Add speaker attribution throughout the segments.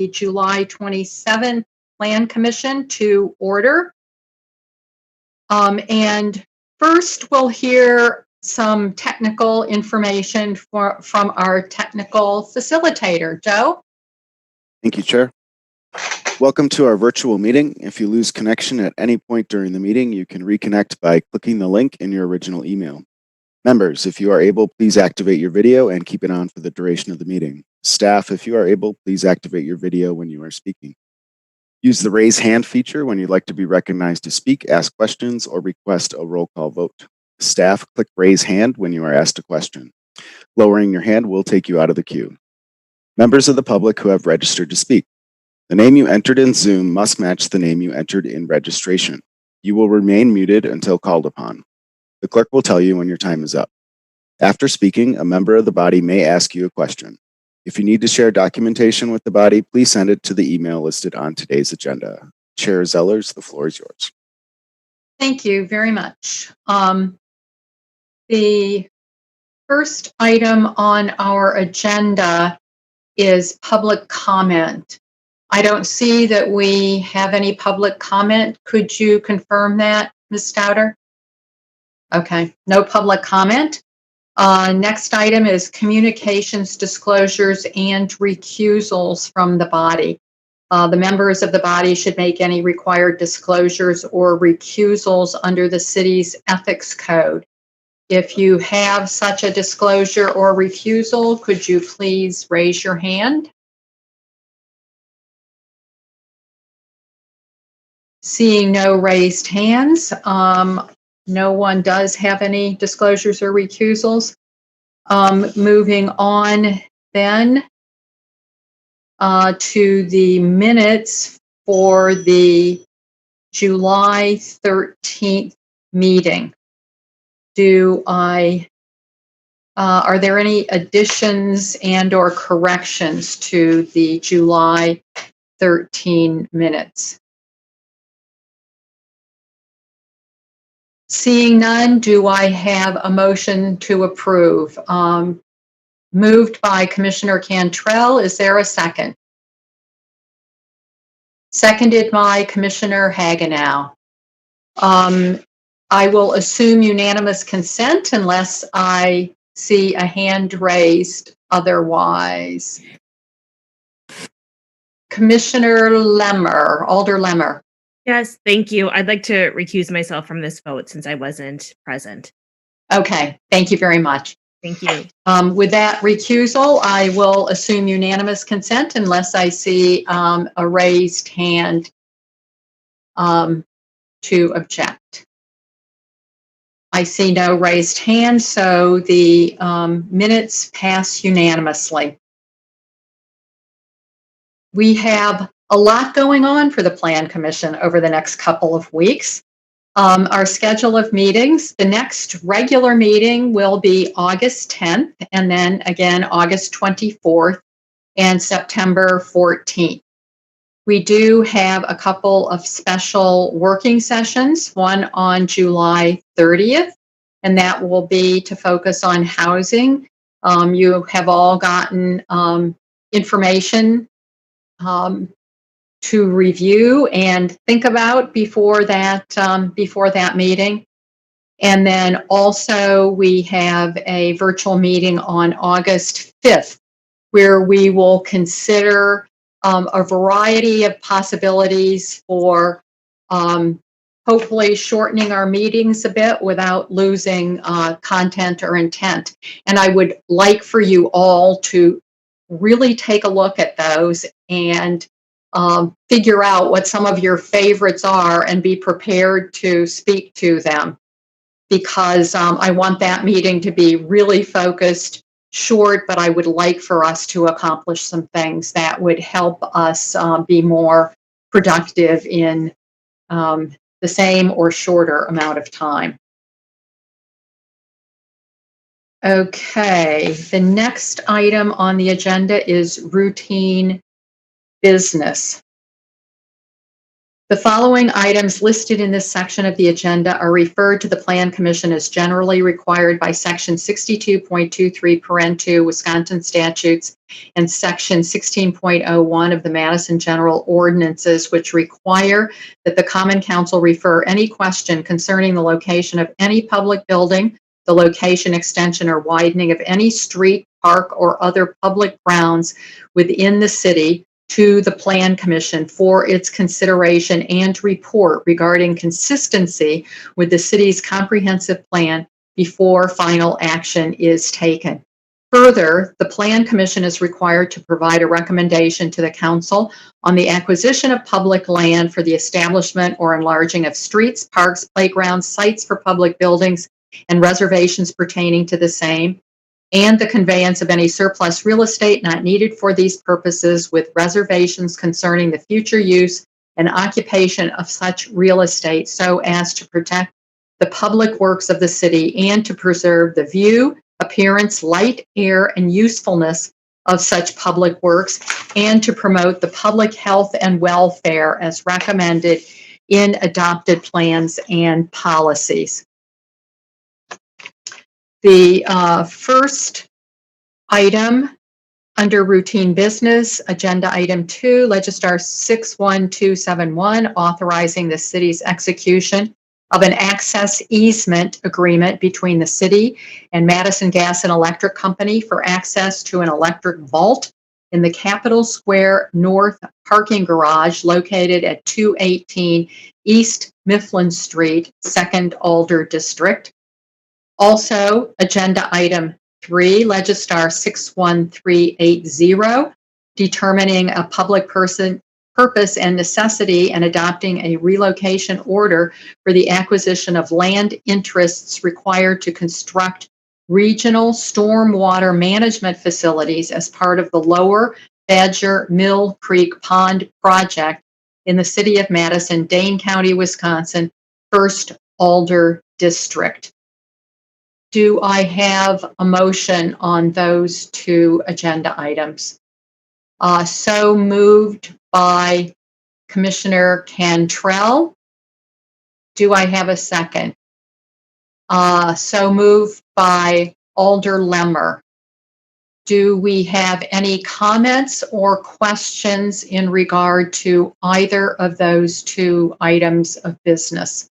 Speaker 1: the July 27th Plan Commission to order. And first we'll hear some technical information from our technical facilitator. Joe?
Speaker 2: Thank you, Chair. Welcome to our virtual meeting. If you lose connection at any point during the meeting, you can reconnect by clicking the link in your original email. Members, if you are able, please activate your video and keep it on for the duration of the meeting. Staff, if you are able, please activate your video when you are speaking. Use the raise hand feature when you'd like to be recognized to speak, ask questions, or request a roll call vote. Staff, click raise hand when you are asked a question. Lowering your hand will take you out of the queue. Members of the public who have registered to speak. The name you entered in Zoom must match the name you entered in registration. You will remain muted until called upon. The clerk will tell you when your time is up. After speaking, a member of the body may ask you a question. If you need to share documentation with the body, please send it to the email listed on today's agenda. Chair Zellers, the floor is yours.
Speaker 1: Thank you very much. The first item on our agenda is public comment. I don't see that we have any public comment. Could you confirm that, Ms. Stouter? Okay, no public comment. Next item is communications, disclosures, and recusals from the body. The members of the body should make any required disclosures or recusals under the city's ethics code. If you have such a disclosure or refusal, could you please raise your hand? Seeing no raised hands, no one does have any disclosures or recusals. Moving on then to the minutes for the July 13th meeting. Are there any additions and or corrections to the July 13 minutes? Seeing none, do I have a motion to approve? Moved by Commissioner Cantrell. Is there a second? Seconded by Commissioner Hagenow. I will assume unanimous consent unless I see a hand raised otherwise. Commissioner Lemmer, Alder Lemmer.
Speaker 3: Yes, thank you. I'd like to recuse myself from this vote since I wasn't present.
Speaker 1: Okay, thank you very much.
Speaker 3: Thank you.
Speaker 1: With that recusal, I will assume unanimous consent unless I see a raised hand to object. I see no raised hand, so the minutes pass unanimously. We have a lot going on for the Plan Commission over the next couple of weeks. Our schedule of meetings, the next regular meeting will be August 10th, and then again August 24th and September 14th. We do have a couple of special working sessions, one on July 30th, and that will be to focus on housing. You have all gotten information to review and think about before that meeting. And then also we have a virtual meeting on August 5th, where we will consider a variety of possibilities for hopefully shortening our meetings a bit without losing content or intent. And I would like for you all to really take a look at those and figure out what some of your favorites are and be prepared to speak to them, because I want that meeting to be really focused, short, but I would like for us to accomplish some things that would help us be more productive in the same or shorter amount of time. Okay, the next item on the agenda is routine business. The following items listed in this section of the agenda are referred to the Plan Commission as generally required by Section 62.23 paren 2 Wisconsin statutes and Section 16.01 of the Madison General Ordinances, which require that the Common Council refer any question concerning the location of any public building, the location, extension, or widening of any street, park, or other public grounds within the city to the Plan Commission for its consideration and report regarding consistency with the city's comprehensive plan before final action is taken. Further, the Plan Commission is required to provide a recommendation to the council on the acquisition of public land for the establishment or enlarging of streets, parks, playgrounds, sites for public buildings, and reservations pertaining to the same, and the conveyance of any surplus real estate not needed for these purposes, with reservations concerning the future use and occupation of such real estate so as to protect the public works of the city and to preserve the view, appearance, light, air, and usefulness of such public works, and to promote the public health and welfare as recommended in adopted plans and policies. The first item under routine business, agenda item 2, Legistar 61271, authorizing the city's execution of an access easement agreement between the city and Madison Gas and Electric Company for access to an electric vault in the Capitol Square North parking garage located at 218 East Mifflin Street, 2nd Alder District. Also, agenda item 3, Legistar 61380, determining a public purpose and necessity and adopting a relocation order for the acquisition of land interests required to construct regional stormwater management facilities as part of the Lower Badger Mill Creek Pond project in the city of Madison, Dane County, Wisconsin, 1st Alder District. Do I have a motion on those two agenda items? So moved by Commissioner Cantrell. Do I have a second? So moved by Alder Lemmer. Do we have any comments or questions in regard to either of those two items of business?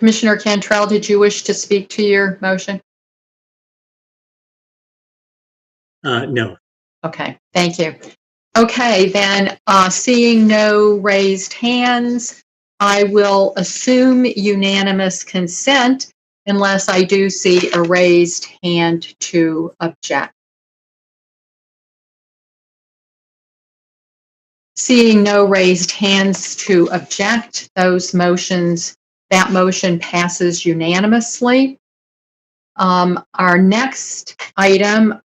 Speaker 1: Commissioner Cantrell, did you wish to speak to your motion?
Speaker 4: No.
Speaker 1: Okay, thank you. Okay, then seeing no raised hands, I will assume unanimous consent unless I do see a raised hand to object. Seeing no raised hands to object, that motion passes unanimously. Our next item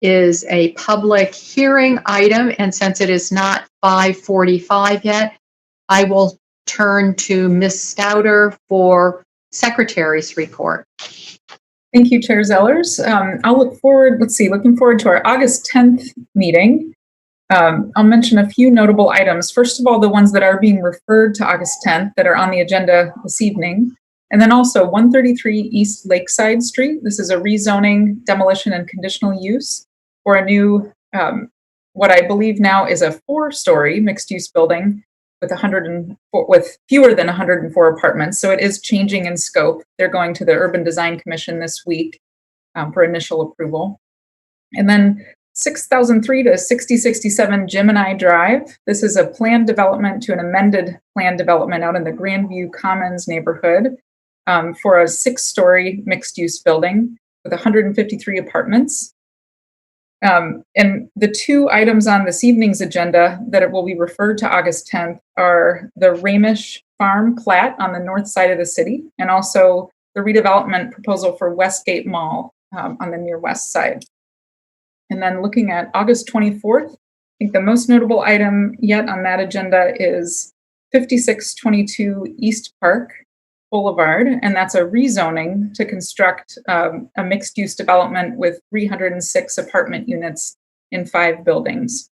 Speaker 1: is a public hearing item, and since it is not 5:45 yet, I will turn to Ms. Stouter for Secretary's report.
Speaker 5: Thank you, Chair Zellers. Looking forward to our August 10th meeting. I'll mention a few notable items. First of all, the ones that are being referred to August 10th that are on the agenda this evening. And then also 133 East Lakeside Street. This is a rezoning, demolition, and conditional use for a new, what I believe now is a 4-story mixed-use building with fewer than 104 apartments. So it is changing in scope. They're going to the Urban Design Commission this week for initial approval. And then 6003 to 6067 Gemini Drive. This is a planned development to an amended planned development out in the Grandview Commons neighborhood for a 6-story mixed-use building with 153 apartments. And the two items on this evening's agenda that it will be referred to August 10th are the Ramish Farm plat on the north side of the city, and also the redevelopment proposal for Westgate Mall on the near west side. And then looking at August 24th, I think the most notable item yet on that agenda is 5622 East Park. Boulevard, and that's a rezoning to construct a mixed-use development with 306 apartment units in 5 buildings.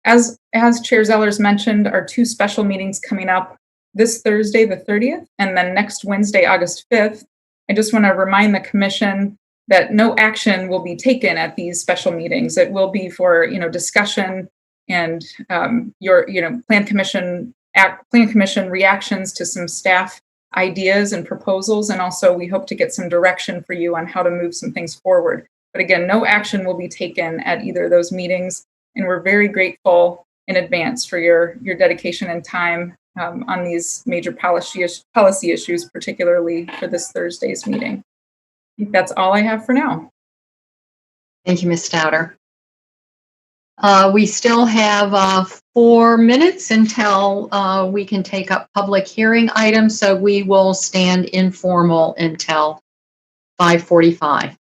Speaker 5: As Chair Zellers mentioned, our 2 special meetings coming up this Thursday, the 30th, and then next Wednesday, August 5th. I just want to remind the commission that no action will be taken at these special meetings. It will be for, discussion and your, plan commission reactions to some staff ideas and proposals. And also we hope to get some direction for you on how to move some things forward. But again, no action will be taken at either of those meetings. And we're very grateful in advance for your dedication and time on these major policy issues, particularly for this Thursday's meeting. I think that's all I have for now.
Speaker 1: Thank you, Ms. Stouter. We still have 4 minutes until we can take up public hearing items, so we will stand informal until 5:45.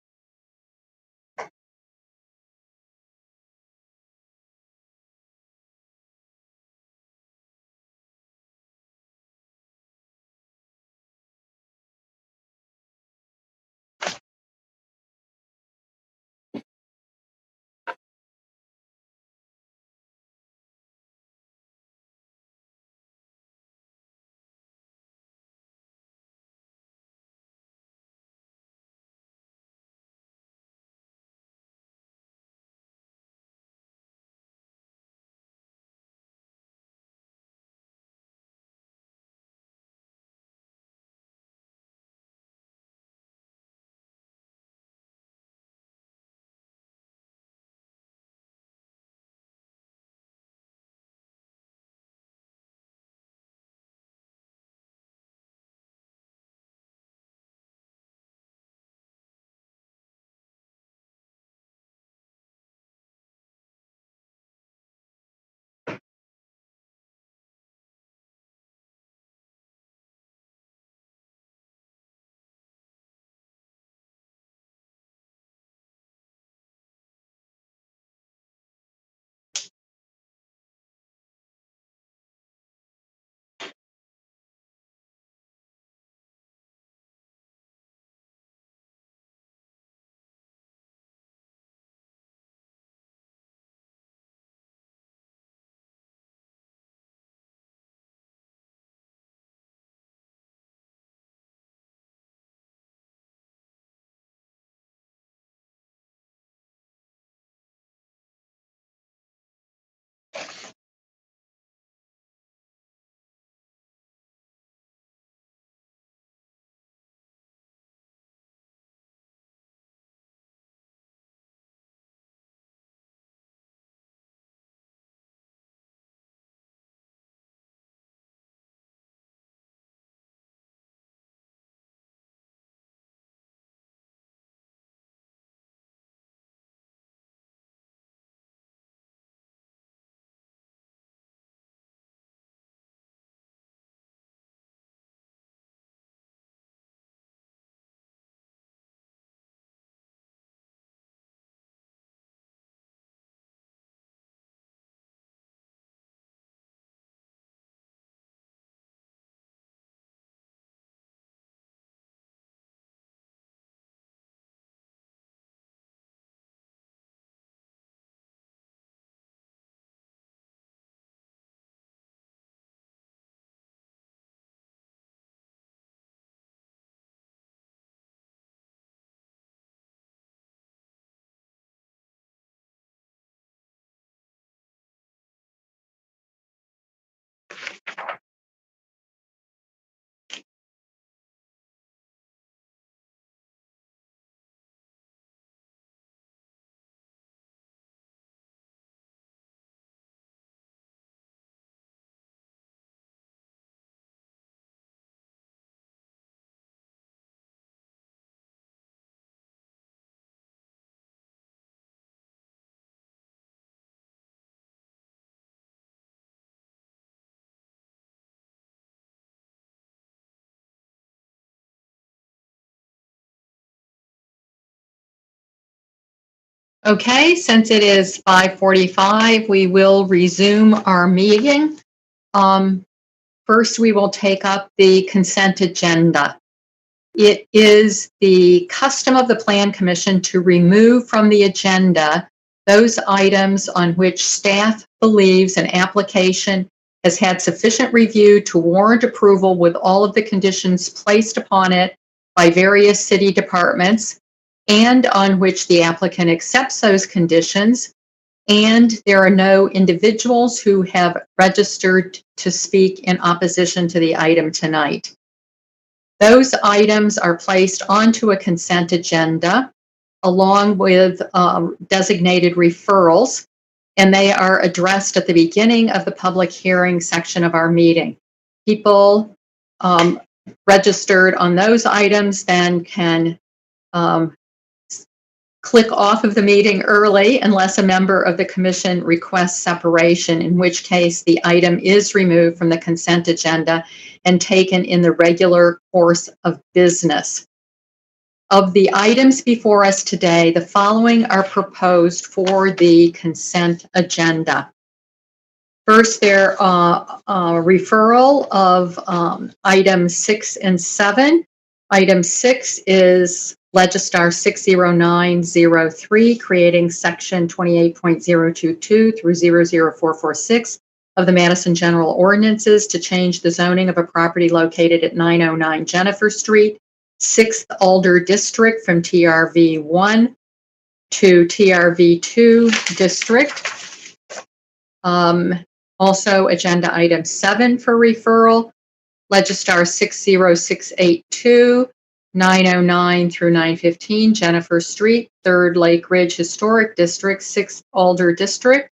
Speaker 1: Okay, since it is 5:45, we will resume our meeting. First, we will take up the consent agenda. It is the custom of the Plan Commission to remove from the agenda those items on which staff believes an application has had sufficient review to warrant approval with all of the conditions placed upon it by various city departments, and on which the applicant accepts those conditions, and there are no individuals who have registered to speak in opposition to the item tonight. Those items are placed onto a consent agenda along with designated referrals, and they are addressed at the beginning of the public hearing section of our meeting. People registered on those items then can click off of the meeting early unless a member of the commission requests separation, in which case the item is removed from the consent agenda and taken in the regular course of business. Of the items before us today, the following are proposed for the consent agenda. First, there are referral of items 6 and 7. Item 6 is Legistar 60903, creating section 28.022 through 00446 of the Madison General Ordinances to change the zoning of a property located at 909 Jennifer Street, 6th Alder District from TRV 1 to TRV 2 District. Also, agenda item 7 for referral, Legistar 60682, 909 through 915 Jennifer Street, 3rd Lake Ridge Historic District, 6th Alder District.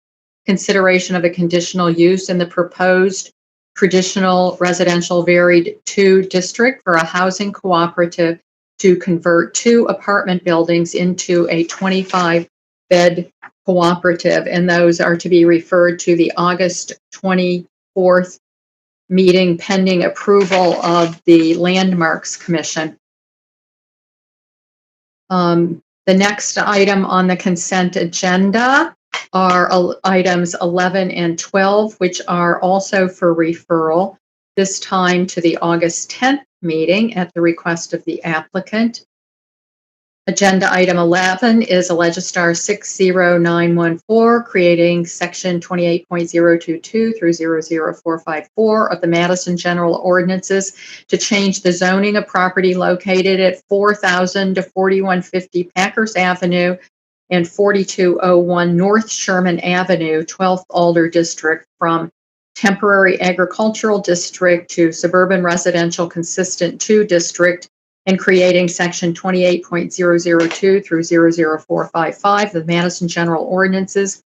Speaker 1: Consideration of a conditional use in the proposed traditional residential varied 2 district for a housing cooperative to convert 2 apartment buildings into a 25-bed cooperative, and those are to be referred to the August 24th meeting pending approval of the Landmarks Commission. The next item on the consent agenda are items 11 and 12, which are also for referral, this time to the August 10th meeting at the request of the applicant. Agenda item 11 is a Legistar 60914, creating section 28.022 through 00454 of the Madison General Ordinances to change the zoning of property located at 4000 to 4150 Packers Avenue and 4201 North Sherman Avenue, 12th Alder District, from temporary agricultural district to suburban residential consistent 2 district, and creating section 28.002 through 00455 of the Madison General Ordinances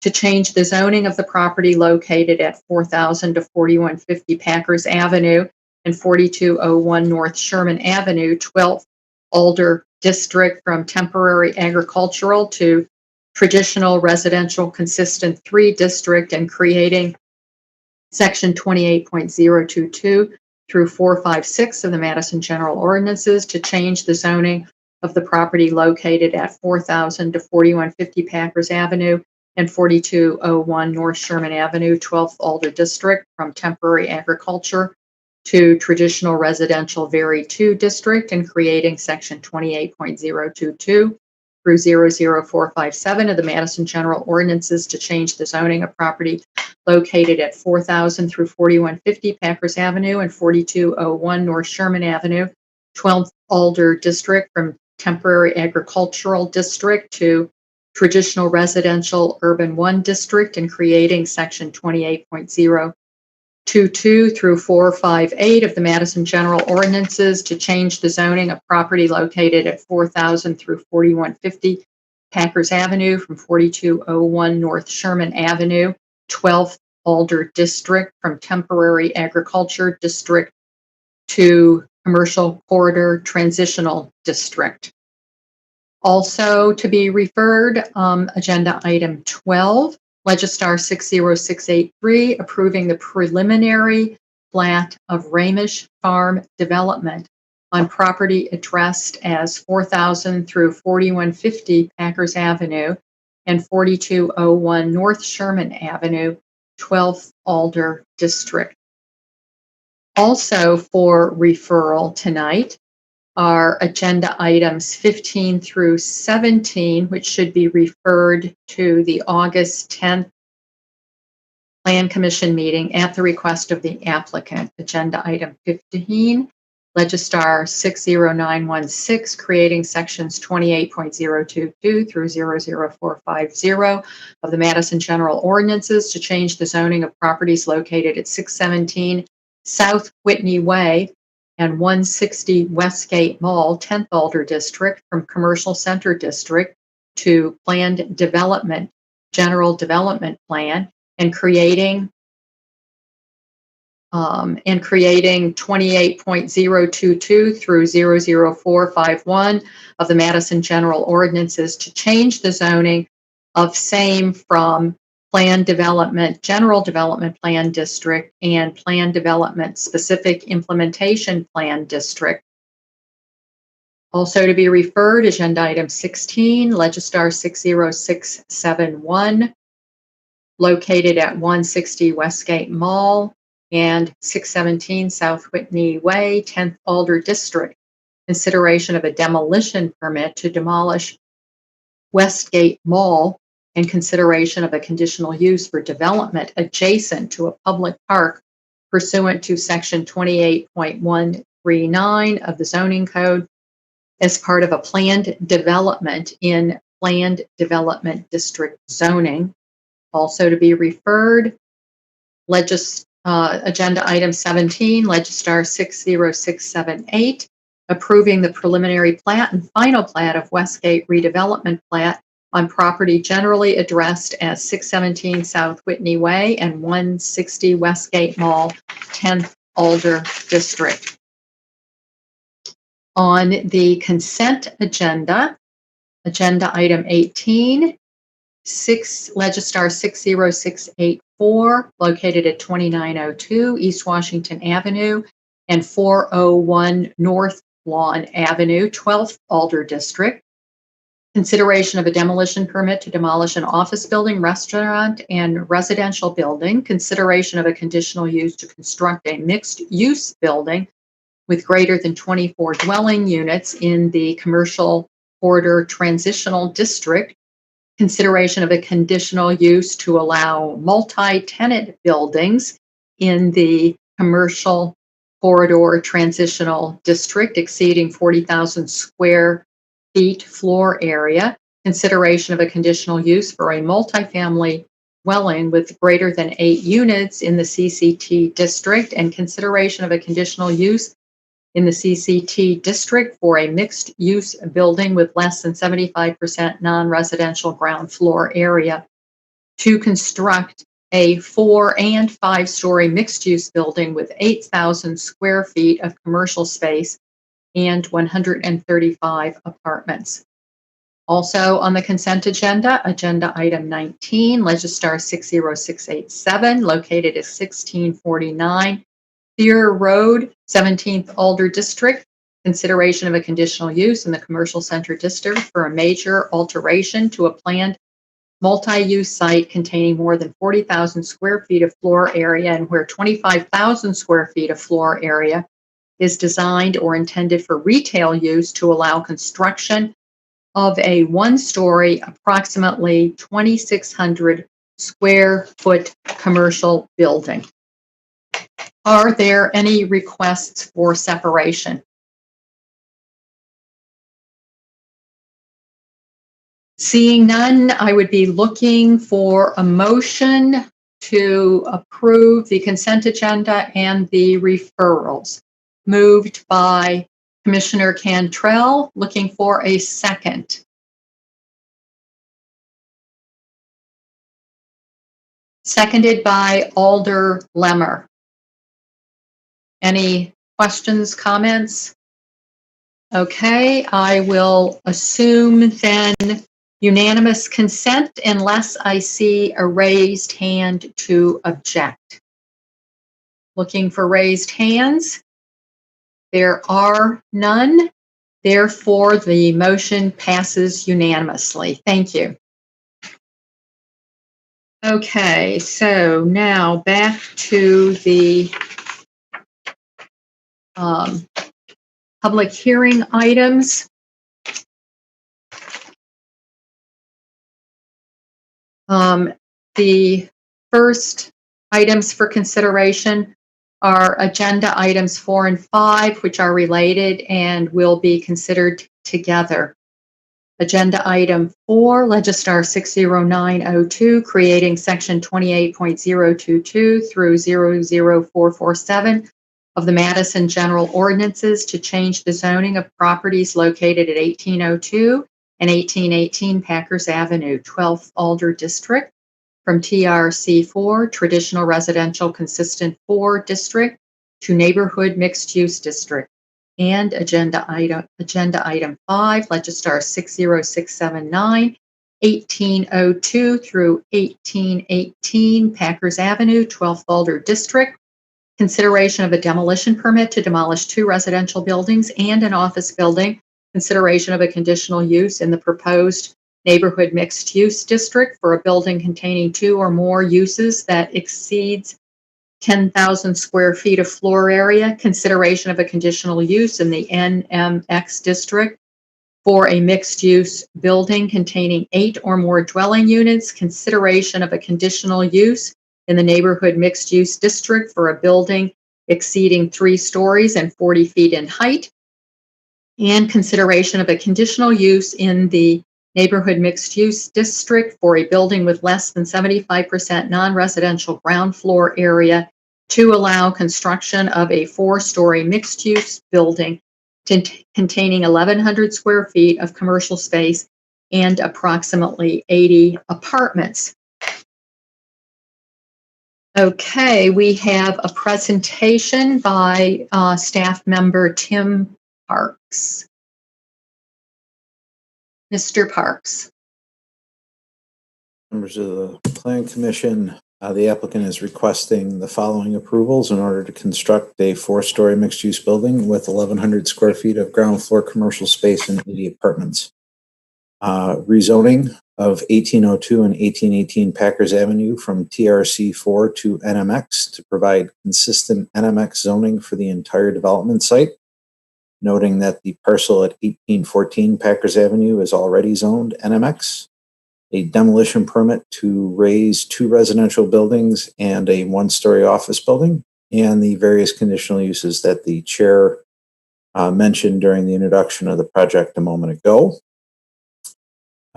Speaker 1: to change the zoning of the property located at 4000 to 4150 Packers Avenue and 4201 North Sherman Avenue, 12th Alder District, from temporary agricultural to traditional residential consistent 3 district, and creating section 28.022 through 456 of the Madison General Ordinances to change the zoning of the property located at 4000 to 4150 Packers Avenue and 4201 North Sherman Avenue, 12th Alder District, from temporary agriculture to traditional residential varied 2 district, and creating section 28.022 through 00457 of the Madison General Ordinances to change the zoning of property located at 4000 through 4150 Packers Avenue and 4201 North Sherman Avenue, 12th Alder District, from temporary agricultural district to traditional residential urban 1 district, and creating section 28.022 through 458 of the Madison General Ordinances to change the zoning of property located at 4000 through 4150 Packers Avenue from 4201 North Sherman Avenue, 12th Alder District, from temporary agriculture district to commercial corridor transitional district. Also to be referred, agenda item 12, Legistar 60683, approving the preliminary plat of Ramish Farm Development on property addressed as 4000 through 4150 Packers Avenue and 4201 North Sherman Avenue, 12th Alder District. Also for referral tonight are agenda items 15 through 17, which should be referred to the August 10th Plan Commission meeting at the request of the applicant. Agenda item 15, Legistar 60916, creating sections 28.022 through 00450 of the Madison General Ordinances to change the zoning of properties located at 617 South Whitney Way and 160 Westgate Mall, 10th Alder District, from Commercial Center District to Planned Development, General Development Plan, and creating 28.022 through 00451 of the Madison General Ordinances to change the zoning of same from Planned Development, General Development Plan District, and Planned Development Specific Implementation Plan District. Also to be referred, agenda item 16, Legistar 60671, located at 160 Westgate Mall and 617 South Whitney Way, 10th Alder District. Consideration of a demolition permit to demolish Westgate Mall and consideration of a conditional use for development adjacent to a public park pursuant to section 28.139 of the zoning code as part of a planned development in Planned Development District zoning. Also to be referred, agenda item 17, Legistar 60678, approving the preliminary plat and final plat of Westgate redevelopment plat on property generally addressed as 617 South Whitney Way and 160 Westgate Mall, 10th Alder District. On the consent agenda, agenda item 18, Legistar 60684, located at 2902 East Washington Avenue and 401 North Lawn Avenue, 12th Alder District. Consideration of a demolition permit to demolish an office building, restaurant, and residential building. Consideration of a conditional use to construct a mixed-use building with greater than 24 dwelling units in the Commercial Corridor Transitional District. Consideration of a conditional use to allow multi-tenant buildings in the Commercial Corridor Transitional District exceeding 40,000 square feet floor area. Consideration of a conditional use for a multifamily dwelling with greater than 8 units in the CCT district, and consideration of a conditional use in the CCT district for a mixed-use building with less than 75% non-residential ground floor area to construct a 4- and 5-story mixed-use building with 8,000 square feet of commercial space and 135 apartments. Also on the consent agenda, agenda item 19, Legistar 60687, located at 1649 Thier Road, 17th Alder District. Consideration of a conditional use in the Commercial Center District for a major alteration to a planned multi-use site containing more than 40,000 square feet of floor area and where 25,000 square feet of floor area is designed or intended for retail use to allow construction of a 1-story, approximately 2,600 square foot commercial building. Are there any requests for separation? Seeing none, I would be looking for a motion to approve the consent agenda and the referrals. Moved by Commissioner Cantrell, looking for a second. Seconded by Alder Lemmer. Any questions, comments? Okay, I will assume then unanimous consent unless I see a raised hand to object. Looking for raised hands. There are none. Therefore, the motion passes unanimously. Thank you. Okay, so now back to the public hearing items. The first items for consideration are agenda items 4 and 5, which are related and will be considered together. Agenda item 4, Legistar 60902, creating section 28.022 through 00447 of the Madison General Ordinances to change the zoning of properties located at 1802 and 1818 Packers Avenue, 12th Alder District, from TRC4, Traditional Residential Consistent 4 District, to Neighborhood Mixed Use District. And agenda item 5, Legistar 60679, 1802 through 1818 Packers Avenue, 12th Alder District. Consideration of a demolition permit to demolish 2 residential buildings and an office building. Consideration of a conditional use in the proposed neighborhood mixed use district for a building containing 2 or more uses that exceeds 10,000 square feet of floor area. Consideration of a conditional use in the NMX district for a mixed use building containing 8 or more dwelling units. Consideration of a conditional use in the neighborhood mixed use district for a building exceeding 3 stories and 40 feet in height. And consideration of a conditional use in the neighborhood mixed use district for a building with less than 75% non-residential ground floor area to allow construction of a 4-story mixed use building containing 1,100 square feet of commercial space and approximately 80 apartments. Okay, we have a presentation by staff member Tim Parks. Mr. Parks.
Speaker 6: Members of the Planning Commission, the applicant is requesting the following approvals in order to construct a 4-story mixed-use building with 1,100 square feet of ground floor commercial space and 80 apartments. Rezoning of 1802 and 1818 Packers Avenue from TRC4 to NMX to provide consistent NMX zoning for the entire development site, noting that the parcel at 1814 Packers Avenue is already zoned NMX. A demolition permit to raise 2 residential buildings and a 1-story office building, and the various conditional uses that the chair mentioned during the introduction of the project a moment ago.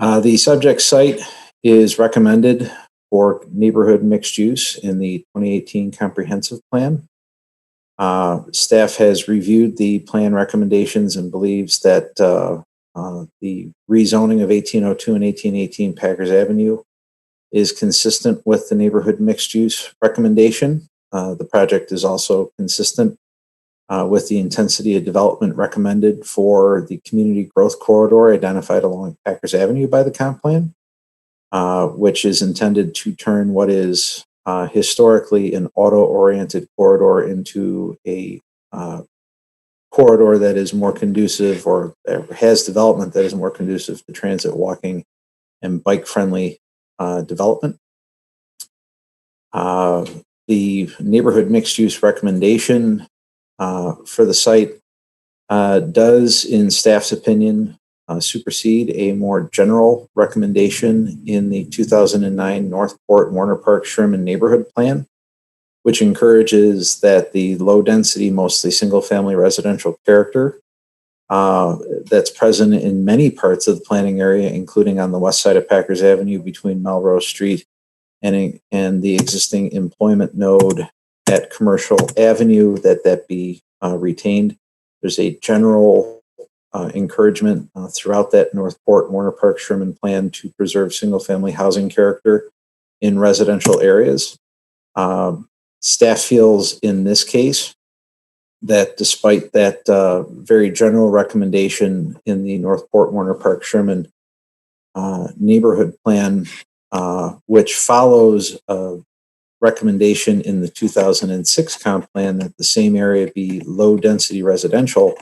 Speaker 6: The subject site is recommended for neighborhood mixed use in the 2018 comprehensive plan. Staff has reviewed the plan recommendations and believes that the rezoning of 1802 and 1818 Packers Avenue is consistent with the neighborhood mixed use recommendation. The project is also consistent with the intensity of development recommended for the community growth corridor identified along Packers Avenue by the comp plan, which is intended to turn what is historically an auto-oriented corridor into a corridor that is more conducive, or has development that is more conducive to transit, walking, and bike-friendly development. The neighborhood mixed-use recommendation for the site does, in staff's opinion, supersede a more general recommendation in the 2009 Northport Warner Park Sherman Neighborhood Plan, which encourages that the low-density, mostly single-family residential character that's present in many parts of the planning area, including on the west side of Packers Avenue between Melrose Street and the existing employment node at Commercial Avenue, that be retained. There's a general encouragement throughout that Northport Warner Park Sherman Plan to preserve single-family housing character in residential areas. Staff feels in this case that despite that very general recommendation in the Northport Warner Park Sherman neighborhood plan, which follows a recommendation in the 2006 comp plan that the same area be low density residential,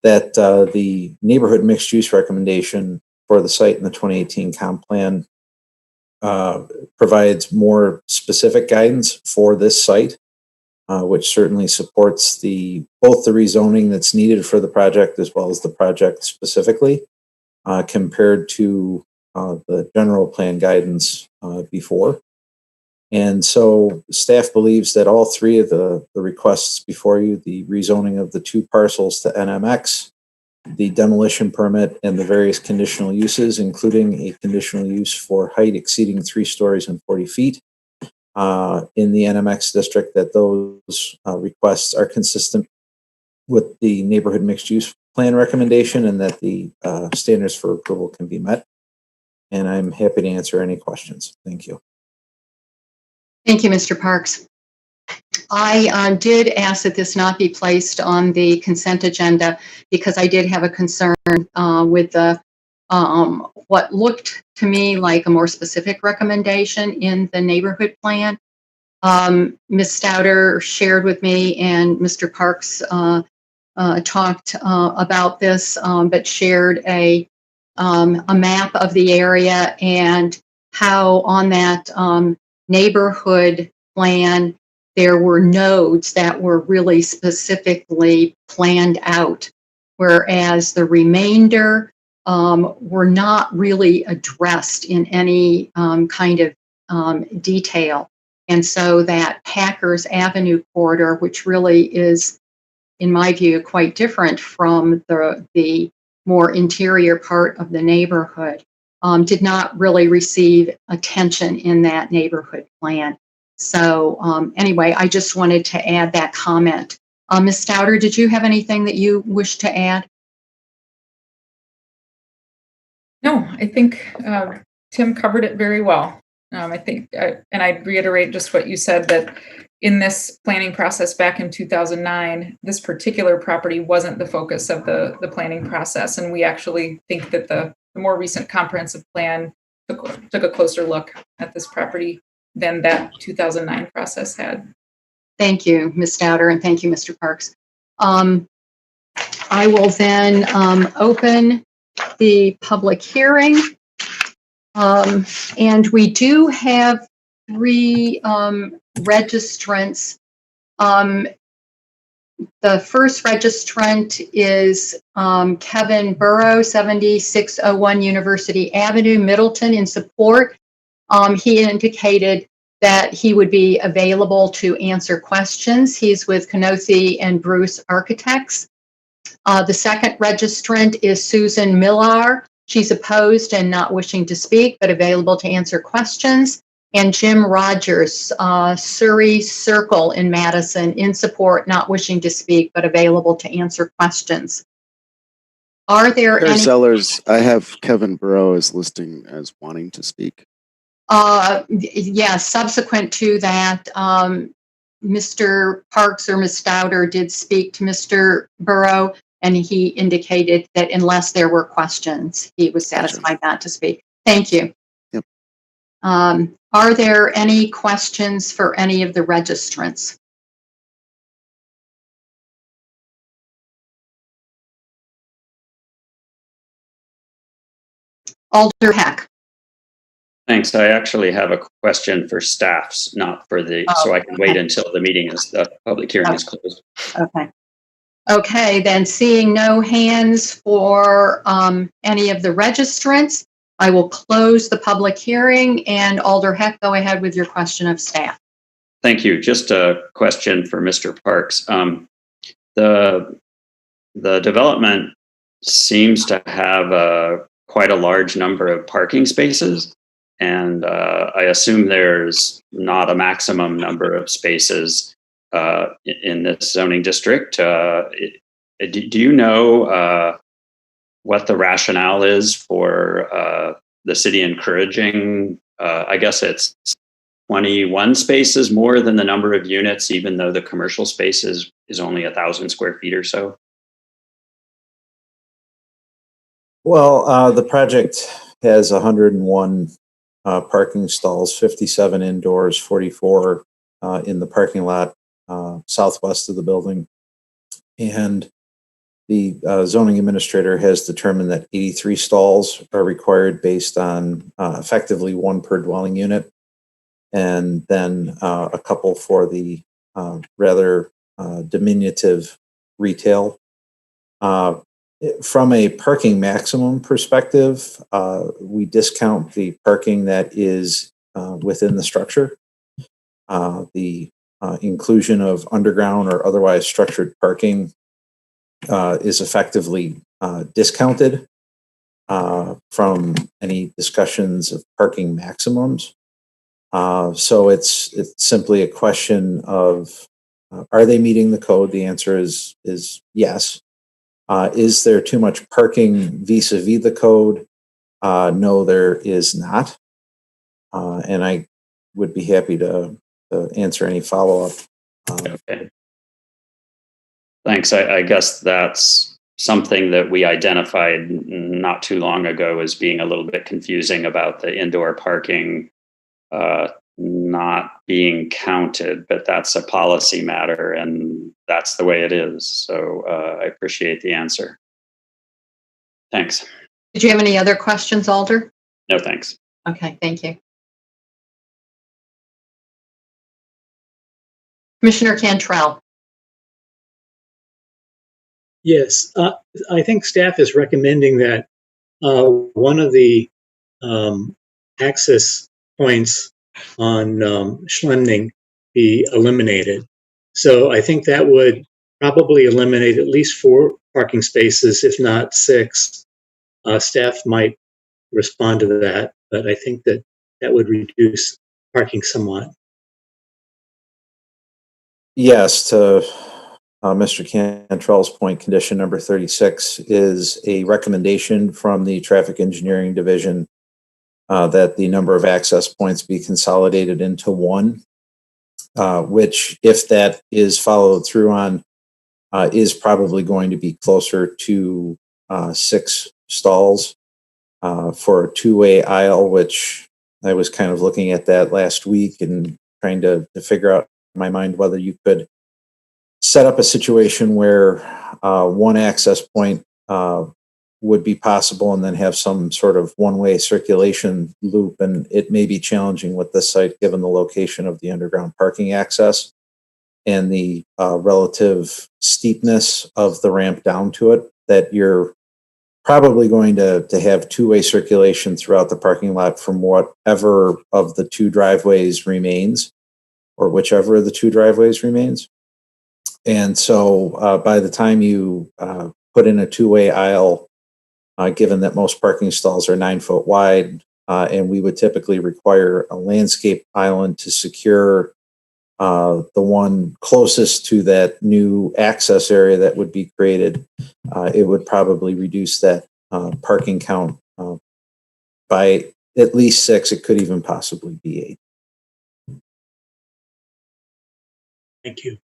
Speaker 6: that the neighborhood mixed use recommendation for the site in the 2018 comp plan provides more specific guidance for this site which certainly supports both the rezoning that's needed for the project as well as the project specifically, compared to the general plan guidance before. And so staff believes that all three of the requests before you, the rezoning of the 2 parcels to NMX, the demolition permit, and the various conditional uses, including a conditional use for height exceeding 3 stories and 40 feet in the NMX district, that those requests are consistent with the neighborhood mixed use plan recommendation and that the standards for approval can be met. And I'm happy to answer any questions. Thank you.
Speaker 1: Thank you, Mr. Parks. I did ask that this not be placed on the consent agenda because I did have a concern with the what looked to me like a more specific recommendation in the neighborhood plan. Ms. Stouter shared with me, and Mr. Parks talked about this, but shared a map of the area and how on that neighborhood plan there were nodes that were really specifically planned out, whereas the remainder were not really addressed in any kind of detail. And so that Packers Avenue corridor, which really is, in my view, quite different from the more interior part of the neighborhood, did not really receive attention in that neighborhood plan. So anyway, I just wanted to add that comment. Ms. Stouter, did you have anything that you wish to add?
Speaker 5: No, I think Tim covered it very well. I think, and I'd reiterate just what you said, that in this planning process back in 2009, this particular property wasn't the focus of the planning process. And we actually think that the more recent comprehensive plan took a closer look at this property than that 2009 process had.
Speaker 1: Thank you, Ms. Stouter, and thank you, Mr. Parks. I will then open the public hearing. And we do have 3 registrants. The first registrant is Kevin Burrow, 7601 University Avenue, Middleton, in support. He indicated that he would be available to answer questions. He's with Kanothi and Bruce Architects. The second registrant is Susan Millar. She's opposed and not wishing to speak, but available to answer questions. And Jim Rogers, Surrey Circle in Madison, in support, not wishing to speak, but available to answer questions. Are there
Speaker 2: Chair
Speaker 1: any?
Speaker 2: Sellers, I have Kevin Burrow as listing as wanting to speak.
Speaker 1: Yes, subsequent to that, Mr. Parks or Ms. Stouter did speak to Mr. Burrow, and he indicated that unless there were questions, he was satisfied not to speak. Thank you.
Speaker 2: Yep.
Speaker 1: Are there any questions for any of the registrants? Alder Heck.
Speaker 7: Thanks. I actually have a question for staffs, not for the, so I can wait until the meeting is, the public hearing is closed.
Speaker 1: Okay. Okay, then seeing no hands for any of the registrants, I will close the public hearing, and Alder Heck, go ahead with your question of staff.
Speaker 7: Thank you. Just a question for Mr. Parks. The development seems to have quite a large number of parking spaces, and I assume there's not a maximum number of spaces in this zoning district. Do you know what the rationale is for the city encouraging, I guess it's 21 spaces more than the number of units, even though the commercial space is only 1,000 square feet or so?
Speaker 6: Well, the project has 101 parking stalls, 57 indoors, 44 in the parking lot southwest of the building. And the zoning administrator has determined that 83 stalls are required based on effectively 1 per dwelling unit, and then a couple for the rather diminutive retail. From a parking maximum perspective, we discount the parking that is within the structure. The inclusion of underground or otherwise structured parking is effectively discounted from any discussions of parking maximums. So it's simply a question of are they meeting the code? The answer is yes. Is there too much parking vis-a-vis the code? No, there is not. And I would be happy to answer any follow-up.
Speaker 7: Okay. Thanks. I guess that's something that we identified not too long ago as being a little bit confusing about the indoor parking not being counted, but that's a policy matter and that's the way it is. So I appreciate the answer. Thanks.
Speaker 1: Did you have any other questions, Alder?
Speaker 7: No, thanks.
Speaker 1: Okay, thank you. Commissioner Cantrell.
Speaker 4: Yes, I think staff is recommending that one of the access points on Schlemning be eliminated. So I think that would probably eliminate at least 4 parking spaces, if not 6. Staff might respond to that, but I think that would reduce parking somewhat.
Speaker 6: Yes, to Mr. Cantrell's point, condition number 36 is a recommendation from the Traffic Engineering Division that the number of access points be consolidated into 1, which, if that is followed through on, is probably going to be closer to 6 stalls for a 2-way aisle, which I was kind of looking at that last week and trying to figure out in my mind whether you could set up a situation where 1 access point would be possible and then have some sort of one-way circulation loop. And it may be challenging with this site given the location of the underground parking access and the relative steepness of the ramp down to it, that you're probably going to have 2-way circulation throughout the parking lot from whatever of the 2 driveways remains, or whichever of the 2 driveways remains. And so by the time you put in a 2-way aisle, given that most parking stalls are 9 foot wide, and we would typically require a landscape island to secure the one closest to that new access area that would be created, it would probably reduce that parking count by at least 6. It could even possibly be 8.
Speaker 4: Thank you.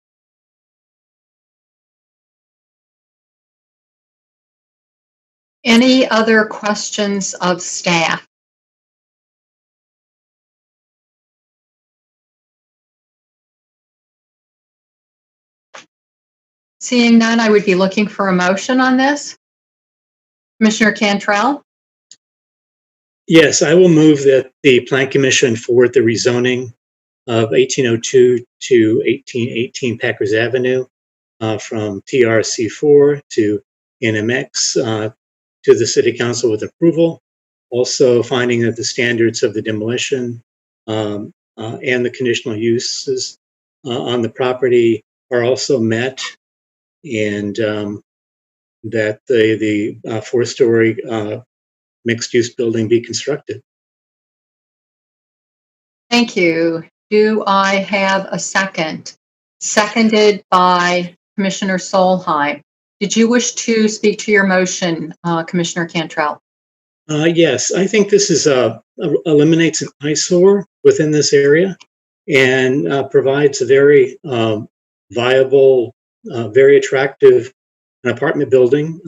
Speaker 1: Any other questions of staff? Seeing none, I would be looking for a motion on this. Commissioner Cantrell?
Speaker 4: Yes, I will move that the Plan Commission forward the rezoning of 1802 to 1818 Packers Avenue from TRC4 to NMX to the City Council with approval. Also finding that the standards of the demolition and the conditional uses on the property are also met, and that the 4-story mixed-use building be constructed.
Speaker 1: Thank you. Do I have a second? Seconded by Commissioner Solheim. Did you wish to speak to your motion, Commissioner Cantrell?
Speaker 4: Yes, I think this is eliminates an eyesore within this area and provides a very viable, very attractive apartment building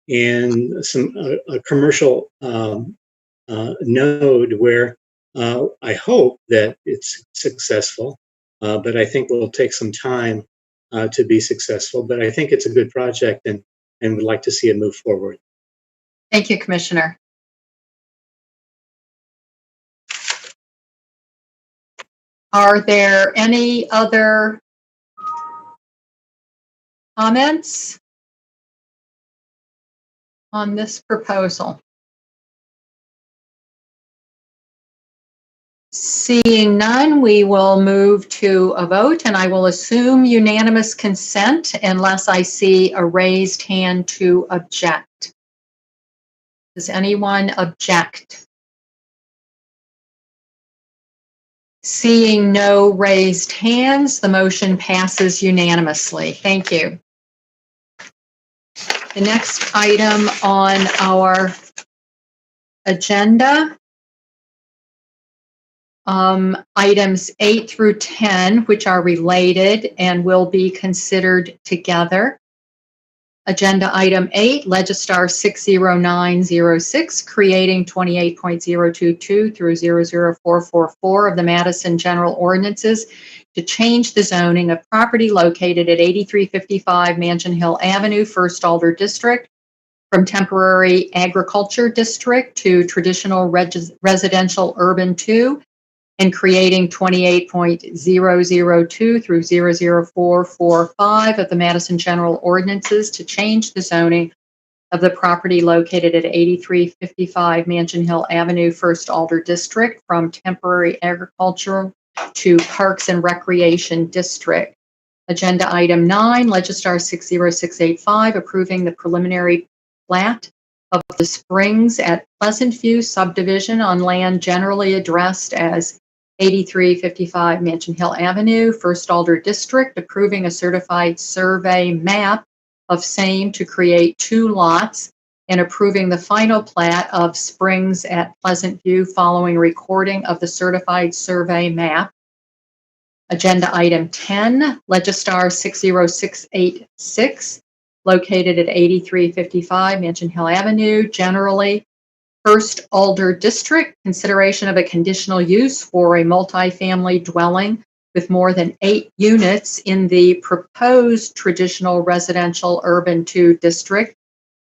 Speaker 4: and some a commercial node where I hope that it's successful, but I think it will take some time to be successful. But I think it's a good project and would like to see it move forward.
Speaker 1: Thank you, Commissioner. Are there any other comments on this proposal? Seeing none, we will move to a vote, and I will assume unanimous consent unless I see a raised hand to object. Does anyone object? Seeing no raised hands, the motion passes unanimously. Thank you. The next item on our agenda, items 8 through 10, which are related and will be considered together. Agenda item 8, Legistar 60906, creating 28.022 through 00444 of the Madison General Ordinances to change the zoning of property located at 8355 Mansion Hill Avenue, First Alder District, from temporary agriculture district to traditional residential urban 2, and creating 28.002 through 00445 of the Madison General Ordinances to change the zoning of the property located at 8355 Mansion Hill Avenue, First Alder District, from temporary agricultural to Parks and Recreation District. Agenda item 9, Legistar 60685, approving the preliminary plat of the Springs at Pleasant View subdivision on land generally addressed as 8355 Mansion Hill Avenue, First Alder District, approving a certified survey map of same to create 2 lots, and approving the final plat of Springs at Pleasant View following recording of the certified survey map. Agenda item 10, Legistar 60686, located at 8355 Mansion Hill Avenue, generally First Alder District, consideration of a conditional use for a multifamily dwelling with more than 8 units in the proposed traditional residential urban 2 district,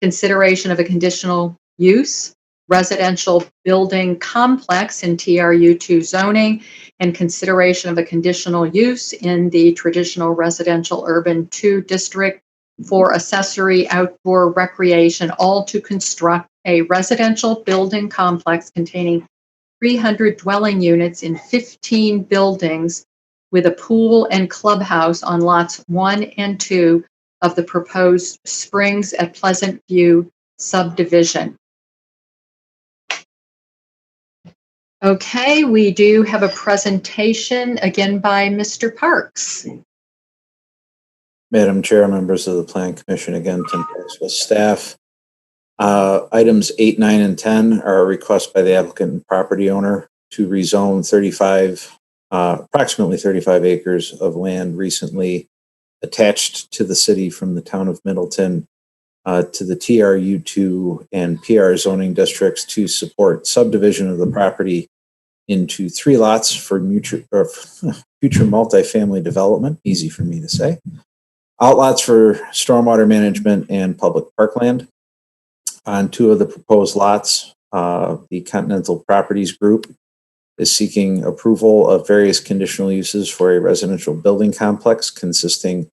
Speaker 1: consideration of a conditional use residential building complex in TRU2 zoning, and consideration of a conditional use in the traditional residential urban 2 district for accessory outdoor recreation, all to construct a residential building complex containing 300 dwelling units in 15 buildings with a pool and clubhouse on lots 1 and 2 of the proposed Springs at Pleasant View subdivision. Okay, we do have a presentation again by Mr. Parks.
Speaker 6: Madam Chair, members of the Plan Commission, again, Tim Parks with staff. Items 8, 9, and 10 are a request by the applicant and property owner to rezone approximately 35 acres of land recently attached to the city from the town of Middleton to the TRU2 and PR zoning districts to support subdivision of the property into 3 lots for future multifamily development, easy for me to say, outlots for stormwater management and public parkland. On 2 of the proposed lots, the Continental Properties Group is seeking approval of various conditional uses for a residential building complex consisting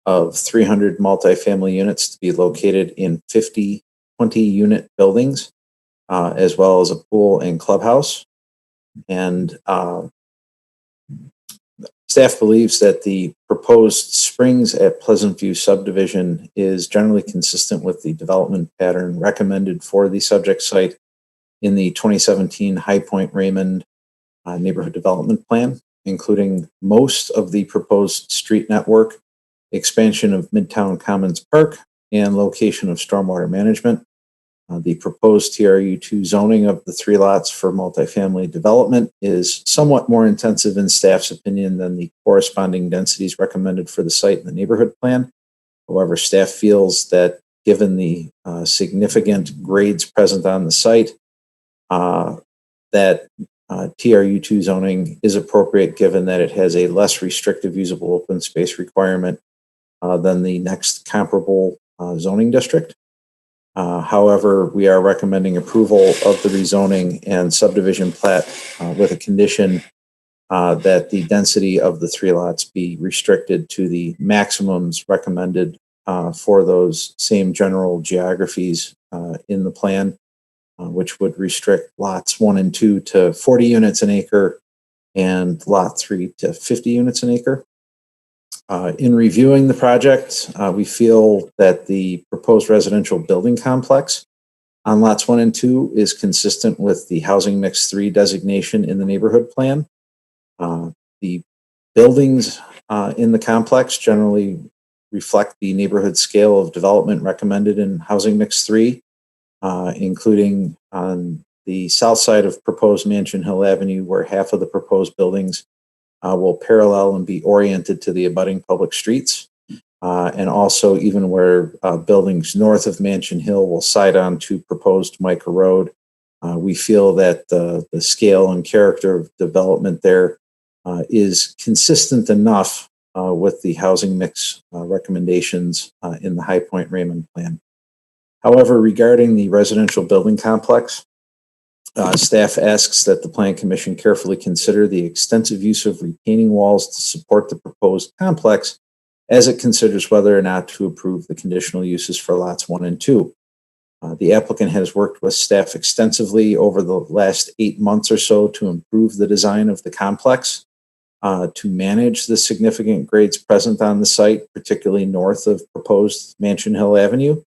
Speaker 6: of 300 multifamily units to be located in 50 20-unit buildings, as well as a pool and clubhouse. And staff believes that the proposed Springs at Pleasant View subdivision is generally consistent with the development pattern recommended for the subject site in the 2017 High Point Raymond neighborhood development plan, including most of the proposed street network, expansion of Midtown Commons Park, and location of stormwater management. The proposed TRU2 zoning of the 3 lots for multifamily development is somewhat more intensive in staff's opinion than the corresponding densities recommended for the site in the neighborhood plan. However, staff feels that given the significant grades present on the site, that TRU2 zoning is appropriate given that it has a less restrictive usable open space requirement than the next comparable zoning district. However, we are recommending approval of the rezoning and subdivision plat with a condition that the density of the 3 lots be restricted to the maximums recommended for those same general geographies in the plan, which would restrict lots 1 and 2 to 40 units an acre and lot 3 to 50 units an acre. In reviewing the project, we feel that the proposed residential building complex on lots 1 and 2 is consistent with the housing mix 3 designation in the neighborhood plan. The buildings in the complex generally reflect the neighborhood scale of development recommended in housing mix 3, including on the south side of proposed Mansion Hill Avenue, where half of the proposed buildings will parallel and be oriented to the abutting public streets. And also even where buildings north of Mansion Hill will side on to proposed Micah Road. We feel that the scale and character of development there is consistent enough with the housing mix recommendations in the High Point Raymond plan. However, regarding the residential building complex, staff asks that the Plan Commission carefully consider the extensive use of retaining walls to support the proposed complex as it considers whether or not to approve the conditional uses for lots 1 and 2. The applicant has worked with staff extensively over the last 8 months or so to improve the design of the complex, to manage the significant grades present on the site, particularly north of proposed Mansion Hill Avenue.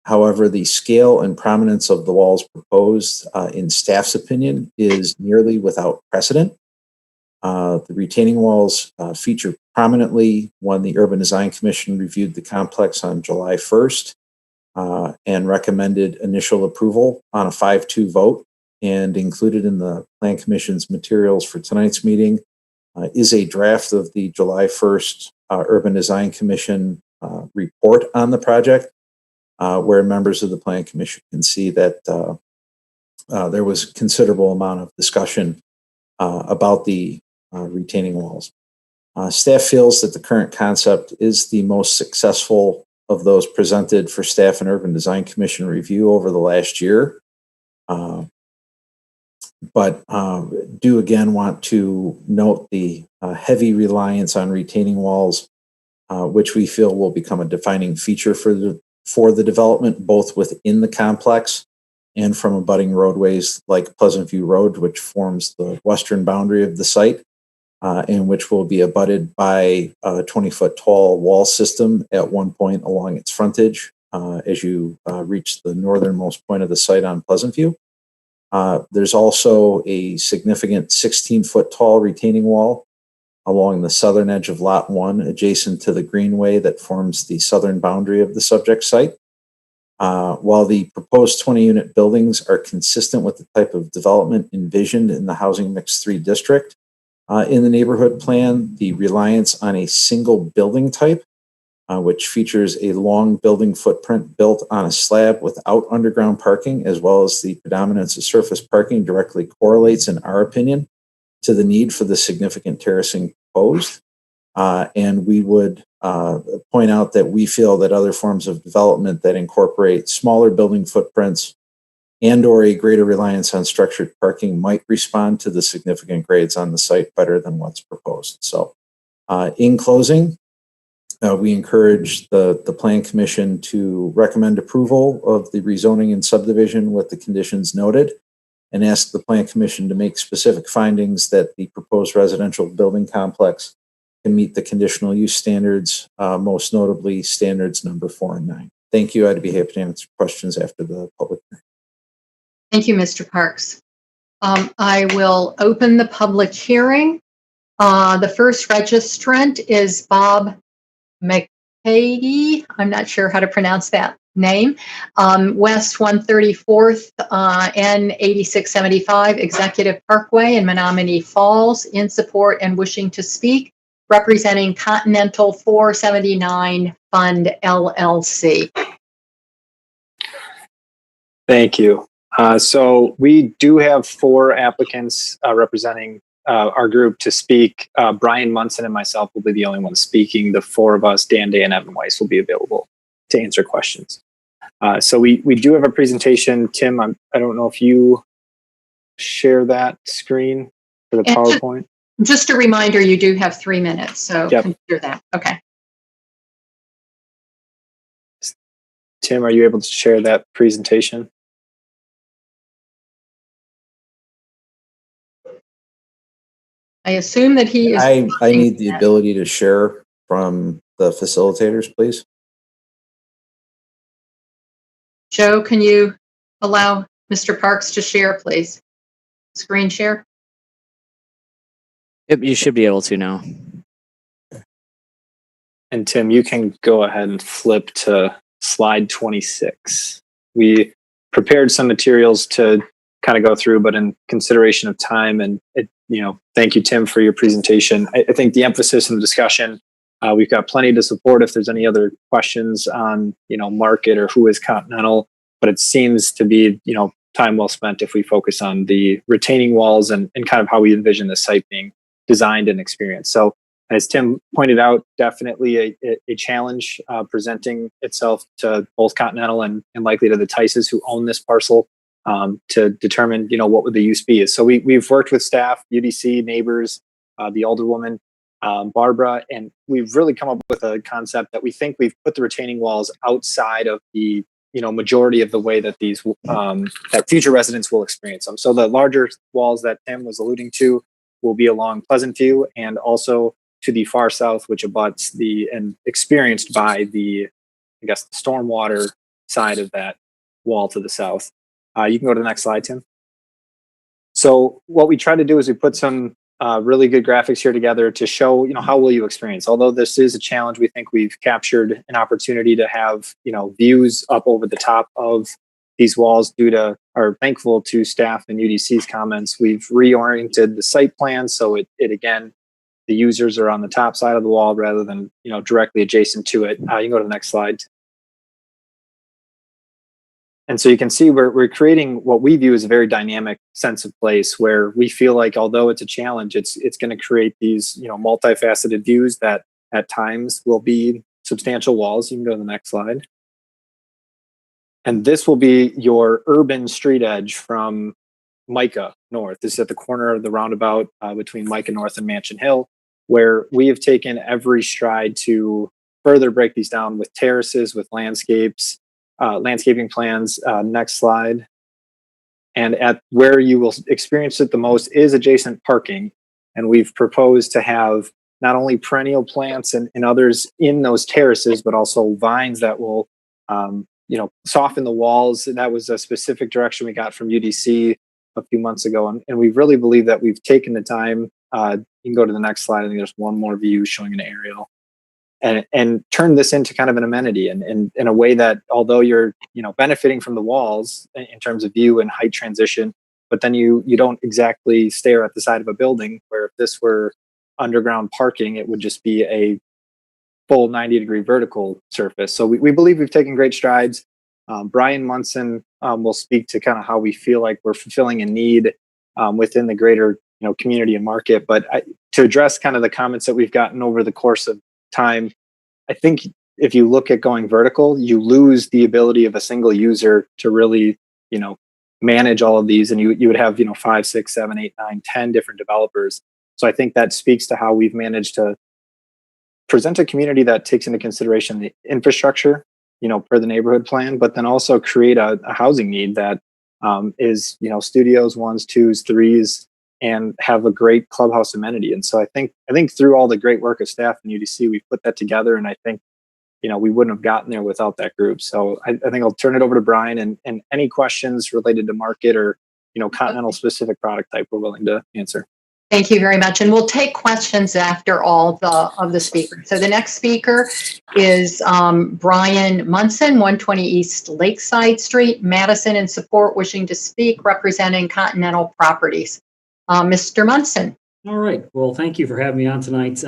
Speaker 6: However, the scale and prominence of the walls proposed, in staff's opinion, is nearly without precedent. The retaining walls feature prominently when the Urban Design Commission reviewed the complex on July 1st and recommended initial approval on a 5-2 vote. And included in the Plan Commission's materials for tonight's meeting is a draft of the July 1st Urban Design Commission report on the project, where members of the Plan Commission can see that there was a considerable amount of discussion about the retaining walls. Staff feels that the current concept is the most successful of those presented for staff and Urban Design Commission review over the last year. But do again want to note the heavy reliance on retaining walls, which we feel will become a defining feature for the development, both within the complex and from abutting roadways like Pleasant View Road, which forms the western boundary of the site, and which will be abutted by a 20-foot tall wall system at one point along its frontage as you reach the northernmost point of the site on Pleasant View. There's also a significant 16-foot tall retaining wall along the southern edge of Lot 1, adjacent to the greenway that forms the southern boundary of the subject site. While the proposed 20-unit buildings are consistent with the type of development envisioned in the Housing Mix 3 district, in the neighborhood plan, the reliance on a single building type, which features a long building footprint built on a slab without underground parking, as well as the predominance of surface parking, directly correlates, in our opinion, to the need for the significant terracing proposed. And we would point out that we feel that other forms of development that incorporate smaller building footprints and or a greater reliance on structured parking might respond to the significant grades on the site better than what's proposed. So in closing, we encourage the Plan Commission to recommend approval of the rezoning and subdivision with the conditions noted, and ask the Plan Commission to make specific findings that the proposed residential building complex can meet the conditional use standards, most notably standards number 4 and 9. Thank you. I'd be happy to answer questions after the public hearing.
Speaker 1: Thank you, Mr. Parks. I will open the public hearing. The first registrant is Bob Mccaigue. I'm not sure how to pronounce that name. West 134th N8675 Executive Parkway in Menominee Falls, in support and wishing to speak, representing Continental 479 Fund LLC.
Speaker 8: Thank you. So we do have 4 applicants representing our group to speak. Brian Munson and myself will be the only ones speaking. The 4 of us, Dan Day and Evan Weiss, will be available to answer questions. So we do have a presentation. Tim, I don't know if you share that screen. for the
Speaker 1: And
Speaker 8: PowerPoint.
Speaker 1: Just a reminder, you do have 3 minutes, so
Speaker 8: Yep.
Speaker 1: consider that. Okay.
Speaker 8: Tim, are you able to share that presentation?
Speaker 1: I assume that he is.
Speaker 6: I need the ability to share from the facilitators, please.
Speaker 1: Joe, can you allow Mr. Parks to share, please? Screen share?
Speaker 9: Yep, you should be able to now.
Speaker 8: And Tim, you can go ahead and flip to slide 26. We prepared some materials to kind of go through, but in consideration of time and thank you, Tim, for your presentation. I think the emphasis in the discussion, we've got plenty to support if there's any other questions on, market or who is Continental, but it seems to be, time well spent if we focus on the retaining walls and kind of how we envision the site being designed and experienced. So as Tim pointed out, definitely a challenge presenting itself to both Continental and likely to the Tices who own this parcel to determine, what would the use be. So we've worked with staff, UDC, neighbors, the alderwoman, Barbara, and we've really come up with a concept that we think we've put the retaining walls outside of the majority of the way that these that future residents will experience them. So the larger walls that Tim was alluding to will be along Pleasant View and also to the far south, which abuts and experienced by the stormwater side of that wall to the south. You can go to the next slide, Tim. So what we try to do is we put some really good graphics here together to show, how will you experience? Although this is a challenge, we think we've captured an opportunity to have, views up over the top of these walls are thankful to staff and UDC's comments. We've reoriented the site plan. So it again, the users are on the top side of the wall rather than, directly adjacent to it. You can go to the next slide. And so you can see we're creating what we view as a very dynamic sense of place where we feel like, although it's a challenge, it's going to create these, multifaceted views that at times will be substantial walls. You can go to the next slide. And this will be your urban street edge from Micah North. This is at the corner of the roundabout between Micah North and Mansion Hill, where we have taken every stride to further break these down with terraces, with landscaping plans. Next slide. And at where you will experience it the most is adjacent parking. And we've proposed to have not only perennial plants and others in those terraces, but also vines that will, soften the walls. That was a specific direction we got from UDC a few months ago. And we really believe that we've taken the time. You can go to the next slide. I think there's one more view showing an aerial. And turn this into kind of an amenity and in a way that although you're benefiting from the walls in terms of view and height transition, but then you don't exactly stare at the side of a building where if this were underground parking, it would just be a full 90-degree vertical surface. So we believe we've taken great strides. Brian Munson will speak to kind of how we feel like we're fulfilling a need within the greater community and market. But to address kind of the comments that we've gotten over the course of time, I think if you look at going vertical, you lose the ability of a single user to really, manage all of these, and you would have 5, 6, 7, 8, 9, 10 different developers. So I think that speaks to how we've managed to present a community that takes into consideration the infrastructure, per the neighborhood plan, but then also create a housing need that is, studios, 1s, 2s, 3s, and have a great clubhouse amenity. And so I think through all the great work of staff and UDC, we've put that together. And I think, we wouldn't have gotten there without that group. So I think I'll turn it over to Brian and any questions related to market or, Continental specific product type we're willing to answer.
Speaker 1: Thank you very much. And we'll take questions after all of the speakers. So the next speaker is Brian Munson, 120 East Lakeside Street, Madison, in support, wishing to speak, representing Continental Properties. Mr. Munson.
Speaker 10: All right. Well, thank you for having me on tonight.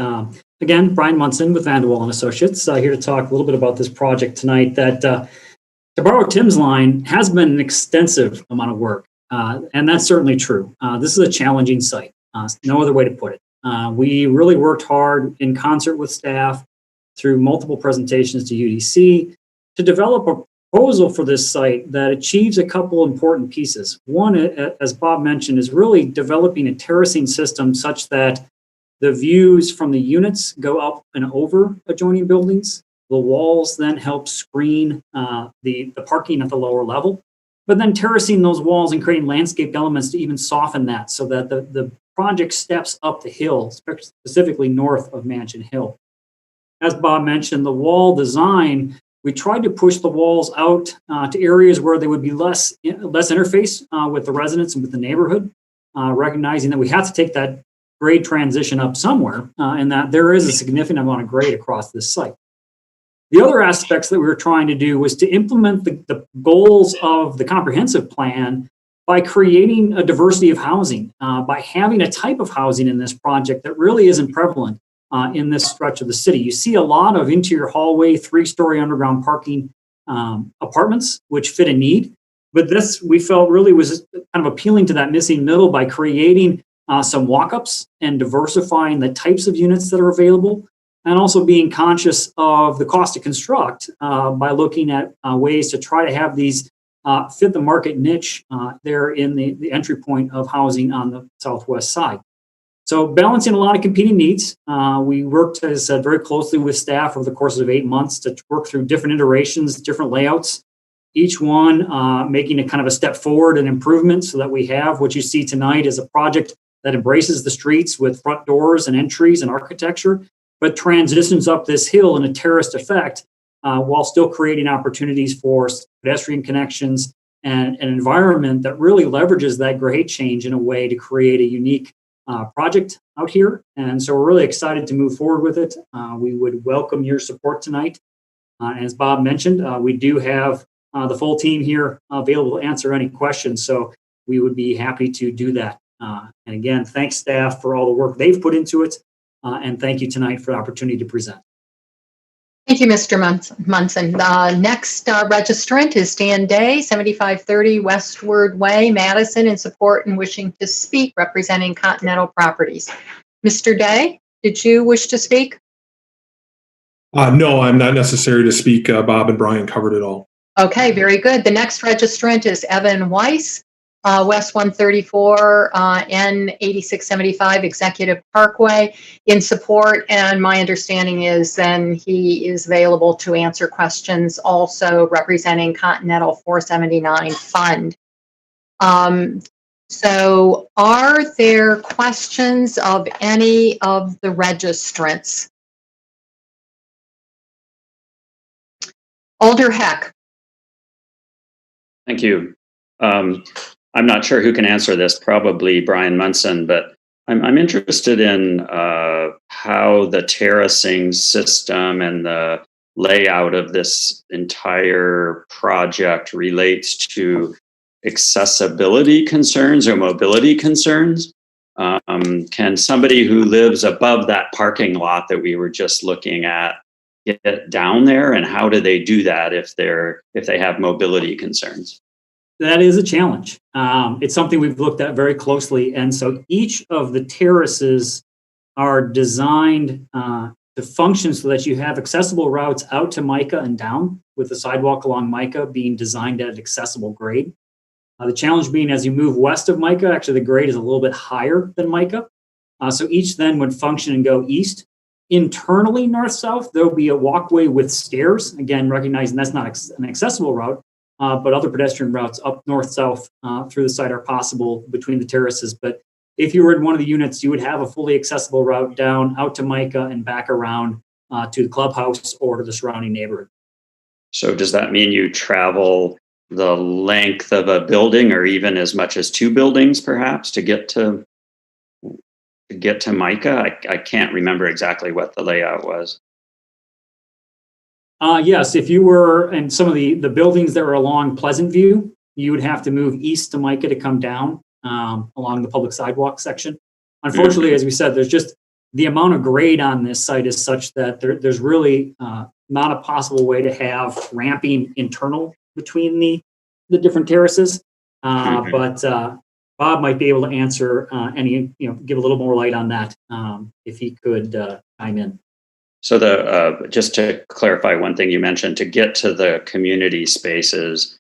Speaker 10: Again, Brian Munson with Vanderwall and Associates, here to talk a little bit about this project tonight that, to borrow Tim's line, has been an extensive amount of work. And that's certainly true. This is a challenging site. No other way to put it. We really worked hard in concert with staff through multiple presentations to UDC to develop proposal for this site that achieves a couple important pieces. One, as Bob mentioned, is really developing a terracing system such that the views from the units go up and over adjoining buildings. The walls then help screen the parking at the lower level, but then terracing those walls and creating landscape elements to even soften that so that the project steps up the hill, specifically north of Mansion Hill. As Bob mentioned, the wall design, we tried to push the walls out to areas where they would be less interface with the residents and with the neighborhood, recognizing that we have to take that grade transition up somewhere, and that there is a significant amount of grade across this site. The other aspects that we were trying to do was to implement the goals of the comprehensive plan by creating a diversity of housing, by having a type of housing in this project that really isn't prevalent in this stretch of the city. You see a lot of interior hallway, 3-story underground parking apartments, which fit a need. But this, we felt, really was kind of appealing to that missing middle by creating some walk-ups and diversifying the types of units that are available, and also being conscious of the cost to construct by looking at ways to try to have these fit the market niche there in the entry point of housing on the southwest side. So balancing a lot of competing needs. We worked, as I said, very closely with staff over the course of 8 months to work through different iterations, different layouts, each one making a kind of a step forward and improvement so that we have what you see tonight is a project that embraces the streets with front doors and entries and architecture, but transitions up this hill in a terraced effect while still creating opportunities for pedestrian connections and an environment that really leverages that grade change in a way to create a unique project out here. And so we're really excited to move forward with it. We would welcome your support tonight. As Bob mentioned, we do have the full team here available to answer any questions. So we would be happy to do that. And again, thanks staff for all the work they've put into it. And thank you tonight for the opportunity to present.
Speaker 1: Thank you, Mr. Munson. Next registrant is Dan Day, 7530 Westward Way, Madison, in support and wishing to speak, representing Continental Properties. Mr. Day, did you wish to speak?
Speaker 9: No, I'm not necessary to speak. Bob and Brian covered it all.
Speaker 1: Okay, very good. The next registrant is Evan Weiss, West 134, N8675 Executive Parkway, in support. And my understanding is then he is available to answer questions, also representing Continental 479 Fund. So are there questions of any of the registrants? Alder Heck.
Speaker 7: Thank you. I'm not sure who can answer this, probably Brian Munson, but I'm interested in how the terracing system and the layout of this entire project relates to accessibility concerns or mobility concerns. Can somebody who lives above that parking lot that we were just looking at get down there, and how do they do that if they have mobility concerns?
Speaker 10: That is a challenge. It's something we've looked at very closely. And so each of the terraces are designed to function so that you have accessible routes out to Micah and down, with the sidewalk along Micah being designed at an accessible grade. The challenge being as you move west of Micah, actually the grade is a little bit higher than Micah. So each then would function and go east. Internally, north-south, there'll be a walkway with stairs. Again, recognizing that's not an accessible route. But other pedestrian routes up north-south through the site are possible between the terraces. But if you were in one of the units, you would have a fully accessible route down out to Micah and back around to the clubhouse or to the surrounding neighborhood.
Speaker 7: So does that mean you travel the length of a building, or even as much as 2 buildings, perhaps, to get to Micah? I can't remember exactly what the layout was.
Speaker 10: Yes, if you were in some of the buildings that were along Pleasant View, you would have to move east to Micah to come down along the public sidewalk section. Unfortunately, as we said, there's just the amount of grade on this site is such that there's really not a possible way to have ramping internal between the different terraces. But Bob might be able to answer give a little more light on that if he could chime in.
Speaker 7: So just to clarify one thing you mentioned, to get to the community spaces,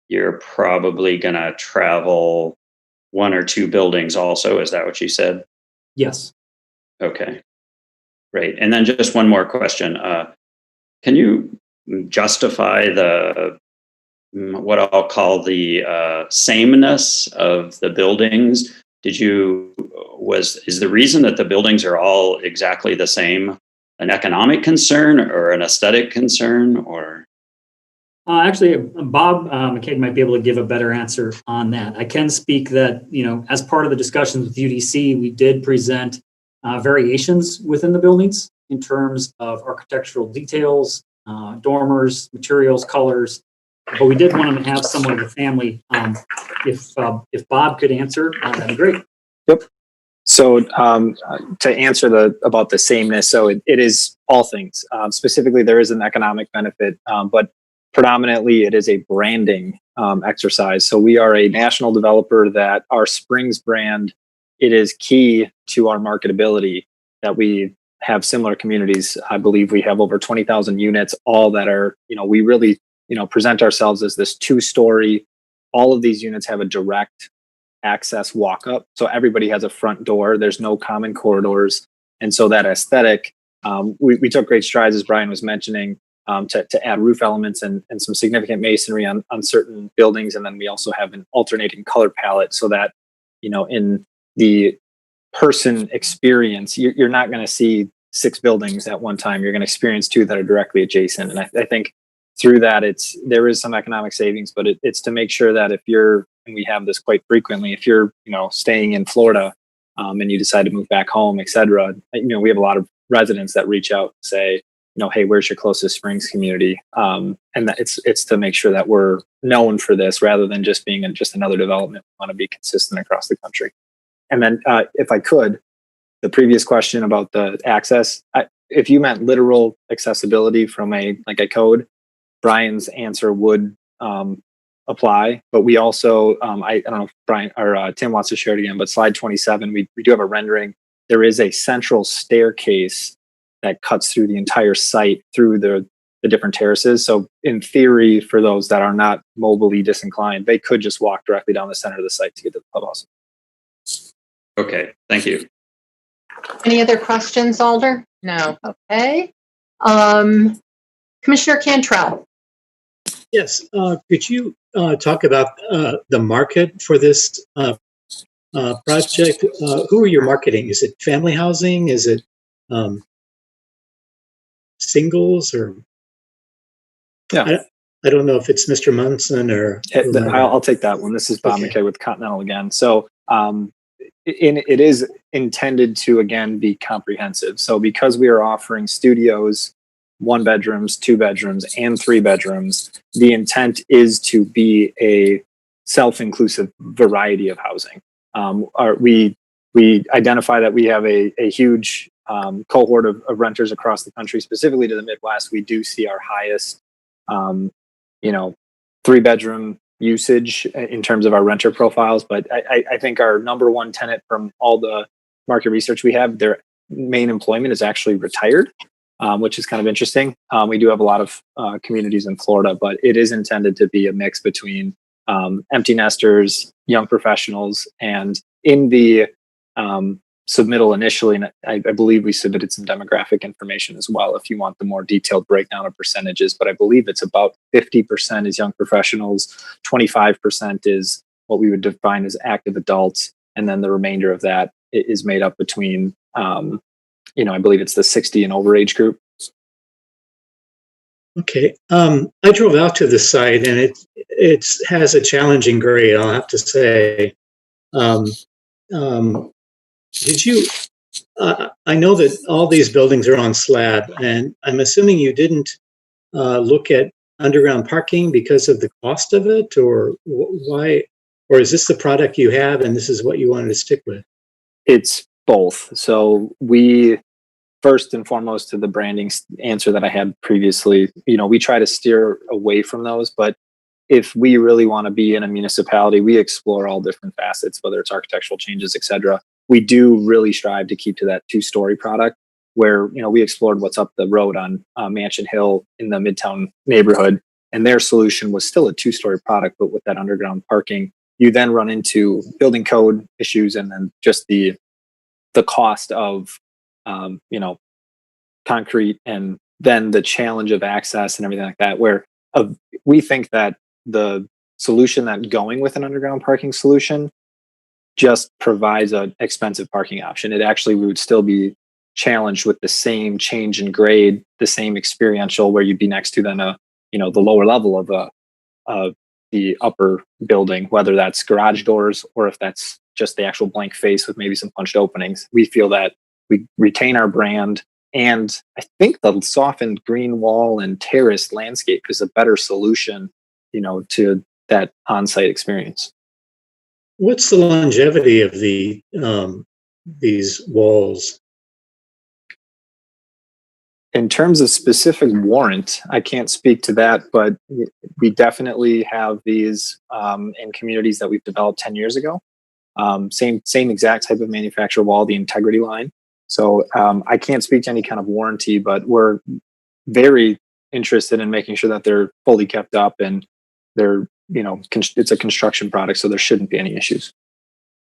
Speaker 7: you're probably going to travel 1 or 2 buildings also. Is that what you said?
Speaker 10: Yes.
Speaker 7: Okay, great. And then just one more question. Can you justify what I'll call the sameness of the buildings? Is the reason that the buildings are all exactly the same an economic concern or an aesthetic concern, or?
Speaker 10: Actually, Bob Mccaigue might be able to give a better answer on that. I can speak that, as part of the discussions with UDC, we did present variations within the buildings in terms of architectural details, dormers, materials, colors. But we did want to have someone of the family. If Bob could answer, that'd be great.
Speaker 8: Yep. So to answer about the sameness, so it is all things. Specifically, there is an economic benefit, but predominantly it is a branding exercise. So we are a national developer that our Springs brand, it is key to our marketability that we have similar communities. I believe we have over 20,000 units, all that are, we really, present ourselves as this 2-story. All of these units have a direct access walk up. So everybody has a front door. There's no common corridors. And so that aesthetic, we took great strides, as Brian was mentioning, to add roof elements and some significant masonry on certain buildings. And then we also have an alternating color palette so that, in the person experience, you're not going to see 6 buildings at one time. You're going to experience 2 that are directly adjacent. And I think through that, there is some economic savings, but it's to make sure that and we have this quite frequently, if you're, staying in Florida and you decide to move back home, et cetera, we have a lot of residents that reach out and say, hey, where's your closest Springs community? And that it's to make sure that we're known for this rather than just being just another development. We want to be consistent across the country. And then if I could, the previous question about the access, if you meant literal accessibility from a code, Brian's answer would apply. But we also, I don't know if Brian or Tim wants to share it again, but slide 27, we do have a rendering. There is a central staircase that cuts through the entire site through the different terraces. So in theory, for those that are not mobilely disinclined, they could just walk directly down the center of the site to get to the clubhouse.
Speaker 7: Okay, thank you.
Speaker 1: Any other questions, Alder? No. Okay. Commissioner Cantrell.
Speaker 4: Yes. Could you talk about the market for this project? Who are you marketing? Is it family housing? Is it singles? Or
Speaker 8: yeah,
Speaker 4: I don't know if it's Mr. Munson or.
Speaker 8: I'll take that one. This is Bob Mccaigue with Continental again. So it is intended to again be comprehensive. So because we are offering studios, 1 bedrooms, 2 bedrooms, and 3 bedrooms, the intent is to be a self-inclusive variety of housing. We identify that we have a huge cohort of renters across the country, specifically to the Midwest. We do see our highest, 3-bedroom usage in terms of our renter profiles. But I think our number one tenant from all the market research we have, their main employment is actually retired. Which is kind of interesting. We do have a lot of communities in Florida, but it is intended to be a mix between empty nesters, young professionals, and in the submittal initially, and I believe we submitted some demographic information as well if you want the more detailed breakdown of percentages, but I believe it's about 50% is young professionals, 25% is what we would define as active adults, and then the remainder of that is made up between I believe it's the 60 and over age group.
Speaker 4: Okay. I drove out to the site and it has a challenging grade, I'll have to say. Did you, I know that all these buildings are on slab, and I'm assuming you didn't look at underground parking because of the cost of it, or why, or is this the product you have and this is what you wanted to stick with?
Speaker 8: It's both. So we, first and foremost, to the branding answer that I had previously, we try to steer away from those, but if we really want to be in a municipality, we explore all different facets, whether it's architectural changes, et cetera. We do really strive to keep to that 2-story product. where, we explored what's up the road on Mansion Hill in the Midtown neighborhood. And their solution was still a 2-story product, but with that underground parking, you then run into building code issues and then just the cost of, concrete, and then the challenge of access and everything like that, where we think that the solution that going with an underground parking solution just provides an expensive parking option. It actually, we would still be challenged with the same change in grade, the same experiential, where you'd be next to then the lower level of the upper building, whether that's garage doors or if that's just the actual blank face with maybe some punched openings. We feel that we retain our brand, and I think the softened green wall and terrace landscape is a better solution, to that on-site experience.
Speaker 4: What's the longevity of these walls?
Speaker 8: In terms of specific warrant, I can't speak to that, but we definitely have these in communities that we've developed 10 years ago. Same exact type of manufacturer wall, the integrity line. So I can't speak to any kind of warranty, but we're very interested in making sure that they're fully kept up and they're, it's a construction product, so there shouldn't be any issues.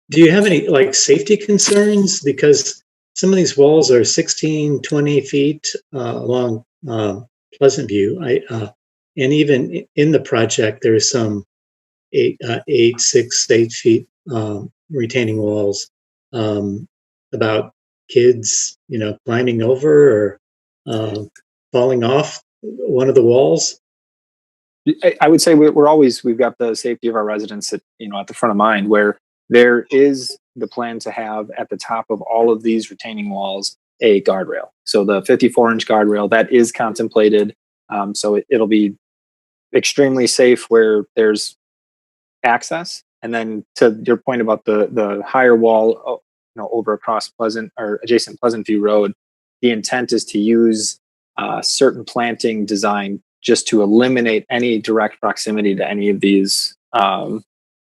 Speaker 4: Do you have any safety concerns? Because some of these walls are 16, 20 feet along Pleasant View. And even in the project, there's some 8 feet retaining walls about kids, climbing over or falling off one of the walls.
Speaker 8: I would say we've got the safety of our residents at the front of mind, where there is the plan to have at the top of all of these retaining walls a guardrail. So the 54-inch guardrail that is contemplated. So it'll be extremely safe where there's access. And then to your point about the higher wall, over across Pleasant or adjacent Pleasant View Road, the intent is to use certain planting design just to eliminate any direct proximity to any of these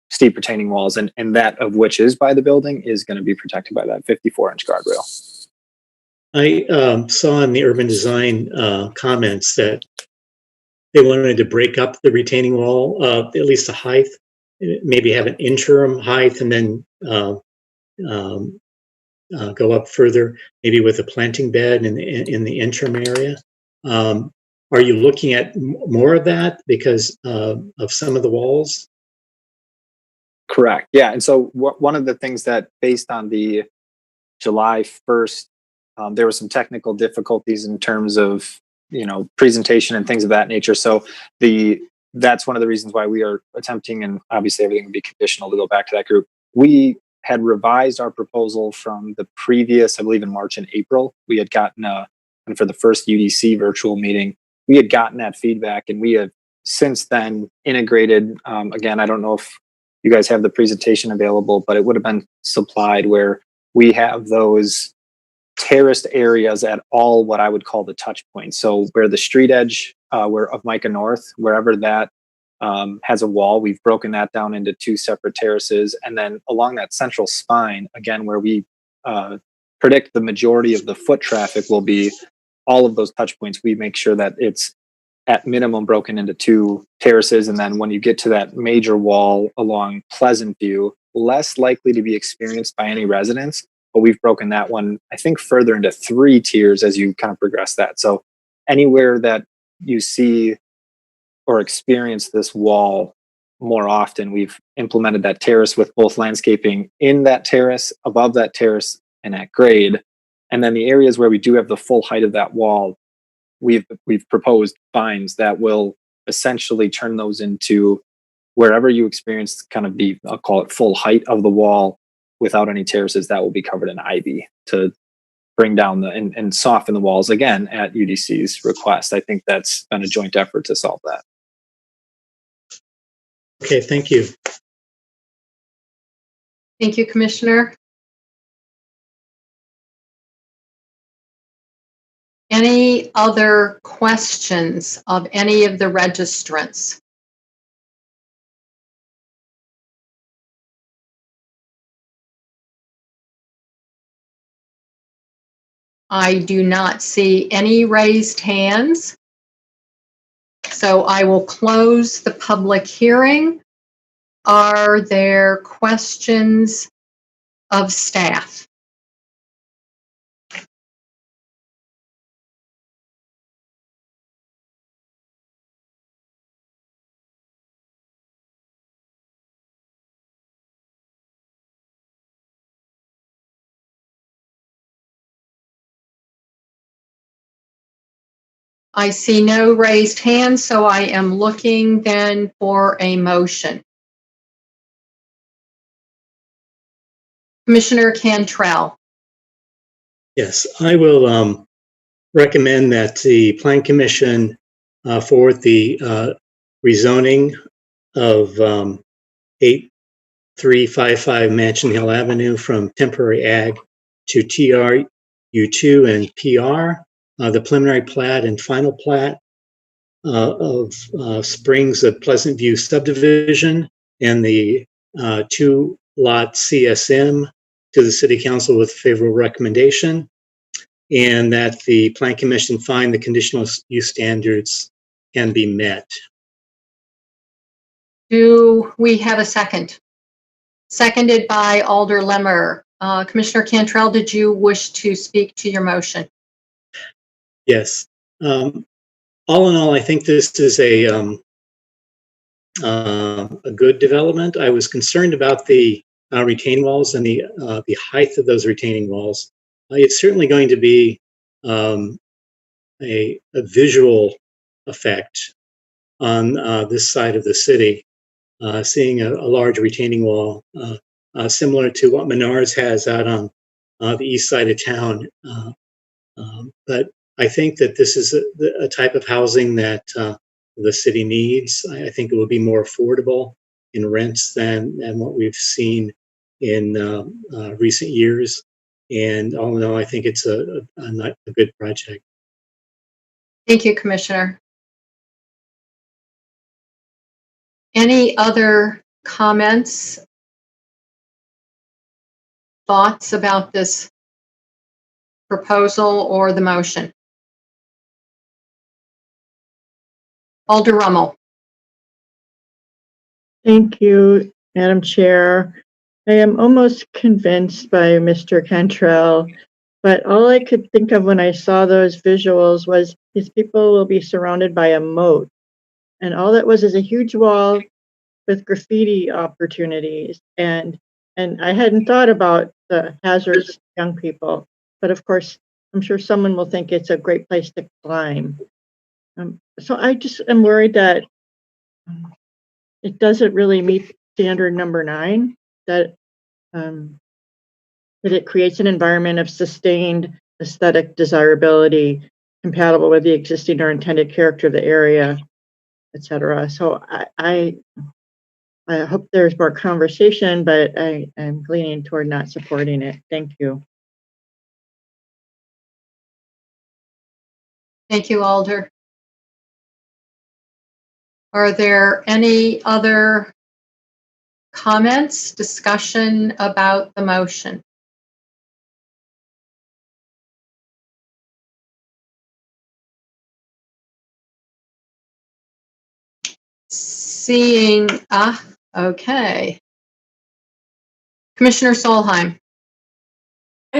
Speaker 8: steep retaining walls, and that of which is by the building is going to be protected by that 54-inch guardrail.
Speaker 4: I saw in the urban design comments that they wanted to break up the retaining wall, at least the height, maybe have an interim height and then go up further, maybe with a planting bed in the interim area. Are you looking at more of that because of some of the walls?
Speaker 8: Correct. Yeah. And so one of the things that, based on the July 1st, there were some technical difficulties in terms of, presentation and things of that nature. So that's one of the reasons why we are attempting, and obviously everything would be conditional to go back to that group. We had revised our proposal from the previous, I believe in March and April. We had gotten, and for the first UDC virtual meeting, we had gotten that feedback, and we have since then integrated, again, I don't know if you guys have the presentation available, but it would have been supplied, where we have those terraced areas at all what I would call the touch points. So where the street edge of Micah North, wherever that has a wall, we've broken that down into 2 separate terraces. And then along that central spine, again, where we predict the majority of the foot traffic will be, all of those touch points, we make sure that it's at minimum broken into 2 terraces. And then when you get to that major wall along Pleasant View, less likely to be experienced by any residents, but we've broken that one, I think, further into 3 tiers as you kind of progress that. So anywhere that you see or experience this wall more often, we've implemented that terrace with both landscaping in that terrace, above that terrace, and at grade. And then the areas where we do have the full height of that wall, we've proposed fines that will essentially turn those into wherever you experience kind of the, I'll call it, full height of the wall without any terraces, that will be covered in ivy to bring down and soften the walls, again, at UDC's request. I think that's been a joint effort to solve that.
Speaker 4: Okay, thank you.
Speaker 1: Thank you, Commissioner. Any other questions of any of the registrants? I do not see any raised hands. So I will close the public hearing. Are there questions of staff? I see no raised hands, so I am looking then for a motion. Commissioner Cantrell.
Speaker 4: Yes, I will recommend that the Plan Commission forward the rezoning of 8355 Mansion Hill Avenue from temporary ag to TRU2 and PR. The preliminary plat and final plat of Springs of Pleasant View subdivision and the 2-lot CSM to the City Council with favorable recommendation, and that the Plan Commission find the conditional use standards can be met.
Speaker 1: Do we have a second? Seconded by Alder Lemmer. Commissioner Cantrell, did you wish to speak to your motion?
Speaker 4: Yes. All in all, I think this is a good development. I was concerned about the retaining walls and the height of those retaining walls. It's certainly going to be a visual effect on this side of the city, seeing a large retaining wall similar to what Menards has out on the east side of town. But I think that this is a type of housing that the city needs. I think it will be more affordable in rents than what we've seen in recent years. And all in all, I think it's a good project.
Speaker 1: Thank you, Commissioner. Any other comments, thoughts about this proposal or the motion? Alder Rummel.
Speaker 11: Thank you, Madam Chair. I am almost convinced by Mr. Cantrell, but all I could think of when I saw those visuals was these people will be surrounded by a moat. And all that was is a huge wall with graffiti opportunities. And I hadn't thought about the hazards young people, but of course, I'm sure someone will think it's a great place to climb. So I just am worried that it doesn't really meet standard number 9, that it creates an environment of sustained aesthetic desirability compatible with the existing or intended character of the area, etc. So I hope there's more conversation, but I'm leaning toward not supporting it. Thank you.
Speaker 1: Thank you, Alder. Are there any other comments, discussion about the motion? Seeing, okay. Commissioner Solheim.
Speaker 12: I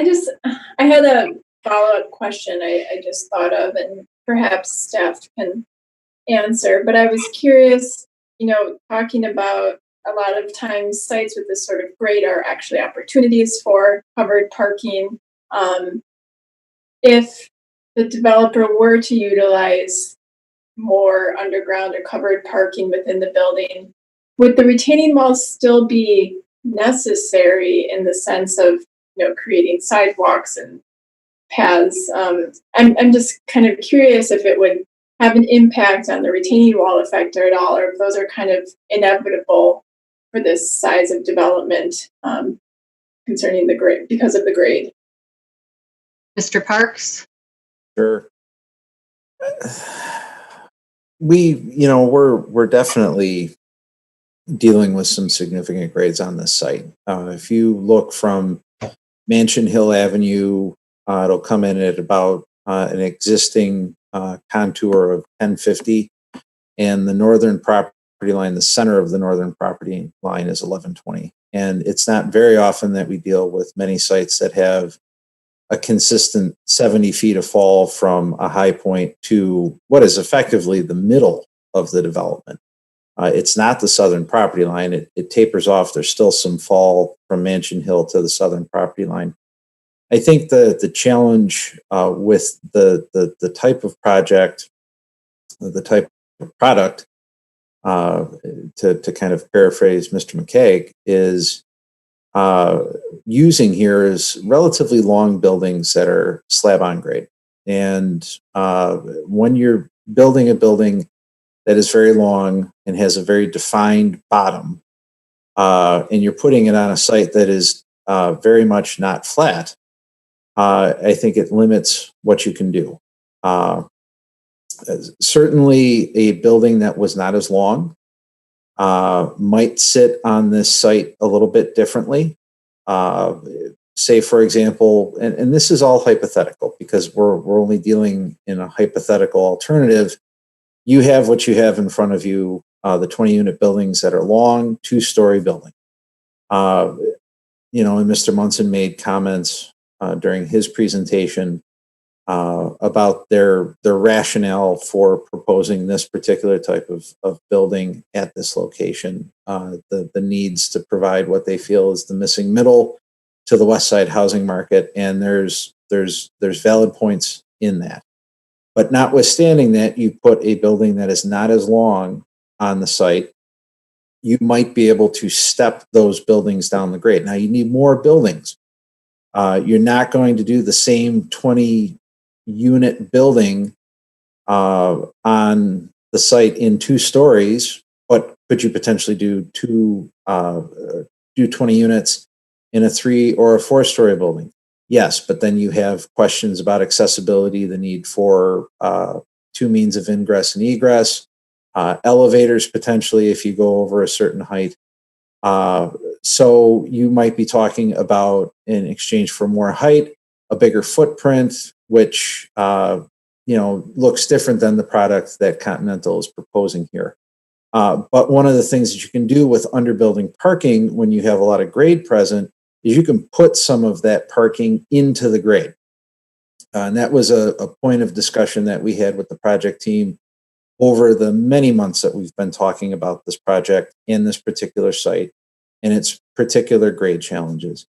Speaker 12: had a follow-up question I just thought of, and perhaps staff can answer, but I was curious, talking about a lot of times sites with this sort of grade are actually opportunities for covered parking. If the developer were to utilize more underground or covered parking within the building, would the retaining walls still be necessary in the sense of creating sidewalks and paths? I'm just kind of curious if it would have an impact on the retaining wall effect at all, or if those are kind of inevitable for this size of development concerning the grade, because of the grade.
Speaker 1: Mr. Parks?
Speaker 6: Sure. We're definitely dealing with some significant grades on this site. If you look from Mansion Hill Avenue It'll come in at about an existing contour of 1050, and the northern property line, the center of the northern property line, is 1120. And it's not very often that we deal with many sites that have a consistent 70 feet of fall from a high point to what is effectively the middle of the development. It's not the southern property line. It tapers off. There's still some fall from Mansion Hill to the southern property line. I think the challenge with the type of project, the type of product, to kind of paraphrase Mr. Mccaigue, is using here is relatively long buildings that are slab on grade. And when you're building a building that is very long and has a very defined bottom, and you're putting it on a site that is very much not flat, I think it limits what you can do. Certainly a building that was not as long might sit on this site a little bit differently. Say, for example, and this is all hypothetical because we're only dealing in a hypothetical alternative. You have what you have in front of you, the 20-unit buildings that are long, 2-story building. And Mr. Munson made comments during his presentation about their rationale for proposing this particular type of building at this location, the needs to provide what they feel is the missing middle to the West Side housing market, and there's valid points in that. But notwithstanding that, you put a building that is not as long on the site, you might be able to step those buildings down the grade. Now, you need more buildings. You're not going to do the same 20-unit building on the site in 2 stories, but could you potentially do 20 units in a 3 or a 4-story building? Yes, but then you have questions about accessibility, the need for 2 means of ingress and egress, elevators potentially if you go over a certain height. So you might be talking about, in exchange for more height, a bigger footprint, which looks different than the product that Continental is proposing here. But one of the things that you can do with underbuilding parking when you have a lot of grade present is you can put some of that parking into the grade. And that was a point of discussion that we had with the project team over the many months that we've been talking about this project in this particular site and its particular grade challenges.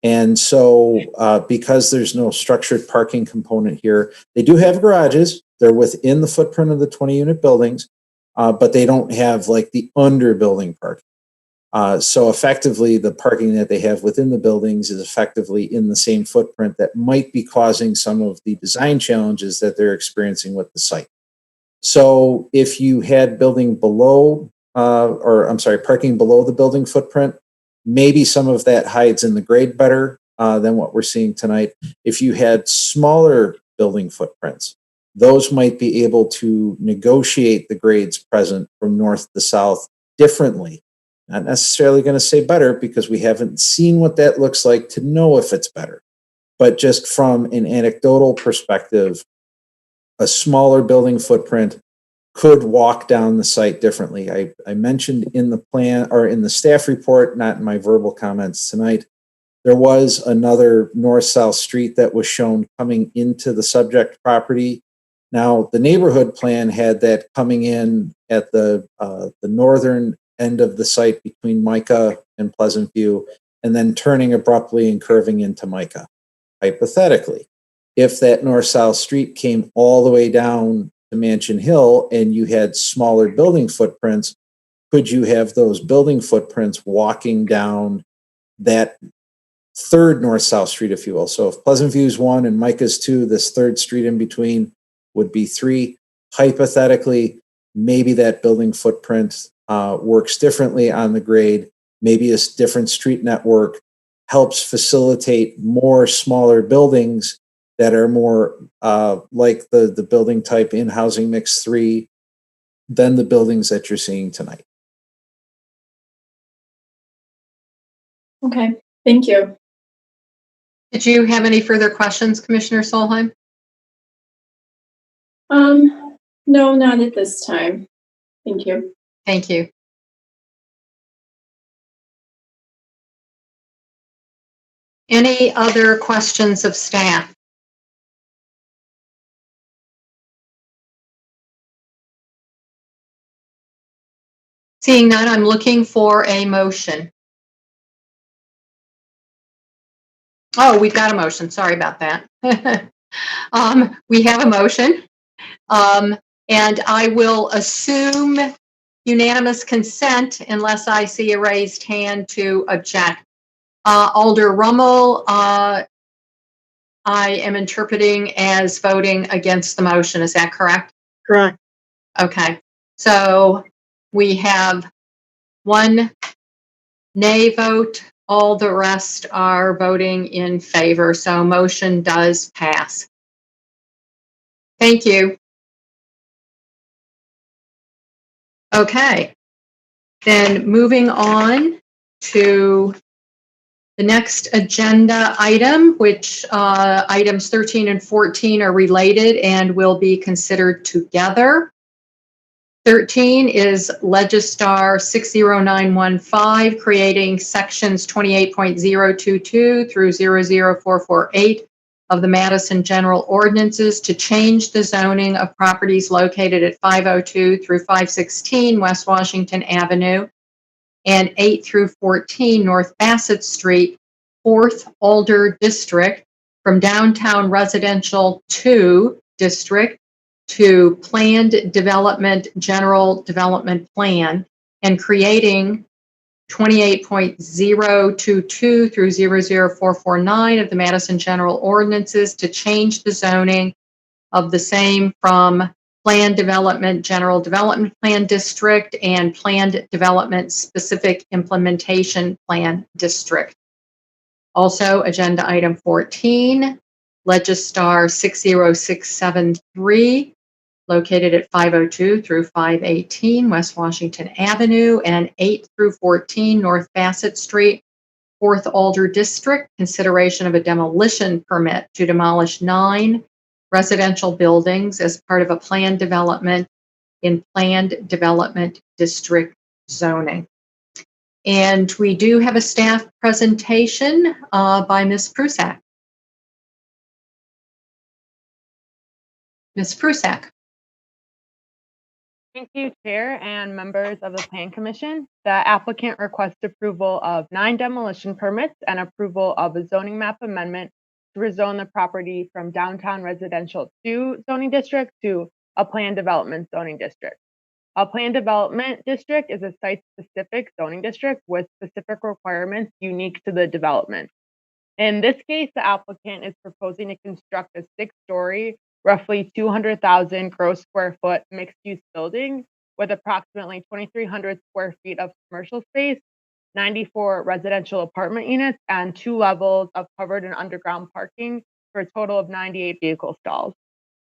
Speaker 6: And so because there's no structured parking component here, they do have garages. They're within the footprint of the 20-unit buildings, but they don't have like the underbuilding parking. So effectively, the parking that they have within the buildings is effectively in the same footprint that might be causing some of the design challenges that they're experiencing with the site. So if you had parking below the building footprint, maybe some of that hides in the grade better than what we're seeing tonight. If you had smaller building footprints, those might be able to negotiate the grades present from north to south differently. Not necessarily going to say better because we haven't seen what that looks like to know if it's better. But just from an anecdotal perspective, a smaller building footprint could walk down the site differently. I mentioned in the plan or in the staff report, not in my verbal comments tonight, there was another north-south street that was shown coming into the subject property. Now, the neighborhood plan had that coming in at the northern end of the site between Micah and Pleasant View, and then turning abruptly and curving into Micah. Hypothetically, if that north-south street came all the way down to Mansion Hill and you had smaller building footprints, could you have those building footprints walking down that third north-south street, if you will? So if Pleasant View is 1 and Micah's 2, this third street in between would be 3. Hypothetically, maybe that building footprint works differently on the grade. Maybe a different street network helps facilitate more smaller buildings that are more like the building type in Housing Mix 3 than the buildings that you're seeing tonight.
Speaker 12: Okay, thank you.
Speaker 1: Did you have any further questions, Commissioner Solheim?
Speaker 12: No, not at this time. Thank you.
Speaker 1: Thank you. Any other questions of staff? Seeing none, I'm looking for a motion. Oh, we've got a motion. Sorry about that. We have a motion. And I will assume unanimous consent unless I see a raised hand to object. Alder Rummel, I am interpreting as voting against the motion. Is that correct?
Speaker 11: Correct.
Speaker 1: Okay. So we have one nay vote. All the rest are voting in favor. So motion does pass. Thank you. Okay. Then moving on to the next agenda item, which items 13 and 14 are related and will be considered together. 13 is Legistar 60915, creating sections 28.022 through 00448 of the Madison General Ordinances to change the zoning of properties located at 502 through 516 West Washington Avenue and 8 through 14 North Bassett Street, 4th Alder District, from downtown residential 2 district to planned development, general development plan, and creating 28.022 through 00449 of the Madison General Ordinances to change the zoning of the same from planned development, general development plan district, and planned development specific implementation plan district. Also, agenda item 14, Legistar 60673, located at 502 through 518 West Washington Avenue and 8 through 14 North Bassett Street, 4th Alder District, consideration of a demolition permit to demolish 9 residential buildings as part of a planned development in planned development district zoning. And we do have a staff presentation by Ms. Prusak. Ms. Prusak.
Speaker 13: Thank you, Chair and members of the Plan Commission. The applicant requests approval of 9 demolition permits and approval of a zoning map amendment to rezone the property from downtown residential 2 zoning district to a planned development zoning district. A planned development district is a site-specific zoning district with specific requirements unique to the development. In this case, the applicant is proposing to construct a 6-story, roughly 200,000 gross square foot mixed-use building with approximately 2,300 square feet of commercial space, 94 residential apartment units, and 2 levels of covered and underground parking for a total of 98 vehicle stalls.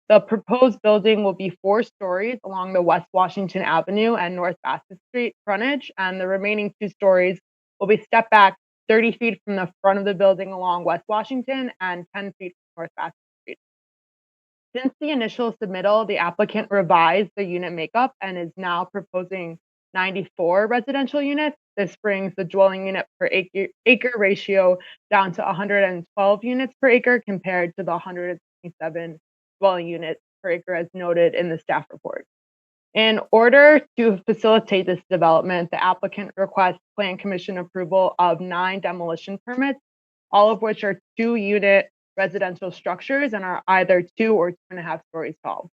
Speaker 13: The proposed building will be 4 stories along the West Washington Avenue and North Bassett Street frontage, and the remaining 2 stories will be stepped back 30 feet from the front of the building along West Washington and 10 feet from North Bassett Street. Since the initial submittal, the applicant revised the unit makeup and is now proposing 94 residential units. This brings the dwelling unit per acre ratio down to 112 units per acre compared to the 127 dwelling units per acre as noted in the staff report. In order to facilitate this development, the applicant requests Plan Commission approval of 9 demolition permits, all of which are 2-unit residential structures and are either 2 or 2.5 stories tall.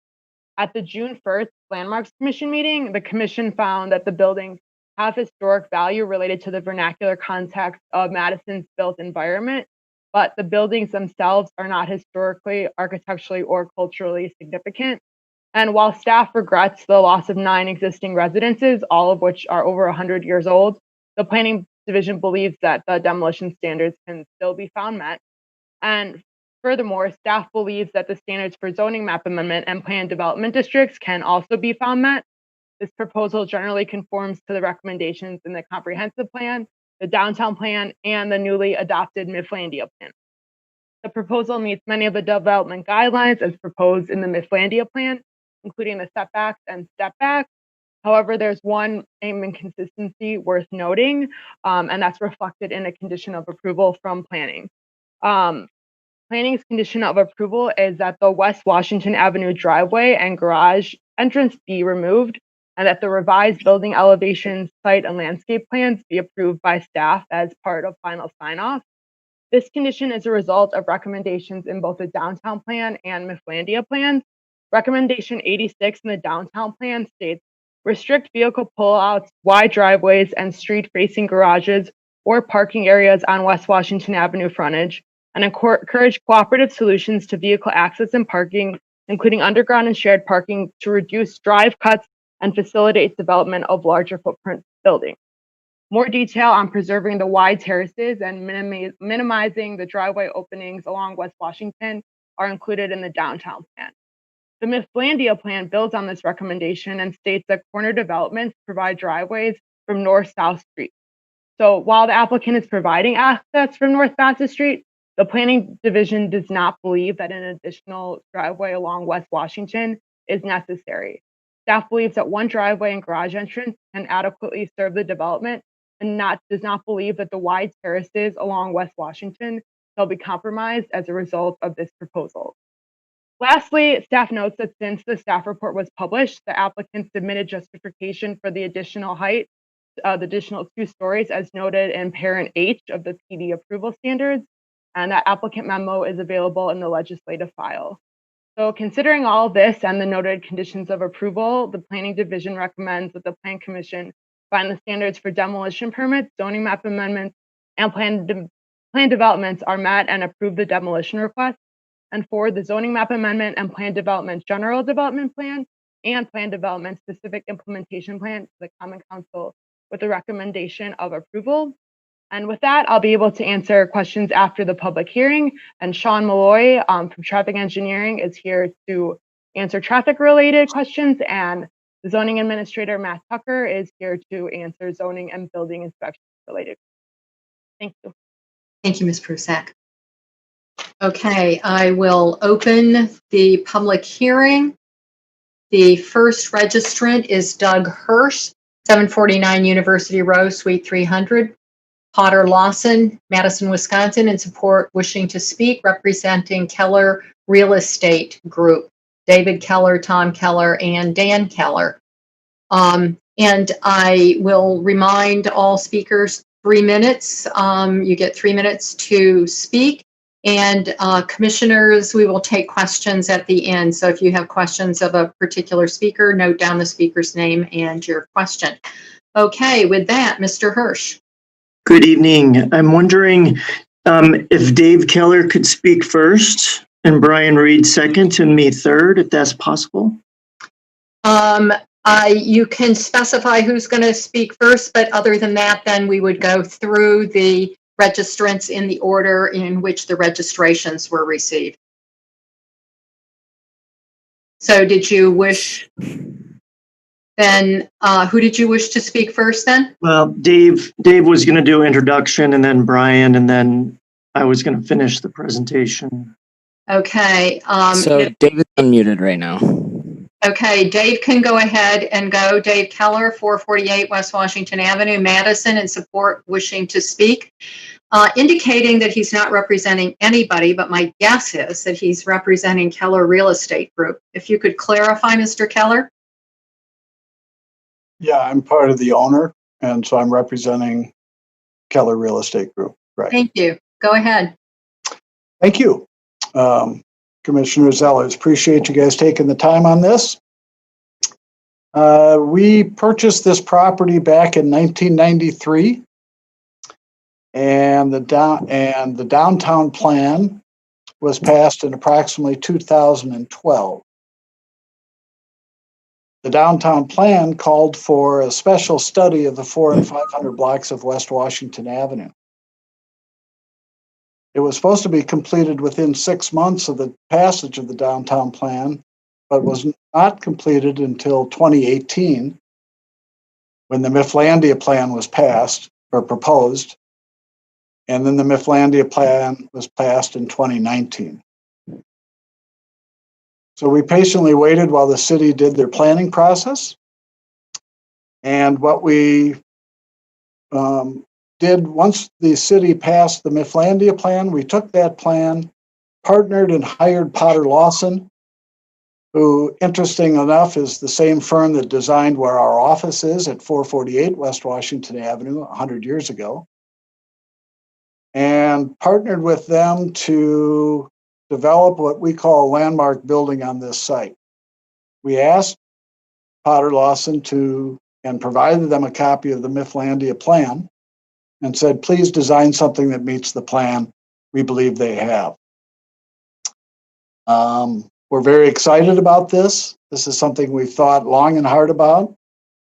Speaker 13: At the June 1st Landmarks Commission meeting, the Commission found that the buildings have historic value related to the vernacular context of Madison's built environment, but the buildings themselves are not historically, architecturally, or culturally significant. And while staff regrets the loss of 9 existing residences, all of which are over 100 years old, the Planning Division believes that the demolition standards can still be found met. And furthermore, staff believes that the standards for zoning map amendment and planned development districts can also be found met. This proposal generally conforms to the recommendations in the comprehensive plan, the downtown plan, and the newly adopted Mifflindia plan. The proposal meets many of the development guidelines as proposed in the Mifflandia plan, including the setbacks and stepbacks. However, there's one inconsistency worth noting, and that's reflected in a condition of approval from planning. Planning's condition of approval is that the West Washington Avenue driveway and garage entrance be removed, and that the revised building elevation, site, and landscape plans be approved by staff as part of final sign-off. This condition is a result of recommendations in both the downtown plan and Mifflandia plans. Recommendation 86 in the downtown plan states, restrict vehicle pullouts, wide driveways, and street-facing garages or parking areas on West Washington Avenue frontage, and encourage cooperative solutions to vehicle access and parking, including underground and shared parking, to reduce drive cuts and facilitate development of larger footprint buildings. More detail on preserving the wide terraces and minimizing the driveway openings along West Washington are included in the downtown plan. The Mifflandia plan builds on this recommendation and states that corner developments provide driveways from North-South Street. So while the applicant is providing access from North Bassett Street, the planning division does not believe that an additional driveway along West Washington is necessary. Staff believes that one driveway and garage entrance can adequately serve the development and does not believe that the wide terraces along West Washington shall be compromised as a result of this proposal. Lastly, staff notes that since the staff report was published, the applicant submitted justification for the additional height, the additional 2 stories as noted in parent H of the PD approval standards, and that applicant memo is available in the legislative file. So considering all of this and the noted conditions of approval, the Planning Division recommends that the Plan Commission find the standards for demolition permits, zoning map amendments, and plan developments are met and approve the demolition request. And for the zoning map amendment and plan development general development plan and plan development specific implementation plan to the Common Council with a recommendation of approval. And with that, I'll be able to answer questions after the public hearing. And Sean Malloy from Traffic Engineering is here to answer traffic related questions. And the zoning administrator, Matt Tucker, is here to answer zoning and building inspection related. Thank you.
Speaker 1: Thank you, Ms. Prusak. Okay, I will open the public hearing. The first registrant is Doug Hirsch, 749 University Row, Suite 300. Potter Lawson, Madison, Wisconsin, in support, wishing to speak, representing Keller Real Estate Group, David Keller, Tom Keller, and Dan Keller. And I will remind all speakers 3 minutes. You get 3 minutes to speak. And commissioners, we will take questions at the end. So if you have questions of a particular speaker, note down the speaker's name and your question. Okay, with that, Mr. Hirsch.
Speaker 14: Good evening. I'm wondering if Dave Keller could speak first and Brian Reed second and me third, if that's possible.
Speaker 1: You can specify who's going to speak first, but other than that, then we would go through the registrants in the order in which the registrations were received. So did you wish, then who did you wish to speak first then?
Speaker 14: Well, Dave was going to do introduction and then Brian, and then I was going to finish the presentation.
Speaker 1: Okay.
Speaker 15: So David's unmuted right now.
Speaker 1: Okay, Dave can go ahead and go. Dave Keller, 448 West Washington Avenue, Madison, in support, wishing to speak, indicating that he's not representing anybody, but my guess is that he's representing Keller Real Estate Group. If you could clarify, Mr. Keller.
Speaker 16: Yeah, I'm part of the owner, and so I'm representing Keller Real Estate Group. Right.
Speaker 1: Thank you. Go ahead.
Speaker 16: Thank you. Commissioner Zellers, appreciate you guys taking the time on this. We purchased this property back in 1993, and the downtown plan was passed in approximately 2012. The downtown plan called for a special study of the 400 and 500 blocks of West Washington Avenue. It was supposed to be completed within 6 months of the passage of the downtown plan, but was not completed until 2018 when the Mifflandia plan was passed or proposed. And then the Mifflandia plan was passed in 2019. So we patiently waited while the city did their planning process. And what we did, once the city passed the Mifflandia plan, we took that plan, partnered and hired Potter Lawson, who, interesting enough, is the same firm that designed where our office is at 448 West Washington Avenue 100 years ago, and partnered with them to develop what we call a landmark building on this site. We asked Potter Lawson and provided them a copy of the Mifflandia plan and said, please design something that meets the plan we believe they have. We're very excited about this. This is something we've thought long and hard about.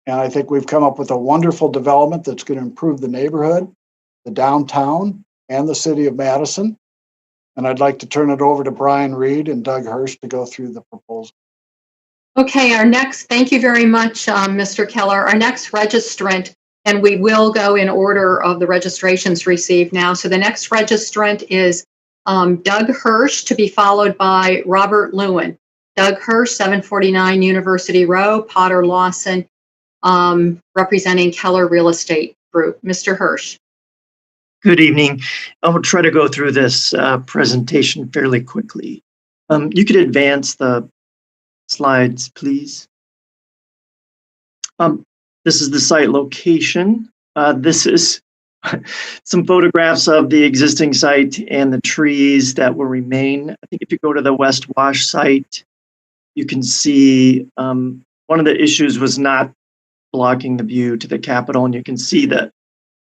Speaker 16: And I think we've come up with a wonderful development that's going to improve the neighborhood, the downtown, and the city of Madison. And I'd like to turn it over to Brian Reed and Doug Hirsch to go through the proposal.
Speaker 1: Okay, thank you very much, Mr. Keller. Our next registrant, and we will go in order of the registrations received now. So the next registrant is Doug Hirsch, to be followed by Robert Lewin. Doug Hirsch, 749 University Row, Potter Lawson, representing Keller Real Estate Group. Mr. Hirsch.
Speaker 14: Good evening. I will try to go through this presentation fairly quickly. You could advance the slides, please. This is the site location. This is some photographs of the existing site and the trees that will remain. I think if you go to the West Wash site, you can see one of the issues was not blocking the view to the Capitol, and you can see that,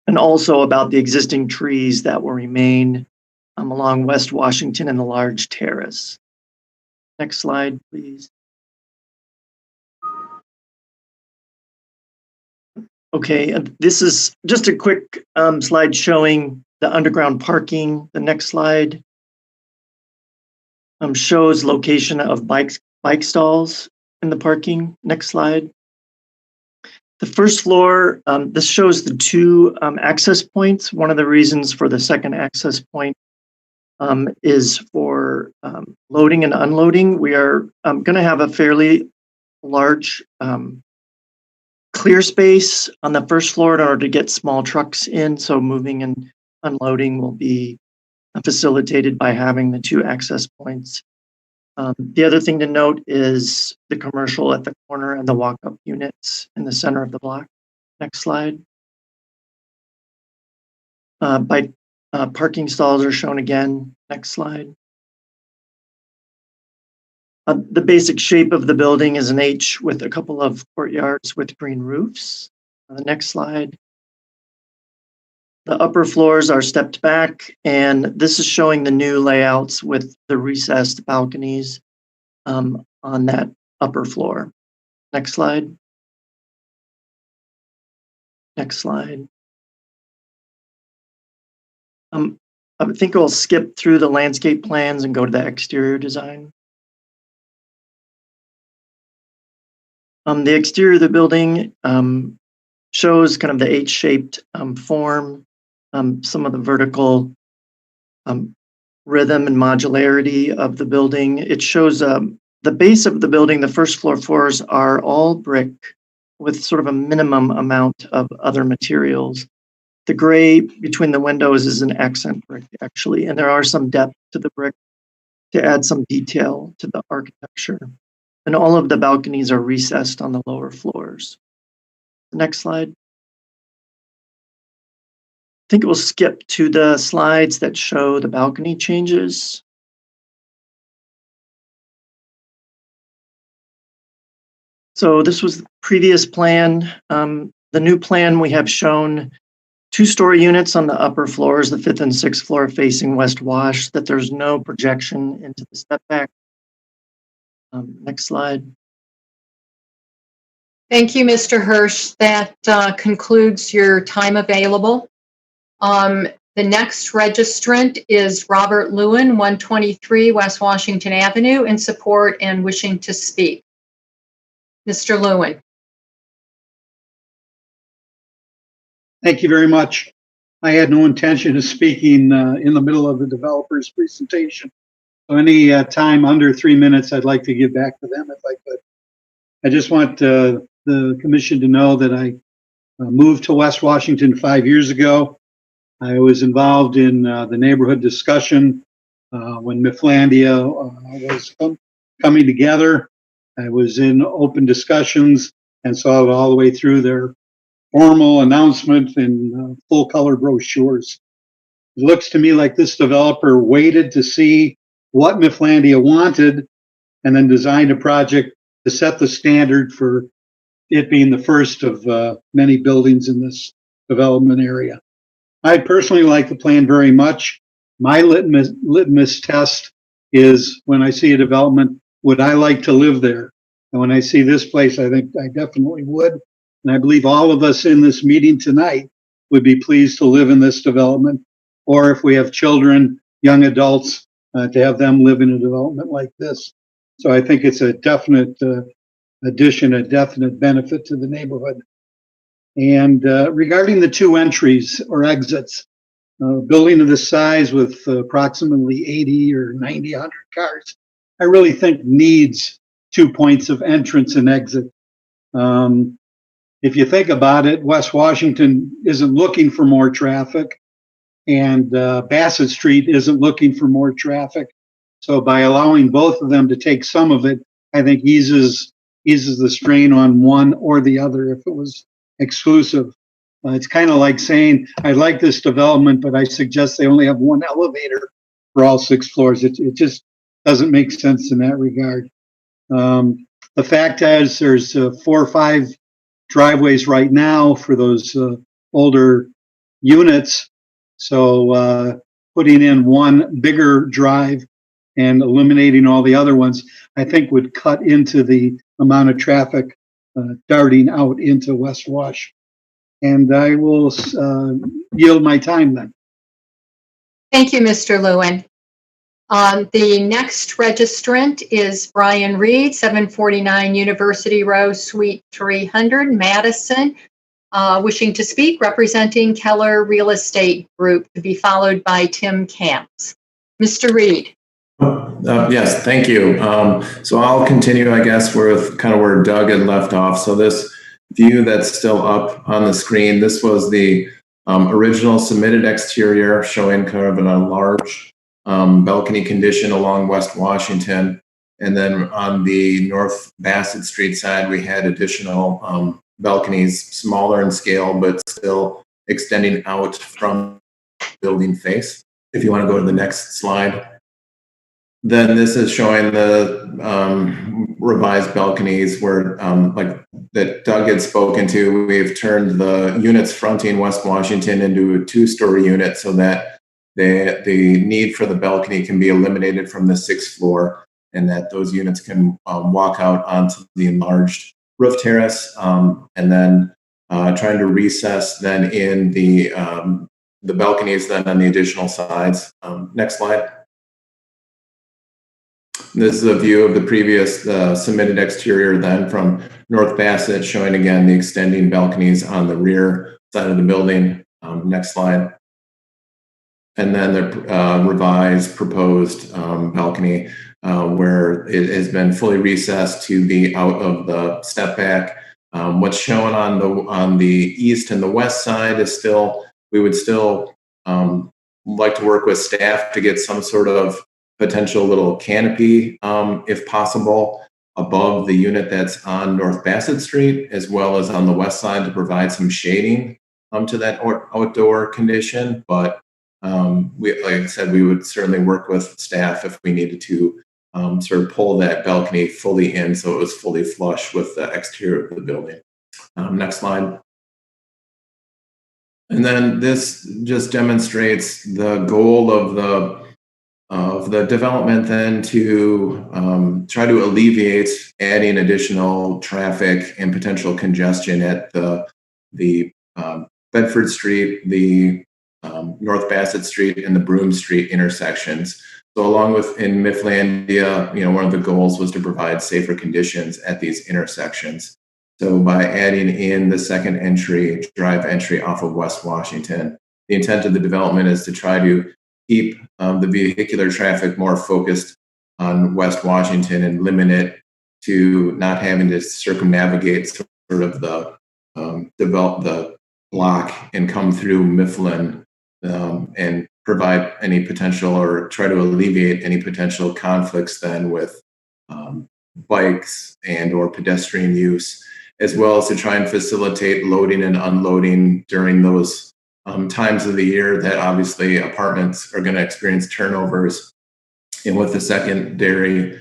Speaker 14: and also about the existing trees that will remain along West Washington and the large terrace. Next slide, please. Okay, this is just a quick slide showing the underground parking. The next slide shows location of bike stalls in the parking. Next slide. The first floor, this shows the two access points. One of the reasons for the second access point is for loading and unloading. We are going to have a fairly large clear space on the first floor in order to get small trucks in. So moving and unloading will be facilitated by having the two access points. The other thing to note is the commercial at the corner and the walk-up units in the center of the block. Next slide. Parking stalls are shown again. Next slide. The basic shape of the building is an H with a couple of courtyards with green roofs. The next slide. The upper floors are stepped back, and this is showing the new layouts with the recessed balconies on that upper floor. Next slide. Next slide. I think I'll skip through the landscape plans and go to the exterior design. The exterior of the building shows kind of the H-shaped form, some of the vertical rhythm and modularity of the building. It shows the base of the building, the first floors are all brick with sort of a minimum amount of other materials. The gray between the windows is an accent brick, actually, and there are some depth to the brick to add some detail to the architecture. And all of the balconies are recessed on the lower floors. The next slide. I think we'll skip to the slides that show the balcony changes. So this was the previous plan. The new plan, we have shown two-story units on the upper floors, the 5th and 6th floor facing West Wash, that there's no projection into the step back. Next slide.
Speaker 1: Thank you, Mr. Hirsch. That concludes your time available. The next registrant is Robert Lewin, 123 West Washington Avenue, in support and wishing to speak. Mr. Lewin.
Speaker 17: Thank you very much. I had no intention of speaking in the middle of the developer's presentation. So any time under 3 minutes, I'd like to give back to them if I could. I just want the commission to know that I moved to West Washington 5 years ago. I was involved in the neighborhood discussion when Mifflandia was coming together. I was in open discussions and saw it all the way through their formal announcement and full color brochures. It looks to me like this developer waited to see what Mifflandia wanted and then designed a project to set the standard for it being the first of many buildings in this development area. I personally like the plan very much. My litmus test is when I see a development, would I like to live there? And when I see this place, I think I definitely would. And I believe all of us in this meeting tonight would be pleased to live in this development. Or if we have children, young adults, to have them live in a development like this. So I think it's a definite addition, a definite benefit to the neighborhood. And regarding the two entries or exits, building of this size with approximately 80 or 90, 100 cars, I really think needs 2 points of entrance and exit. If you think about it, West Washington isn't looking for more traffic, and Bassett Street isn't looking for more traffic. So by allowing both of them to take some of it, I think eases the strain on one or the other if it was exclusive. It's kind of like saying, I like this development, but I suggest they only have one elevator for all 6 floors. It just doesn't make sense in that regard. The fact is there's 4 or 5 driveways right now for those older units. So putting in one bigger drive and eliminating all the other ones, I think would cut into the amount of traffic darting out into West Wash. And I will yield my time then.
Speaker 1: Thank you, Mr. Lewin. The next registrant is Brian Reed, 749 University Row, Suite 300, Madison, wishing to speak, representing Keller Real Estate Group, to be followed by Tim Camps. Mr. Reed.
Speaker 18: Yes, thank you. So I'll continue, I guess, with kind of where Doug had left off. So this view that's still up on the screen, this was the original submitted exterior showing kind of a large balcony condition along West Washington. And then on the North Bassett Street side, we had additional balconies, smaller in scale, but still extending out from building face. If you want to go to the next slide. Then this is showing the revised balconies where, like that Doug had spoken to, we've turned the units fronting West Washington into a 2-story unit so that the need for the balcony can be eliminated from the 6th floor, and that those units can walk out onto the enlarged roof terrace, and then trying to recess then in the balconies then on the additional sides. Next slide. This is a view of the previous submitted exterior then from North Bassett, showing again the extending balconies on the rear side of the building. Next slide. And then the revised proposed balcony where it has been fully recessed to the out of the step back. What's shown on the east and the west side is still, we would still like to work with staff to get some sort of potential little canopy, if possible, above the unit that's on North Bassett Street, as well as on the west side to provide some shading to that outdoor condition. But like I said, we would certainly work with staff if we needed to sort of pull that balcony fully in so it was fully flush with the exterior of the building. Next slide. And then this just demonstrates the goal of the development then to try to alleviate adding additional traffic and potential congestion at the Bedford Street, the North Bassett Street, and the Broome Street intersections. So along with in Mifflandia, one of the goals was to provide safer conditions at these intersections. So by adding in the second entry, drive entry off of West Washington, the intent of the development is to try to keep the vehicular traffic more focused on West Washington and limit it to not having to circumnavigate sort of the develop the block and come through Mifflin and provide any potential or try to alleviate any potential conflicts then with bikes and or pedestrian use, as well as to try and facilitate loading and unloading during those times of the year that obviously apartments are going to experience turnovers. And with the secondary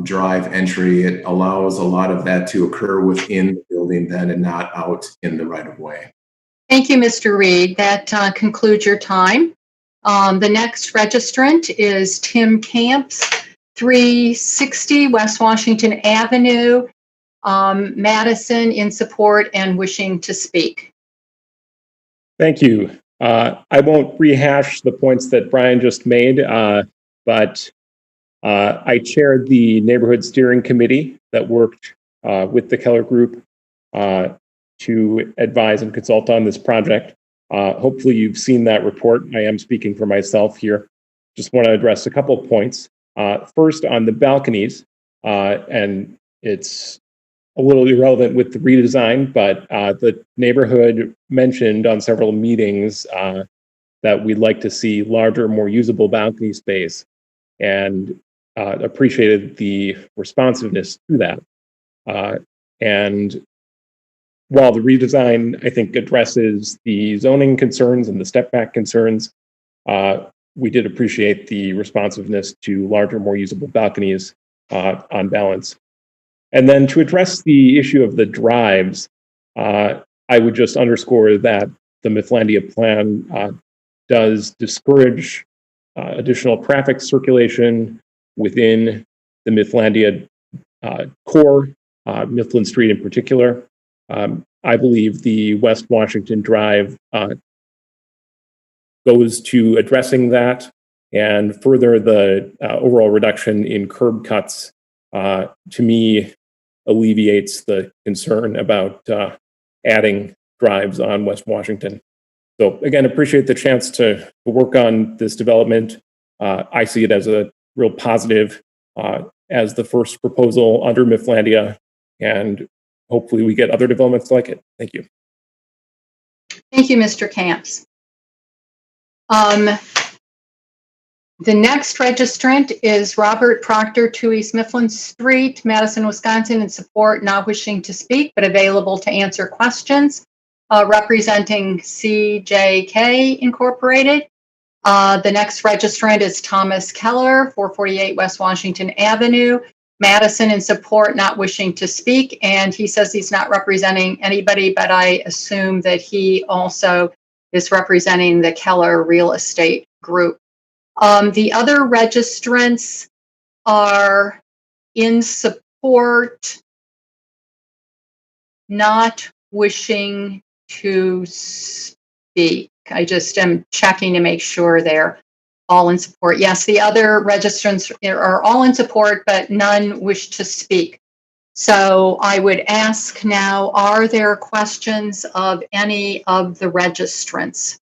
Speaker 18: drive entry, it allows a lot of that to occur within the building then and not out in the right of way.
Speaker 1: Thank you, Mr. Reed. That concludes your time. The next registrant is Tim Camps, 360 West Washington Avenue, Madison, in support and wishing to speak.
Speaker 19: Thank you. I won't rehash the points that Brian just made, but I chaired the neighborhood steering committee that worked with the Keller Group to advise and consult on this project. Hopefully you've seen that report. I am speaking for myself here. Just want to address a couple of points. First, on the balconies, and it's a little irrelevant with the redesign, but the neighborhood mentioned on several meetings that we'd like to see larger, more usable balcony space, and appreciated the responsiveness to that. And while the redesign, I think, addresses the zoning concerns and the step back concerns, we did appreciate the responsiveness to larger, more usable balconies on balance. And then to address the issue of the drives, I would just underscore that the Mifflandia plan does discourage additional traffic circulation within the Mifflandia core, Mifflin Street in particular. I believe the West Washington Drive goes to addressing that, and further the overall reduction in curb cuts, to me, alleviates the concern about adding drives on West Washington. So again, appreciate the chance to work on this development. I see it as a real positive as the first proposal under Mifflandia, and hopefully we get other developments like it. Thank you.
Speaker 1: Thank you, Mr. Camps. The next registrant is Robert Proctor, 2 East Mifflin Street, Madison, Wisconsin, in support, not wishing to speak, but available to answer questions, representing CJK Incorporated. The next registrant is Thomas Keller, 448 West Washington Avenue, Madison, in support, not wishing to speak. And he says he's not representing anybody, but I assume that he also is representing the Keller Real Estate Group. The other registrants are in support, not wishing to speak. I just am checking to make sure they're all in support. Yes, the other registrants are all in support, but none wish to speak. So I would ask now, are there questions of any of the registrants?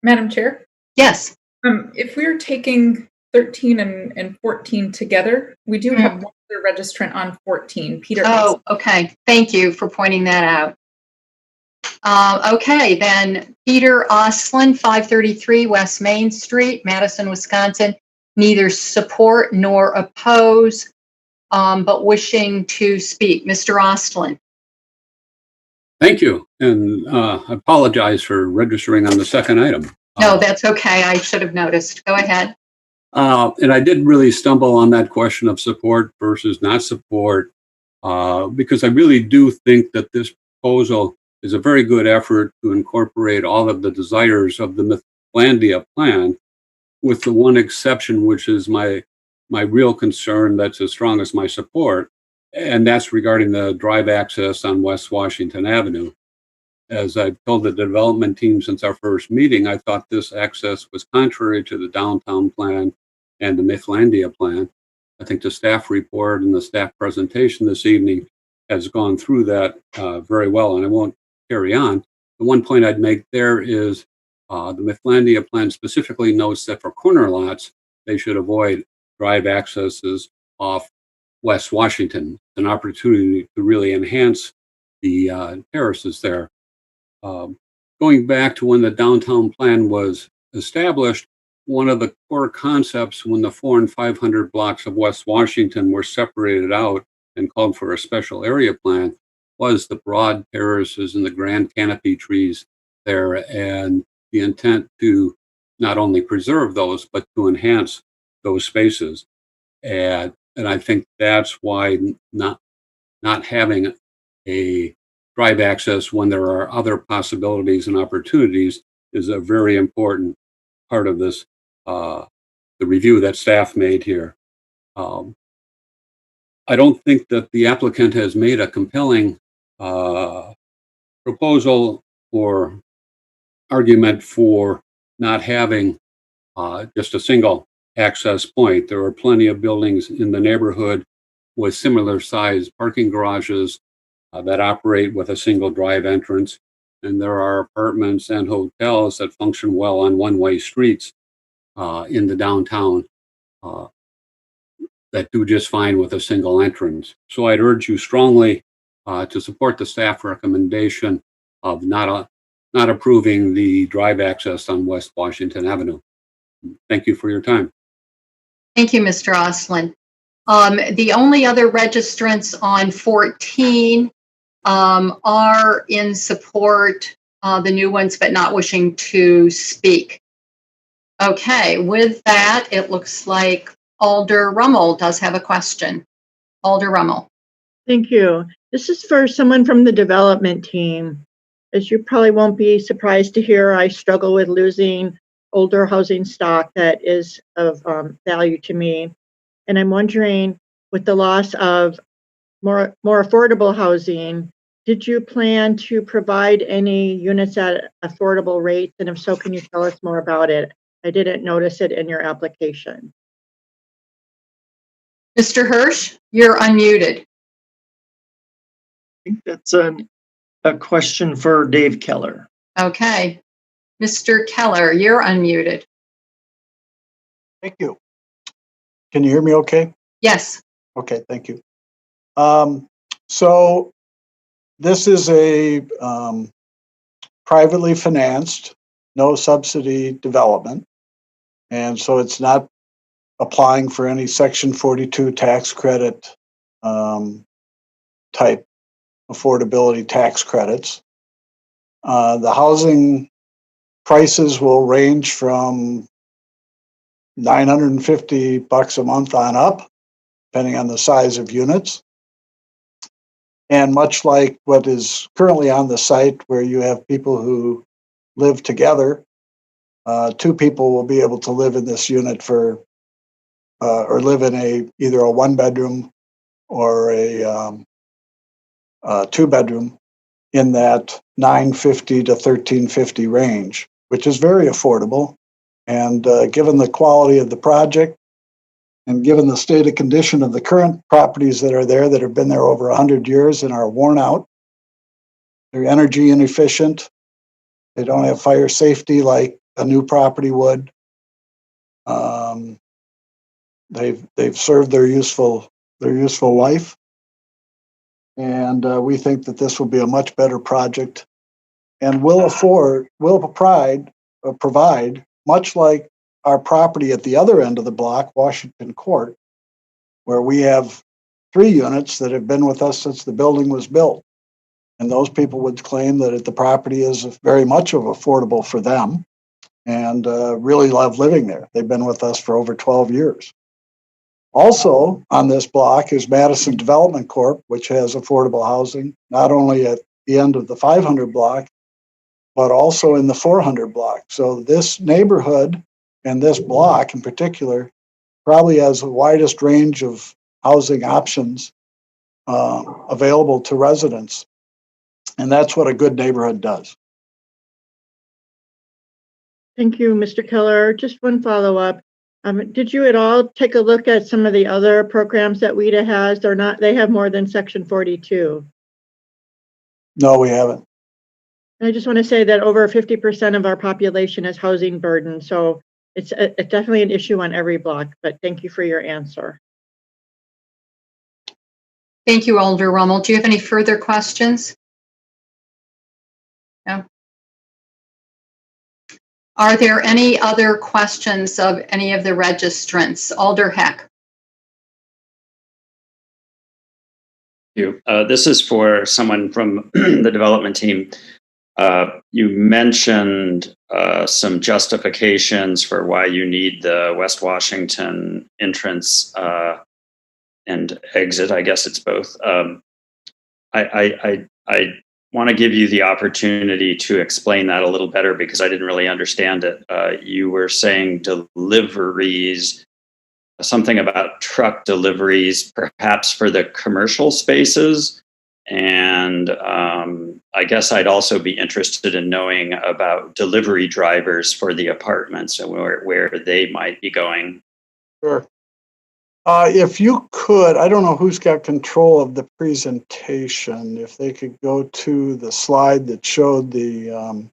Speaker 5: Madam Chair?
Speaker 1: Yes.
Speaker 5: If we're taking 13 and 14 together, we do have one other registrant on 14, Peter.
Speaker 1: Oh, okay. Thank you for pointing that out. Okay, then Peter Oslin, 533 West Main Street, Madison, Wisconsin, neither support nor oppose, but wishing to speak. Mr. Oslin.
Speaker 20: Thank you, and I apologize for registering on the second item.
Speaker 1: No, that's okay. I should have noticed. Go ahead.
Speaker 20: And I did really stumble on that question of support versus not support, because I really do think that this proposal is a very good effort to incorporate all of the desires of the Mifflandia plan, with the one exception, which is my real concern that's as strong as my support, and that's regarding the drive access on West Washington Avenue. As I've told the development team since our first meeting, I thought this access was contrary to the downtown plan and the Mifflandia plan. I think the staff report and the staff presentation this evening has gone through that very well, and I won't carry on. The one point I'd make there is the Mifflandia plan specifically notes that for corner lots, they should avoid drive accesses off West Washington, an opportunity to really enhance the terraces there. Going back to when the downtown plan was established, one of the core concepts when the 400 and 500 blocks of West Washington were separated out and called for a special area plan was the broad terraces and the grand canopy trees there, and the intent to not only preserve those, but to enhance those spaces. And I think that's why not having a drive access when there are other possibilities and opportunities is a very important part of this, the review that staff made here. I don't think that the applicant has made a compelling proposal or argument for not having just a single access point. There are plenty of buildings in the neighborhood with similar sized parking garages that operate with a single drive entrance. And there are apartments and hotels that function well on one-way streets in the downtown that do just fine with a single entrance. So I'd urge you strongly to support the staff recommendation of not approving the drive access on West Washington Avenue. Thank you for your time.
Speaker 1: Thank you, Mr. Oslin. The only other registrants on 14 are in support, the new ones, but not wishing to speak. Okay, with that, it looks like Alder Rummel does have a question. Alder Rummel.
Speaker 11: Thank you. This is for someone from the development team. As you probably won't be surprised to hear, I struggle with losing older housing stock that is of value to me. And I'm wondering, with the loss of more affordable housing, did you plan to provide any units at affordable rates? And if so, can you tell us more about it? I didn't notice it in your application.
Speaker 1: Mr. Hirsch, you're unmuted.
Speaker 14: I think that's a question for Dave Keller.
Speaker 1: Okay. Mr. Keller, you're unmuted.
Speaker 16: Thank you. Can you hear me okay?
Speaker 1: Yes.
Speaker 16: Okay, thank you. So this is a privately financed, no subsidy development. And so it's not applying for any Section 42 tax credit type affordability tax credits. The housing prices will range from $950 a month on up, depending on the size of units. And much like what is currently on the site, where you have people who live together, two people will be able to live in this unit for, or live in either a one bedroom or a two bedroom in that $950 to $1,350 range, which is very affordable. And given the quality of the project and given the state of condition of the current properties that are there that have been there over 100 years and are worn out, they're energy inefficient. They don't have fire safety like a new property would. They've served their useful life. And we think that this will be a much better project and will provide, much like our property at the other end of the block, Washington Court, where we have 3 units that have been with us since the building was built. And those people would claim that the property is very much affordable for them and really love living there. They've been with us for over 12 years. Also on this block is Madison Development Corp., which has affordable housing, not only at the end of the 500 block, but also in the 400 block. So this neighborhood and this block in particular probably has the widest range of housing options available to residents. And that's what a good neighborhood does.
Speaker 11: Thank you, Mr. Keller. Just one follow-up. Did you at all take a look at some of the other programs that WIDA has? They have more than Section 42.
Speaker 16: No, we haven't.
Speaker 11: I just want to say that over 50% of our population is housing burden, so it's definitely an issue on every block, but thank you for your answer.
Speaker 1: Thank you, Alder Rummel. Do you have any further questions? No. Are there any other questions of any of the registrants? Alder Heck.
Speaker 7: You. This is for someone from the development team. You mentioned some justifications for why you need the West Washington entrance and exit. I guess it's both. I want to give you the opportunity to explain that a little better because I didn't really understand it. You were saying deliveries, something about truck deliveries, perhaps for the commercial spaces. And I guess I'd also be interested in knowing about delivery drivers for the apartments and where they might be going.
Speaker 16: Sure. If you could, I don't know who's got control of the presentation. If they could go to the slide that showed the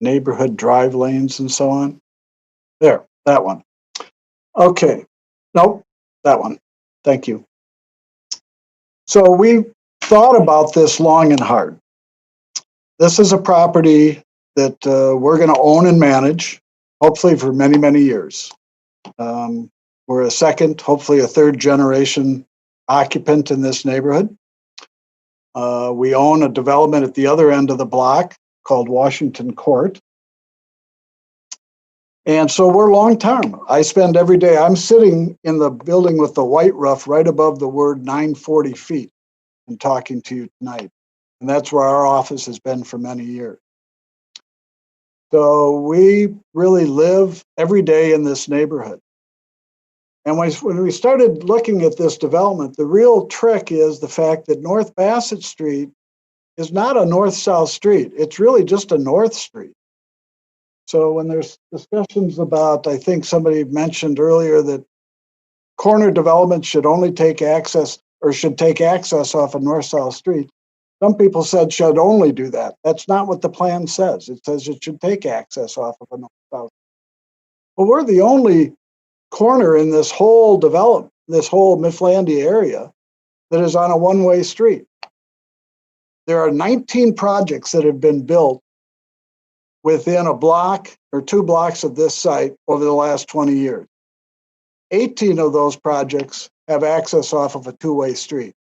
Speaker 16: neighborhood drive lanes and so on. There, that one. Okay. Nope, that one. Thank you. So we thought about this long and hard. This is a property that we're going to own and manage, hopefully for many, many years. We're a second, hopefully a third generation occupant in this neighborhood. We own a development at the other end of the block called Washington Court. And so we're long term. I spend every day, I'm sitting in the building with the white roof right above the word 940 feet and talking to you tonight. And that's where our office has been for many years. So we really live every day in this neighborhood. And when we started looking at this development, the real trick is the fact that North Bassett Street is not a north-south street. It's really just a north street. So when there's discussions about, I think somebody mentioned earlier that corner development should only take access or should take access off a north-south street. Some people said should only do that. That's not what the plan says. It says it should take access off of a north-south. Well, we're the only corner in this whole development, this whole Mifflandia area that is on a one-way street. There are 19 projects that have been built within a block or 2 blocks of this site over the last 20 years. 18 of those projects have access off of a two-way street.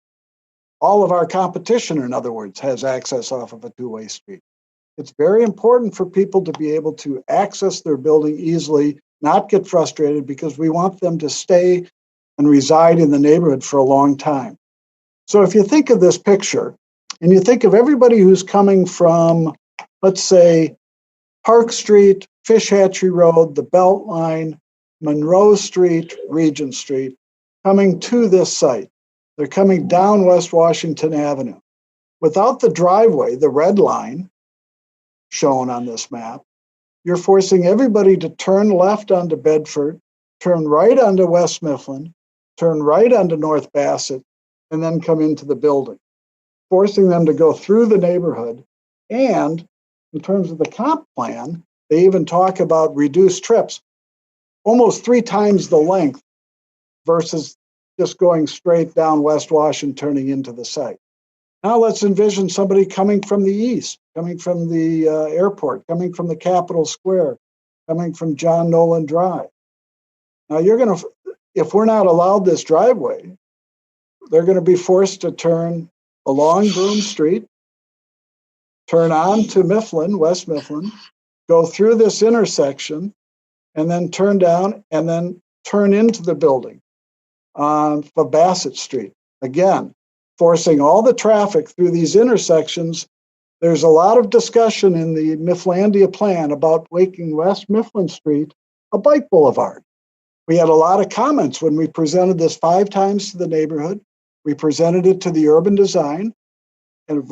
Speaker 16: All of our competition, in other words, has access off of a two-way street. It's very important for people to be able to access their building easily, not get frustrated, because we want them to stay and reside in the neighborhood for a long time. So if you think of this picture, and you think of everybody who's coming from, let's say, Park Street, Fish Hatchery Road, the Beltline, Monroe Street, Regent Street, coming to this site. They're coming down West Washington Avenue. Without the driveway, the red line shown on this map, you're forcing everybody to turn left onto Bedford, turn right onto West Mifflin, turn right onto North Bassett, and then come into the building, forcing them to go through the neighborhood. And in terms of the comp plan, they even talk about reduced trips, almost 3 times the length versus just going straight down West Washington, turning into the site. Now let's envision somebody coming from the east, coming from the airport, coming from the Capitol Square, coming from John Nolan Drive. Now if we're not allowed this driveway, they're going to be forced to turn along Broome Street, turn on to Mifflin, West Mifflin, go through this intersection, and then turn down and then turn into the building on Bassett Street. Again, forcing all the traffic through these intersections. There's a lot of discussion in the Mifflandia plan about making West Mifflin Street a bike boulevard. We had a lot of comments when we presented this 5 times to the neighborhood. We presented it to the urban design, and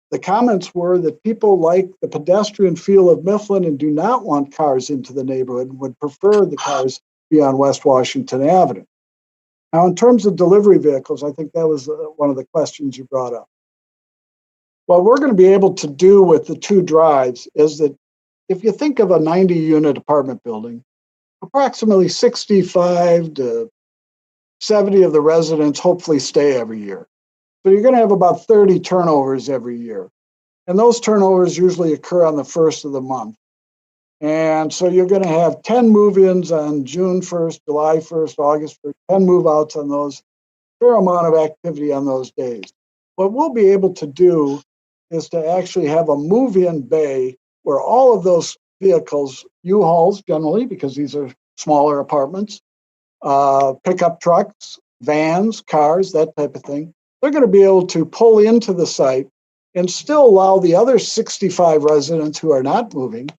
Speaker 16: the comments were that people like the pedestrian feel of Mifflin and do not want cars into the neighborhood and would prefer the cars be on West Washington Avenue. Now, in terms of delivery vehicles, I think that was one of the questions you brought up. What we're going to be able to do with the two drives is that if you think of a 90-unit apartment building, approximately 65 to 70 of the residents hopefully stay every year. So you're going to have about 30 turnovers every year. And those turnovers usually occur on the first of the month. And so you're going to have 10 move-ins on June 1st, July 1st, August 1st, 10 move-outs on those, fair amount of activity on those days. What we'll be able to do is to actually have a move-in bay where all of those vehicles, U-Hauls generally, because these are smaller apartments, pickup trucks, vans, cars, that type of thing, they're going to be able to pull into the site and still allow the other 65 residents who are not moving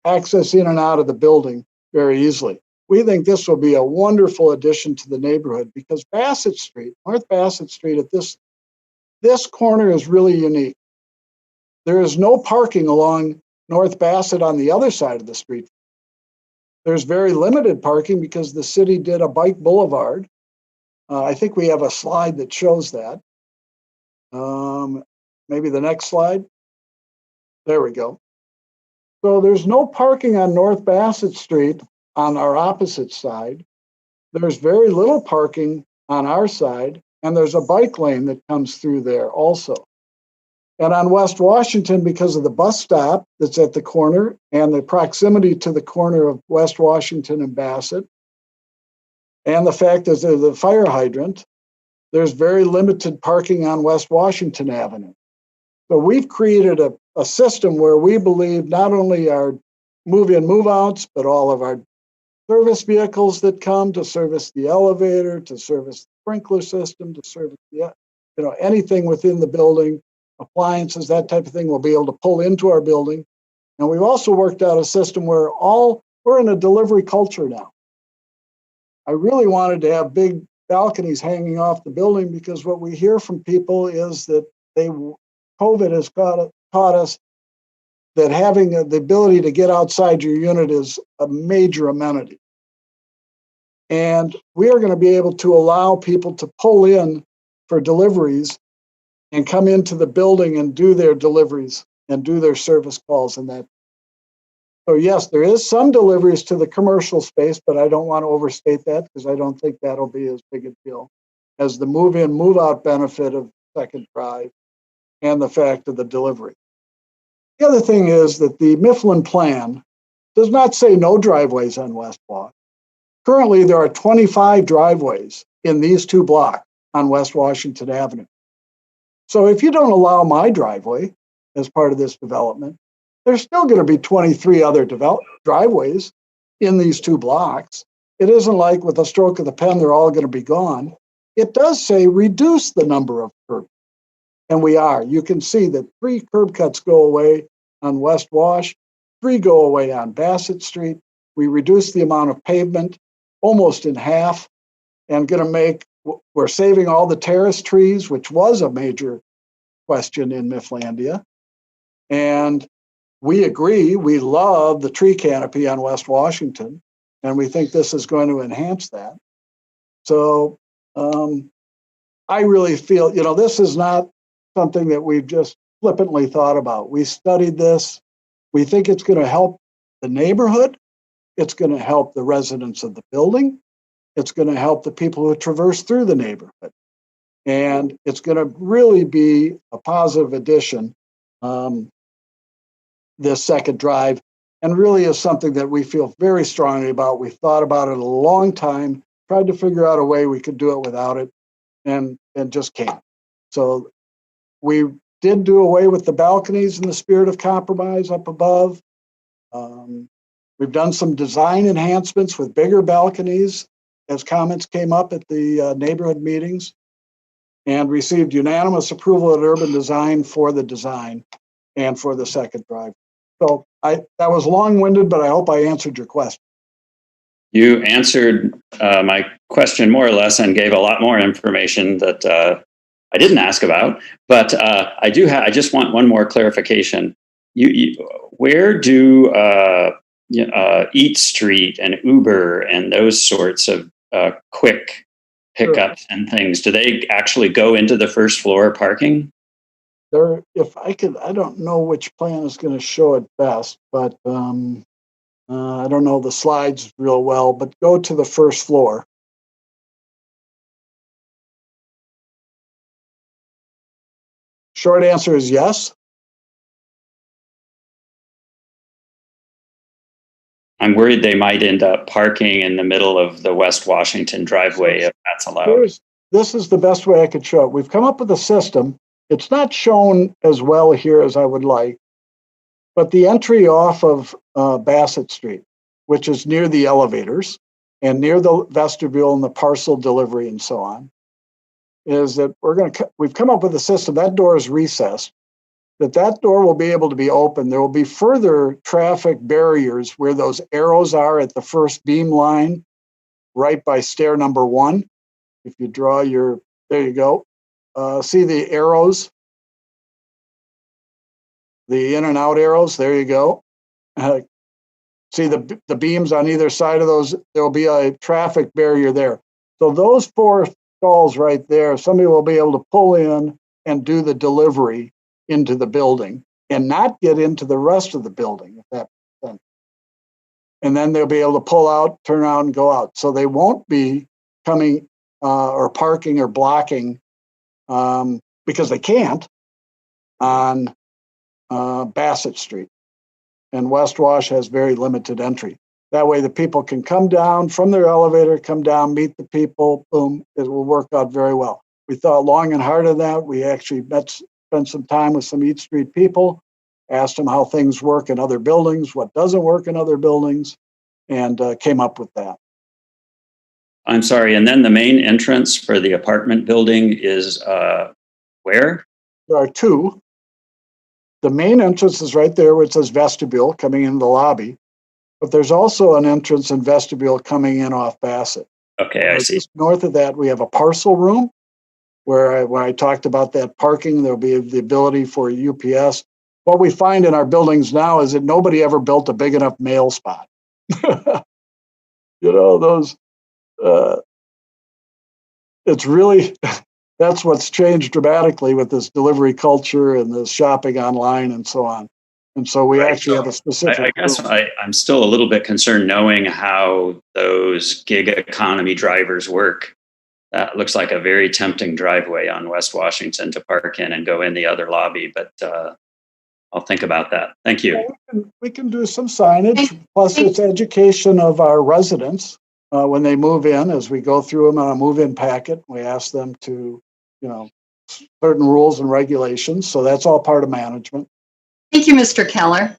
Speaker 16: access in and out of the building very easily. We think this will be a wonderful addition to the neighborhood because Bassett Street, North Bassett Street at this corner is really unique. There is no parking along North Bassett on the other side of the street. There's very limited parking because the city did a bike boulevard. I think we have a slide that shows that. Maybe the next slide. There we go. So there's no parking on North Bassett Street on our opposite side. There's very little parking on our side, and there's a bike lane that comes through there also. And on West Washington, because of the bus stop that's at the corner and the proximity to the corner of West Washington and Bassett, and the fact that there's the fire hydrant, there's very limited parking on West Washington Avenue. So we've created a system where we believe not only our move-in, move-outs, but all of our service vehicles that come to service the elevator, to service the sprinkler system, to service the, anything within the building, appliances, that type of thing, will be able to pull into our building. And we've also worked out a system where we're in a delivery culture now. I really wanted to have big balconies hanging off the building because what we hear from people is that COVID has taught us that having the ability to get outside your unit is a major amenity. And we are going to be able to allow people to pull in for deliveries and come into the building and do their deliveries and do their service calls and that. So yes, there is some deliveries to the commercial space, but I don't want to overstate that because I don't think that'll be as big a deal as the move-in, move-out benefit of Second Drive and the fact of the delivery. The other thing is that the Mifflin plan does not say no driveways on West Wash. Currently, there are 25 driveways in these two blocks on West Washington Avenue. So if you don't allow my driveway as part of this development, there's still going to be 23 other driveways in these two blocks. It isn't like with a stroke of the pen, they're all going to be gone. It does say reduce the number of curbs. And we are. You can see that 3 curb cuts go away on West Wash, 3 go away on Bassett Street. We reduce the amount of pavement almost in half and we're saving all the terrace trees, which was a major question in Mifflandia. And we agree, we love the tree canopy on West Washington, and we think this is going to enhance that. So I really feel, this is not something that we've just flippantly thought about. We studied this. We think it's going to help the neighborhood. It's going to help the residents of the building. It's going to help the people who traverse through the neighborhood. And it's going to really be a positive addition, this Second Drive, and really is something that we feel very strongly about. We've thought about it a long time, tried to figure out a way we could do it without it, and just can't. So we did do away with the balconies in the spirit of compromise up above. We've done some design enhancements with bigger balconies as comments came up at the neighborhood meetings, and received unanimous approval at Urban Design for the design and for the Second Drive. So that was long-winded, but I hope I answered your question.
Speaker 7: You answered my question more or less and gave a lot more information that I didn't ask about, but I just want one more clarification. Where do Eat Street and Uber and those sorts of quick pickups and things, do they actually go into the first floor parking?
Speaker 16: there, if I could, I don't know which plan is going to show it best, but I don't know the slides real well, but go to the first floor. Short answer is yes.
Speaker 7: I'm worried they might end up parking in the middle of the West Washington driveway if that's allowed.
Speaker 16: This is the best way I could show it. We've come up with a system. It's not shown as well here as I would like, but the entry off of Bassett Street, which is near the elevators and near the vestibule and the parcel delivery and so on, is that we've come up with a system. That door is recessed, that door will be able to be open. There will be further traffic barriers where those arrows are at the first beam line, right by stair number 1. If you draw there you go. See the arrows? The in and out arrows, there you go. See the beams on either side of those, there'll be a traffic barrier there. So those 4 stalls right there, somebody will be able to pull in and do the delivery into the building and not get into the rest of the building, if that makes sense. And then they'll be able to pull out, turn around, and go out. So they won't be coming or parking or blocking because they can't on Bassett Street. And West Wash has very limited entry. That way the people can come down from their elevator, come down, meet the people, boom, it will work out very well. We thought long and hard of that. We actually spent some time with some East Street people, asked them how things work in other buildings, what doesn't work in other buildings, and came up with that.
Speaker 7: I'm sorry, and then the main entrance for the apartment building is where?
Speaker 16: There are 2. The main entrance is right there where it says vestibule coming in the lobby, but there's also an entrance and vestibule coming in off Bassett.
Speaker 7: Okay, I see.
Speaker 16: Just north of that, we have a parcel room where when I talked about that parking, there'll be the ability for UPS. What we find in our buildings now is that nobody ever built a big enough mail spot. Those, it's really, that's what's changed dramatically with this delivery culture and this shopping online and so on. And so we actually have a specific.
Speaker 7: I guess I'm still a little bit concerned knowing how those gig economy drivers work. That looks like a very tempting driveway on West Washington to park in and go in the other lobby, but I'll think about that. Thank you.
Speaker 16: We can do some signage, plus it's education of our residents when they move in. As we go through them on a move-in packet, we ask them to, certain rules and regulations. So that's all part of management.
Speaker 1: Thank you, Mr. Keller.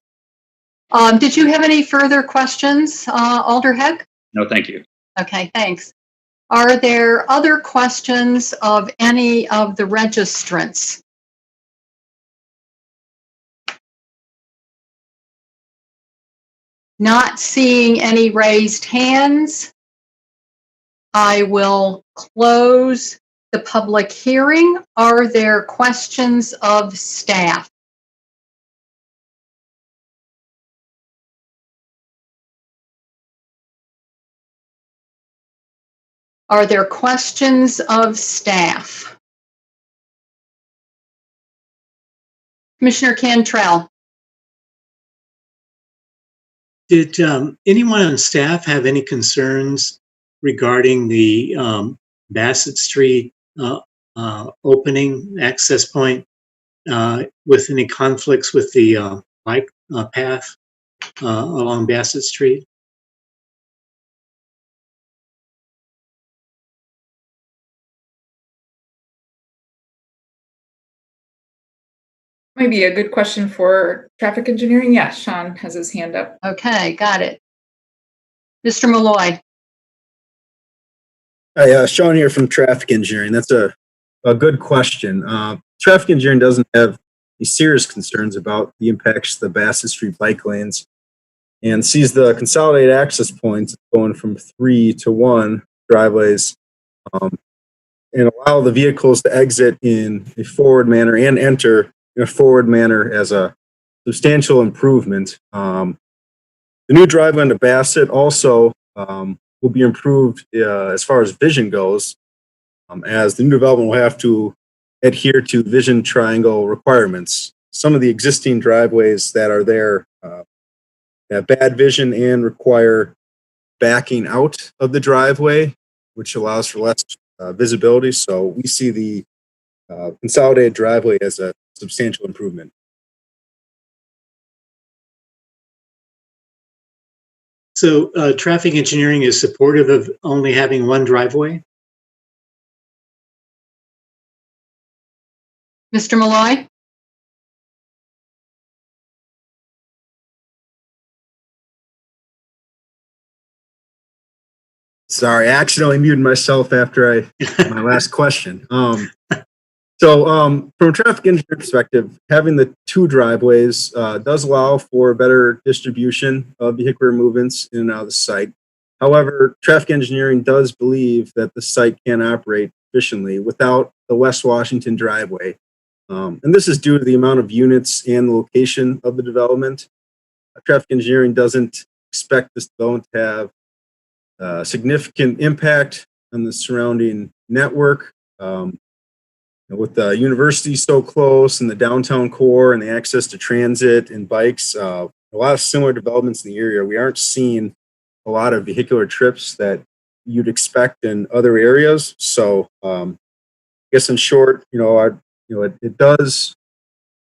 Speaker 1: Did you have any further questions, Alder Heck?
Speaker 7: No, thank you.
Speaker 1: Okay, thanks. Are there other questions of any of the registrants? Not seeing any raised hands, I will close the public hearing. Are there questions of staff? Are there questions of staff? Commissioner Cantrell.
Speaker 4: Did anyone on staff have any concerns regarding the Bassett Street opening access point with any conflicts with the bike path along Bassett Street?
Speaker 5: Might be a good question for traffic engineering. Yeah, Sean has his hand up.
Speaker 1: Okay, got it. Mr. Malloy.
Speaker 21: Hi, Sean here from traffic engineering. That's a good question. Traffic engineering doesn't have any serious concerns about the impacts to the Bassett Street bike lanes and sees the consolidated access points going from 3 to 1 driveways and allow the vehicles to exit in a forward manner and enter in a forward manner as a substantial improvement. The new driveway into Bassett also will be improved as far as vision goes, as the new development will have to adhere to vision triangle requirements. Some of the existing driveways that are there have bad vision and require backing out of the driveway, which allows for less visibility. So we see the consolidated driveway as a substantial improvement.
Speaker 4: So traffic engineering is supportive of only having one driveway?
Speaker 1: Mr. Malloy?
Speaker 21: Sorry, I accidentally muted myself after my last question. From a traffic engineering perspective, having the two driveways does allow for better distribution of vehicular movements in and out of the site. However, traffic engineering does believe that the site can operate efficiently without the West Washington driveway. And this is due to the amount of units and the location of the development. Traffic engineering doesn't expect this development to have significant impact on the surrounding network. With the university so close and the downtown core and the access to transit and bikes, a lot of similar developments in the area, we aren't seeing a lot of vehicular trips that you'd expect in other areas. So I guess in short, it does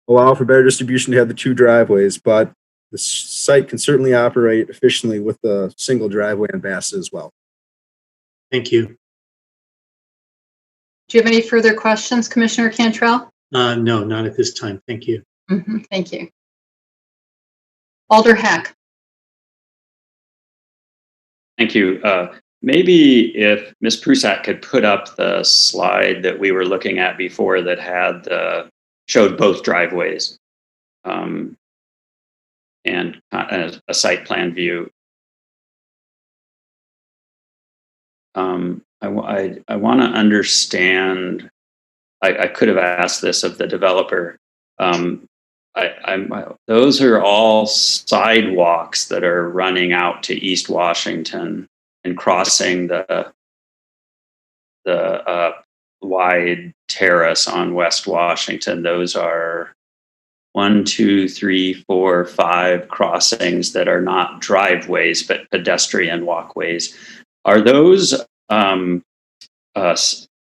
Speaker 21: allow for better distribution to have the two driveways, but the site can certainly operate efficiently with the single driveway on Bassett as well.
Speaker 4: Thank you.
Speaker 1: Do you have any further questions, Commissioner Cantrell?
Speaker 4: No, not at this time. Thank you.
Speaker 1: Thank you. Alder Heck.
Speaker 7: Thank you. Maybe if Ms. Prusak could put up the slide that we were looking at before that had showed both driveways and a site plan view. I want to understand. I could have asked this of the developer. Those are all sidewalks that are running out to East Washington and crossing the wide terrace on West Washington. Those are 1, 2, 3, 4, 5 crossings that are not driveways but pedestrian walkways. Are those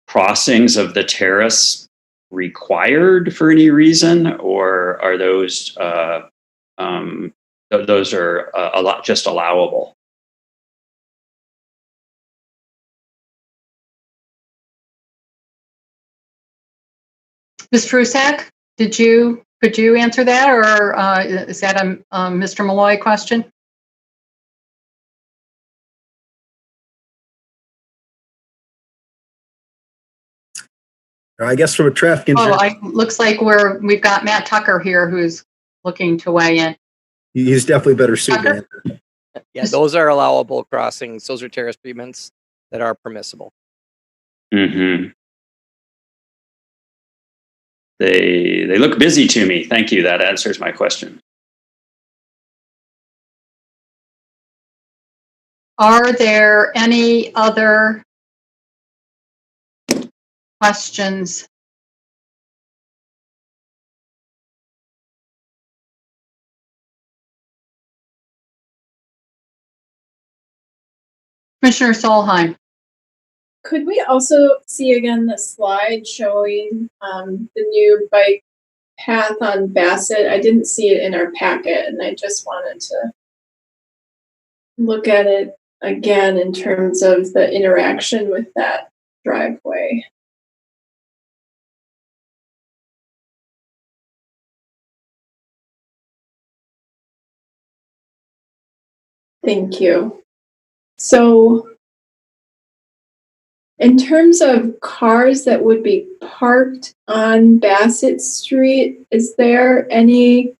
Speaker 7: crossings of the terrace required for any reason, or are those just allowable?
Speaker 1: Ms. Prusak, could you answer that, or is that a Mr. Malloy question?
Speaker 21: I guess from a traffic engineer.
Speaker 1: Looks like we've got Matt Tucker here who's looking to weigh in.
Speaker 21: He's definitely better suited.
Speaker 15: Yeah, those are allowable crossings. Those are terrace treatments that are permissible.
Speaker 7: Mm-hmm. They look busy to me. Thank you. That answers my question.
Speaker 1: Are there any other questions? Commissioner Solheim.
Speaker 12: Could we also see again the slide showing the new bike path on Bassett? I didn't see it in our packet, and I just wanted to look at it again in terms of the interaction with that driveway. Thank you. So, in terms of cars that would be parked on Bassett Street, is there any,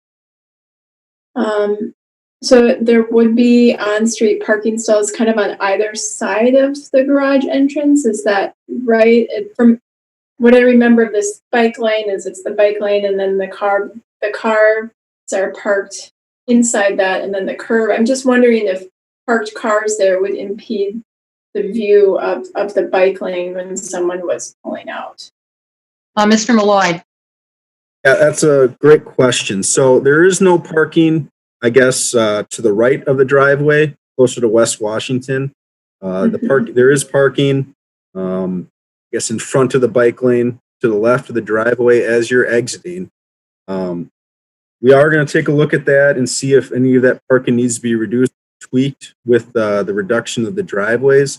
Speaker 12: so there would be on-street parking stalls kind of on either side of the garage entrance, is that right? From what I remember of this bike lane is it's the bike lane and then the cars are parked inside that and then the curb. I'm just wondering if parked cars there would impede the view of the bike lane when someone was pulling out.
Speaker 1: Mr. Malloy.
Speaker 21: Yeah, that's a great question. So there is no parking, I guess, to the right of the driveway, closer to West Washington. There is parking, I guess, in front of the bike lane, to the left of the driveway as you're exiting. We are going to take a look at that and see if any of that parking needs to be reduced, tweaked with the reduction of the driveways.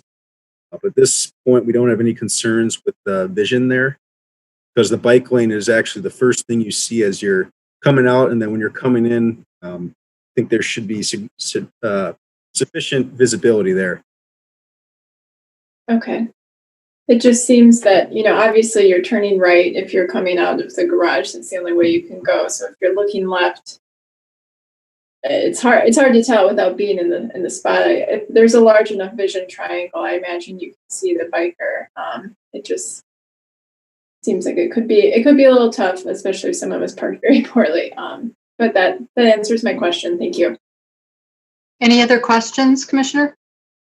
Speaker 21: But at this point, we don't have any concerns with the vision there, because the bike lane is actually the first thing you see as you're coming out, and then when you're coming in, I think there should be sufficient visibility there.
Speaker 12: Okay. It just seems that, obviously you're turning right if you're coming out of the garage. That's the only way you can go. So if you're looking left, it's hard to tell without being in the spot. If there's a large enough vision triangle, I imagine you can see the biker. It just seems like it could be a little tough, especially if someone was parked very poorly. But that answers my question. Thank you.
Speaker 1: Any other questions, Commissioner?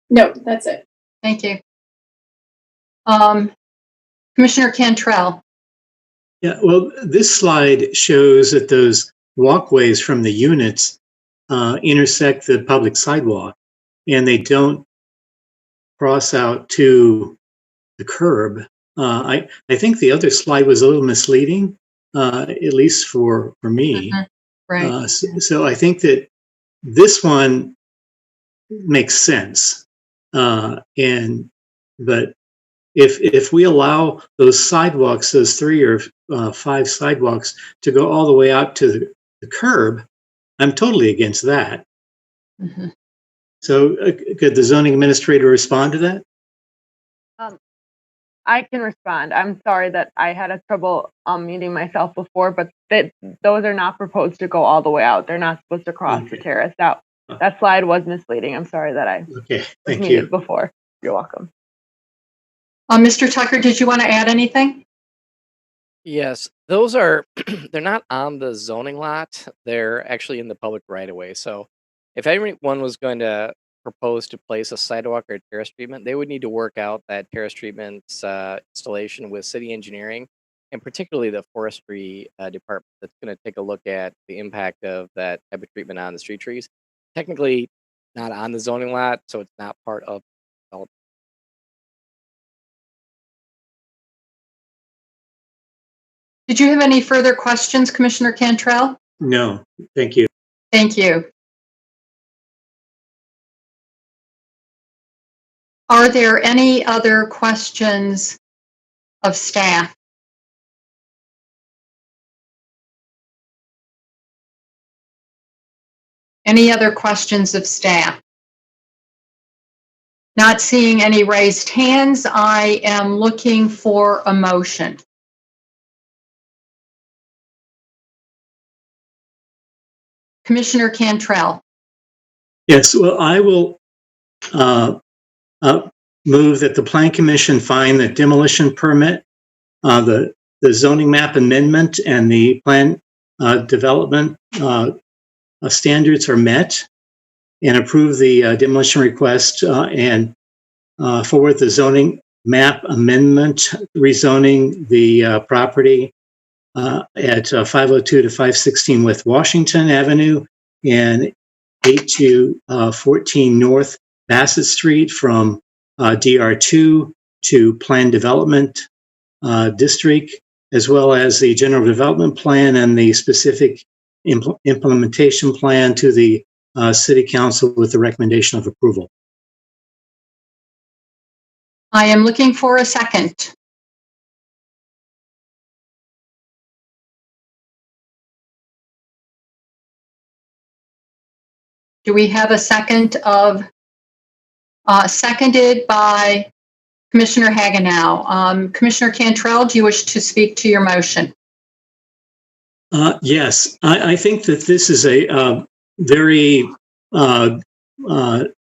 Speaker 12: No, that's it.
Speaker 1: Thank you. Commissioner Cantrell.
Speaker 4: Yeah, well, this slide shows that those walkways from the units intersect the public sidewalk, and they don't cross out to the curb. I think the other slide was a little misleading, at least for me.
Speaker 1: Right.
Speaker 4: So I think that this one makes sense, but if we allow those sidewalks, those 3 or 5 sidewalks, to go all the way out to the curb, I'm totally against that.
Speaker 1: Mm-hmm.
Speaker 4: So could the zoning administrator respond to that?
Speaker 13: I can respond. I'm sorry that I had a trouble muting myself before, but those are not proposed to go all the way out. They're not supposed to cross the terrace. That slide was misleading. I'm sorry that I
Speaker 4: Thank
Speaker 13: muted
Speaker 4: you.
Speaker 13: before. You're welcome.
Speaker 1: Mr. Tucker, did you want to add anything?
Speaker 15: Yes, those are, they're not on the zoning lot. They're actually in the public right of way. So if anyone was going to propose to place a sidewalk or terrace treatment, they would need to work out that terrace treatment's installation with city engineering, and particularly the forestry department that's going to take a look at the impact of that type of treatment on the street trees. Technically not on the zoning lot, so it's not part of development.
Speaker 1: Did you have any further questions, Commissioner Cantrell?
Speaker 4: No, thank you.
Speaker 1: Thank you. Are there any other questions of staff? Any other questions of staff? Not seeing any raised hands, I am looking for a motion. Commissioner Cantrell.
Speaker 4: Yes, well, I will move that the Plan Commission find the demolition permit, the zoning map amendment, and the plan development standards are met, and approve the demolition request and forward the zoning map amendment, rezoning the property at 502 to 516 West Washington Avenue and 8 to 14 North Bassett Street from DR2 to Plan Development District, as well as the General Development Plan and the specific implementation plan to the City Council with the recommendation of approval.
Speaker 1: I am looking for a second. Do we have a second seconded by Commissioner Hagenow? Commissioner Cantrell, do you wish to speak to your motion?
Speaker 4: Yes, I think that this is a very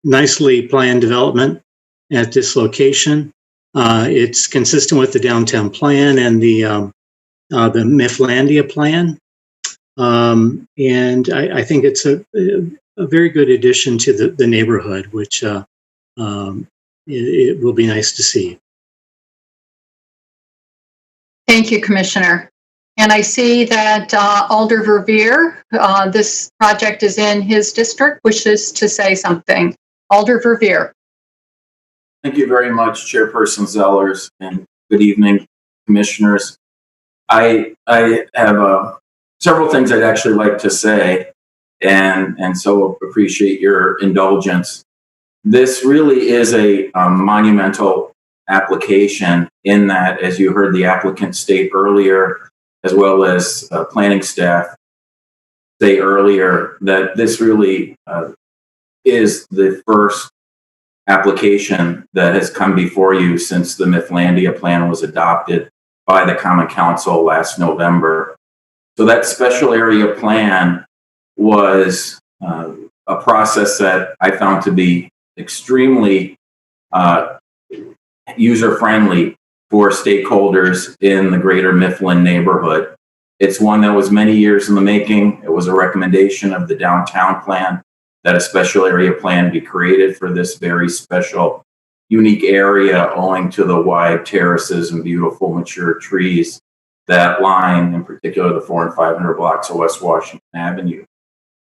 Speaker 4: nicely planned development at this location. It's consistent with the downtown plan and the Mifflandia plan. And I think it's a very good addition to the neighborhood, which it will be nice to see.
Speaker 1: Thank you, Commissioner. And I see that Alder Verveer, this project is in his district, wishes to say something. Alder Verveer.
Speaker 3: Thank you very much, Chairperson Zellers, and good evening, Commissioners. I have several things I'd actually like to say, and so appreciate your indulgence. This really is a monumental application in that, as you heard the applicant state earlier, as well as planning staff say earlier, that this really is the first application that has come before you since the Mifflandia plan was adopted by the Common Council last November. So that special area plan was a process that I found to be extremely user-friendly for stakeholders in the greater Mifflin neighborhood. It's one that was many years in the making. It was a recommendation of the downtown plan that a special area plan be created for this very special, unique area owing to the wide terraces and beautiful mature trees that line, in particular, the 400 and 500 blocks of West Washington Avenue.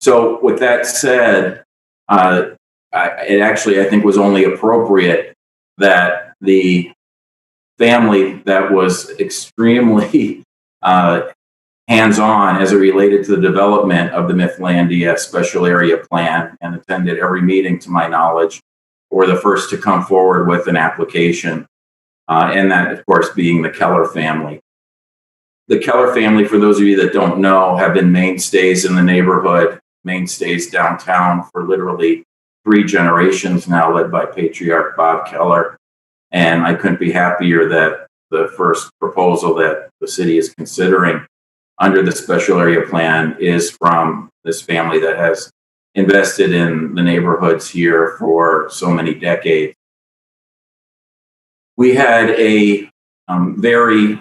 Speaker 3: So with that said, it actually, I think, was only appropriate that the family that was extremely hands-on as it related to the development of the Mifflandia special area plan and attended every meeting, to my knowledge, were the first to come forward with an application, and that, of course, being the Keller family. The Keller family, for those of you that don't know, have been mainstays in the neighborhood, mainstays downtown for literally 3 generations now, led by Patriarch Bob Keller. And I couldn't be happier that the first proposal that the city is considering under the special area plan is from this family that has invested in the neighborhoods here for so many decades. We had a very,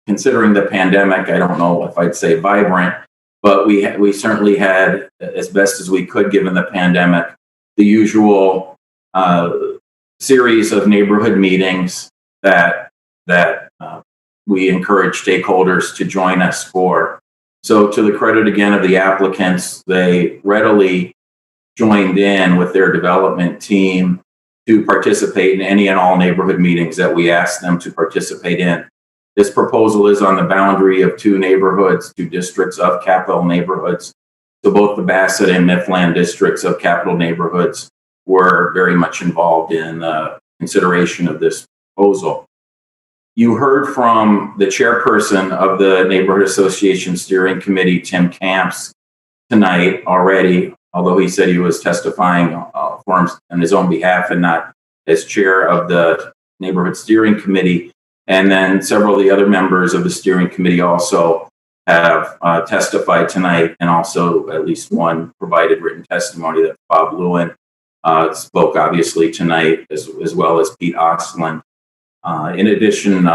Speaker 3: considering the pandemic, I don't know if I'd say vibrant, but we certainly had, as best as we could given the pandemic, the usual series of neighborhood meetings that we encourage stakeholders to join us for. So to the credit again of the applicants, they readily joined in with their development team to participate in any and all neighborhood meetings that we asked them to participate in. This proposal is on the boundary of 2 neighborhoods, 2 districts of capital neighborhoods. So both the Bassett and Mifflin districts of capital neighborhoods were very much involved in consideration of this proposal. You heard from the chairperson of the Neighborhood Association Steering Committee, Tim Camps, tonight already, although he said he was testifying on his own behalf and not as chair of the Neighborhood Steering Committee. And then several of the other members of the steering committee also have testified tonight, and also at least one provided written testimony. That Bob Lewin spoke obviously tonight, as well as Pete Ostlund. In addition,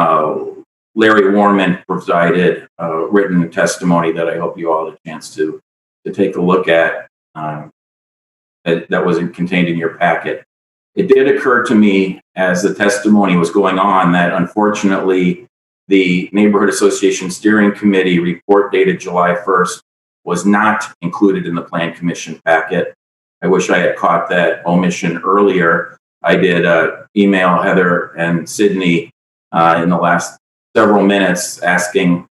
Speaker 3: Larry Warman provided written testimony that I hope you all had a chance to take a look at. That wasn't contained in your packet. It did occur to me as the testimony was going on that unfortunately the Neighborhood Association Steering Committee report dated July 1st was not included in the Plan Commission packet. I wish I had caught that omission earlier. I did email Heather and Sydney in the last several minutes asking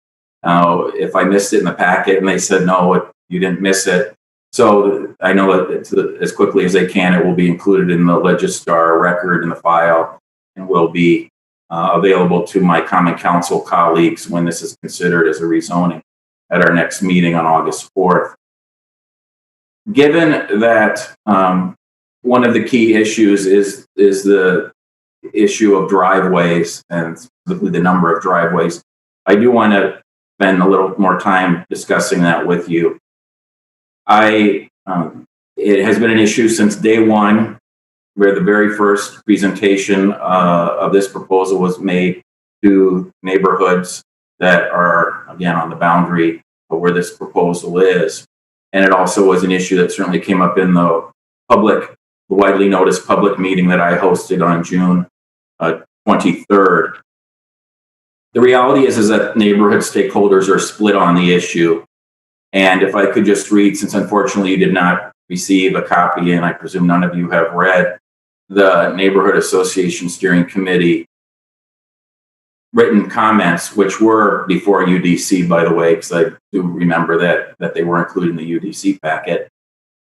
Speaker 3: if I missed it in the packet, and they said, no, you didn't miss it. So I know that as quickly as they can, it will be included in the Legistar record in the file and will be available to my Common Council colleagues when this is considered as a rezoning at our next meeting on August 4th. Given that one of the key issues is the issue of driveways, and specifically the number of driveways, I do want to spend a little more time discussing that with you. It has been an issue since day one, where the very first presentation of this proposal was made to neighborhoods that are, again, on the boundary of where this proposal is. And it also was an issue that certainly came up in the widely noticed public meeting that I hosted on June 23rd. the reality is that neighborhood stakeholders are split on the issue. And if I could just read, since unfortunately you did not receive a copy, and I presume none of you have read the Neighborhood Association Steering Committee written comments, which were before UDC, by the way, because I do remember that they were included in the UDC packet.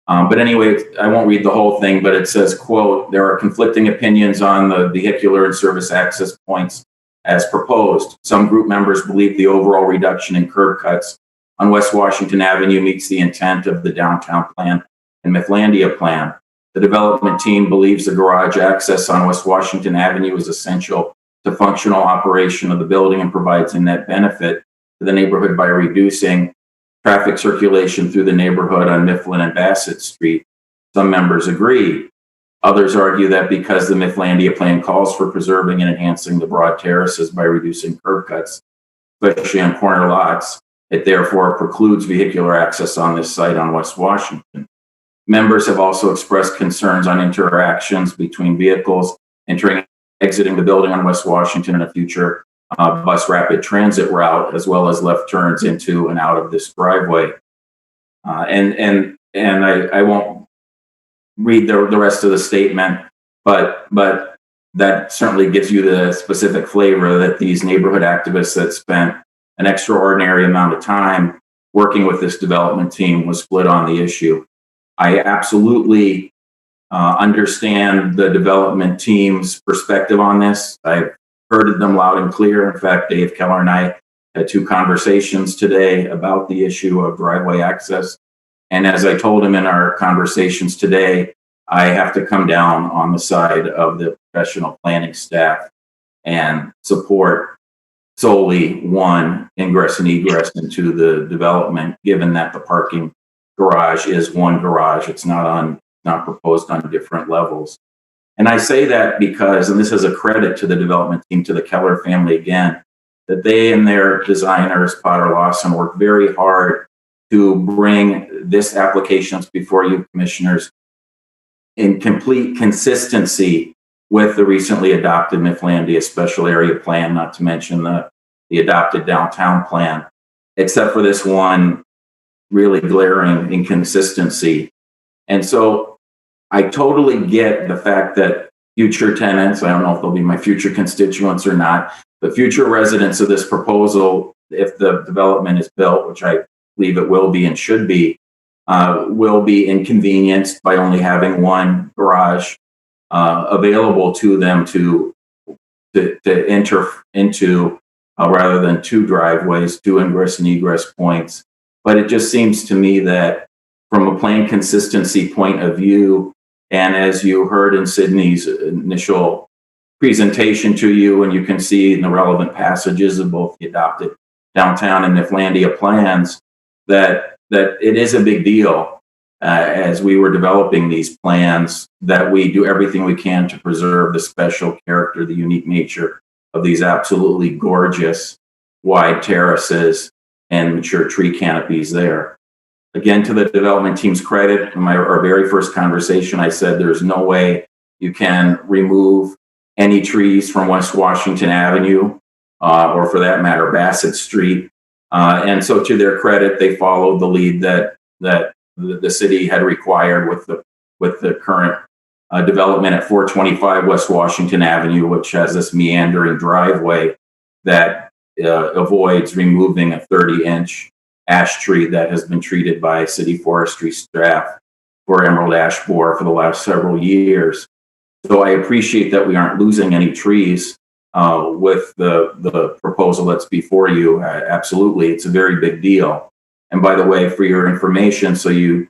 Speaker 3: But anyway, I won't read the whole thing, but it says, quote, "There are conflicting opinions on the vehicular and service access points as proposed. Some group members believe the overall reduction in curb cuts on West Washington Avenue meets the intent of the downtown plan and Mifflandia plan. The development team believes the garage access on West Washington Avenue is essential to functional operation of the building and provides a net benefit to the neighborhood by reducing traffic circulation through the neighborhood on Mifflin and Bassett Street. Some members agree. Others argue that because the Mifflandia plan calls for preserving and enhancing the broad terraces by reducing curb cuts, especially on corner lots, it therefore precludes vehicular access on this site on West Washington. Members have also expressed concerns on interactions between vehicles entering and exiting the building on West Washington in a future bus rapid transit route, as well as left turns into and out of this driveway. And I won't read the rest of the statement, but that certainly gives you the specific flavor that these neighborhood activists that spent an extraordinary amount of time working with this development team was split on the issue. I absolutely understand the development team's perspective on this. I've heard them loud and clear. In fact, Dave Keller and I had 2 conversations today about the issue of driveway access. And as I told him in our conversations today, I have to come down on the side of the professional planning staff and support solely one ingress and egress into the development, given that the parking garage is one garage. It's not proposed on different levels. And I say that because, and this is a credit to the development team, to the Keller family again, that they and their designers, Potter Lawson, worked very hard to bring this applications before you commissioners in complete consistency with the recently adopted Mifflandia Special Area Plan, not to mention the adopted downtown plan, except for this one really glaring inconsistency. And so I totally get the fact that future tenants, I don't know if they'll be my future constituents or not, but future residents of this proposal, if the development is built, which I believe it will be and should be, will be inconvenienced by only having one garage available to them to enter into, rather than 2 driveways, 2 ingress and egress points. But it just seems to me that from a plan consistency point of view, and as you heard in Sydney's initial presentation to you, and you can see in the relevant passages of both the adopted downtown and Mifflandia plans, that it is a big deal as we were developing these plans, that we do everything we can to preserve the special character, the unique nature of these absolutely gorgeous wide terraces and mature tree canopies there. Again, to the development team's credit, in our very first conversation, I said there's no way you can remove any trees from West Washington Avenue, or for that matter, Bassett Street. And so to their credit, they followed the lead that the city had required with the current development at 425 West Washington Avenue, which has this meandering driveway that avoids removing a 30-inch ash tree that has been treated by city forestry staff for emerald ash borer for the last several years. So I appreciate that we aren't losing any trees with the proposal that's before you. Absolutely, it's a very big deal. And by the way, for your information, so you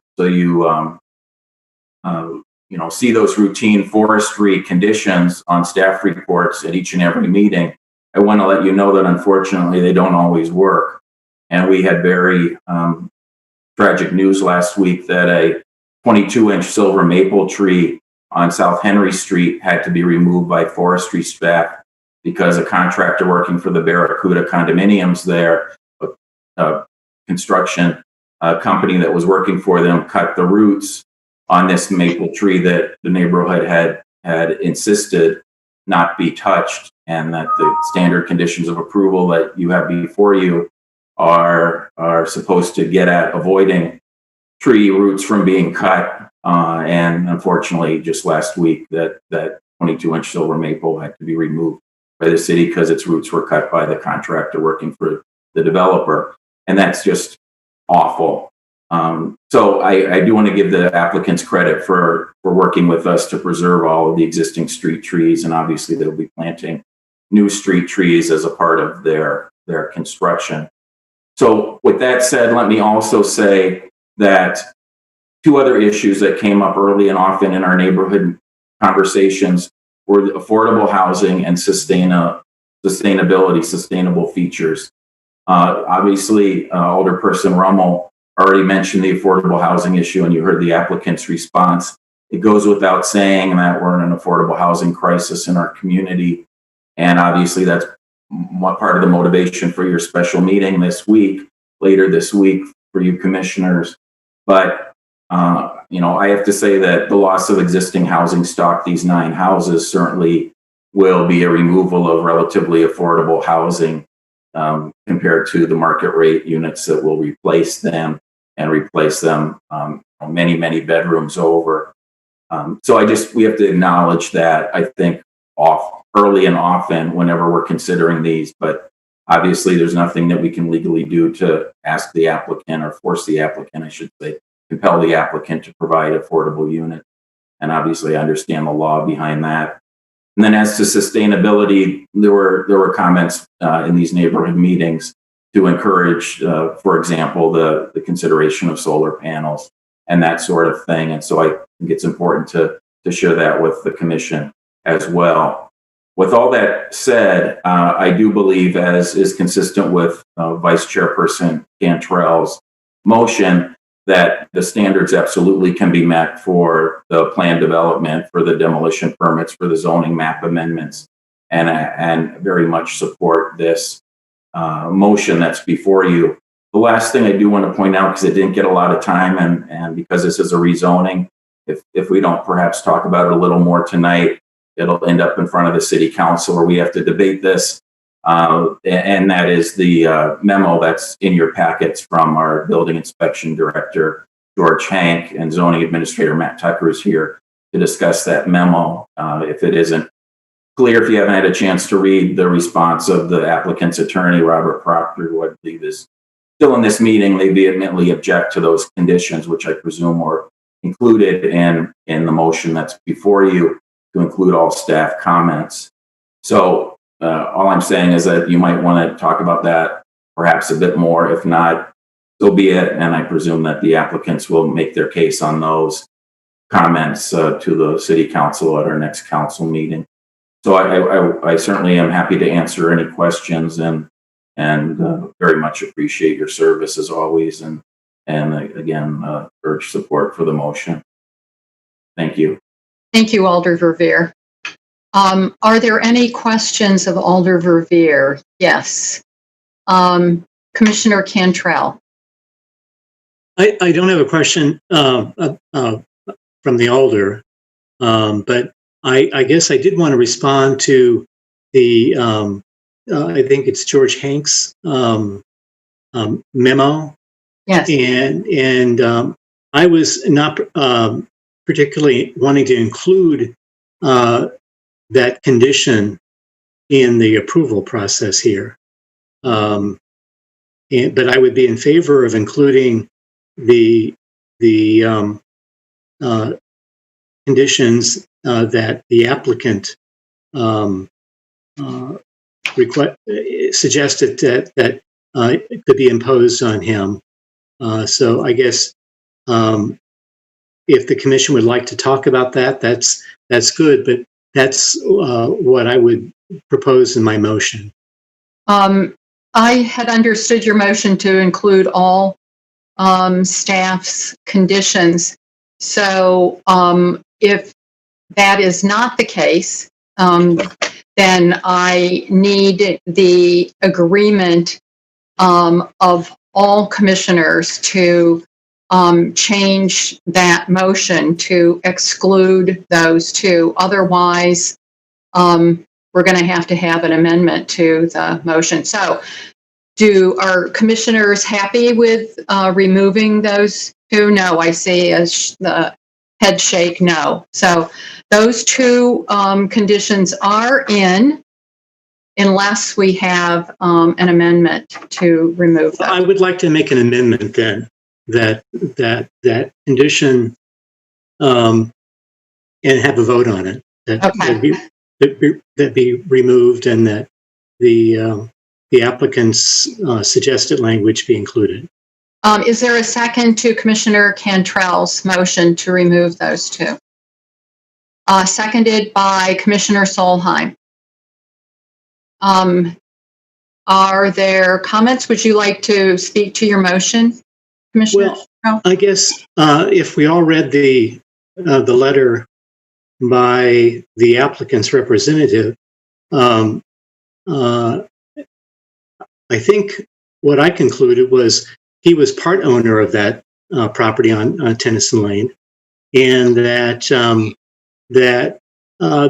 Speaker 3: see those routine forestry conditions on staff reports at each and every meeting, I want to let you know that unfortunately they don't always work. And we had very tragic news last week that a 22-inch silver maple tree on South Henry Street had to be removed by forestry staff because a contractor working for the Barracuda condominiums there, a construction company that was working for them, cut the roots on this maple tree that the neighborhood had insisted not be touched and that the standard conditions of approval that you have before you are supposed to get at avoiding tree roots from being cut. And unfortunately, just last week, that 22-inch silver maple had to be removed by the city because its roots were cut by the contractor working for the developer. And that's just awful. So I do want to give the applicants credit for working with us to preserve all of the existing street trees. And obviously they'll be planting new street trees as a part of their construction. So with that said, let me also say that two other issues that came up early and often in our neighborhood conversations were the affordable housing and sustainability, sustainable features. Obviously, Alderperson Rummel already mentioned the affordable housing issue, and you heard the applicant's response. It goes without saying that we're in an affordable housing crisis in our community. And obviously, that's one part of the motivation for your special meeting later this week for you commissioners. But, I have to say that the loss of existing housing stock, these 9 houses, certainly will be a removal of relatively affordable housing compared to the market rate units that will replace them many, many bedrooms over. So we have to acknowledge that, I think, early and often whenever we're considering these, but obviously there's nothing that we can legally do to ask the applicant or force the applicant, I should say, compel the applicant to provide affordable units. And obviously I understand the law behind that. And then as to sustainability, there were comments in these neighborhood meetings to encourage, for example, the consideration of solar panels and that sort of thing. And so I think it's important to share that with the commission as well. With all that said, I do believe, as is consistent with Vice Chairperson Cantrell's motion, that the standards absolutely can be met for the plan development, for the demolition permits, for the zoning map amendments, and very much support this motion that's before you. The last thing I do want to point out, because it didn't get a lot of time, and because this is a rezoning, if we don't perhaps talk about it a little more tonight, it'll end up in front of the city council where we have to debate this. And that is the memo that's in your packets from our building inspection director, George Hank, and zoning administrator, Matt Tucker, is here to discuss that memo. If it isn't clear, if you haven't had a chance to read the response of the applicant's attorney, Robert Proctor, who I believe is still in this meeting, they vehemently object to those conditions, which I presume were included in the motion that's before you, to include all staff comments. So all I'm saying is that you might want to talk about that perhaps a bit more. If not, so be it. And I presume that the applicants will make their case on those comments to the city council at our next council meeting. So I certainly am happy to answer any questions and very much appreciate your service as always. And again, urge support for the motion. Thank you.
Speaker 1: Thank you, Alder Verveer. Are there any questions of Alder Verveer? Yes. Commissioner Cantrell.
Speaker 4: I don't have a question from the Alder, but I guess I did want to respond to the, I think it's George Hank's memo.
Speaker 1: Yes.
Speaker 4: And I was not particularly wanting to include that condition in the approval process here. But I would be in favor of including the conditions that the applicant suggested that could be imposed on him. So I guess if the commission would like to talk about that, that's good, but that's what I would propose in my motion.
Speaker 1: I had understood your motion to include all staff's conditions. So if that is not the case, then I need the agreement of all commissioners to change that motion to exclude those two. Otherwise, we're we're going to have an amendment to the motion. So are commissioners happy with removing those two? No, I see the head shake no. So those two conditions are in, unless we have an amendment to remove them.
Speaker 4: I would like to make an amendment then that condition and have a vote on it. That be removed, and that the applicant's suggested language be included.
Speaker 1: Is there a second to Commissioner Cantrell's motion to remove those two? Seconded by Commissioner Solheim. Are there comments? Would you like to speak to your motion, Commissioner?
Speaker 4: Well, I guess if we all read the letter by the applicant's representative, I think what I concluded was he was part owner of that property on Tennyson Lane, and that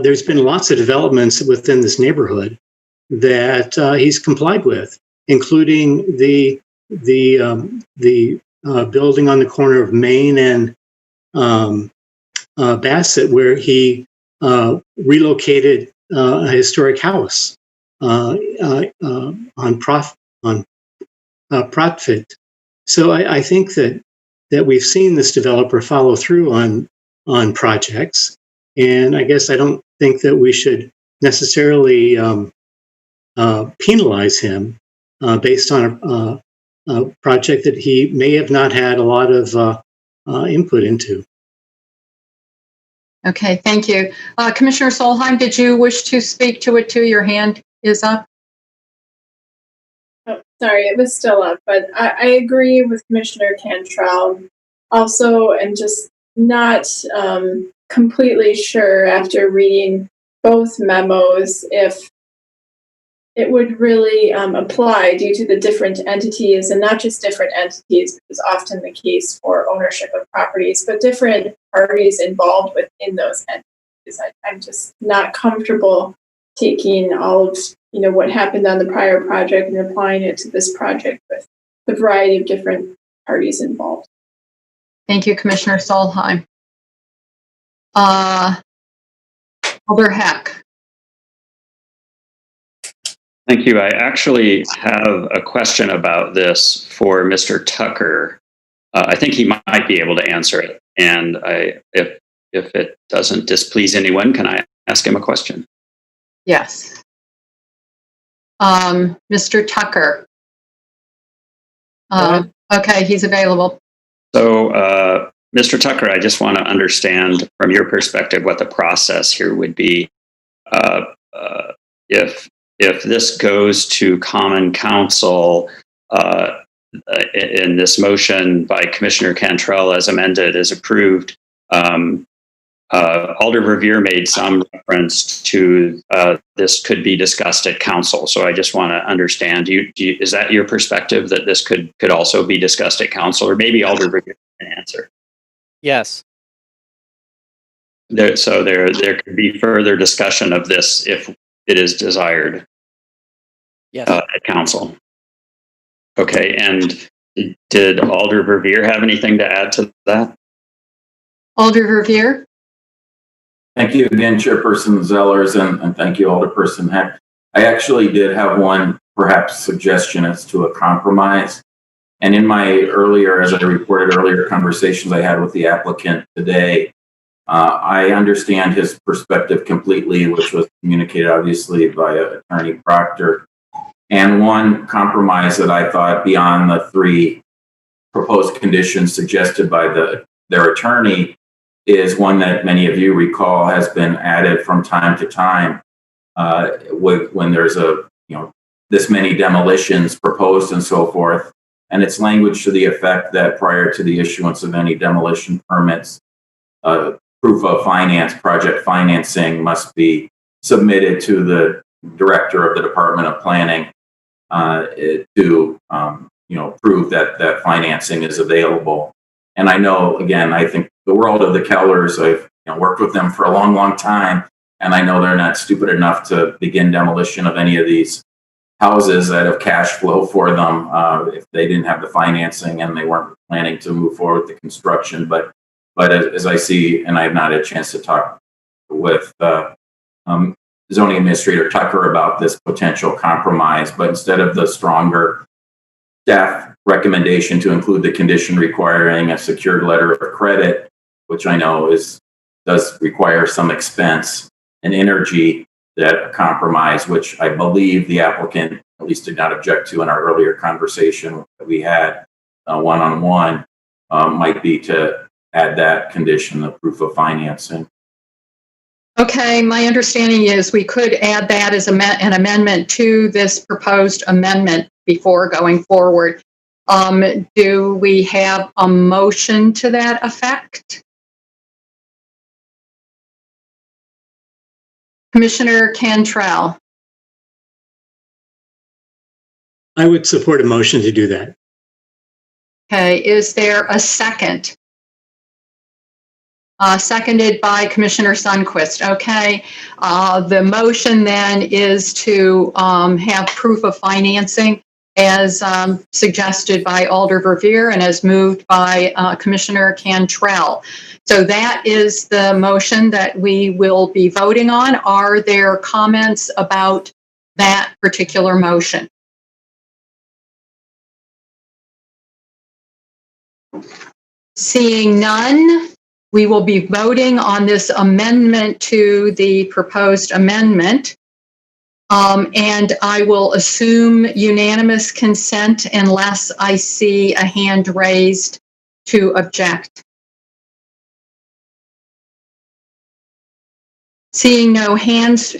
Speaker 4: there's been lots of developments within this neighborhood that he's complied with, including the building on the corner of Main and Bassett, where he relocated a historic house on Profit. So I think that we've seen this developer follow through on projects, and I guess I don't think that we should necessarily penalize him based on a project that he may have not had a lot of input into.
Speaker 1: Okay, thank you. Commissioner Solheim, did you wish to speak to it too? Your hand is up.
Speaker 12: Oh, sorry, it was still up, but I agree with Commissioner Cantrell. Also, I'm just not completely sure after reading both memos if it would really apply due to the different entities, and not just different entities, which is often the case for ownership of properties, but different parties involved within those entities. I'm just not comfortable taking all of what happened on the prior project and applying it to this project with the variety of different parties involved.
Speaker 1: Thank you, Commissioner Solheim. Alder Heck.
Speaker 7: Thank you. I actually have a question about this for Mr. Tucker. I think he might be able to answer it. And if it doesn't displease anyone, can I ask him a question?
Speaker 1: Yes. Mr. Tucker. Okay, he's available.
Speaker 7: So, Mr. Tucker, I just want to understand from your perspective what the process here would be. If this goes to Common Council in this motion by Commissioner Cantrell as amended, is approved, Alder Revere made some reference to this could be discussed at council. So I just want to understand, is that your perspective, that this could also be discussed at council? Or maybe Alder Revere can answer.
Speaker 15: Yes.
Speaker 7: So there could be further discussion of this if it is desired.
Speaker 15: Yes.
Speaker 7: At council. Okay, and did Alder Revere have anything to add to that?
Speaker 1: Alder Revere?
Speaker 3: Thank you again, Chairperson Zellers, and thank you, Alderperson Heck. I actually did have one perhaps suggestion as to a compromise. And in my earlier, as I reported earlier, conversations I had with the applicant today, I understand his perspective completely, which was communicated obviously by Attorney Proctor. And one compromise that I thought beyond the three proposed conditions suggested by their attorney is one that many of you recall has been added from time to time when there's this many demolitions proposed and so forth. And it's language to the effect that prior to the issuance of any demolition permits, proof of finance, project financing must be submitted to the director of the Department of Planning to prove that financing is available. And I know, again, I think the world of the Kellers, I've worked with them for a long, long time. and I know they're not stupid enough to begin demolition of any of these houses that have cash flow for them if they didn't have the financing and they weren't planning to move forward with the construction. But as I see, and I've not had a chance to talk with zoning administrator Tucker about this potential compromise, but instead of the stronger staff recommendation to include the condition requiring a secured letter of credit, which I know does require some expense and energy, that a compromise, which I believe the applicant at least did not object to in our earlier conversation that we had one-on-one, might be to add that condition, the proof of financing.
Speaker 1: Okay, my understanding is we could add that as an amendment to this proposed amendment before going forward. Do we have a motion to that effect? Commissioner Cantrell.
Speaker 4: I would support a motion to do that.
Speaker 1: Okay, is there a second? Seconded by Commissioner Sundquist. Okay, the motion then is to have proof of financing as suggested by Alder Verveer and as moved by Commissioner Cantrell. So that is the motion that we will be voting on. Are there comments about that particular motion? Seeing none, we will be voting on this amendment to the proposed amendment. And I will assume unanimous consent unless I see a hand raised to object. Seeing no hands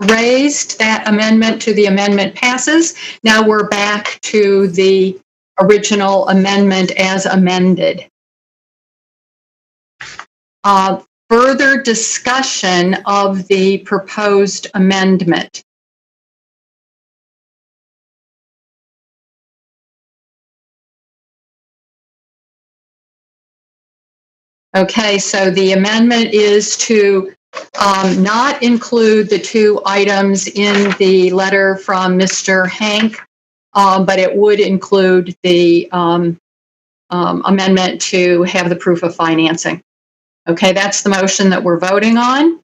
Speaker 1: raised, that amendment to the amendment passes. Now we're back to the original amendment as amended. Further discussion of the proposed amendment. Okay, so the amendment is to not include the two items in the letter from Mr. Hank, but it would include the amendment to have the proof of financing. Okay, that's the motion that we're voting on.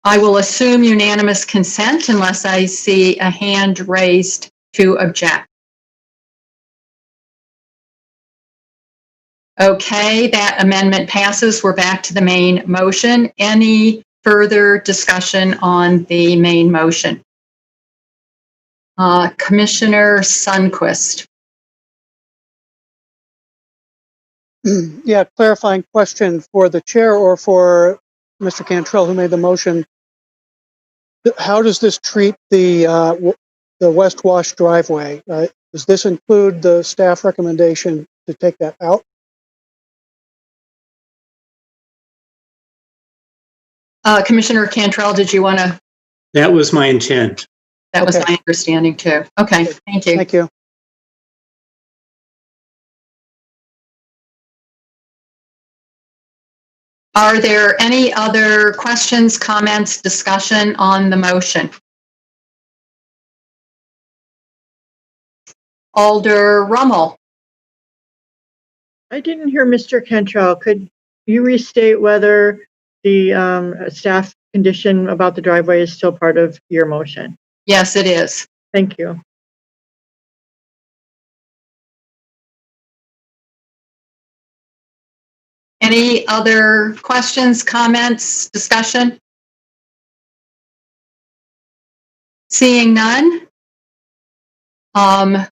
Speaker 1: I will assume unanimous consent unless I see a hand raised to object. Okay, that amendment passes. We're back to the main motion. Any further discussion on the main motion? Commissioner Sundquist.
Speaker 2: Yeah, clarifying question for the chair or for Mr. Cantrell, who made the motion. How does this treat the West Wash driveway? Does this include the staff recommendation to take that out?
Speaker 1: Commissioner Cantrell, did you want to?
Speaker 4: That was my intent.
Speaker 1: That was my understanding too. Okay, thank you.
Speaker 2: Thank you.
Speaker 1: Are there any other questions, comments, discussion on the motion? Alder Rummel.
Speaker 11: I didn't hear Mr. Cantrell. Could you restate whether the staff condition about the driveway is still part of your motion?
Speaker 1: Yes, it is.
Speaker 11: Thank you.
Speaker 1: Any other questions, comments, discussion? Seeing none,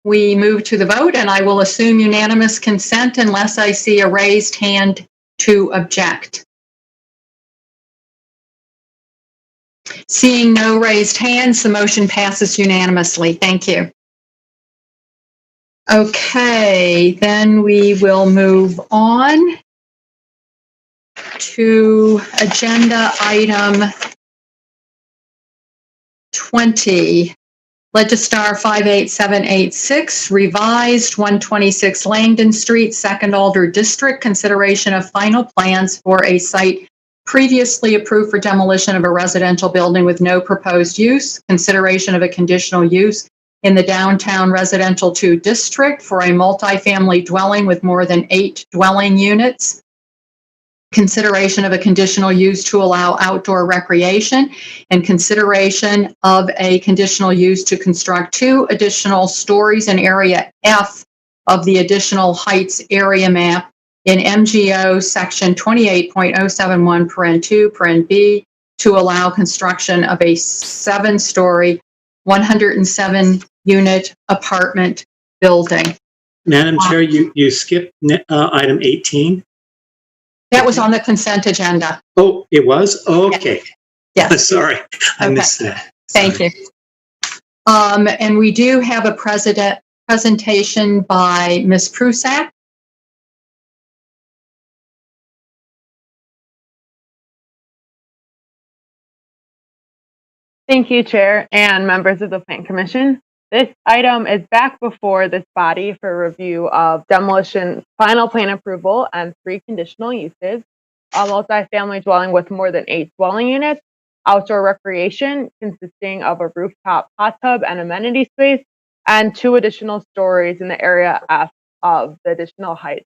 Speaker 1: we move to the vote, and I will assume unanimous consent unless I see a raised hand to object. Seeing no raised hands, the motion passes unanimously. Thank you. Okay, then we will move on to agenda item 20, Legistar 58786, revised 126 Langdon Street, Second Alder District, consideration of final plans for a site previously approved for demolition of a residential building with no proposed use, consideration of a conditional use in the downtown residential 2 district for a multifamily dwelling with more than 8 dwelling units, consideration of a conditional use to allow outdoor recreation, and consideration of a conditional use to construct 2 additional stories in area F of the additional heights area map in MGO section 28.071 paren 2 paren B to allow construction of a 7-story, 107 unit apartment building.
Speaker 4: Madam Chair, you skipped item 18.
Speaker 1: That was on the consent agenda.
Speaker 4: Oh, it was? Okay.
Speaker 1: Yes.
Speaker 4: Sorry, I missed that.
Speaker 1: Thank you. And we do have a presentation by Ms. Prusak.
Speaker 13: Thank you, Chair and members of the Plan Commission. This item is back before this body for review of demolition, final plan approval, and 3 conditional uses. A multifamily dwelling with more than 8 dwelling units, outdoor recreation consisting of a rooftop hot tub and amenity space, and 2 additional stories in the area F of the additional heights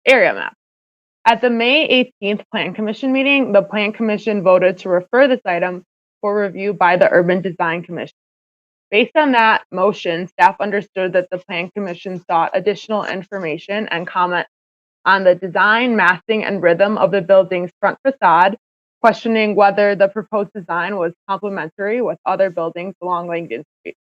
Speaker 13: area map. At the May 18th Plan Commission meeting, the Plan Commission voted to refer this item for review by the Urban Design Commission. Based on that motion, staff understood that the Plan Commission sought additional information and comment on the design, massing, and rhythm of the building's front facade, questioning whether the proposed design was complementary with other buildings along Langdon Street.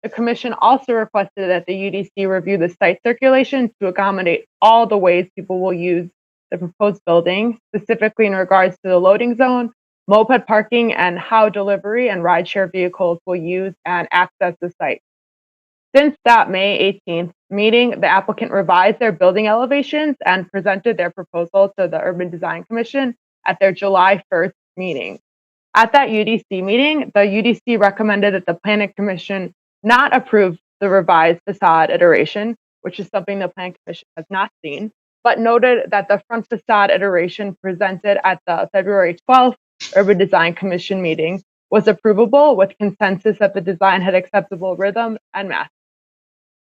Speaker 13: The Commission also requested that the UDC review the site circulation to accommodate all the ways people will use the proposed building, specifically in regards to the loading zone, moped parking, and how delivery and rideshare vehicles will use and access the site. Since that May 18th meeting, the applicant revised their building elevations and presented their proposal to the Urban Design Commission at their July 1st meeting. At that UDC meeting, the UDC recommended that the Planning Commission not approve the revised facade iteration, which is something the Planning Commission has not seen, but noted that the front facade iteration presented at the February 12th Urban Design Commission meeting was approvable with consensus that the design had acceptable rhythm and mass.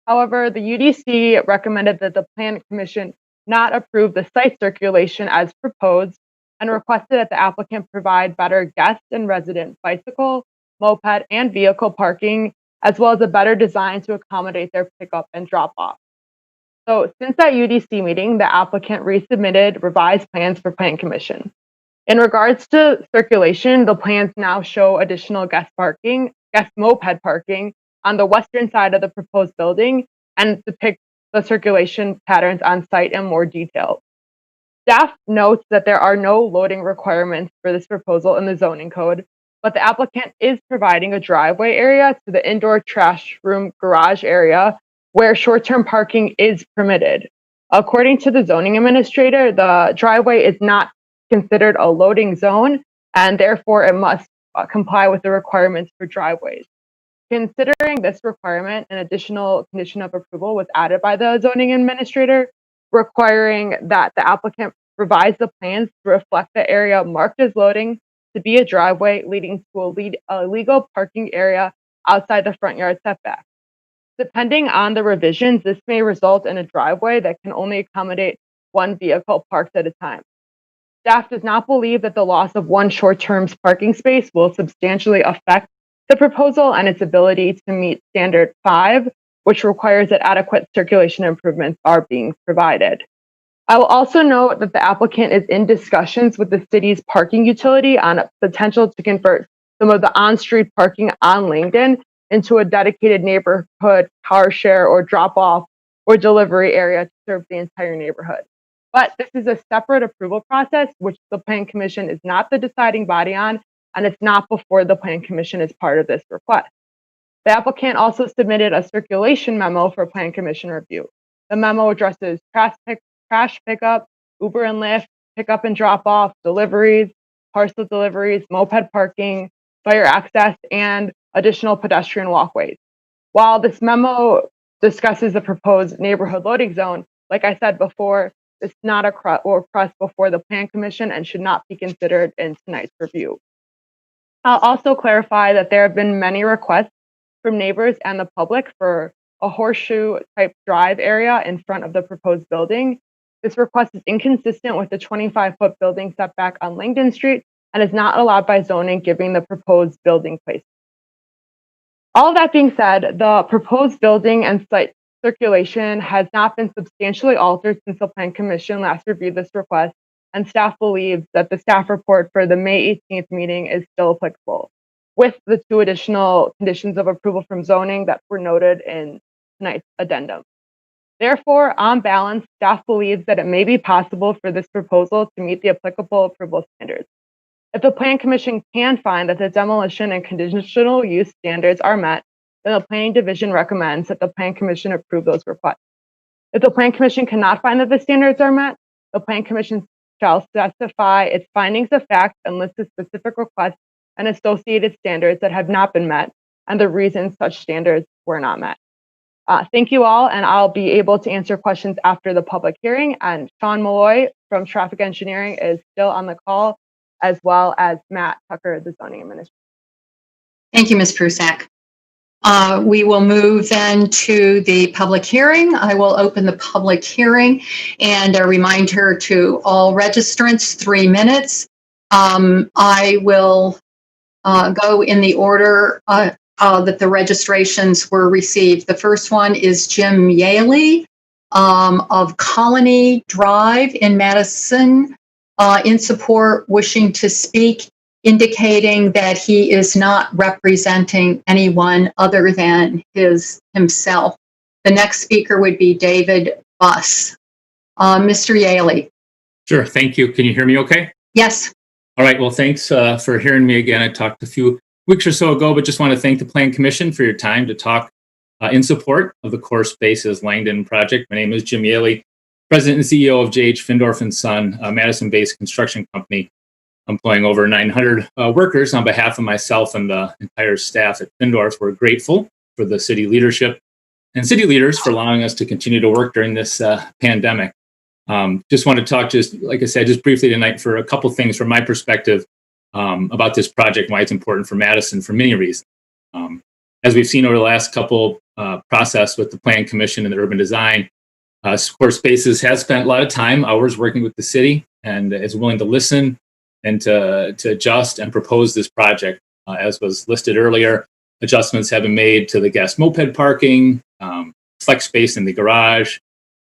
Speaker 13: However, the UDC recommended that the Planning Commission not approve the site circulation as proposed and requested that the applicant provide better guest and resident bicycle, moped, and vehicle parking, as well as a better design to accommodate their pickup and drop off. So since that UDC meeting, the applicant resubmitted revised plans for Planning Commission. In regards to circulation, the plans now show additional guest moped parking on the western side of the proposed building and depict the circulation patterns on site in more detail. Staff notes that there are no loading requirements for this proposal in the zoning code, but the applicant is providing a driveway area to the indoor trash room garage area where short-term parking is permitted. According to the zoning administrator, the driveway is not considered a loading zone, and therefore it must comply with the requirements for driveways. Considering this requirement, an additional condition of approval was added by the zoning administrator, requiring that the applicant revise the plans to reflect the area marked as loading to be a driveway leading to a legal parking area outside the front yard setback. Depending on the revisions, this may result in a driveway that can only accommodate 1 vehicle parked at a time. Staff does not believe that the loss of 1 short-term parking space will substantially affect the proposal and its ability to meet Standard 5, which requires that adequate circulation improvements are being provided. I will also note that the applicant is in discussions with the city's parking utility on a potential to convert some of the on-street parking on Langdon into a dedicated neighborhood car share or drop-off or delivery area to serve the entire neighborhood. But this is a separate approval process, which the Plan Commission is not the deciding body on, and it's not before the Plan Commission as part of this request. The applicant also submitted a circulation memo for Plan Commission review. The memo addresses trash pickup, Uber and Lyft, pickup and drop off, deliveries, parcel deliveries, moped parking, fire access, and additional pedestrian walkways. While this memo discusses the proposed neighborhood loading zone, like I said before, It's not a request before the Plan Commission and should not be considered in tonight's review. I'll also clarify that there have been many requests from neighbors and the public for a horseshoe type drive area in front of the proposed building. This request is inconsistent with the 25-foot building setback on Langdon Street and is not allowed by zoning, giving the proposed building place. All of that being said, the proposed building and site circulation has not been substantially altered since the Plan Commission last reviewed this request, and staff believes that the staff report for the May 18th meeting is still applicable, with the 2 additional conditions of approval from zoning that were noted in tonight's addendum. Therefore, on balance, staff believes that it may be possible for this proposal to meet the applicable approval standards. If the Plan Commission can find that the demolition and conditional use standards are met, then the Planning Division recommends that the Plan Commission approve those requests. If the Plan Commission cannot find that the standards are met, the Plan Commission shall specify its findings of fact and list the specific requests and associated standards that have not been met and the reasons such standards were not met. Thank you all, and I'll be able to answer questions after the public hearing. And Sean Malloy from Traffic Engineering is still on the call, as well as Matt Tucker, the zoning administrator.
Speaker 1: Thank you, Ms. Prusak. We will move then to the public hearing. I will open the public hearing, and a reminder to all registrants, 3 minutes. I will go in the order that the registrations were received. The first one is Jim Yaley of Colony Drive in Madison, in support, wishing to speak, indicating that he is not representing anyone other than himself. The next speaker would be David Buss. Mr. Yaley.
Speaker 9: Sure, thank you. Can you hear me okay?
Speaker 1: Yes.
Speaker 9: All right, well, thanks for hearing me again. I talked a few weeks or so ago, but just want to thank the Plan Commission for your time to talk in support of the Core Spaces Langdon project. My name is Jim Yaley, President and CEO of J.H. Findorf & Son, a Madison-based construction company employing over 900 workers. On behalf of myself and the entire staff at Findorf, we're grateful for the city leadership and city leaders for allowing us to continue to work during this pandemic. Just want to talk, just like I said, just briefly tonight for a couple things from my perspective about this project, why it's important for Madison for many reasons. As we've seen over the last couple process with the Plan Commission and the urban design, Core Spaces has spent a lot of time, hours working with the city, and is willing to listen and to adjust and propose this project. As was listed earlier, adjustments have been made to the guest moped parking, flex space in the garage,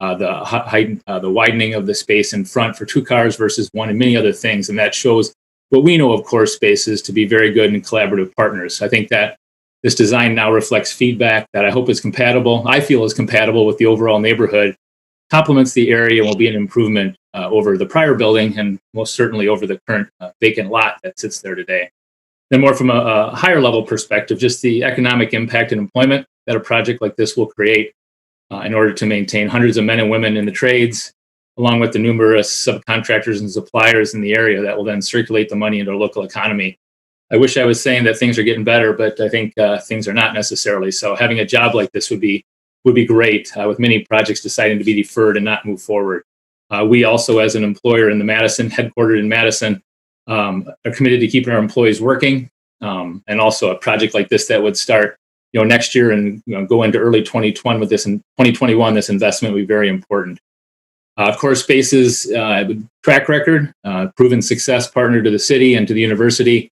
Speaker 9: the widening of the space in front for 2 cars versus 1, and many other things. And that shows what we know of Core Spaces to be very good and collaborative partners. I think that this design now reflects feedback that I hope is compatible, I feel is compatible with the overall neighborhood, complements the area, and will be an improvement over the prior building and most certainly over the current vacant lot that sits there today. Then more from a higher level perspective, just the economic impact and employment that a project like this will create in order to maintain hundreds of men and women in the trades, along with the numerous subcontractors and suppliers in the area that will then circulate the money into our local economy. I wish I was saying that things are getting better, but I think things are not necessarily. So having a job like this would be great, with many projects deciding to be deferred and not move forward. We also, as an employer in the Madison, headquartered in Madison, are committed to keeping our employees working. And also a project like this that would start next year and go into early 2021 with this, in 2021, this investment will be very important. Of course, Spaces track record, proven success partner to the city and to the university,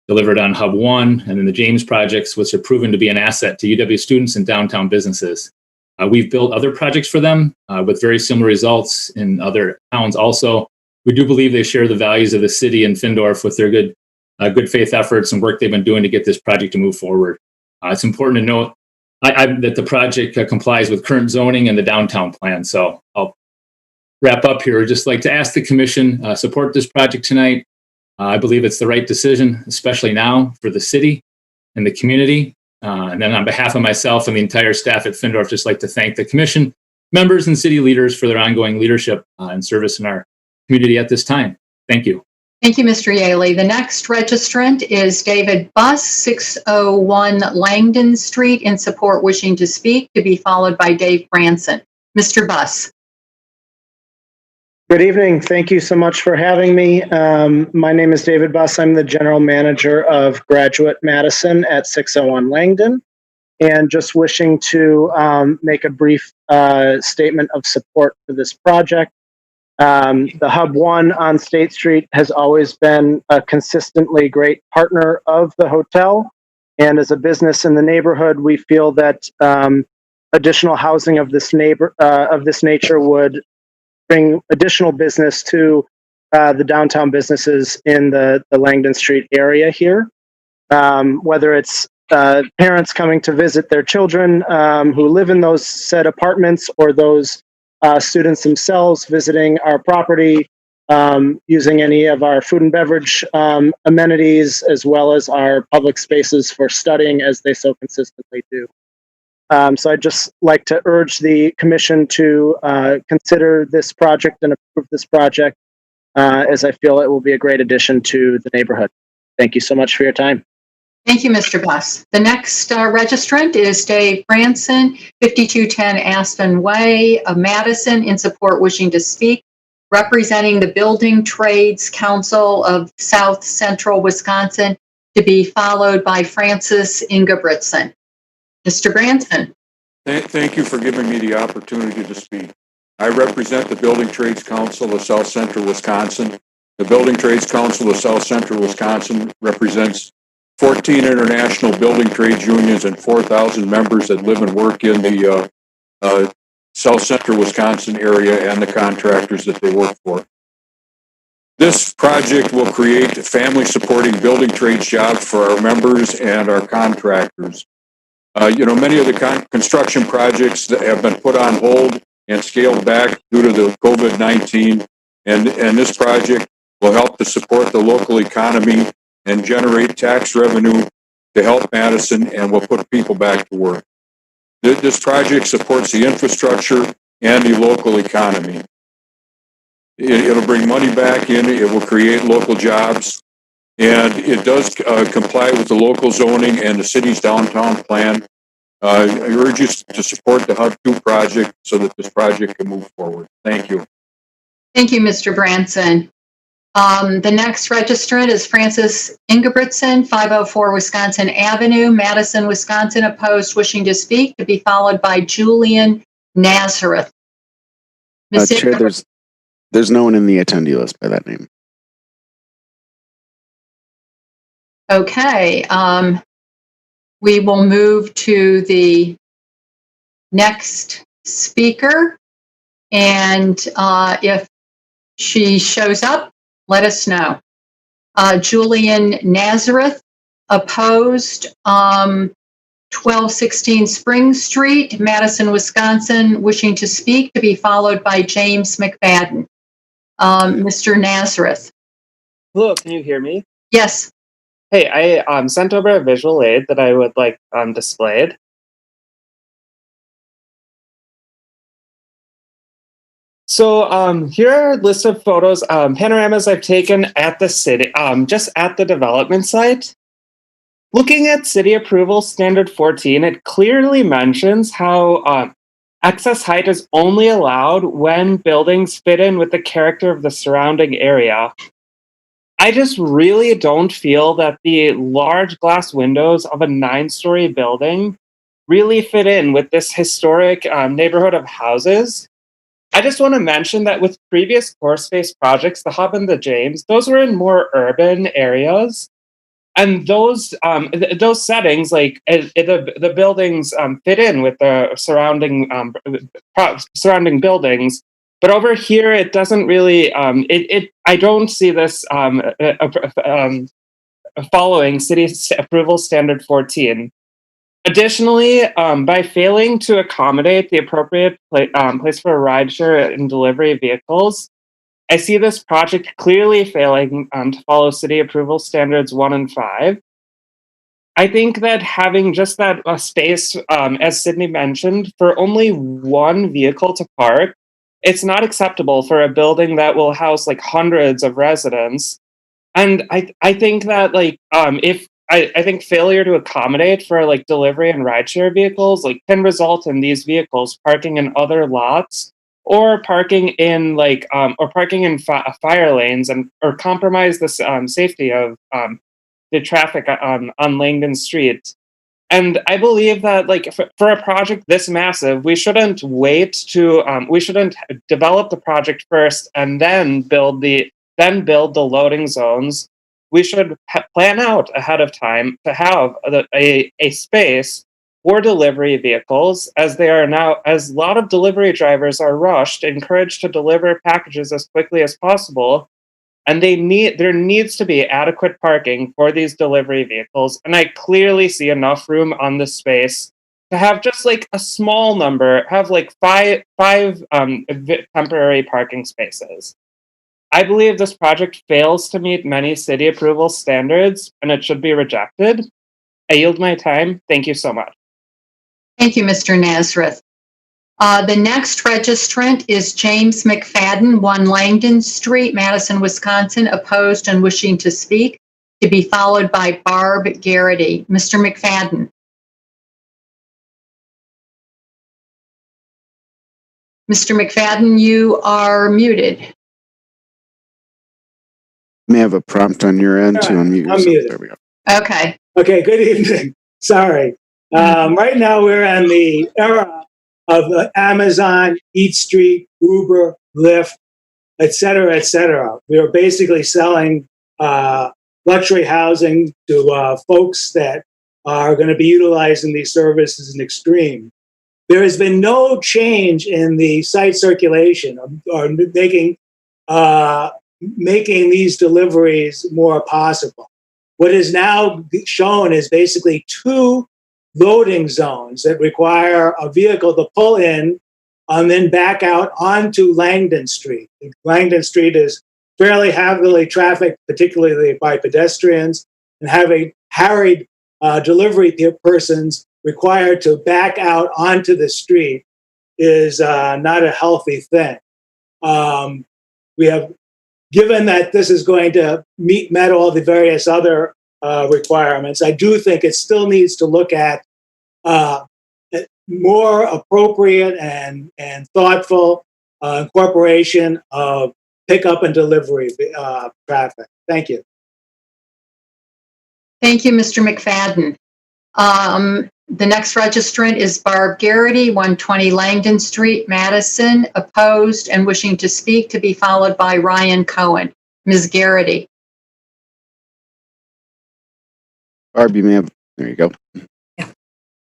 Speaker 9: delivered on Hub 1 and then the James projects, which have proven to be an asset to UW students and downtown businesses. We've built other projects for them with very similar results in other towns also. We do believe they share the values of the city and Findorf with their good faith efforts and work they've been doing to get this project to move forward. It's important to note that the project complies with current zoning and the downtown plan. So I'll wrap up here. I'd just like to ask the commission support this project tonight. I believe it's the right decision, especially now for the city and the community. And then on behalf of myself and the entire staff at Findorf, just like to thank the commission members and city leaders for their ongoing leadership and service in our community at this time. Thank you.
Speaker 1: Thank you, Mr. Yaley. The next registrant is David Buss, 601 Langdon Street, in support, wishing to speak, to be followed by Dave Branson. Mr. Buss.
Speaker 10: Good evening. Thank you so much for having me. My name is David Buss. I'm the general manager of Graduate Madison at 601 Langdon, and just wishing to make a brief statement of support for this project. The Hub 1 on State Street has always been a consistently great partner of the hotel, and as a business in the neighborhood, we feel that additional housing of this nature would bring additional business to the downtown businesses in the Langdon Street area here. Whether it's parents coming to visit their children who live in those said apartments, or those students themselves visiting our property, using any of our food and beverage amenities, as well as our public spaces for studying, as they so consistently do. So I'd just like to urge the commission to consider this project and approve this project, as I feel it will be a great addition to the neighborhood. Thank you so much for your time.
Speaker 1: Thank you, Mr. Buss. The next registrant is Dave Branson, 5210 Aspen Way of Madison, in support, wishing to speak, representing the Building Trades Council of South Central Wisconsin, to be followed by Francis Ingebrigtsen. Mr. Branson.
Speaker 22: Thank you for giving me the opportunity to speak. I represent the Building Trades Council of South Central Wisconsin. The Building Trades Council of South Central Wisconsin represents 14 international building trades unions and 4,000 members that live and work in the South Central Wisconsin area and the contractors that they work for. This project will create family supporting building trades jobs for our members and our contractors. Many of the construction projects that have been put on hold and scaled back due to the COVID-19, and this project will help to support the local economy and generate tax revenue to help Madison, and will put people back to work. This project supports the infrastructure and the local economy. It'll bring money back in, it will create local jobs, and it does comply with the local zoning and the city's downtown plan. I urge you to support the Hub 2 project so that this project can move forward. Thank you.
Speaker 1: Thank you, Mr. Branson. The next registrant is Francis Ingebrigtsen, 504 Wisconsin Avenue, Madison, Wisconsin, opposed, wishing to speak, to be followed by Julian Nazareth.
Speaker 23: Chair, there's no one in the attendee list by that name.
Speaker 1: Okay, we will move to the next speaker, and if she shows up, let us know. Julian Nazareth, opposed, 1216 Spring Street, Madison, Wisconsin, wishing to speak, to be followed by James McFadden. Mr. Nazareth.
Speaker 24: Hello, can you hear me?
Speaker 1: Yes.
Speaker 24: Hey, I sent over a visual aid that I would like displayed. So here are a list of photos, panoramas I've taken at the city, just at the development site. Looking at city approval standard 14, it clearly mentions how excess height is only allowed when buildings fit in with the character of the surrounding area. I just really don't feel that the large glass windows of a 9-story building really fit in with this historic neighborhood of houses. I just want to mention that with previous core space projects, the Hub and the James, those were in more urban areas. And those settings, like the buildings fit in with the surrounding buildings. But over here, it doesn't really, I don't see this following city approval standard 14. Additionally, by failing to accommodate the appropriate place for rideshare and delivery vehicles, I see this project clearly failing to follow city approval standards 1 and 5. I think that having just that space, as Sydney mentioned, for only one vehicle to park, it's not acceptable for a building that will house like hundreds of residents. And I think that I think failure to accommodate for like delivery and rideshare vehicles can result in these vehicles parking in other lots or parking in fire lanes or compromise the safety of the traffic on Langdon Street. And I believe that for a project this massive, we shouldn't wait to we shouldn't develop the project first and then build the loading zones. We should plan out ahead of time to have a space for delivery vehicles, as a lot of delivery drivers are rushed, encouraged to deliver packages as quickly as possible. And there needs to be adequate parking for these delivery vehicles. And I clearly see enough room on the space to have just a small number, have five temporary parking spaces. I believe this project fails to meet many city approval standards and it should be rejected. I yield my time. Thank you so much.
Speaker 1: Thank you, Mr. Nazareth. The next registrant is James McFadden, 1 Langdon Street, Madison, Wisconsin, opposed and wishing to speak, to be followed by Barb Garrity. Mr. McFadden. Mr. McFadden, you are muted.
Speaker 23: You may have a prompt on your end to unmute yourself.
Speaker 6: Muted.
Speaker 23: There we go.
Speaker 1: Okay.
Speaker 6: Okay, good evening. Sorry. Right now we're in the era of Amazon, Eat Street, Uber, Lyft, et cetera, et cetera. We are basically selling luxury housing to folks that are going to be utilizing these services in extreme. There has been no change in the site circulation or making these deliveries more possible. What is now shown is basically 2 loading zones that require a vehicle to pull in and then back out onto Langdon Street. Langdon Street is fairly heavily trafficked, particularly by pedestrians, and having harried delivery persons required to back out onto the street is not a healthy thing. We have, given that this is going to met all the various other requirements, I do think it still needs to look at more appropriate and thoughtful incorporation of pickup and delivery traffic. Thank you.
Speaker 1: Thank you, Mr. McFadden. The next registrant is Barb Garrity, 120 Langdon Street, Madison, opposed and wishing to speak, to be followed by Ryan Cohen. Ms. Garrity.
Speaker 23: Barb, you may have, there you go.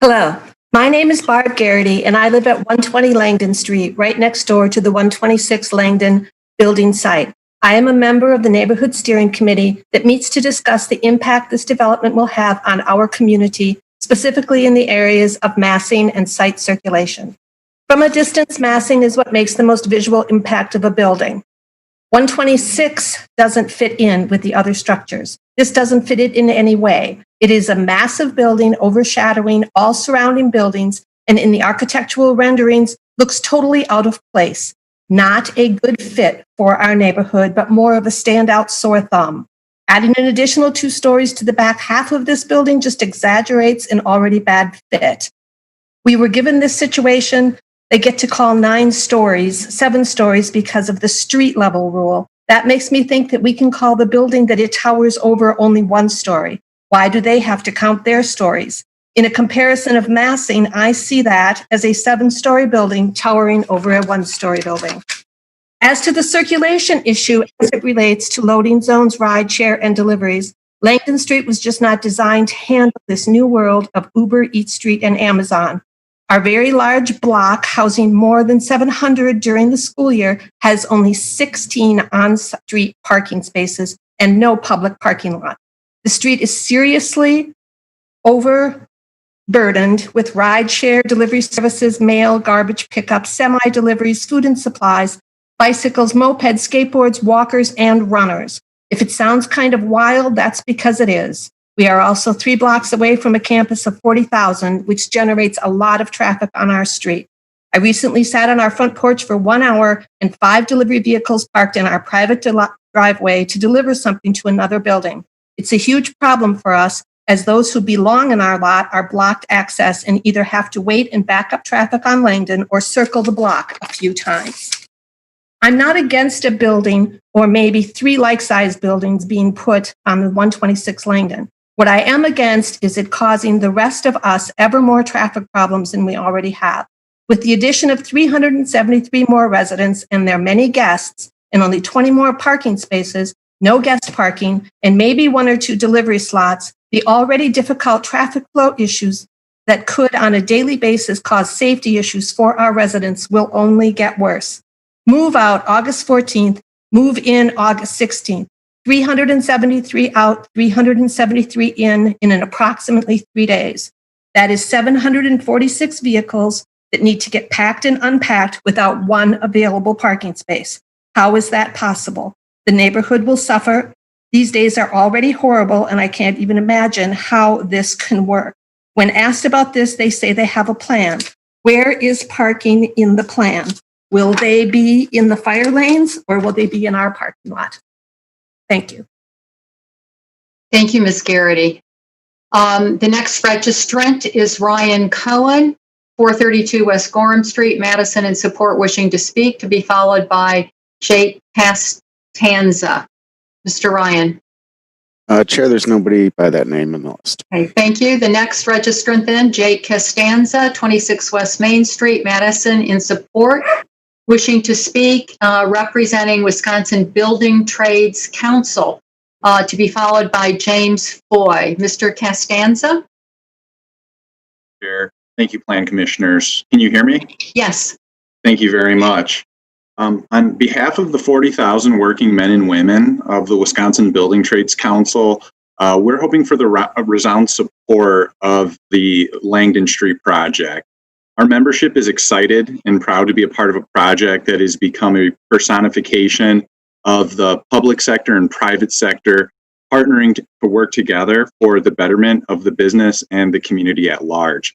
Speaker 8: Hello, my name is Barb Garrity, and I live at 120 Langdon Street, right next door to the 126 Langdon building site. I am a member of the Neighborhood Steering Committee that meets to discuss the impact this development will have on our community, specifically in the areas of massing and site circulation. From a distance, massing is what makes the most visual impact of a building. 126 doesn't fit in with the other structures. This doesn't fit it in any way. It is a massive building overshadowing all surrounding buildings, and in the architectural renderings looks totally out of place. Not a good fit for our neighborhood, but more of a standout sore thumb. Adding an additional 2 stories to the back half of this building just exaggerates an already bad fit. We were given this situation. They get to call 7 stories because of the street level rule. That makes me think that we can call the building that it towers over only 1 story. Why do they have to count their stories? In a comparison of massing, I see that as a 7-story building towering over a 1-story building. As to the circulation issue as it relates to loading zones, rideshare, and deliveries, Langdon Street was just not designed to handle this new world of Uber, Eat Street, and Amazon. Our very large block, housing more than 700 during the school year, has only 16 on-street parking spaces and no public parking lot. The street is seriously overburdened with rideshare, delivery services, mail, garbage pickup, semi-deliveries, food and supplies, bicycles, mopeds, skateboards, walkers, and runners. If it sounds kind of wild, that's because it is. We are also 3 blocks away from a campus of 40,000, which generates a lot of traffic on our street. I recently sat on our front porch for 1 hour and 5 delivery vehicles parked in our private driveway to deliver something to another building. It's a huge problem for us, as those who belong in our lot are blocked access and either have to wait and back up traffic on Langdon or circle the block a few times. I'm not against a building or maybe 3 like-sized buildings being put on the 126 Langdon. What I am against is it causing the rest of us ever more traffic problems than we already have. With the addition of 373 more residents and their many guests and only 20 more parking spaces, no guest parking, and maybe 1 or 2 delivery slots, the already difficult traffic flow issues that could on a daily basis cause safety issues for our residents will only get worse. Move out August 14th, move in August 16th. 373 out, 373 in an approximately 3 days. That is 746 vehicles that need to get packed and unpacked without 1 available parking space. How is that possible? The neighborhood will suffer. These days are already horrible, and I can't even imagine how this can work. When asked about this, they say they have a plan. Where is parking in the plan? Will they be in the fire lanes or will they be in our parking lot? Thank you.
Speaker 1: Thank you, Ms. Garrity. The next registrant is Ryan Cohen, 432 West Gorham Street, Madison, in support, wishing to speak, to be followed by Jake Castanza. Mr. Ryan.
Speaker 23: Chair, there's nobody by that name in the list.
Speaker 1: Okay, thank you. The next registrant then, Jake Castanza, 26 West Main Street, Madison, in support, wishing to speak, representing Wisconsin Building Trades Council, to be followed by James Foy. Mr. Castanza?
Speaker 17: Chair. Thank you, Plan Commissioners. Can you hear me?
Speaker 1: Yes.
Speaker 17: Thank you very much. On behalf of the 40,000 working men and women of the Wisconsin Building Trades Council, we're hoping for the resound support of the Langdon Street project. Our membership is excited and proud to be a part of a project that has become a personification of the public sector and private sector partnering to work together for the betterment of the business and the community at large.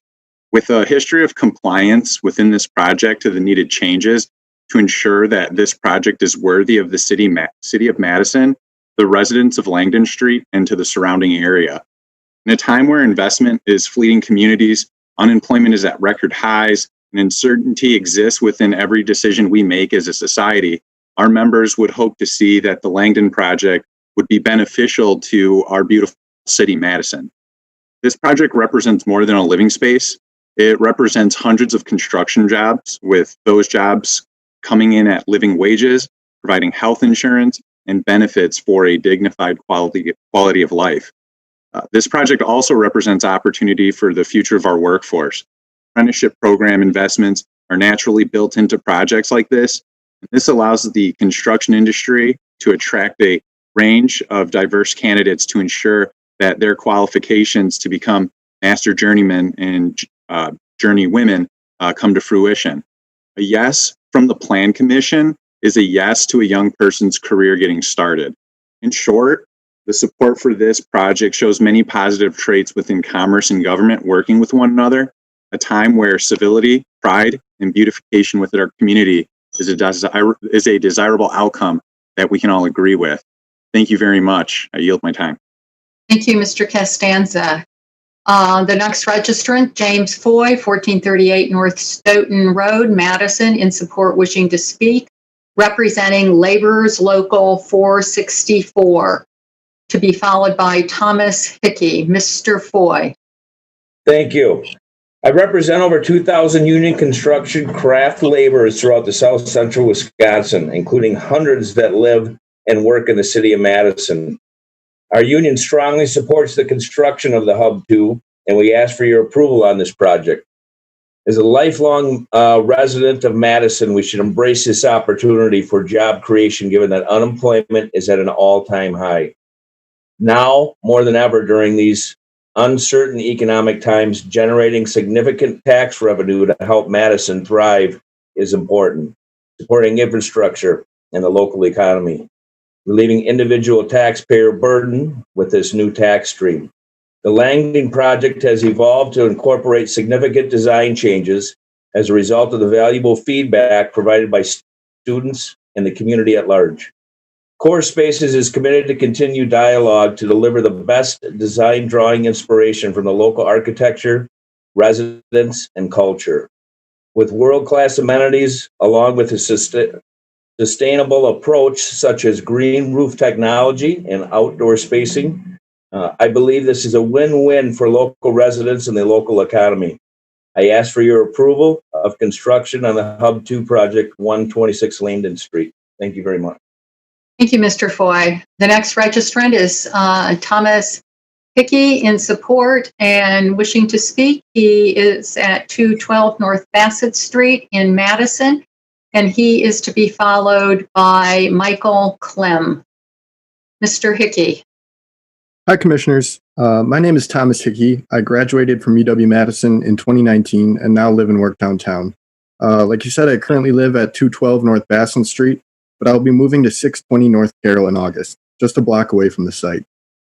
Speaker 17: With a history of compliance within this project to the needed changes to ensure that this project is worthy of the city of Madison, the residents of Langdon Street, and to the surrounding area. In a time where investment is fleeing communities, unemployment is at record highs, and uncertainty exists within every decision we make as a society, our members would hope to see that the Langdon project would be beneficial to our beautiful city, Madison. This project represents more than a living space. It represents hundreds of construction jobs, with those jobs coming in at living wages, providing health insurance and benefits for a dignified quality of life. This project also represents opportunity for the future of our workforce. Apprenticeship program investments are naturally built into projects like this. This allows the construction industry to attract a range of diverse candidates to ensure that their qualifications to become master journeymen and journeywomen come to fruition. A yes from the Plan Commission is a yes to a young person's career getting started. In short, the support for this project shows many positive traits within commerce and government working with one another, a time where civility, pride, and beautification within our community is a desirable outcome that we can all agree with. Thank you very much. I yield my time.
Speaker 1: Thank you, Mr. Castanza. The next registrant, James Foy, 1438 North Stoughton Road, Madison, in support, wishing to speak, representing Laborers Local 464, to be followed by Thomas Hickey. Mr. Foy.
Speaker 18: Thank you. I represent over 2,000 union construction craft laborers throughout the South Central Wisconsin, including hundreds that live and work in the city of Madison. Our union strongly supports the construction of the Hub 2, and we ask for your approval on this project. As a lifelong resident of Madison, we should embrace this opportunity for job creation, given that unemployment is at an all-time high. Now, more than ever during these uncertain economic times, generating significant tax revenue to help Madison thrive is important. Supporting infrastructure and the local economy, relieving individual taxpayer burden with this new tax stream. The Langdon project has evolved to incorporate significant design changes as a result of the valuable feedback provided by students and the community at large. Core Spaces is committed to continue dialogue to deliver the best design drawing inspiration from the local architecture, residents, and culture. With world-class amenities, along with a sustainable approach such as green roof technology and outdoor spacing, I believe this is a win-win for local residents and the local economy. I ask for your approval of construction on the Hub 2 project, 126 Langdon Street. Thank you very much.
Speaker 1: Thank you, Mr. Foy. The next registrant is Thomas Hickey in support and wishing to speak. He is at 212 North Bassett Street in Madison, and he is to be followed by Michael Clem. Mr. Hickey.
Speaker 14: Hi, Commissioners. My name is Thomas Hickey. I graduated from UW-Madison in 2019 and now live and work downtown. Like you said, I currently live at 212 North Bassett Street, but I'll be moving to 620 North Carroll in August, just a block away from the site.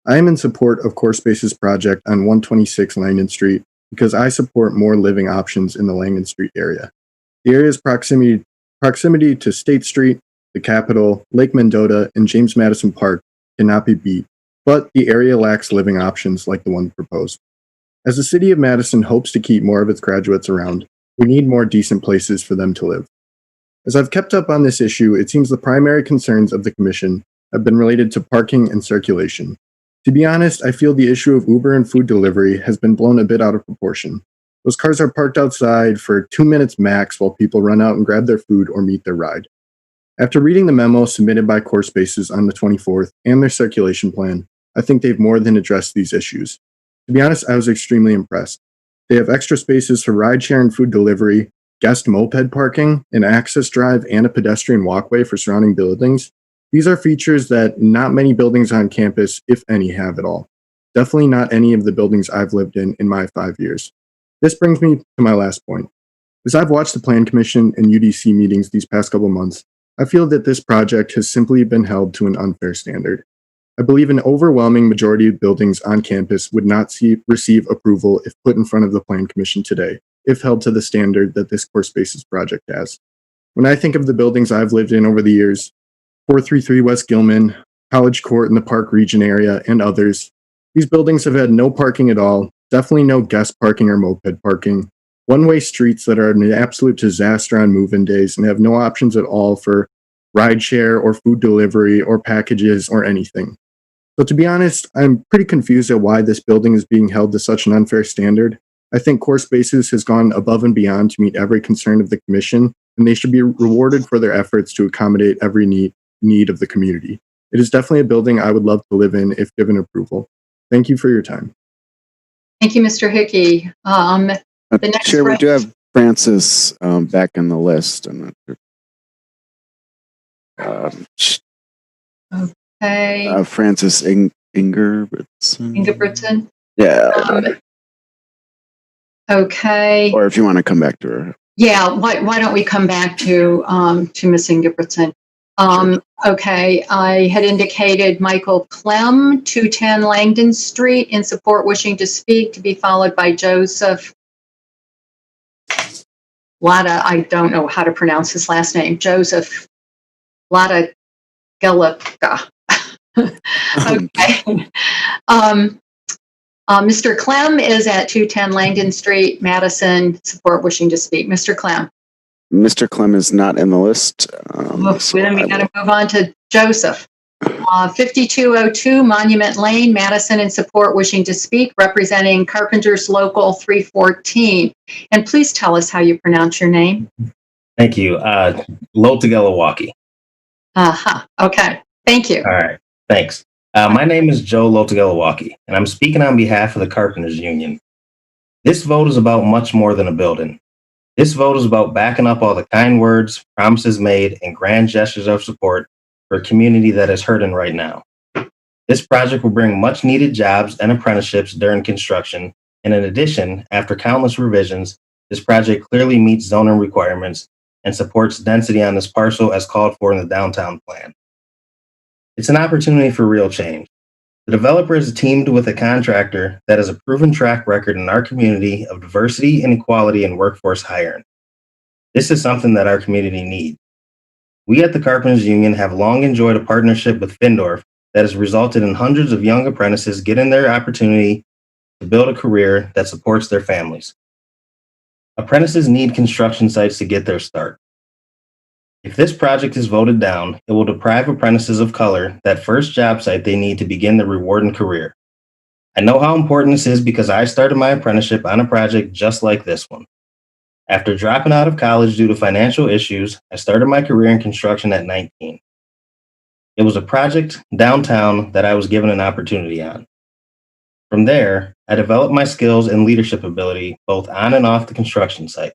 Speaker 14: I am in support of Core Spaces project on 126 Langdon Street because I support more living options in the Langdon Street area. The area's proximity to State Street, the Capitol, Lake Mendota, and James Madison Park cannot be beat, but the area lacks living options like the one proposed. As the city of Madison hopes to keep more of its graduates around, we need more decent places for them to live. As I've kept up on this issue, it seems the primary concerns of the Commission have been related to parking and circulation. To be honest, I feel the issue of Uber and food delivery has been blown a bit out of proportion. Those cars are parked outside for 2 minutes max while people run out and grab their food or meet their ride. After reading the memo submitted by Core Spaces on the 24th and their circulation plan, I think they've more than addressed these issues. To be honest, I was extremely impressed. They have extra spaces for rideshare and food delivery, guest moped parking, an access drive, and a pedestrian walkway for surrounding buildings. These are features that not many buildings on campus, if any, have at all. Definitely not any of the buildings I've lived in my 5 years. This brings me to my last point. As I've watched the Plan Commission and UDC meetings these past couple months, I feel that this project has simply been held to an unfair standard. I believe an overwhelming majority of buildings on campus would not receive approval if put in front of the Plan Commission today, if held to the standard that this Core Spaces project has. When I think of the buildings I've lived in over the years, 433 West Gilman, College Court in the Park Region area, and others, these buildings have had no parking at all, definitely no guest parking or moped parking, one-way streets that are an absolute disaster on move-in days and have no options at all for rideshare or food delivery or packages or anything. So to be honest, I'm pretty confused at why this building is being held to such an unfair standard. I think Core Spaces has gone above and beyond to meet every concern of the Commission, and they should be rewarded for their efforts to accommodate every need of the community. It is definitely a building I would love to live in if given approval. Thank you for your time.
Speaker 1: Thank you, Mr. Hickey. The next
Speaker 23: Chair, we do have Francis back in the list. I'm not sure.
Speaker 1: Okay.
Speaker 23: Francis Ingerbritson.
Speaker 1: Ingebrigtsen.
Speaker 23: Yeah.
Speaker 1: Okay.
Speaker 23: Or if you want to come back to her.
Speaker 1: Yeah. Why don't we come back to Ms. Ingebrigtsen? Okay. I had indicated Michael Clem, 210 Langdon Street, in support, wishing to speak, to be followed by Joseph Lada. I don't know how to pronounce his last name. Joseph Lada Gelika. Okay. Mr. Clem is at 210 Langdon Street, Madison, support, wishing to speak. Mr. Clem.
Speaker 23: Mr. Clem is not in the list.
Speaker 1: Then we got to move on to Joseph. 5202 Monument Lane, Madison, in support, wishing to speak, representing Carpenters Local 314. And please tell us how you pronounce your name.
Speaker 16: Thank you. Lotagelawaki.
Speaker 1: Okay. Thank you.
Speaker 16: All right. Thanks. My name is Joe Lotagelawaki, and I'm speaking on behalf of the Carpenters Union. This vote is about much more than a building. This vote is about backing up all the kind words, promises made, and grand gestures of support for a community that is hurting right now. This project will bring much needed jobs and apprenticeships during construction, and in addition, after countless revisions, this project clearly meets zoning requirements and supports density on this parcel as called for in the downtown plan. It's an opportunity for real change. The developer is teamed with a contractor that has a proven track record in our community of diversity and equality in workforce hiring. This is something that our community needs. We at the Carpenters Union have long enjoyed a partnership with Findorf that has resulted in hundreds of young apprentices getting their opportunity to build a career that supports their families. Apprentices need construction sites to get their start. If this project is voted down, it will deprive apprentices of color that first job site they need to begin their rewarding career. I know how important this is because I started my apprenticeship on a project just like this one. After dropping out of college due to financial issues, I started my career in construction at 19. It was a project downtown that I was given an opportunity on. From there, I developed my skills and leadership ability both on and off the construction site.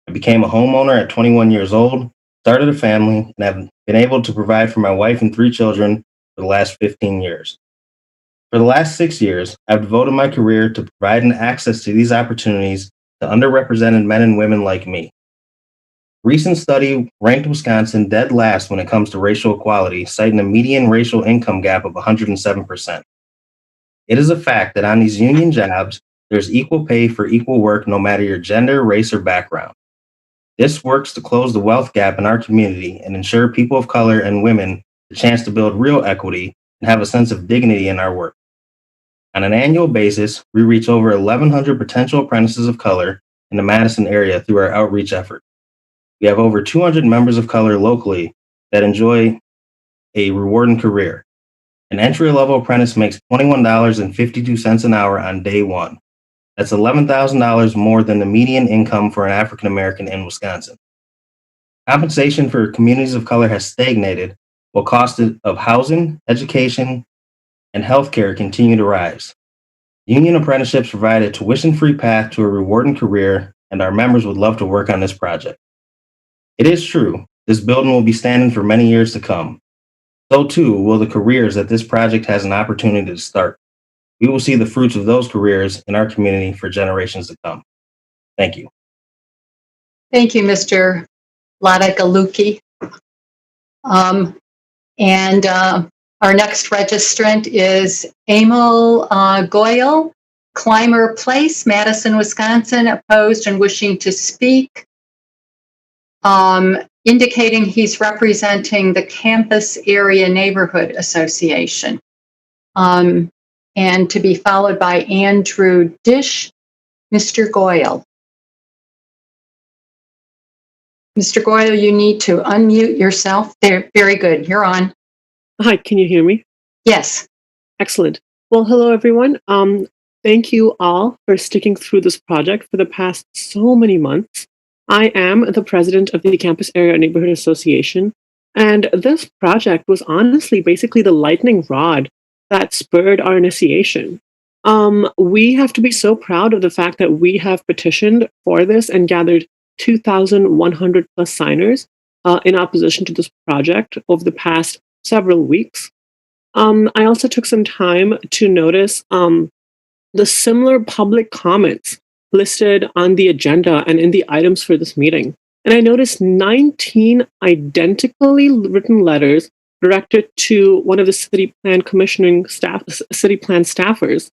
Speaker 16: I became a homeowner at 21 years old, started a family, and have been able to provide for my wife and 3 children for the last 15 years. For the last 6 years, I've devoted my career to providing access to these opportunities to underrepresented men and women like me. A recent study ranked Wisconsin dead last when it comes to racial equality, citing a median racial income gap of 107%. It is a fact that on these union jobs, there's equal pay for equal work no matter your gender, race, or background. This works to close the wealth gap in our community and ensure people of color and women the chance to build real equity and have a sense of dignity in our work. On an annual basis, we reach over 1,100 potential apprentices of color in the Madison area through our outreach effort. We have over 200 members of color locally that enjoy a rewarding career. An entry-level apprentice makes $21.52 an hour on day one. That's $11,000 more than the median income for an African American in Wisconsin. Compensation for communities of color has stagnated, while costs of housing, education, and healthcare continue to rise. Union apprenticeships provide a tuition-free path to a rewarding career, and our members would love to work on this project. It is true, this building will be standing for many years to come. So too will the careers that this project has an opportunity to start. We will see the fruits of those careers in our community for generations to come. Thank you.
Speaker 1: Thank you, Mr. Ladagaluki. Our next registrant is Emil Goyle, Clymer Place, Madison, Wisconsin, opposed and wishing to speak, indicating he's representing the Campus Area Neighborhood Association. And to be followed by Andrew Dish. Mr. Goyle. Mr. Goyle, you need to unmute yourself. There, very good. You're on.
Speaker 5: Hi, can you hear me?
Speaker 1: Yes.
Speaker 5: Excellent. Well, hello, everyone. Thank you all for sticking through this project for the past so many months. I am the president of the Campus Area Neighborhood Association, and this project was honestly basically the lightning rod that spurred our initiation. We have to be so proud of the fact that we have petitioned for this and gathered 2,100 plus signers in opposition to this project over the past several weeks. I also took some time to notice the similar public comments listed on the agenda and in the items for this meeting. And I noticed 19 identically written letters directed to one of the city plan commissioning staff, city plan staffers,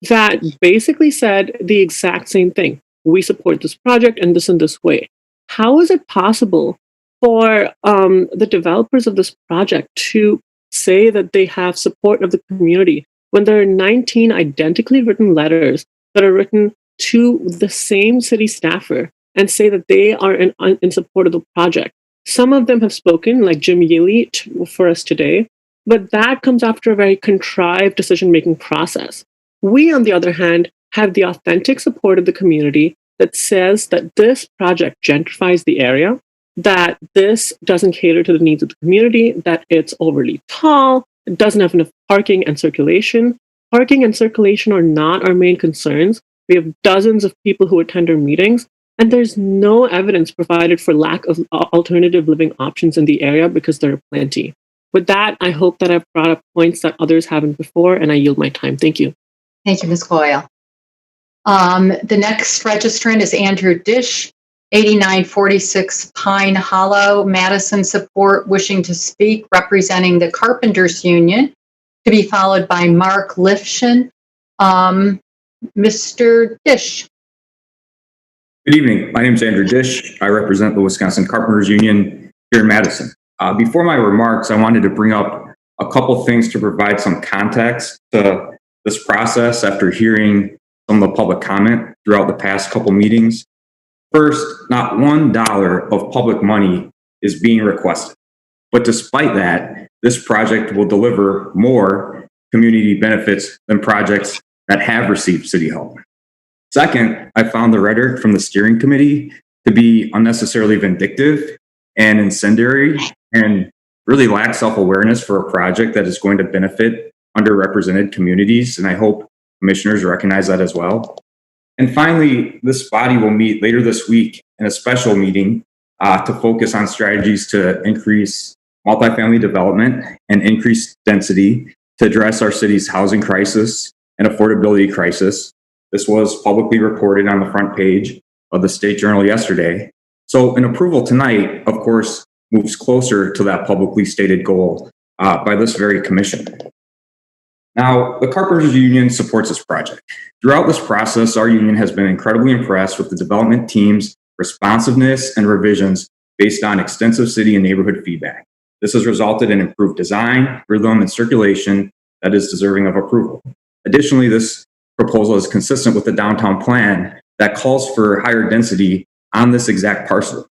Speaker 5: that basically said the exact same thing. We support this project in this way. How is it possible for the developers of this project to say that they have support of the community when there are 19 identically written letters that are written to the same city staffer and say that they are in support of the project? Some of them have spoken, like Jim Yealy for us today, but that comes after a very contrived decision-making process. We, on the other hand, have the authentic support of the community that says that this project gentrifies the area, that this doesn't cater to the needs of the community, that it's overly tall, it doesn't have enough parking and circulation. Parking and circulation are not our main concerns. We have dozens of people who attend our meetings, and there's no evidence provided for lack of alternative living options in the area because there are plenty. With that, I hope that I've brought up points that others haven't before, and I yield my time. Thank you.
Speaker 1: Thank you, Ms. Goyle. The next registrant is Andrew Dish, 8946 Pine Hollow, Madison, support, wishing to speak, representing the Carpenters Union, to be followed by Mark Lifshin. Mr. Dish.
Speaker 19: Good evening. My name is Andrew Dish. I represent the Wisconsin Carpenters Union here in Madison.
Speaker 12: Before my remarks, I wanted to bring up a couple things to provide some context to this process after hearing some of the public comment throughout the past couple meetings. First, not $1 of public money is being requested. But despite that, this project will deliver more community benefits than projects that have received city help. Second, I found the rhetoric from the steering committee to be unnecessarily vindictive and incendiary and really lack self-awareness for a project that is going to benefit underrepresented communities. And I hope commissioners recognize that as well. And finally, this body will meet later this week in a special meeting to focus on strategies to increase multifamily development and increase density to address our city's housing crisis and affordability crisis. This was publicly reported on the front page of the State Journal yesterday. So an approval tonight, of course, moves closer to that publicly stated goal by this very commission. Now, the Carpenters Union supports this project. Throughout this process, our union has been incredibly impressed with the development team's responsiveness and revisions based on extensive city and neighborhood feedback. This has resulted in improved design, rhythm, and circulation that is deserving of approval. Additionally, this proposal is consistent with the downtown plan that calls for higher density on this exact parcel.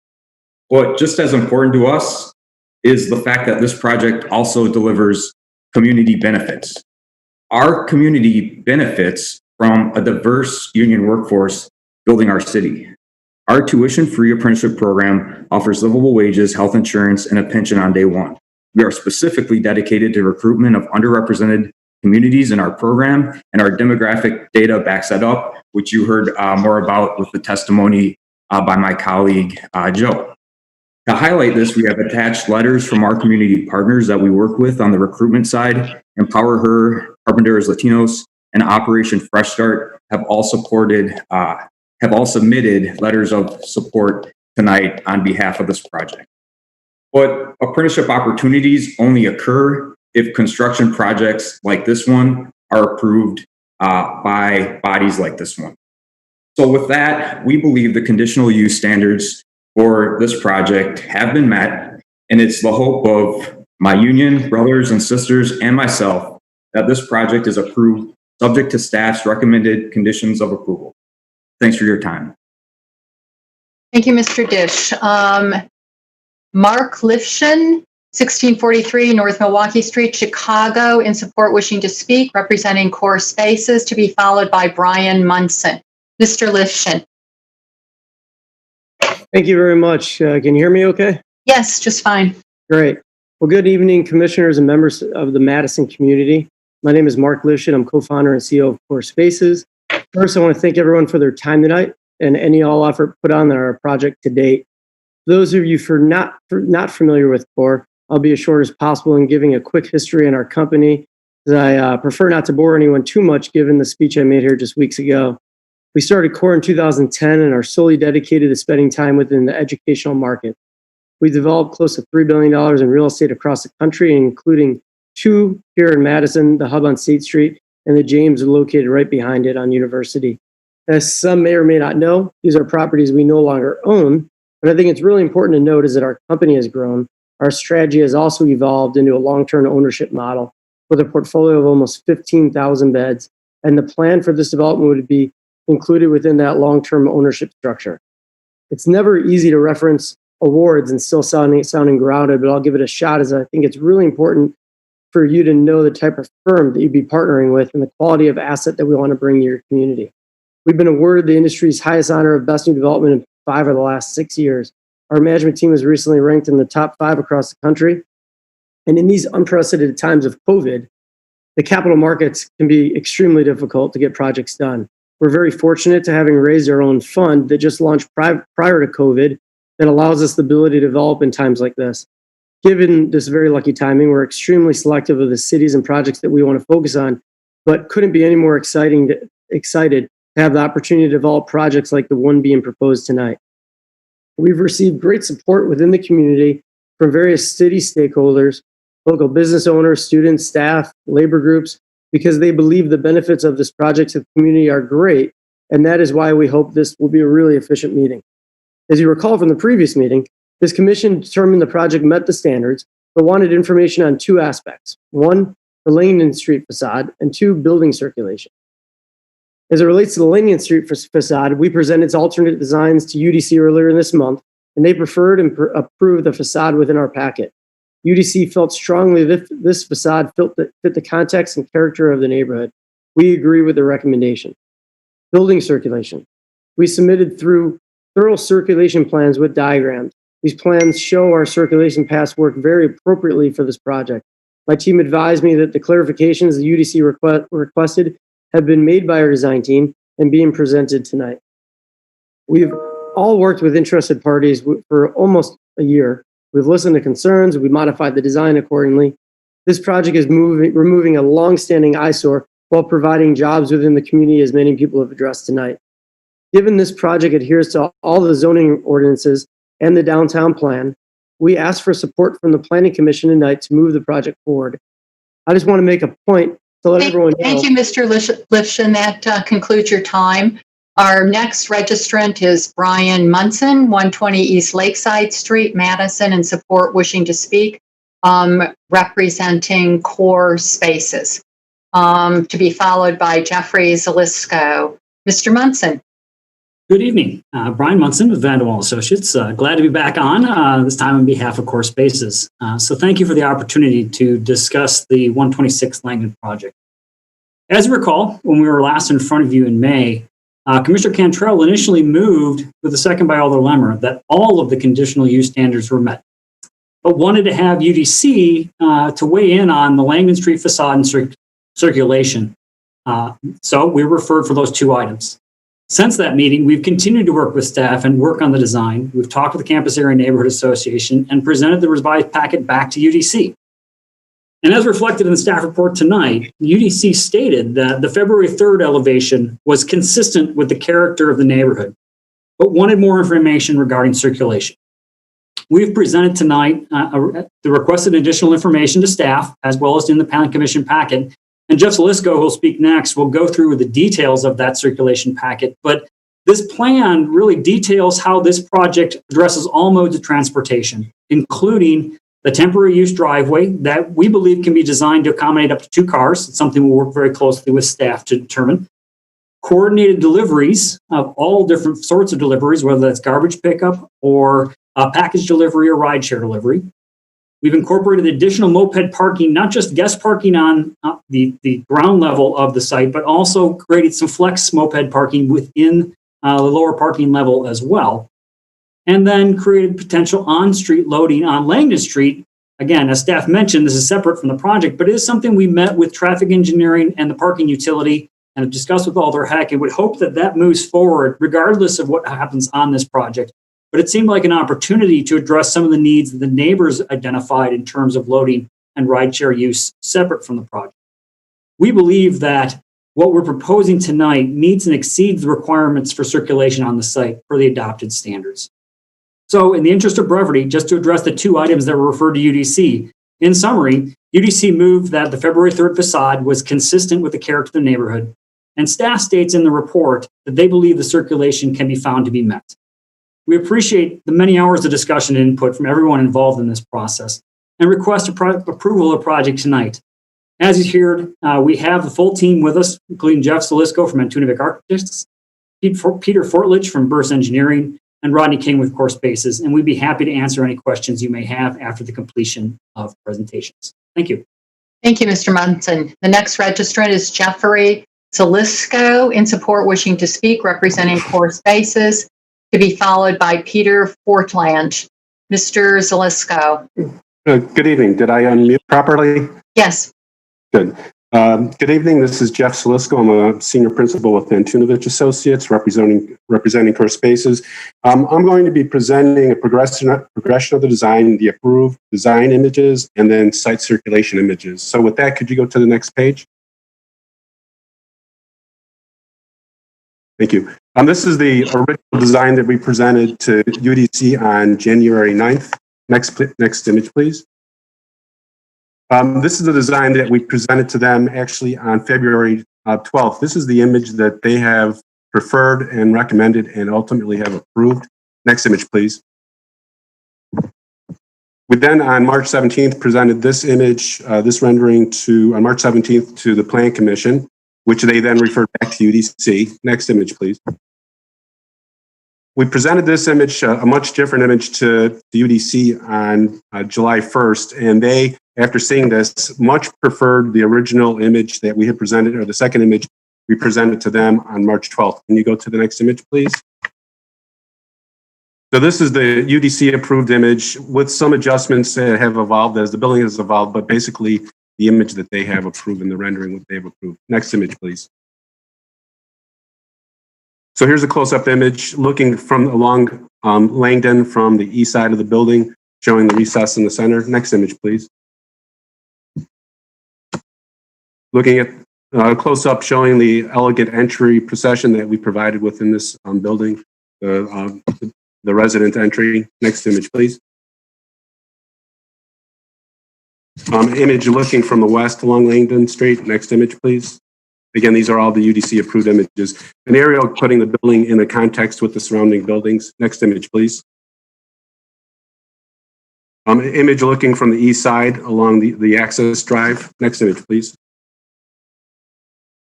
Speaker 12: But just as important to us is the fact that this project also delivers community benefits. Our community benefits from a diverse union workforce building our city. Our tuition-free apprenticeship program offers livable wages, health insurance, and a pension on day one. We are specifically dedicated to recruitment of underrepresented communities in our program, and our demographic data backs that up, which you heard more about with the testimony by my colleague, Joe. To highlight this, we have attached letters from our community partners that we work with on the recruitment side. Empower Her, Carpenters Latinos, and Operation Fresh Start have all submitted letters of support tonight on behalf of this project. But apprenticeship opportunities only occur if construction projects like this one are approved by bodies like this one. So with that, we believe the conditional use standards for this project have been met, and it's the hope of my union brothers and sisters and myself that this project is approved subject to staff's recommended conditions of approval. Thanks for your time.
Speaker 1: Thank you, Mr. Dish. Mark Lifshin, 1643 North Milwaukee Street, Chicago, in support, wishing to speak, representing Core Spaces, to be followed by Brian Munson. Mr. Lifshin.
Speaker 19: Thank you very much. Can you hear me okay?
Speaker 1: Yes, just fine.
Speaker 19: Great. Well, good evening, commissioners and members of the Madison community. My name is Mark Lifshin. I'm co-founder and CEO of Core Spaces. First, I want to thank everyone for their time tonight and any all effort put on our project to date. For those of you not familiar with Core, I'll be as short as possible in giving a quick history on our company, as I prefer not to bore anyone too much given the speech I made here just weeks ago. We started Core in 2010 and are solely dedicated to spending time within the educational market. We developed close to $3 billion in real estate across the country, including 2 here in Madison, the Hub on State Street, and the James located right behind it on University. As some may or may not know, these are properties we no longer own, but I think it's really important to note is that our company has grown. Our strategy has also evolved into a long-term ownership model with a portfolio of almost 15,000 beds, and the plan for this development would be included within that long-term ownership structure. It's never easy to reference awards and still sounding grounded, but I'll give it a shot as I think it's really important for you to know the type of firm that you'd be partnering with and the quality of asset that we want to bring to your community. We've been awarded the industry's highest honor of Best New Development in 5 of the last 6 years. Our management team was recently ranked in the top 5 across the country. And in these unprecedented times of COVID, the capital markets can be extremely difficult to get projects done. We're very fortunate to having raised our own fund that just launched prior to COVID that allows us the ability to develop in times like this. Given this very lucky timing, we're extremely selective of the cities and projects that we want to focus on, but couldn't be any more excited to have the opportunity to develop projects like the one being proposed tonight. We've received great support within the community from various city stakeholders, local business owners, students, staff, labor groups, because they believe the benefits of this project to the community are great, and that is why we hope this will be a really efficient meeting. As you recall from the previous meeting, This commission determined the project met the standards, but wanted information on two aspects. One, the Langdon Street facade, and two, building circulation. As it relates to the Langdon Street facade, we presented alternate designs to UDC earlier this month, and they preferred and approved the facade within our packet. UDC felt strongly that this facade fit the context and character of the neighborhood. We agree with the recommendation. Building circulation. We submitted through thorough circulation plans with diagrams. These plans show our circulation paths work very appropriately for this project. My team advised me that the clarifications the UDC requested have been made by our design team and being presented tonight. We've all worked with interested parties for almost a year. We've listened to concerns, we modified the design accordingly. This project is removing a long-standing eyesore while providing jobs within the community, as many people have addressed tonight. Given this project adheres to all the zoning ordinances and the downtown plan, we ask for support from the Planning Commission tonight to move the project forward. I just want to make a point to let everyone know.
Speaker 1: Thank you, Mr. Lifshin. That concludes your time. Our next registrant is Brian Munson, 120 East Lakeside Street, Madison, in support, wishing to speak, representing Core Spaces, to be followed by Jeffrey Zalisco. Mr. Munson.
Speaker 7: Good evening. Brian Munson with Vanderwall Associates. Glad to be back on, this time on behalf of Core Spaces. So thank you for the opportunity to discuss the 126 Langdon project. As you recall, when we were last in front of you in May, Commissioner Cantrell initially moved with a second by Alder Lemmer that all of the conditional use standards were met, but wanted to have UDC to weigh in on the Langdon Street facade and circulation. So we referred for those two items. Since that meeting, we've continued to work with staff and work on the design. We've talked with the Campus Area Neighborhood Association and presented the revised packet back to UDC. And as reflected in the staff report tonight, UDC stated that the February 3rd elevation was consistent with the character of the neighborhood, but wanted more information regarding circulation. We've presented tonight the requested additional information to staff, as well as in the Planning Commission packet. And Jeff Zalisco, who will speak next, will go through the details of that circulation packet. But this plan really details how this project addresses all modes of transportation, including the temporary use driveway that we believe can be designed to accommodate up to 2 cars. It's something we'll work very closely with staff to determine. Coordinated deliveries of all different sorts of deliveries, whether that's garbage pickup or package delivery or rideshare delivery. We've incorporated additional moped parking, not just guest parking on the ground level of the site, but also created some flex moped parking within the lower parking level as well. And then created potential on-street loading on Langdon Street. Again, as staff mentioned, this is separate from the project, but it is something we met with traffic engineering and the parking utility and have discussed with Alder Heck and would hope that that moves forward regardless of what happens on this project. But it seemed like an opportunity to address some of the needs that the neighbors identified in terms of loading and rideshare use separate from the project. We believe that what we're proposing tonight meets and exceeds the requirements for circulation on the site for the adopted standards. So in the interest of brevity, just to address the two items that were referred to UDC, in summary, UDC moved that the February 3rd facade was consistent with the character of the neighborhood, and staff states in the report that they believe the circulation can be found to be met. We appreciate the many hours of discussion and input from everyone involved in this process and request approval of the project tonight. As you heard, we have the full team with us, including Jeff Zalisco from Antunavik Architects, Peter Fortledge from Burst Engineering, and Rodney King with Core Spaces, and we'd be happy to answer any questions you may have after the completion of presentations. Thank you.
Speaker 1: Thank you, Mr. Munson. The next registrant is Jeffrey Zalisco, in support, wishing to speak, representing Core Spaces, to be followed by Peter Fortledge. Mr. Zalisco.
Speaker 15: Good evening. Did I unmute properly?
Speaker 1: Yes.
Speaker 15: Good. Good evening. This is Jeff Zalisco. I'm a senior principal with Antunavik Associates, representing Core Spaces. I'm going to be presenting a progression of the design, the approved design images, and then site circulation images. So with that, could you go to the next page? Thank you. This is the original design that we presented to UDC on January 9th. Next image, please. This is the design that we presented to them actually on February 12th. This is the image that they have preferred and recommended and ultimately have approved. Next image, please. We then, on March 17th, presented this image, this rendering on March 17th to the Plan Commission, which they then referred back to UDC. Next image, please. We presented this image, a much different image, to the UDC on July 1st, and they, after seeing this, much preferred the original image that we had presented, or the second image we presented to them on March 12th. Can you go to the next image, please? So this is the UDC approved image with some adjustments that have evolved as the building has evolved, but basically the image that they have approved in the rendering what they've approved. Next image, please. So here's a close-up image looking from along Langdon from the east side of the building, showing the recess in the center. Next image, please. Looking at close-up showing the elegant entry procession that we provided within this building, the resident entry. Next image, please. Image looking from the west along Langdon Street. Next image, please. Again, these are all the UDC approved images. An aerial putting the building in a context with the surrounding buildings. Next image, please. Image looking from the east side along the access drive. Next image, please.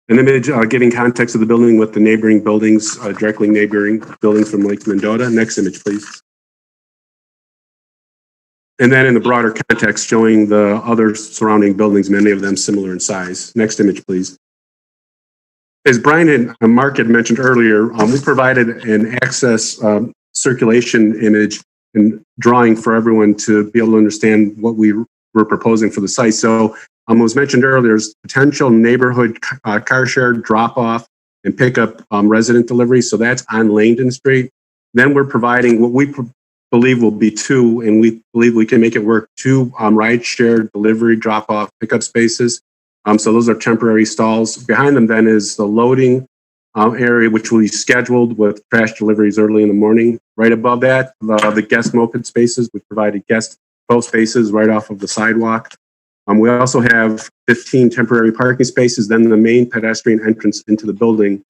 Speaker 15: An image giving context of the building with the neighboring buildings, directly neighboring buildings from Lake Mendota. Next image, please. And then in the broader context, showing the other surrounding buildings, many of them similar in size. Next image, please. As Brian and Mark had mentioned earlier, we provided an access circulation image and drawing for everyone to be able to understand what we were proposing for the site. So as was mentioned earlier, there's potential neighborhood car share drop-off and pickup resident delivery. So that's on Langdon Street. Then we're providing what we believe will be two, and we believe we can make it work, two ride share delivery drop-off pickup spaces. So those are temporary stalls. Behind them then is the loading area, which will be scheduled with trash deliveries early in the morning. Right above that, the guest moped spaces. We provided guest 12 spaces right off of the sidewalk. We also have 15 temporary parking spaces, then the main pedestrian entrance into the building.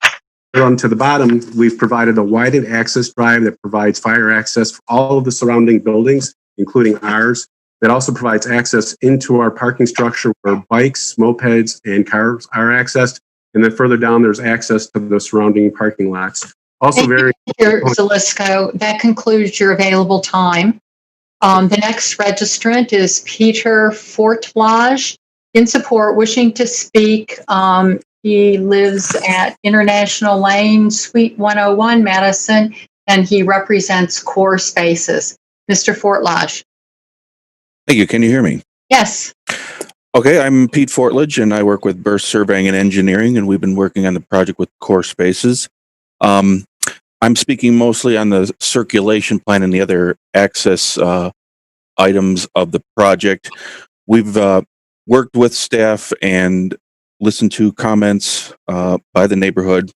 Speaker 15: To the bottom, we've provided a widened access drive that provides fire access for all of the surrounding buildings, including ours. That also provides access into our parking structure where bikes, mopeds, and cars are accessed. And then further down, there's access to the surrounding parking lots. Also very...
Speaker 1: Mr. Zalisco, that concludes your available time. The next registrant is Peter Fortlage. In support, wishing to speak. He lives at International Lane, Suite 101, Madison, and he represents Core Spaces. Mr. Fortlage.
Speaker 2: Thank you. Can you hear me?
Speaker 1: Yes.
Speaker 2: Okay, I'm Pete Fortlage, and I work with Burst Surveying and Engineering, and we've been working on the project with Core Spaces. I'm speaking mostly on the circulation plan and the other access items of the project. We've worked with staff and listened to comments by the neighborhood,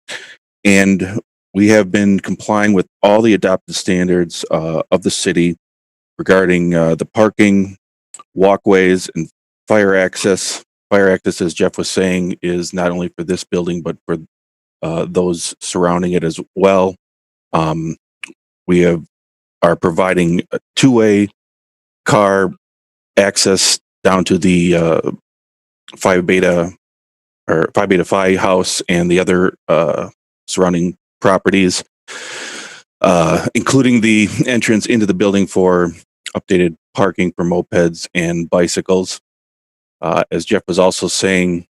Speaker 2: and we have been complying with all the adopted standards of the city regarding the parking, walkways, and fire access. Fire access, as Jeff was saying, is not only for this building, but for those surrounding it as well. We are providing a two-way car access down to the Phi Beta Phi house and the other surrounding properties, including the entrance into the building for updated parking for mopeds and bicycles. As Jeff was also saying,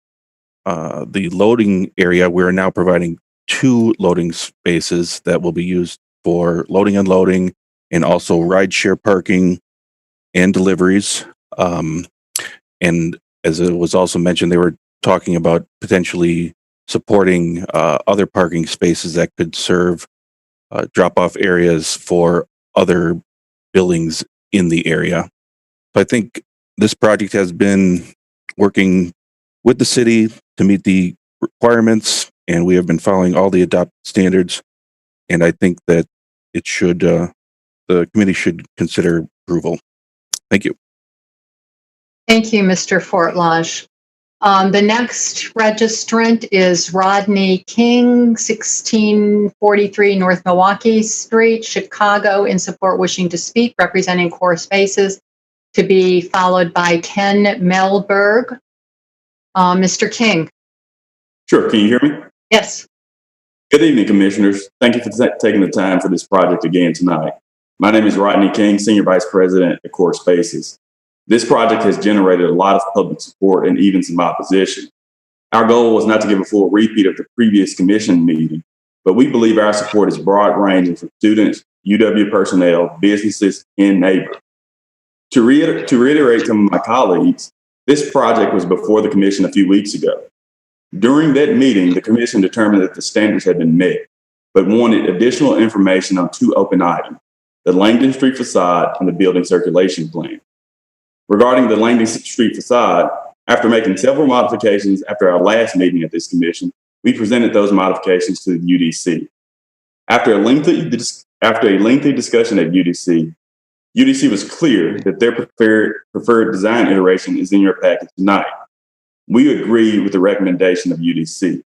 Speaker 2: the loading area, we're now providing 2 loading spaces that will be used for loading and unloading, and also rideshare parking and deliveries. And as it was also mentioned, they were talking about potentially supporting other parking spaces that could serve drop-off areas for other buildings in the area. So I think this project has been working with the city to meet the requirements, and we have been following all the adopted standards. And I think that it should, the committee should consider approval. Thank you.
Speaker 1: Thank you, Mr. Fortlage. The next registrant is Rodney King, 1643 North Milwaukee Street, Chicago, in support, wishing to speak, representing Core Spaces. to be followed by Ken Melberg. Mr. King.
Speaker 3: Sure. Can you hear me?
Speaker 1: Yes.
Speaker 3: Good evening, Commissioners. Thank you for taking the time for this project again tonight. My name is Rodney King, Senior Vice President at Core Spaces. This project has generated a lot of public support and even some opposition. Our goal was not to give a full repeat of the previous commission meeting, but we believe our support is broad-ranging from students, UW personnel, businesses, and neighbors. To reiterate some of my colleagues, this project was before the commission a few weeks ago. During that meeting, the commission determined that the standards had been met, but wanted additional information on two open items, the Langdon Street facade and the building circulation plan. Regarding the Langdon Street facade, after making several modifications after our last meeting at this commission, we presented those modifications to the UDC. After a lengthy discussion at UDC was clear that their preferred design iteration is in your package tonight. We agree with the recommendation of UDC.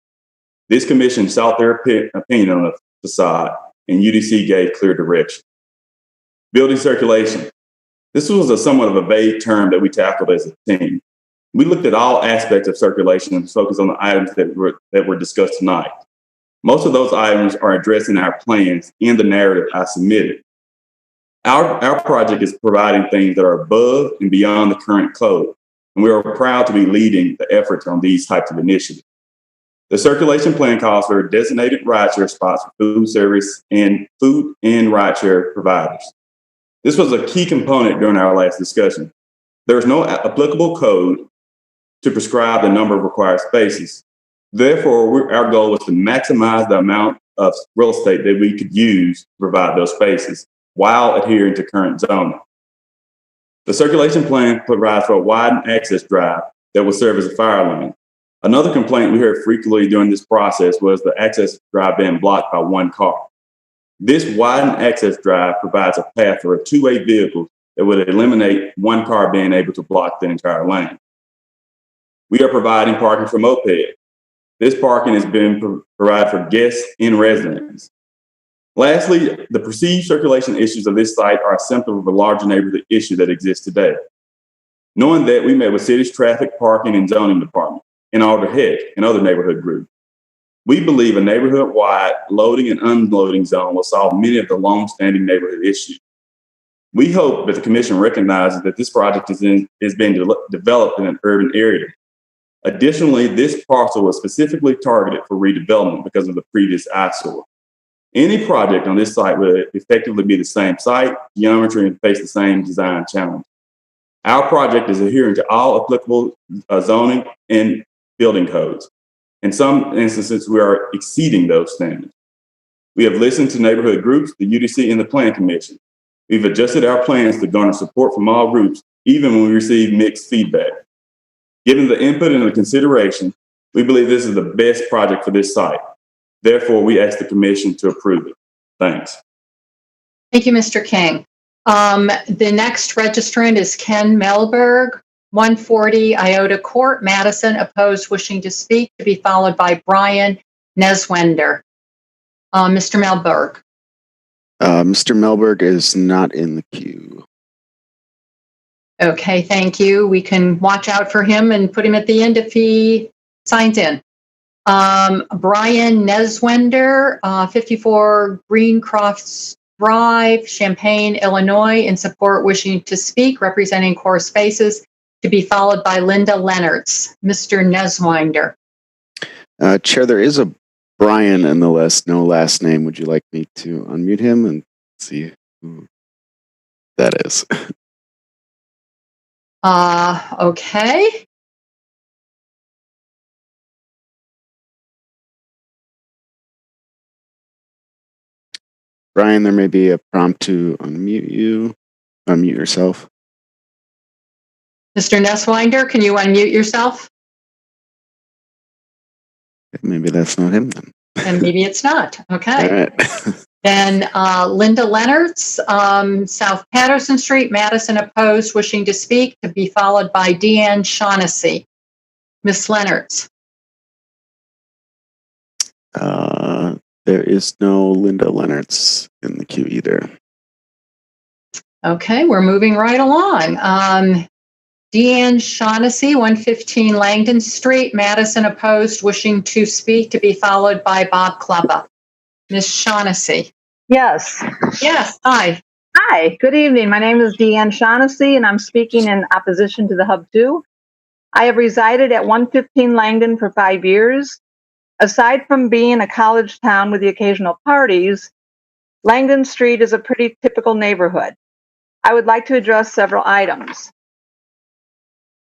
Speaker 3: This commission sought their opinion on the facade, and UDC gave clear direction. Building circulation. This was somewhat of a vague term that we tackled as a team. We looked at all aspects of circulation and focused on the items that were discussed tonight. Most of those items are addressed in our plans and the narrative I submitted. Our project is providing things that are above and beyond the current code, and we are proud to be leading the efforts on these types of initiatives. The circulation plan calls for designated rideshare spots for food service and food and rideshare providers. This was a key component during our last discussion. There is no applicable code to prescribe the number of required spaces. Therefore, our goal was to maximize the amount of real estate that we could use to provide those spaces while adhering to current zoning. The circulation plan provides for a widened access drive that will serve as a fire lane. Another complaint we heard frequently during this process was the access drive being blocked by one car. This widened access drive provides a path for a two-way vehicle that would eliminate one car being able to block the entire lane. We are providing parking for mopeds. This parking has been provided for guests and residents. Lastly, the perceived circulation issues of this site are a symptom of a larger neighborhood issue that exists today. Knowing that, we met with city's traffic, parking, and zoning department, and Alder Heck and other neighborhood groups. We believe a neighborhood-wide loading and unloading zone will solve many of the long-standing neighborhood issues. We hope that the commission recognizes that this project is being developed in an urban area. Additionally, this parcel was specifically targeted for redevelopment because of the previous eyesore. Any project on this site would effectively be the same site, geometry, and face the same design challenge. Our project is adhering to all applicable zoning and building codes. In some instances, we are exceeding those standards. We have listened to neighborhood groups, the UDC, and the Plan Commission. We've adjusted our plans to garner support from all groups, even when we receive mixed feedback. Given the input and the consideration, we believe this is the best project for this site. Therefore, we ask the commission to approve it. Thanks.
Speaker 1: Thank you, Mr. King. The next registrant is Ken Melberg, 140 Iota Court, Madison, opposed, wishing to speak, to be followed by Brian Neswender. Mr. Melberg.
Speaker 23: Mr. Melberg is not in the queue.
Speaker 1: Okay, thank you. We can watch out for him and put him at the end if he signs in. Brian Neswender, 54 Greencrofts Drive, Champaign, Illinois, in support, wishing to speak, representing Core Spaces, to be followed by Linda Leonards. Mr. Neswinder.
Speaker 23: Chair, there is a Brian in the list, no last name. Would you like me to unmute him and see who that is?
Speaker 1: Okay.
Speaker 23: Brian, there may be a prompt to unmute you. Unmute yourself.
Speaker 1: Mr. Neswinder, can you unmute yourself?
Speaker 23: Maybe that's not him then.
Speaker 1: And maybe it's not. Okay.
Speaker 23: All right.
Speaker 1: Then Linda Leonards, South Patterson Street, Madison, opposed, wishing to speak, to be followed by Deanne Shaughnessy. Ms. Leonards.
Speaker 23: There is no Linda Leonards in the queue either.
Speaker 1: Okay, we're moving right along. Deanne Shaughnessy, 115 Langdon Street, Madison opposed, wishing to speak, to be followed by Bob Kleba. Ms. Shaughnessy.
Speaker 4: Yes.
Speaker 1: Yes, hi.
Speaker 4: Hi, good evening. My name is Deanne Shaughnessy, and I'm speaking in opposition to the Hub 2. I have resided at 115 Langdon for 5 years. Aside from being a college town with the occasional parties, Langdon Street is a pretty typical neighborhood. I would like to address several items.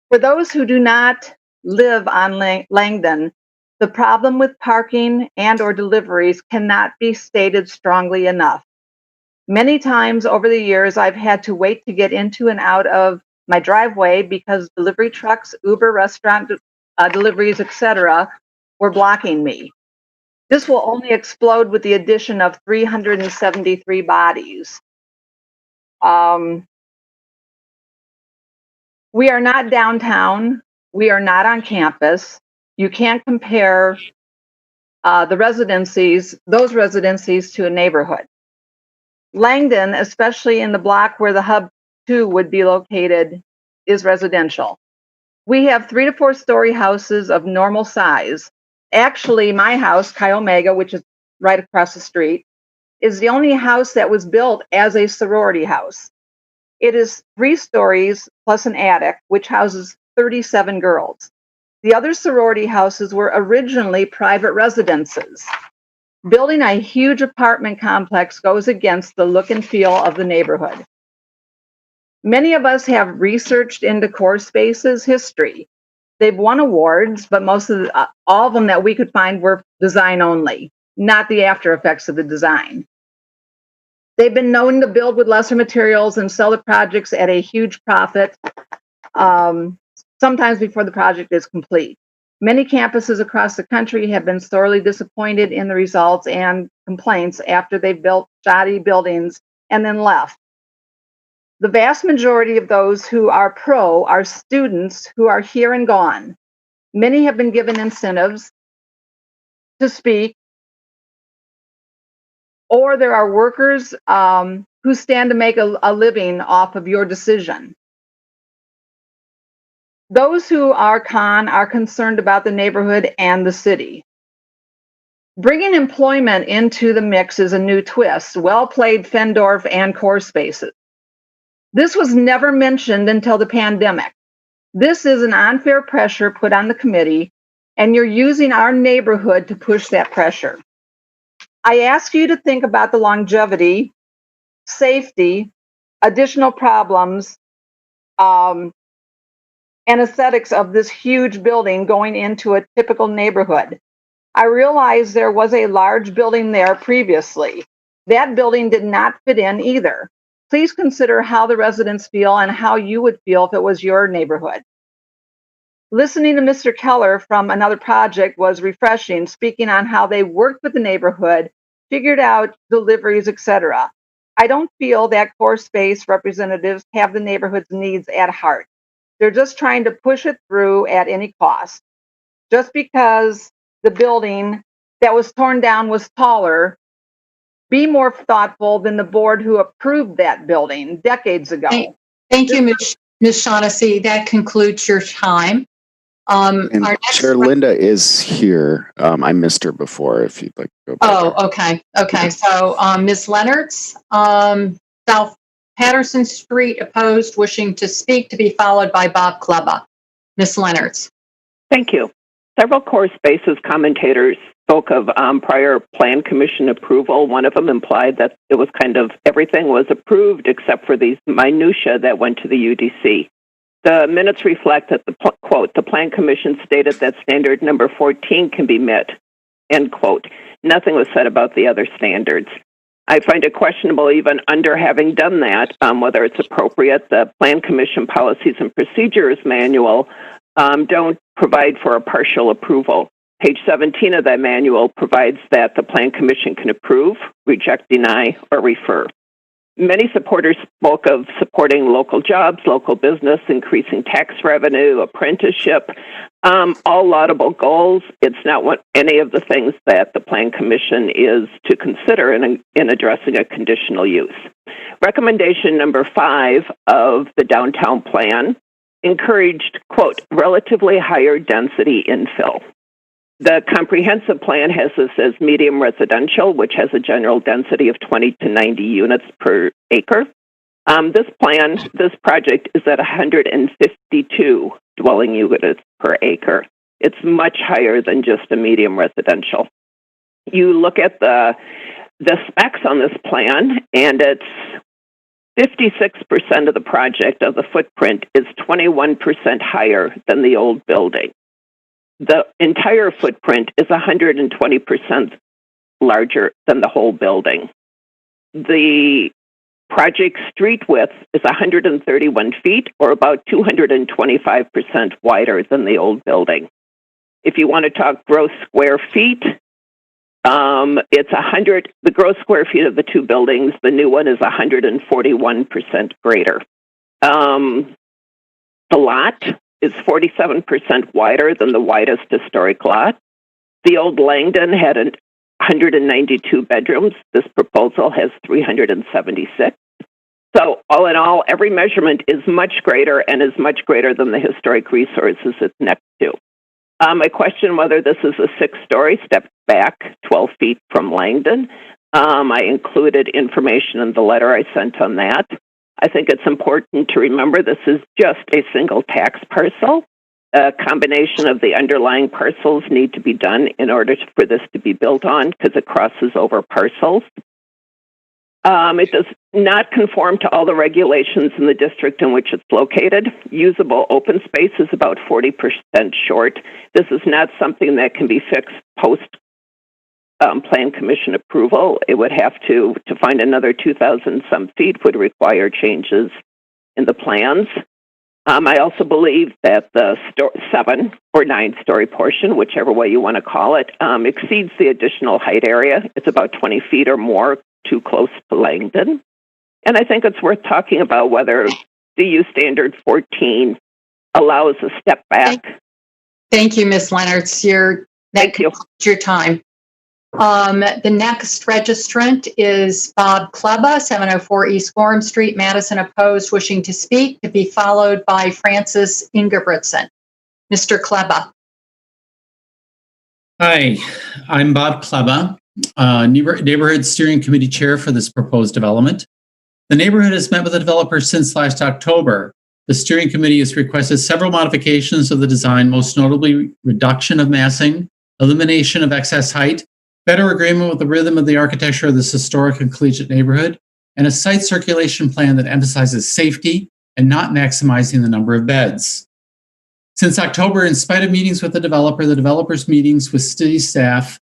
Speaker 4: For those who do not live on Langdon, the problem with parking and/or deliveries cannot be stated strongly enough. Many times over the years, I've had to wait to get into and out of my driveway because delivery trucks, Uber, restaurant deliveries, etc., were blocking me. This will only explode with the addition of 373 bodies. We are not downtown. We are not on campus. You can't compare those residencies to a neighborhood. Langdon, especially in the block where the Hub 2 would be located, is residential. We have 3 to 4 story houses of normal size. Actually, my house, Chi Omega, which is right across the street, is the only house that was built as a sorority house. It is 3 stories plus an attic, which houses 37 girls. The other sorority houses were originally private residences. Building a huge apartment complex goes against the look and feel of the neighborhood. Many of us have researched into Core Space's history. They've won awards, but all of them that we could find were design only, not the after effects of the design. They've been known to build with lesser materials and sell the projects at a huge profit, sometimes before the project is complete. Many campuses across the country have been sorely disappointed in the results and complaints after they've built shoddy buildings and then left. The vast majority of those who are pro are students who are here and gone. Many have been given incentives to speak, or there are workers who stand to make a living off of your decision. Those who are con are concerned about the neighborhood and the city. Bringing employment into the mix is a new twist. Well played, Fendorf and Core Spaces. This was never mentioned until the pandemic. This is an unfair pressure put on the committee, and you're using our neighborhood to push that pressure. I ask you to think about the longevity, safety, additional problems, and aesthetics of this huge building going into a typical neighborhood. I realize there was a large building there previously. That building did not fit in either. Please consider how the residents feel and how you would feel if it was your neighborhood. Listening to Mr. Keller from another project was refreshing, speaking on how they worked with the neighborhood, figured out deliveries, etc. I don't feel that Core Space representatives have the neighborhood's needs at heart. They're just trying to push it through at any cost. Just because the building that was torn down was taller, be more thoughtful than the board who approved that building decades ago.
Speaker 1: Thank you, Ms. Shaughnessy. That concludes your time.
Speaker 23: And
Speaker 1: Our next
Speaker 23: Chair Linda is here. I missed her before, if you'd like to go back.
Speaker 1: Oh, okay. Okay. So Ms. Leonard's, South Patterson Street, opposed, wishing to speak, to be followed by Bob Kleba. Ms. Leonard's.
Speaker 11: Thank you. Several Core Spaces commentators spoke of prior Plan Commission approval. One of them implied that it was kind of everything was approved except for these minutia that went to the UDC. The minutes reflect that quote, the Plan Commission stated that standard number 14 can be met, end quote. Nothing was said about the other standards. I find it questionable, even under having done that, whether it's appropriate. The Plan Commission Policies and Procedures Manual don't provide for a partial approval. Page 17 of that manual provides that the Plan Commission can approve, reject, deny, or refer. Many supporters spoke of supporting local jobs, local business, increasing tax revenue, apprenticeship, All laudable goals. It's not what any of the things that the Plan Commission is to consider in addressing a conditional use. Recommendation number 5 of the downtown plan encouraged, quote, relatively higher density infill. The comprehensive plan has this as medium residential, which has a general density of 20 to 90 units per acre. This project is at 152 dwelling units per acre. It's much higher than just a medium residential. You look at the specs on this plan, and it's 56% of the project of the footprint is 21% higher than the old building. The entire footprint is 120% larger than the whole building. The project street width is 131 feet, or about 225% wider than the old building. If you want to talk gross square feet, it's 100. The gross square feet of the two buildings, the new one is 141% greater. The lot is 47% wider than the widest historic lot. The old Langdon had 192 bedrooms. This proposal has 376. So all in all, every measurement is much greater and is much greater than the historic resources it's next to. I question whether this is a 6-story, step back 12 feet from Langdon. I included information in the letter I sent on that. I think it's important to remember this is just a single tax parcel. A combination of the underlying parcels need to be done in order for this to be built on, because it crosses over parcels. It does not conform to all the regulations in the district in which it's located. Usable open space is about 40% short. This is not something that can be fixed post Plan Commission approval. It would have to find another 2,000 some feet would require changes in the plans. I also believe that the 7 or 9-story portion, whichever way you want to call it, exceeds the additional height area. It's about 20 feet or more too close to Langdon. And I think it's worth talking about whether DU Standard 14 allows a step back.
Speaker 1: Thank you, Ms. Leonards. That concludes your time. The next registrant is Bob Kleba, 704 East Gorham Street, Madison, opposed, wishing to speak, to be followed by Francis Ingebrigtsen. Mr. Kleba.
Speaker 9: Hi, I'm Bob Kleba, Neighborhood Steering Committee Chair for this proposed development. The neighborhood has met with the developer since last October. The steering committee has requested several modifications of the design, most notably reduction of massing, elimination of excess height, better agreement with the rhythm of the architecture of this historic and collegiate neighborhood, and a site circulation plan that emphasizes safety and not maximizing the number of beds. Since October, in spite of meetings with the developer's meetings with city staff,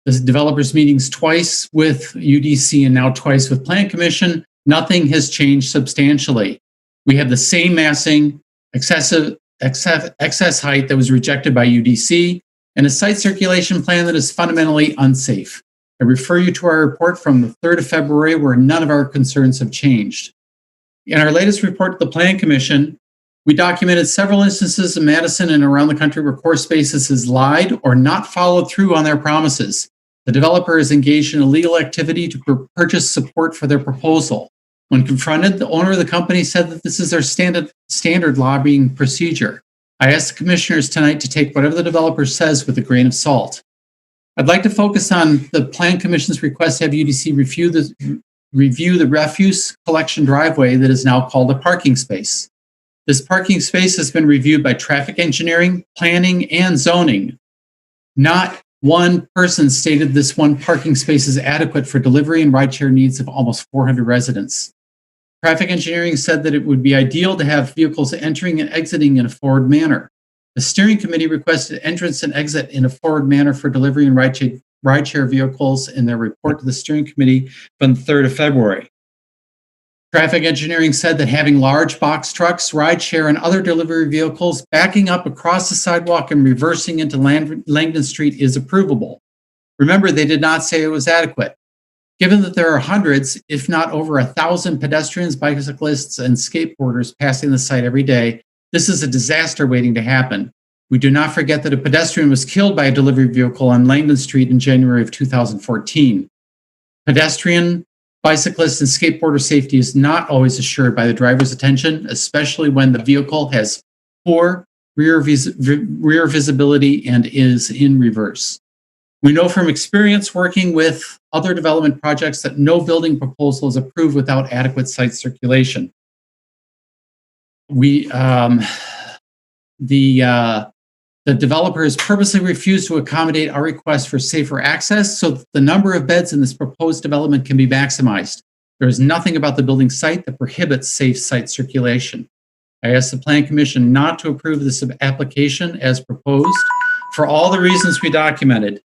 Speaker 9: the developer's meetings twice with UDC and now twice with Plan Commission, nothing has changed substantially. We have the same massing, excess height that was rejected by UDC, and a site circulation plan that is fundamentally unsafe. I refer you to our report from the 3rd of February, where none of our concerns have changed. In our latest report to the Plan Commission, we documented several instances in Madison and around the country where Core Spaces has lied or not followed through on their promises. The developer is engaged in illegal activity to purchase support for their proposal. When confronted, the owner of the company said that this is their standard lobbying procedure. I ask the commissioners tonight to take whatever the developer says with a grain of salt. I'd like to focus on the Plan Commission's request to have UDC review the refuse collection driveway that is now called a parking space. This parking space has been reviewed by traffic engineering, planning, and zoning. Not one person stated this one parking space is adequate for delivery and rideshare needs of almost 400 residents. Traffic engineering said that it would be ideal to have vehicles entering and exiting in a forward manner. The steering committee requested entrance and exit in a forward manner for delivery and rideshare vehicles in their report to the steering committee from the 3rd of February. Traffic engineering said that having large box trucks, rideshare, and other delivery vehicles backing up across the sidewalk and reversing into Langdon Street is approvable. Remember, they did not say it was adequate. Given that there are hundreds, if not over 1,000 pedestrians, bicyclists, and skateboarders passing the site every day, this is a disaster waiting to happen. We do not forget that a pedestrian was killed by a delivery vehicle on Langdon Street in January of 2014. Pedestrian, bicyclist, and skateboarder safety is not always assured by the driver's attention, especially when the vehicle has poor rear visibility and is in reverse. We know from experience working with other development projects that no building proposal is approved without adequate site circulation. The developer has purposely refused to accommodate our request for safer access so that the number of beds in this proposed development can be maximized. There is nothing about the building site that prohibits safe site circulation. I ask the Plan Commission not to approve this application as proposed for all the reasons we documented.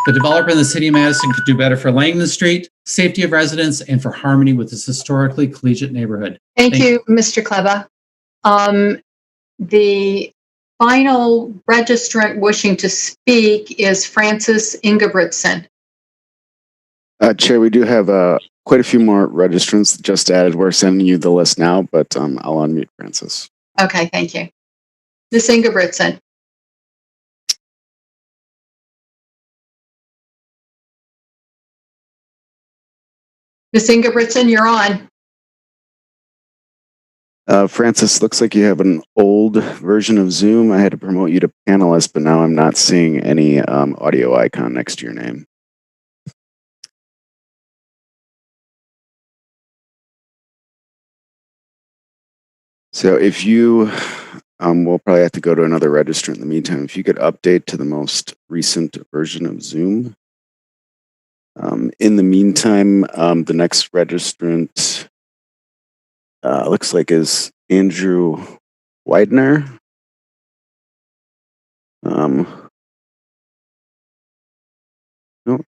Speaker 9: The developer in the city of Madison could do better for Langdon Street, safety of residents, and for harmony with this historically collegiate neighborhood.
Speaker 1: Thank you, Mr. Kleba. The final registrant wishing to speak is Francis Ingebrigtsen.
Speaker 23: Chair, we do have quite a few more registrants just added. We're sending you the list now, but I'll unmute Francis.
Speaker 1: Okay, thank you. Ms. Ingebrigtsen. Ms. Ingebrigtsen, you're on.
Speaker 23: Francis, looks like you have an old version of Zoom. I had to promote you to panelist, but now I'm not seeing any audio icon next to your name. So if you, we'll probably have to go to another registrant in the meantime. If you could update to the most recent version of Zoom. In the meantime, the next registrant looks like is Andrew Widener. No,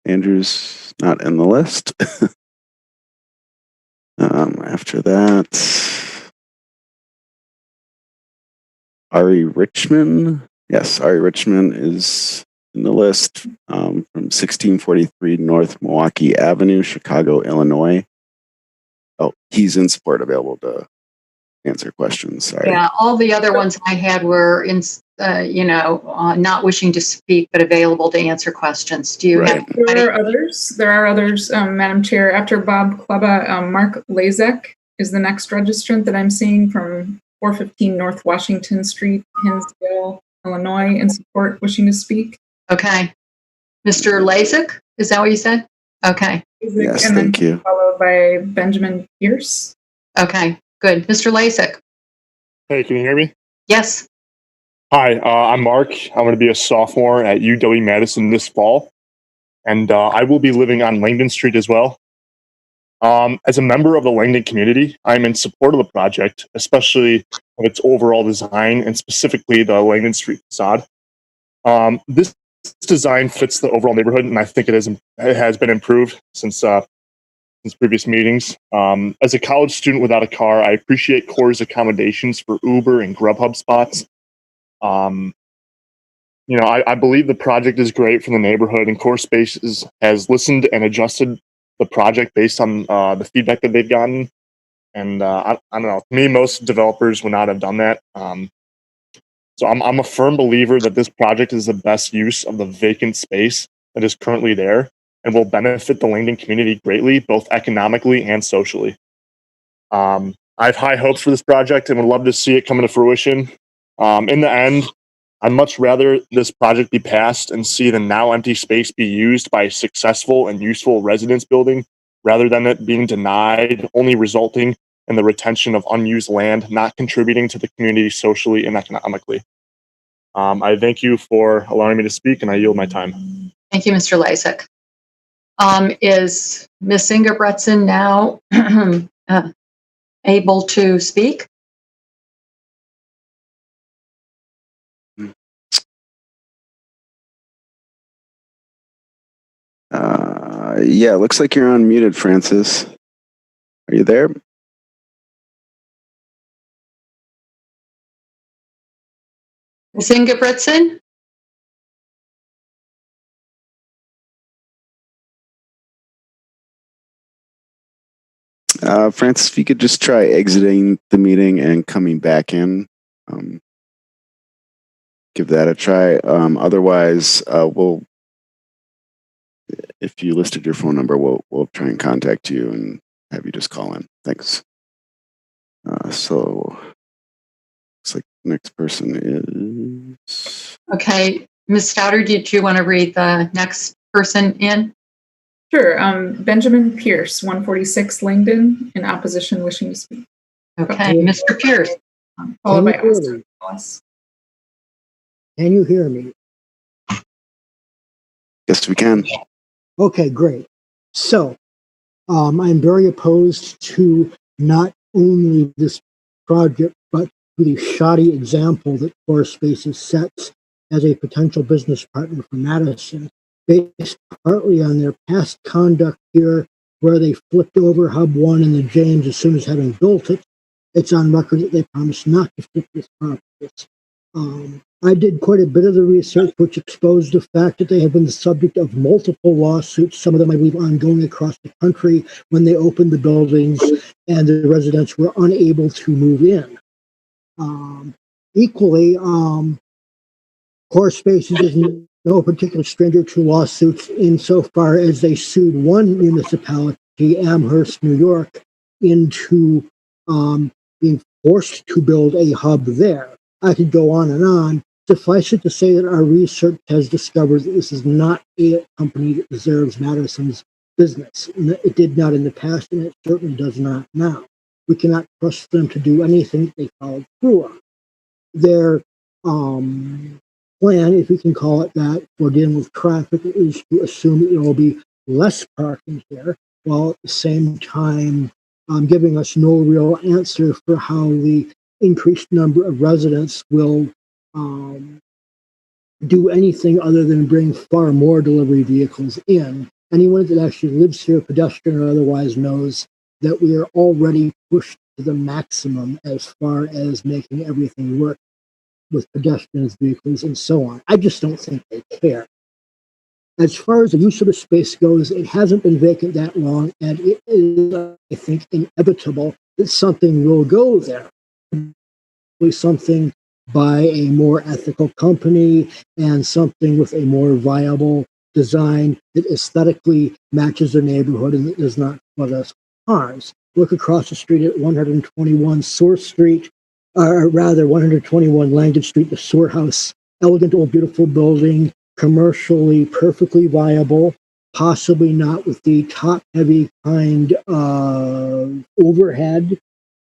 Speaker 23: Andrew's not in the list. After that, Ari Richmond. Yes, Ari Richmond is in the list from 1643 North Milwaukee Avenue, Chicago, Illinois. Oh, he's in support, available to answer questions. Sorry.
Speaker 1: Yeah, all the other ones I had were in, not wishing to speak, but available to answer questions. Do you have?
Speaker 10: There are others, Madam Chair. After Bob Kleba, Mark Lazek is the next registrant that I'm seeing from 415 North Washington Street, Hinsdale, Illinois, in support, wishing to speak.
Speaker 1: Okay. Mr. Lazek, is that what you said? Okay.
Speaker 23: Yes,
Speaker 10: and
Speaker 23: thank you.
Speaker 10: Followed by Benjamin Pierce.
Speaker 1: Okay, good. Mr. Lazek.
Speaker 13: Hey, can you hear me?
Speaker 1: Yes.
Speaker 13: Hi, I'm Mark. I'm going to be a sophomore at UW-Madison this fall, and I will be living on Langdon Street as well. As a member of the Langdon community, I'm in support of the project, especially of its overall design and specifically the Langdon Street facade. This design fits the overall neighborhood, and I think it has been improved since previous meetings. As a college student without a car, I appreciate CORE's accommodations for Uber and Grubhub spots. I believe the project is great for the neighborhood, and Core Spaces has listened and adjusted the project based on the feedback that they've gotten. And I don't know, to me, most developers would not have done that. So I'm a firm believer that this project is the best use of the vacant space that is currently there and will benefit the Langdon community greatly, both economically and socially. I have high hopes for this project and would love to see it come into fruition. In the end, I'd much rather this project be passed and see the now empty space be used by a successful and useful residence building rather than it being denied, only resulting in the retention of unused land, not contributing to the community socially and economically. I thank you for allowing me to speak, and I yield my time.
Speaker 1: Thank you, Mr. Lazek. Is Ms. Ingebrigtsen now able to speak?
Speaker 23: Yeah, looks like you're unmuted, Francis. Are you there?
Speaker 1: Ms. Ingebrigtsen?
Speaker 23: Francis, if you could just try exiting the meeting and coming back in. give that a try. Otherwise, if you listed your phone number, we'll try and contact you and have you just call in. Thanks. So looks like the next person is.
Speaker 1: Okay, Ms. Stouter, did you want to read the next person in?
Speaker 10: Sure. Benjamin Pierce, 146 Langdon, in opposition, wishing to speak.
Speaker 1: Okay, Mr. Pierce.
Speaker 10: Followed by
Speaker 20: Can you hear
Speaker 10: Austin
Speaker 20: me?
Speaker 10: Wallace.
Speaker 20: Can you hear me?
Speaker 23: Yes, we can.
Speaker 20: Okay, great. So, I'm very opposed to not only this project, but to the shoddy example that Core Spaces sets as a potential business partner for Madison, based partly on their past conduct here, where they flipped over Hub 1 and the James as soon as having built it. It's on record that they promised not to flip this property. I did quite a bit of the research, which exposed the fact that they have been the subject of multiple lawsuits, some of them I believe ongoing across the country, when they opened the buildings and the residents were unable to move in. Equally, Core Spaces is no particular stranger to lawsuits insofar as they sued one municipality, Amherst, New York, into being forced to build a hub there. I could go on and on. Suffice it to say that our research has discovered that this is not a company that deserves Madison's business. It did not in the past, and it certainly does not now. We cannot trust them to do anything that they followed through on. Their plan, if we can call it that, for dealing with traffic is to assume that there will be less parking here, while at the same time giving us no real answer for how the increased number of residents will do anything other than bring far more delivery vehicles in. Anyone that actually lives here, pedestrian or otherwise, knows that we are already pushed to the maximum as far as making everything work with pedestrians, vehicles, and so on. I just don't think they care. As far as the use of the space goes, it hasn't been vacant that long, and it is, I think, inevitable that something will go there. Something by a more ethical company and something with a more viable design that aesthetically matches the neighborhood and that does not flood us with cars. Look across the street at 121 Source Street, or rather 121 Langdon Street, the Sewer House. Elegant old beautiful building, commercially perfectly viable, possibly not with the top-heavy kind of overhead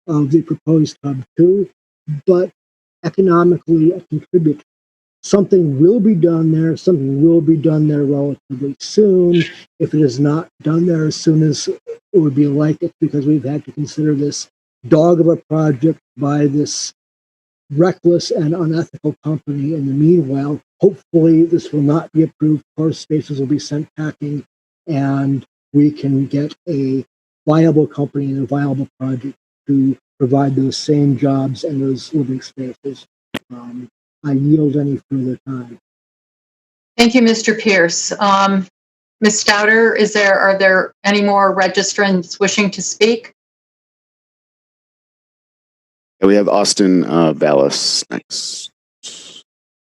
Speaker 20: of the proposed Hub 2, but economically a contributor. Something will be done there. Something will be done there relatively soon. If it is not done there as soon as it would be like it, because we've had to consider this dog of a project by this reckless and unethical company. In the meanwhile, hopefully this will not be approved. Core Spaces will be sent packing, and we can get a viable company and a viable project to provide those same jobs and those living spaces. I yield any further time.
Speaker 1: Thank you, Mr. Pierce. Ms. Stouter, are there any more registrants wishing to speak?
Speaker 23: We have Austin Vallis next.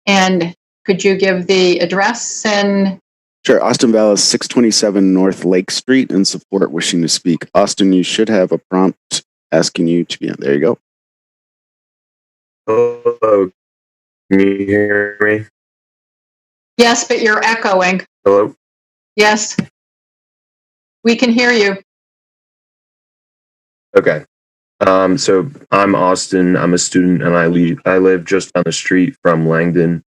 Speaker 1: And could you give the address and?
Speaker 23: Sure. Austin Vallis, 627 North Lake Street, in support, wishing to speak. Austin, you should have a prompt asking you to be on. There you go.
Speaker 21: Hello. Can you hear me?
Speaker 1: Yes, but you're echoing.
Speaker 21: Hello?
Speaker 1: Yes. We can hear you.
Speaker 21: Okay. So I'm Austin. I'm a student, and I live just down the street from Langdon.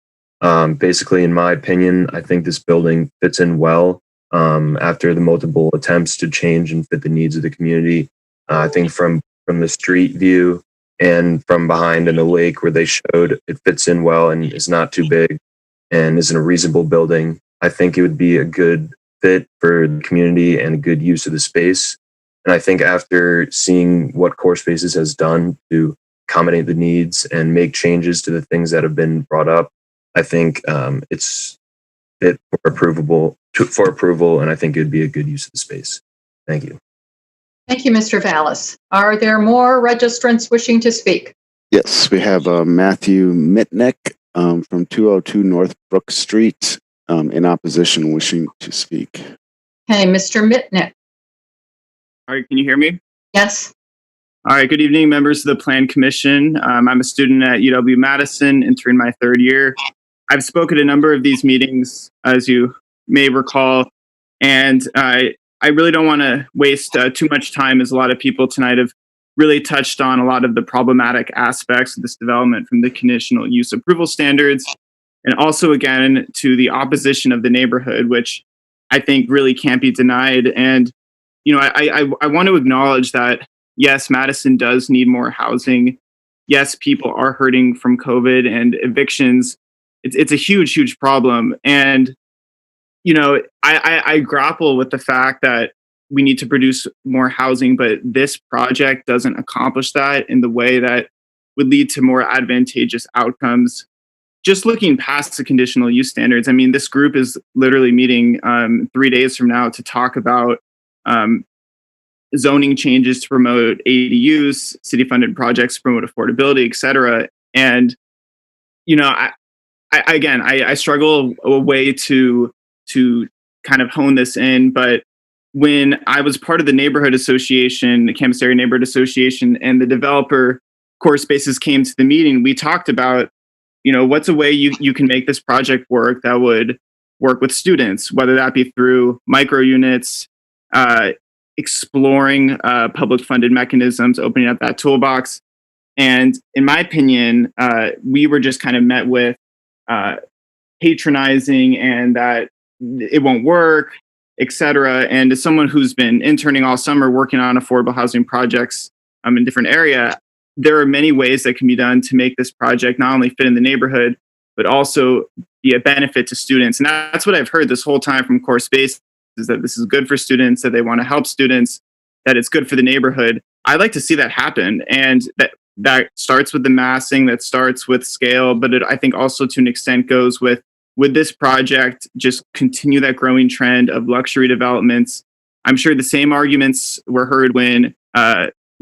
Speaker 21: Basically, in my opinion, I think this building fits in well after the multiple attempts to change and fit the needs of the community. I think from the street view and from behind in the lake where they showed, it fits in well and is not too big and is in a reasonable building. I think it would be a good fit for the community and a good use of the space. And I think after seeing what Core Spaces has done to accommodate the needs and make changes to the things that have been brought up, I think it's fit for approval, and I think it'd be a good use of the space. Thank you.
Speaker 1: Thank you, Mr. Vallis. Are there more registrants wishing to speak?
Speaker 23: Yes, we have Matthew Mitnick, from 202 North Brook Street, in opposition, wishing to speak.
Speaker 1: Hey, Mr. Mitnick.
Speaker 6: All right, can you hear me?
Speaker 1: Yes.
Speaker 6: All right, good evening, members of the Plan Commission. I'm a student at UW-Madison, entering my third year. I've spoken at a number of these meetings, as you may recall, and I really don't want to waste too much time, as a lot of people tonight have really touched on a lot of the problematic aspects of this development, from the conditional use approval standards, and also, again, to the opposition of the neighborhood, which I think really can't be denied. And, you know, I want to acknowledge that, yes, Madison does need more housing. Yes, people are hurting from COVID and evictions. It's a huge, huge problem. And, you know, I grapple with the fact that we need to produce more housing, but this project doesn't accomplish that in the way that would lead to more advantageous outcomes. Just looking past the conditional use standards, I mean, this group is literally meeting 3 days from now to talk about zoning changes to promote ADUs, city-funded projects to promote affordability, et cetera. And, you know, I struggle a way to kind of hone this in, but when I was part of the neighborhood association, the Campus Area Neighborhood Association, and the developer Core Spaces came to the meeting, we talked about, you know, what's a way you can make this project work that would work with students, whether that be through micro units, exploring public funded mechanisms, opening up that toolbox. And in my opinion, we were just kind of met with patronizing and that it won't work, et cetera. And as someone who's been interning all summer working on affordable housing projects in different area, there are many ways that can be done to make this project not only fit in the neighborhood, but also be a benefit to students. And that's what I've heard this whole time from Core Space, is that this is good for students, that they want to help students, that it's good for the neighborhood. I'd like to see that happen. And that starts with the massing, that starts with scale, but it, I think also to an extent goes with, would this project just continue that growing trend of luxury developments? I'm sure the same arguments were heard when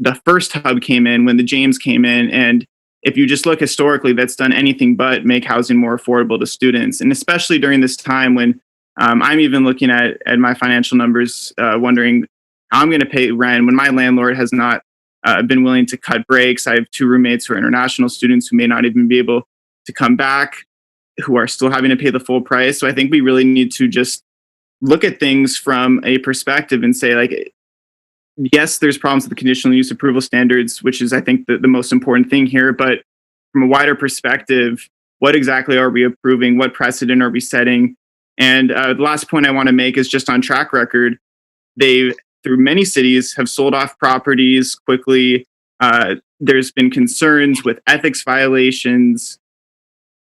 Speaker 6: the first hub came in, when the James came in. And if you just look historically, that's done anything but make housing more affordable to students. And especially during this time when I'm even looking at my financial numbers, wondering how I'm going to pay rent when my landlord has not been willing to cut breaks. I have 2 roommates who are international students who may not even be able to come back, who are still having to pay the full price. So I think we really need to just look at things from a perspective and say, like, yes, there's problems with the conditional use approval standards, which is, I think, the most important thing here. But from a wider perspective, what exactly are we approving? What precedent are we setting? And the last point I want to make is just on track record. They, through many cities, have sold off properties quickly. There's been concerns with ethics violations.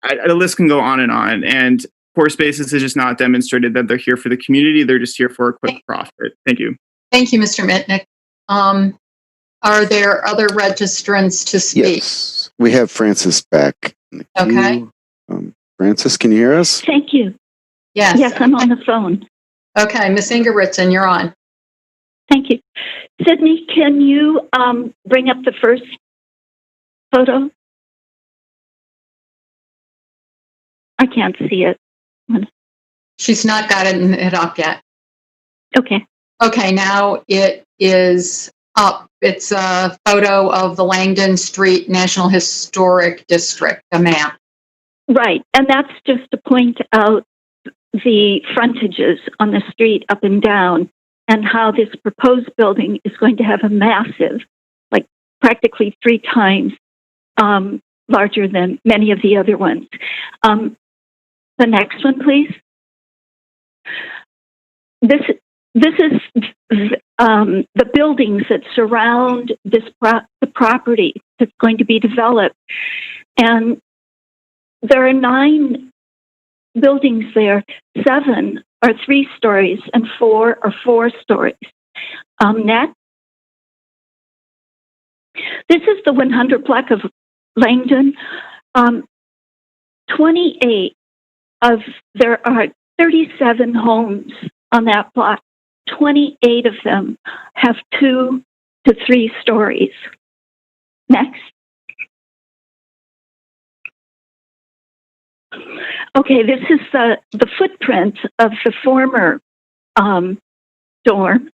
Speaker 6: The list can go on. And Core Spaces has just not demonstrated that they're here for the community. They're just here for a quick profit. Thank you.
Speaker 1: Thank you, Mr. Mitnick. Are there other registrants to speak?
Speaker 23: Yes, we have Francis back.
Speaker 1: Okay.
Speaker 23: Francis, can you hear us?
Speaker 8: Thank you.
Speaker 1: Yes.
Speaker 8: Yes, I'm on the phone.
Speaker 1: Okay, Ms. Ingeritsen, you're on.
Speaker 8: Thank you. Sydney, can you bring up the first photo? I can't see it.
Speaker 1: She's not got it up yet.
Speaker 8: Okay.
Speaker 1: Okay, now it is up. It's a photo of the Langdon Street National Historic District, a map.
Speaker 8: Right, and that's just to point out the frontages on the street up and down, and how this proposed building is going to have a massive, like practically 3 times larger than many of the other ones. The next one, please. This is the buildings that surround this the property that's going to be developed, and there are 9 buildings there. 7 are 3 stories, and 4 are 4 stories. Next, this is the 100 block of Langdon. 28 of there are 37 homes on that block. 28 of them have 2 to 3 stories. Next. Okay, this is the footprint of the former dorm,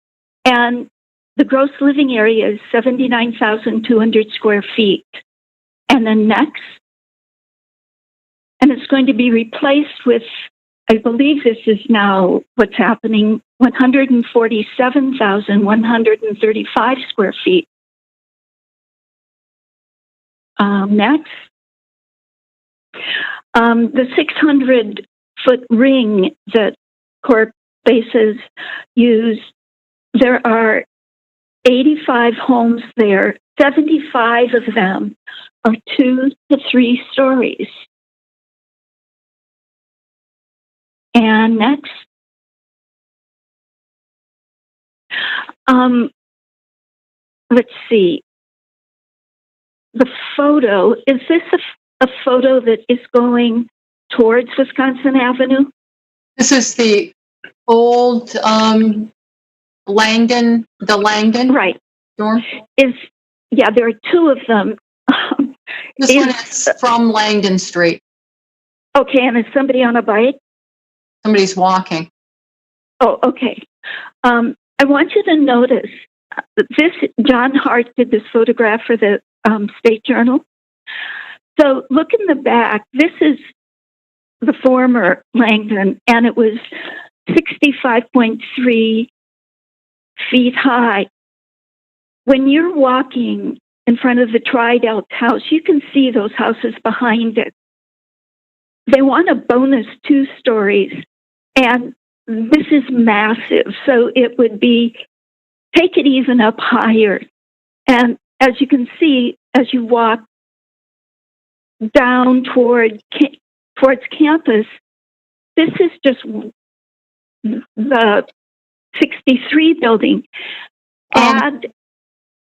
Speaker 8: and the gross living area is 79,200 square feet. And then next, and it's going to be replaced with, I believe this is now what's happening, 147,135 square feet. Next, the 600-foot ring that Corp Spaces use, there are 85 homes there. 75 of them are 2 to 3 stories. And next, let's see. The photo, is this a photo that is going towards Wisconsin Avenue?
Speaker 1: This is the old Langdon, the Langdon
Speaker 8: right
Speaker 1: dorm.
Speaker 8: Yeah, there are 2 of them.
Speaker 1: This one is from Langdon Street.
Speaker 8: Okay, and is somebody on a bike?
Speaker 1: Somebody's walking.
Speaker 8: Oh, okay. I want you to notice this. John Hart did this photograph for the State Journal. So look in the back. This is the former Langdon, and it was 65.3 feet high. When you're walking in front of the Tried-Out house, you can see those houses behind it. They want a bonus 2 stories, and this is massive. So it would be, take it even up higher. And as you can see, as you walk down towards campus, this is just the 63 building. And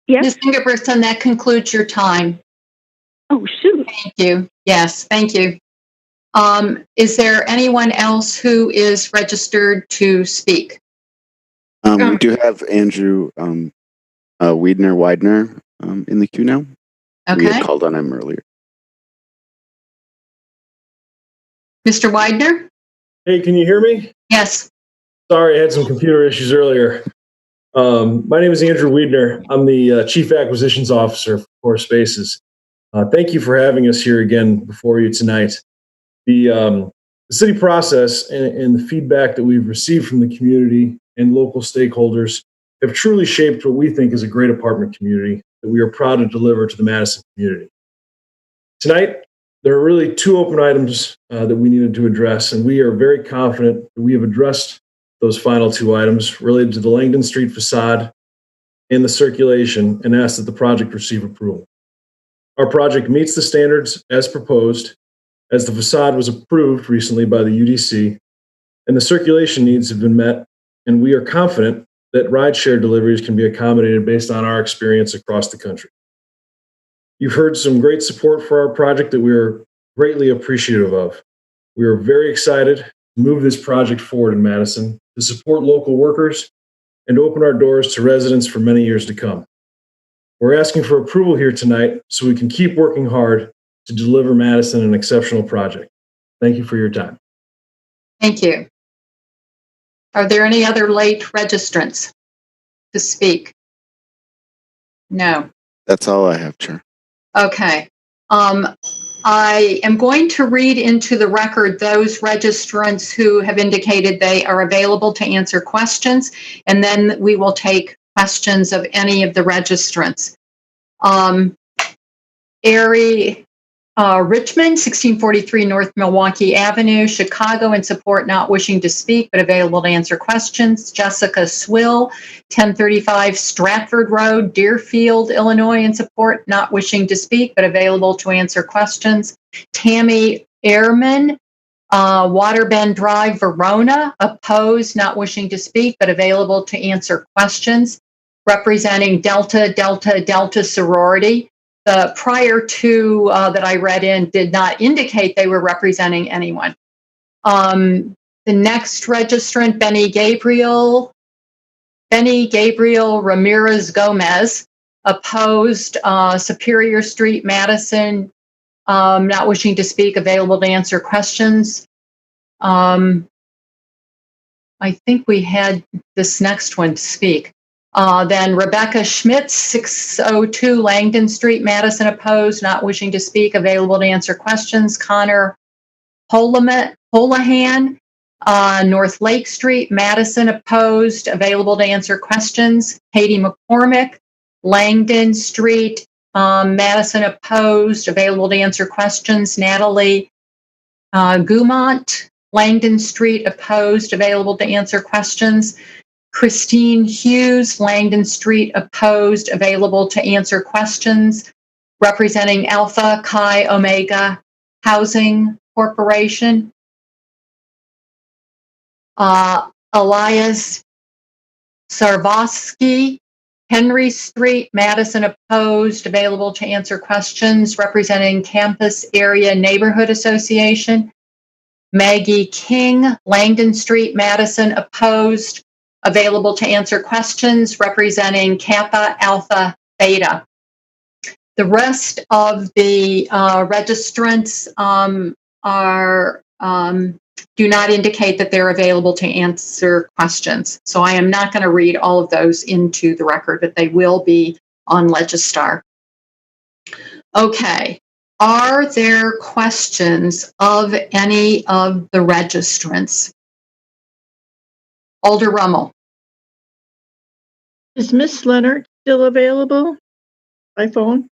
Speaker 8: yes,
Speaker 1: Ms. Ingebrigtsen, that concludes your time.
Speaker 8: Oh, shoot.
Speaker 1: Thank you. Yes, thank you. Is there anyone else who is registered to speak?
Speaker 23: We do have Andrew Widener in the queue now. We
Speaker 1: Okay.
Speaker 23: had called on him earlier.
Speaker 1: Mr. Widener?
Speaker 17: Hey, can you hear me?
Speaker 1: Yes.
Speaker 17: Sorry, I had some computer issues earlier. My name is Andrew Wiedner. I'm the Chief Acquisitions Officer for Core Spaces. Thank you for having us here again before you tonight. The city process and the feedback that we've received from the community and local stakeholders have truly shaped what we think is a great apartment community that we are proud to deliver to the Madison community. Tonight, there are really 2 open items that we needed to address, and we are very confident that we have addressed those final 2 items related to the Langdon Street facade and the circulation, and ask that the project receive approval. Our project meets the standards as proposed, as the facade was approved recently by the UDC, and the circulation needs have been met, and we are confident that rideshare deliveries can be accommodated based on our experience across the country. You've heard some great support for our project that we are greatly appreciative of. We are very excited to move this project forward in Madison to support local workers and open our doors to residents for many years to come. We're asking for approval here tonight so we can keep working hard to deliver Madison an exceptional project. Thank you for your time.
Speaker 1: Thank you. Are there any other late registrants to speak? No.
Speaker 23: That's all I have, Chair.
Speaker 1: Okay. I am going to read into the record those registrants who have indicated they are available to answer questions, and then we will take questions of any of the registrants. Richmond, 1643 North Milwaukee Avenue, Chicago, in support, not wishing to speak, but available to answer questions. Jessica Swill, 1035 Stratford Road, Deerfield, Illinois, in support, not wishing to speak, but available to answer questions. Tammy Ehrman, Waterbend Drive, Verona, opposed, not wishing to speak, but available to answer questions. Representing Delta Delta Delta sorority. The prior 2 that I read in did not indicate they were representing anyone. The next registrant, Benny Gabriel Ramirez Gomez, opposed, Superior Street, Madison, not wishing to speak, available to answer questions. I think we had this next one to speak. Then Rebecca Schmitz, 602 Langdon Street, Madison, opposed, not wishing to speak, available to answer questions. Connor Holahan, North Lake Street, Madison, opposed, available to answer questions. Katie McCormick, Langdon Street, Madison, opposed, available to answer questions. Natalie Gumont, Langdon Street, opposed, available to answer questions. Christine Hughes, Langdon Street, opposed, available to answer questions. Representing Alpha Chi Omega Housing Corporation. Elias Sarvosky, Henry Street, Madison, opposed, available to answer questions. Representing Campus Area Neighborhood Association. Maggie King, Langdon Street, Madison, opposed, available to answer questions. Representing Kappa Alpha Beta. The rest of the registrants do not indicate that they're available to answer questions. So I am not going to read all of those into the record, but they will be on Legistar. Okay. Are there questions of any of the registrants? Alder Rummel.
Speaker 14: Is Miss Leonard still available by phone?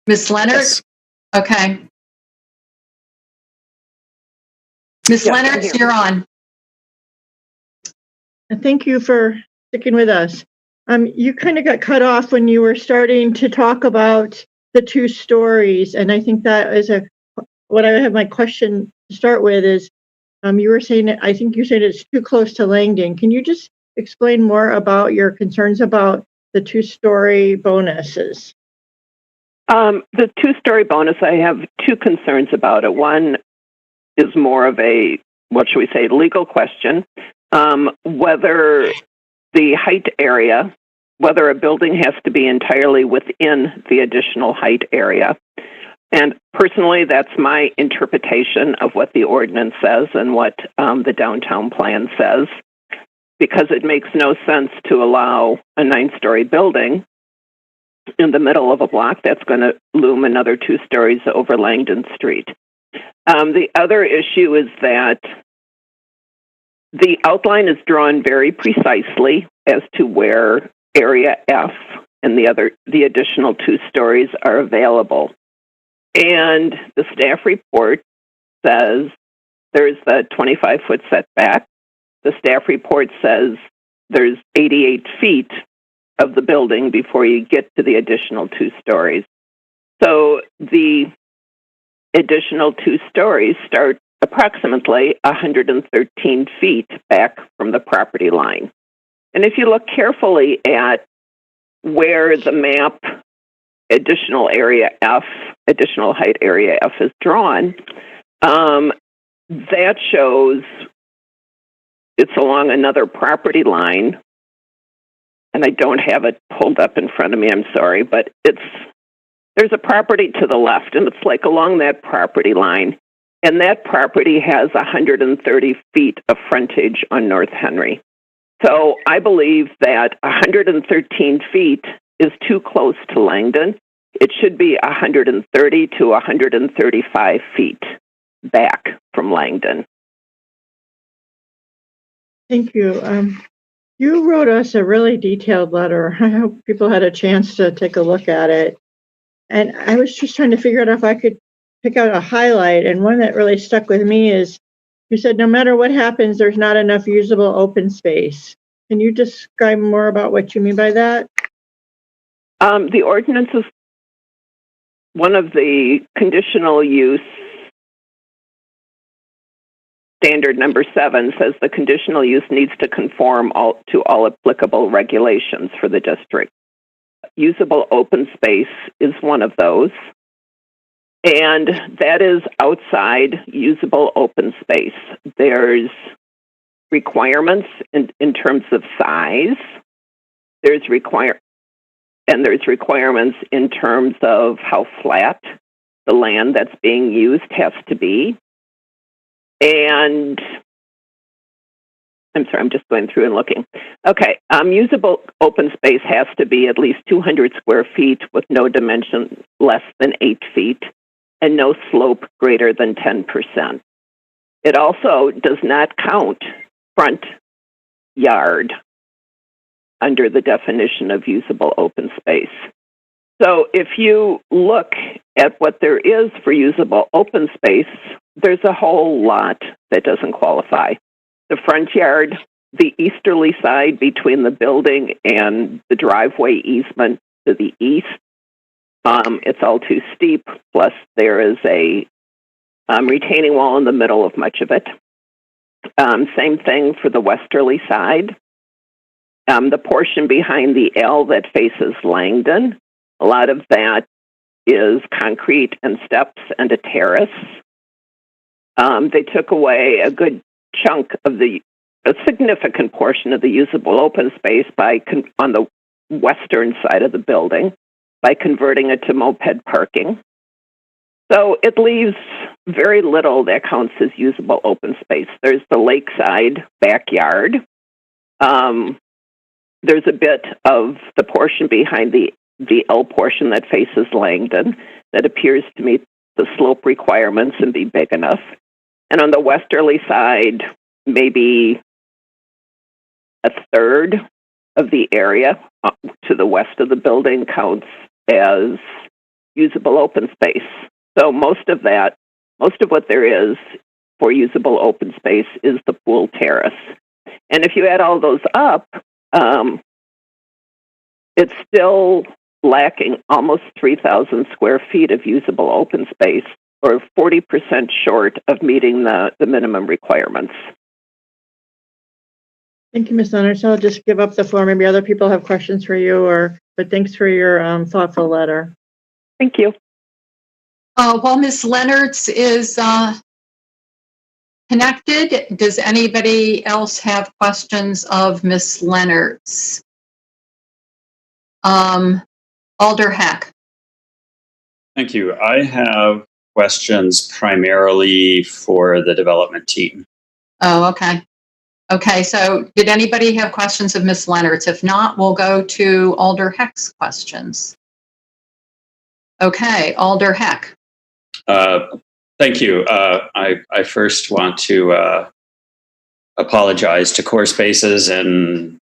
Speaker 1: Miss Leonard?
Speaker 11: Yes.
Speaker 1: Okay. Miss
Speaker 14: Yes,
Speaker 1: Leonard,
Speaker 14: I'm here.
Speaker 1: you're on.
Speaker 14: Thank you for sticking with us. You kind of got cut off when you were starting to talk about the 2 stories, and I think that is what I have my question to start with is, you were saying I think you said it's too close to Langdon. Can you just explain more about your concerns about the 2-story bonuses?
Speaker 11: The 2-story bonus, I have 2 concerns about it. One is more of a, what should we say, legal question. Whether the height area, whether a building has to be entirely within the additional height area. And personally, that's my interpretation of what the ordinance says and what the downtown plan says, because it makes no sense to allow a 9-story building in the middle of a block that's going to loom another 2 stories over Langdon Street. The other issue is that the outline is drawn very precisely as to where area F and the additional 2 stories are available. And the staff report says there's the 25-foot setback. The staff report says there's 88 feet of the building before you get to the additional 2 stories. So the additional 2 stories start approximately 113 feet back from the property line. And if you look carefully at where the map additional height area F is drawn, that shows it's along another property line. And I don't have it pulled up in front of me, I'm sorry, but there's a property to the left, and it's like along that property line. And that property has 130 feet of frontage on North Henry. So I believe that 113 feet is too close to Langdon. It should be 130 to 135 feet back from Langdon.
Speaker 14: Thank you. You wrote us a really detailed letter. I hope people had a chance to take a look at it. And I was just trying to figure out if I could pick out a highlight. And one that really stuck with me is you said, no matter what happens, there's not enough usable open space. Can you describe more about what you mean by that?
Speaker 11: The ordinance is one of the conditional use. Standard number 7 says the conditional use needs to conform to all applicable regulations for the district. Usable open space is one of those. And that is outside usable open space. There's requirements in terms of size. There's and there's requirements in terms of how flat the land that's being used has to be. And I'm sorry, I'm just going through and looking. Okay, usable open space has to be at least 200 square feet with no dimension less than 8 feet and no slope greater than 10%. It also does not count front yard under the definition of usable open space. So if you look at what there is for usable open space, there's a whole lot that doesn't qualify. The front yard, the easterly side between the building and the driveway easement to the east, it's all too steep, plus there is a retaining wall in the middle of much of it. Same thing for the westerly side. The portion behind the L that faces Langdon, a lot of that is concrete and steps and a terrace. They took away a good chunk of a significant portion of the usable open space on the western side of the building by converting it to moped parking. So it leaves very little that counts as usable open space. There's the lakeside backyard. There's a bit of the portion behind the L portion that faces Langdon that appears to meet the slope requirements and be big enough. And on the westerly side, maybe a third of the area to the west of the building counts as usable open space. So most of what there is for usable open space is the pool terrace. And if you add all those up, it's still lacking almost 3,000 square feet of usable open space, or 40% short of meeting the minimum requirements.
Speaker 14: Thank you, Ms. Leonard. So I'll just give up the floor. Maybe other people have questions for you, but thanks for your thoughtful letter.
Speaker 11: Thank you.
Speaker 1: While Ms. Leonard's is connected, does anybody else have questions of Ms. Leonard's? Alder Heck.
Speaker 16: Thank you. I have questions primarily for the development team.
Speaker 1: Oh, okay. Okay, so did anybody have questions of Ms. Leonard's? If not, we'll go to Alder Heck's questions. Okay, Alder Heck.
Speaker 16: Thank you. I first want to apologize to core spaces and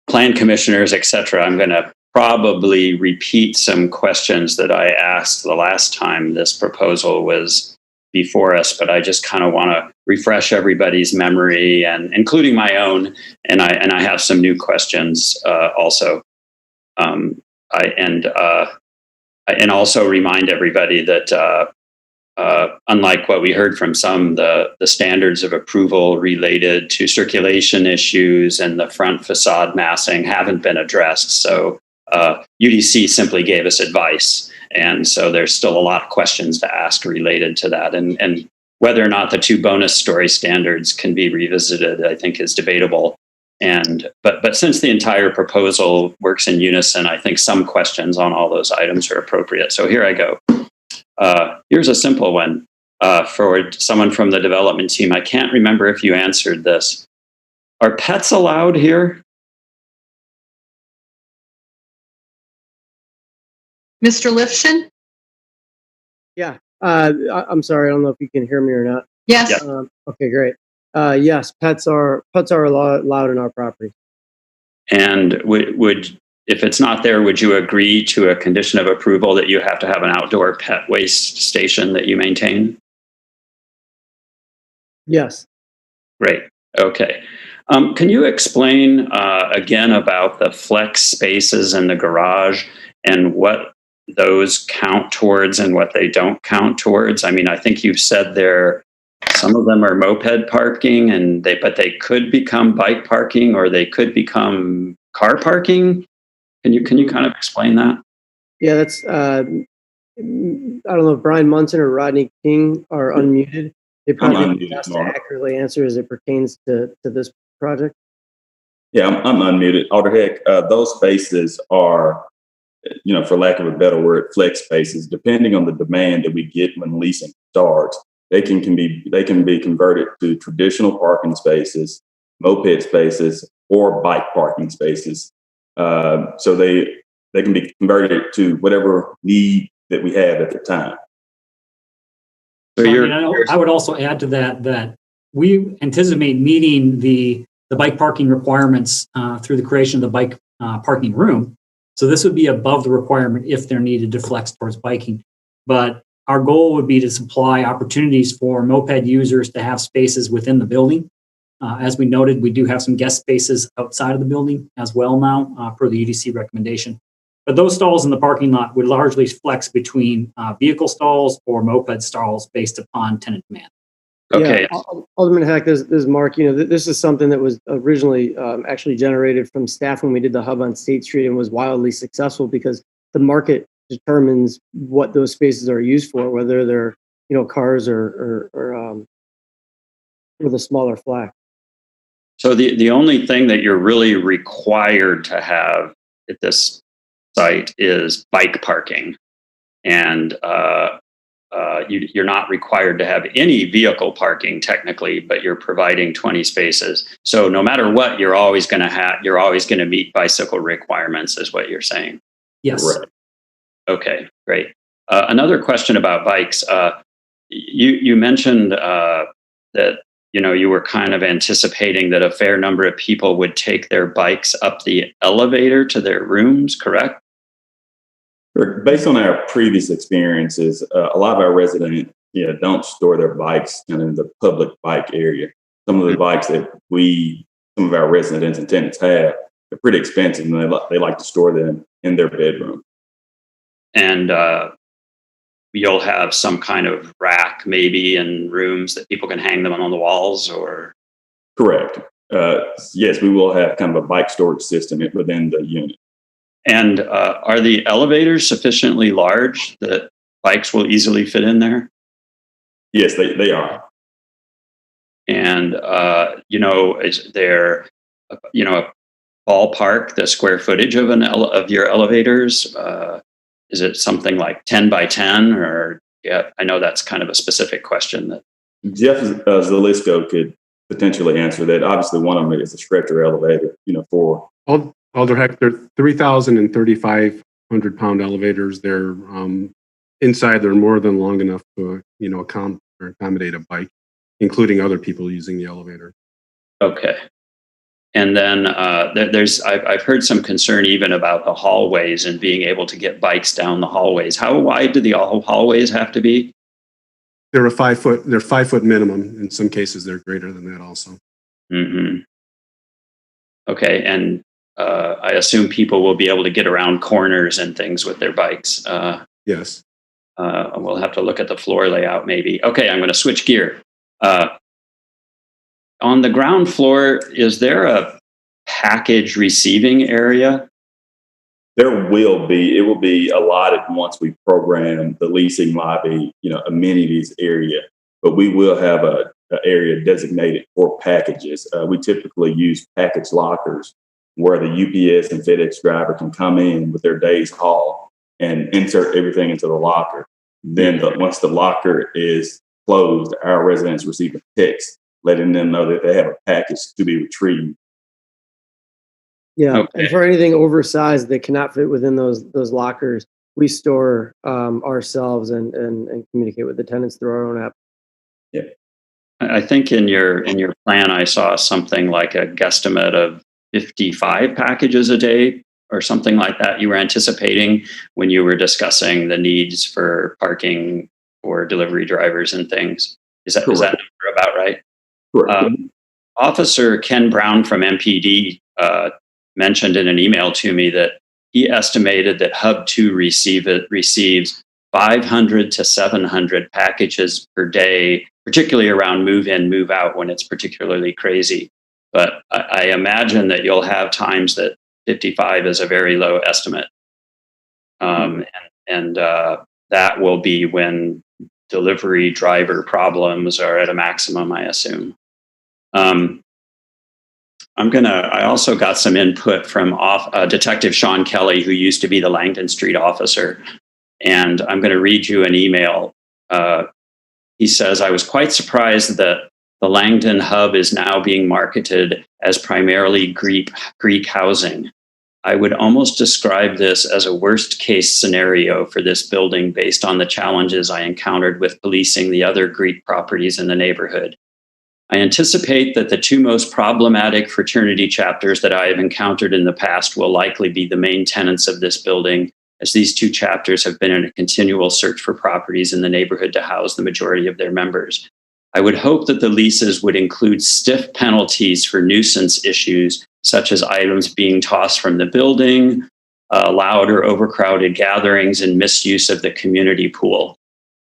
Speaker 16: plan commissioners, et cetera. I'm going to probably repeat some questions that I asked the last time this proposal was before us, but I just kind of want to refresh everybody's memory, and including my own. And I have some new questions also. And also remind everybody that unlike what we heard from some, the standards of approval related to circulation issues and the front facade massing haven't been addressed. So UDC simply gave us advice. And so there's still a lot of questions to ask related to that. And whether or not the two bonus story standards can be revisited, I think is debatable. But since the entire proposal works in unison, I think some questions on all those items are appropriate. So here I go. Here's a simple one for someone from the development team. I can't remember if you answered this. Are pets allowed here?
Speaker 1: Mr. Lifshin?
Speaker 19: Yeah. I'm sorry. I don't know if you can hear me or not.
Speaker 1: Yes.
Speaker 19: Okay, great. Yes, pets are allowed in our property.
Speaker 16: And would if it's not there, would you agree to a condition of approval that you have to have an outdoor pet waste station that you maintain?
Speaker 19: Yes.
Speaker 16: Great. Okay. Can you explain again about the flex spaces in the garage and what those count towards and what they don't count towards? I mean, I think you've said some of them are moped parking, but they could become bike parking, or they could become car parking. Can you kind of explain that?
Speaker 19: Yeah, that's I don't know if Brian Munson or Rodney King are unmuted. They probably be best to accurately answer as it pertains to this project.
Speaker 3: Yeah, I'm unmuted. Alder Heck, those spaces are for lack of a better word, flex spaces, depending on the demand that we get when leasing starts. They can be converted to traditional parking spaces, moped spaces, or bike parking spaces. So they can be converted to whatever need that we have at the time.
Speaker 7: So I would also add to that we anticipate meeting the bike parking requirements through the creation of the bike parking room. So this would be above the requirement if they're needed to flex towards biking. But our goal would be to supply opportunities for moped users to have spaces within the building. As we noted, we do have some guest spaces outside of the building as well now, per the UDC recommendation. But those stalls in the parking lot would largely flex between vehicle stalls or moped stalls based upon tenant demand.
Speaker 16: Okay.
Speaker 19: Yeah, Alderman Heck, this is Mark. This is something that was originally actually generated from staff when we did the hub on State Street and was wildly successful because the market determines what those spaces are used for, whether they're cars or with a smaller flag.
Speaker 16: So the only thing that you're really required to have at this site is bike parking, and you're not required to have any vehicle parking technically, but you're providing 20 spaces. So no matter what, you're always going to meet bicycle requirements, is what you're saying.
Speaker 7: Yes.
Speaker 3: Right.
Speaker 16: Okay, great. Another question about bikes. You mentioned that you were kind of anticipating that a fair number of people would take their bikes up the elevator to their rooms, correct?
Speaker 3: Based on our previous experiences, a lot of our residents don't store their bikes in the public bike area. Some of the bikes that some of our residents and tenants have, they're pretty expensive, and they like to store them in their bedroom.
Speaker 16: And you'll have some kind of rack maybe in rooms that people can hang them on the walls, or?
Speaker 3: Correct. Yes, we will have kind of a bike storage system within the unit.
Speaker 16: And are the elevators sufficiently large that bikes will easily fit in there?
Speaker 3: Yes, they are.
Speaker 16: And, is there, a ballpark, the square footage of your elevators? Is it something like 10 by 10 or, I know that's kind of a specific question that.
Speaker 3: Jeff Zalisco could potentially answer that. Obviously one of them is a stretcher elevator, for.
Speaker 15: Alder Heck, they're 3,000 and 3,500-pound elevators. They're inside. They're more than long enough to accommodate a bike, including other people using the elevator.
Speaker 16: Okay. And then I've heard some concern even about the hallways and being able to get bikes down the hallways. How wide do the hallways have to be?
Speaker 15: They're 5 foot. They're 5 foot minimum. In some cases, they're greater than that also.
Speaker 16: Mm-hmm. Okay, and I assume people will be able to get around corners and things with their bikes.
Speaker 15: Yes.
Speaker 16: We'll have to look at the floor layout maybe. Okay, I'm going to switch gear. On the ground floor, is there a package receiving area?
Speaker 3: There will be. It will be allotted once we program the leasing lobby, amenities area. But we will have an area designated for packages. We typically use package lockers where the UPS and FedEx driver can come in with their day's haul and insert everything into the locker. Then once the locker is closed, our residents receive a text letting them know that they have a package to be retrieved.
Speaker 19: Yeah,
Speaker 16: okay.
Speaker 19: And for anything oversized that cannot fit within those lockers, we store ourselves and communicate with the tenants through our own app.
Speaker 3: Yeah,
Speaker 16: I think in your plan, I saw something like a guesstimate of 55 packages a day or something like that you were anticipating when you were discussing the needs for parking for delivery drivers and things. Is that number about right?
Speaker 3: Correct.
Speaker 16: Officer Ken Brown from MPD mentioned in an email to me that he estimated that Hub 2 receives 500 to 700 packages per day, particularly around move in, move out when it's particularly crazy. But I imagine that you'll have times that 55 is a very low estimate. And that will be when delivery driver problems are at a maximum, I assume. I also got some input from Detective Sean Kelly, who used to be the Langdon Street officer. And I'm going to read you an email. He says, I was quite surprised that the Langdon hub is now being marketed as primarily Greek housing. I would almost describe this as a worst case scenario for this building based on the challenges I encountered with policing the other Greek properties in the neighborhood. I anticipate that the two most problematic fraternity chapters that I have encountered in the past will likely be the main tenants of this building, as these two chapters have been in a continual search for properties in the neighborhood to house the majority of their members. I would hope that the leases would include stiff penalties for nuisance issues, such as items being tossed from the building, loud or overcrowded gatherings, and misuse of the community pool.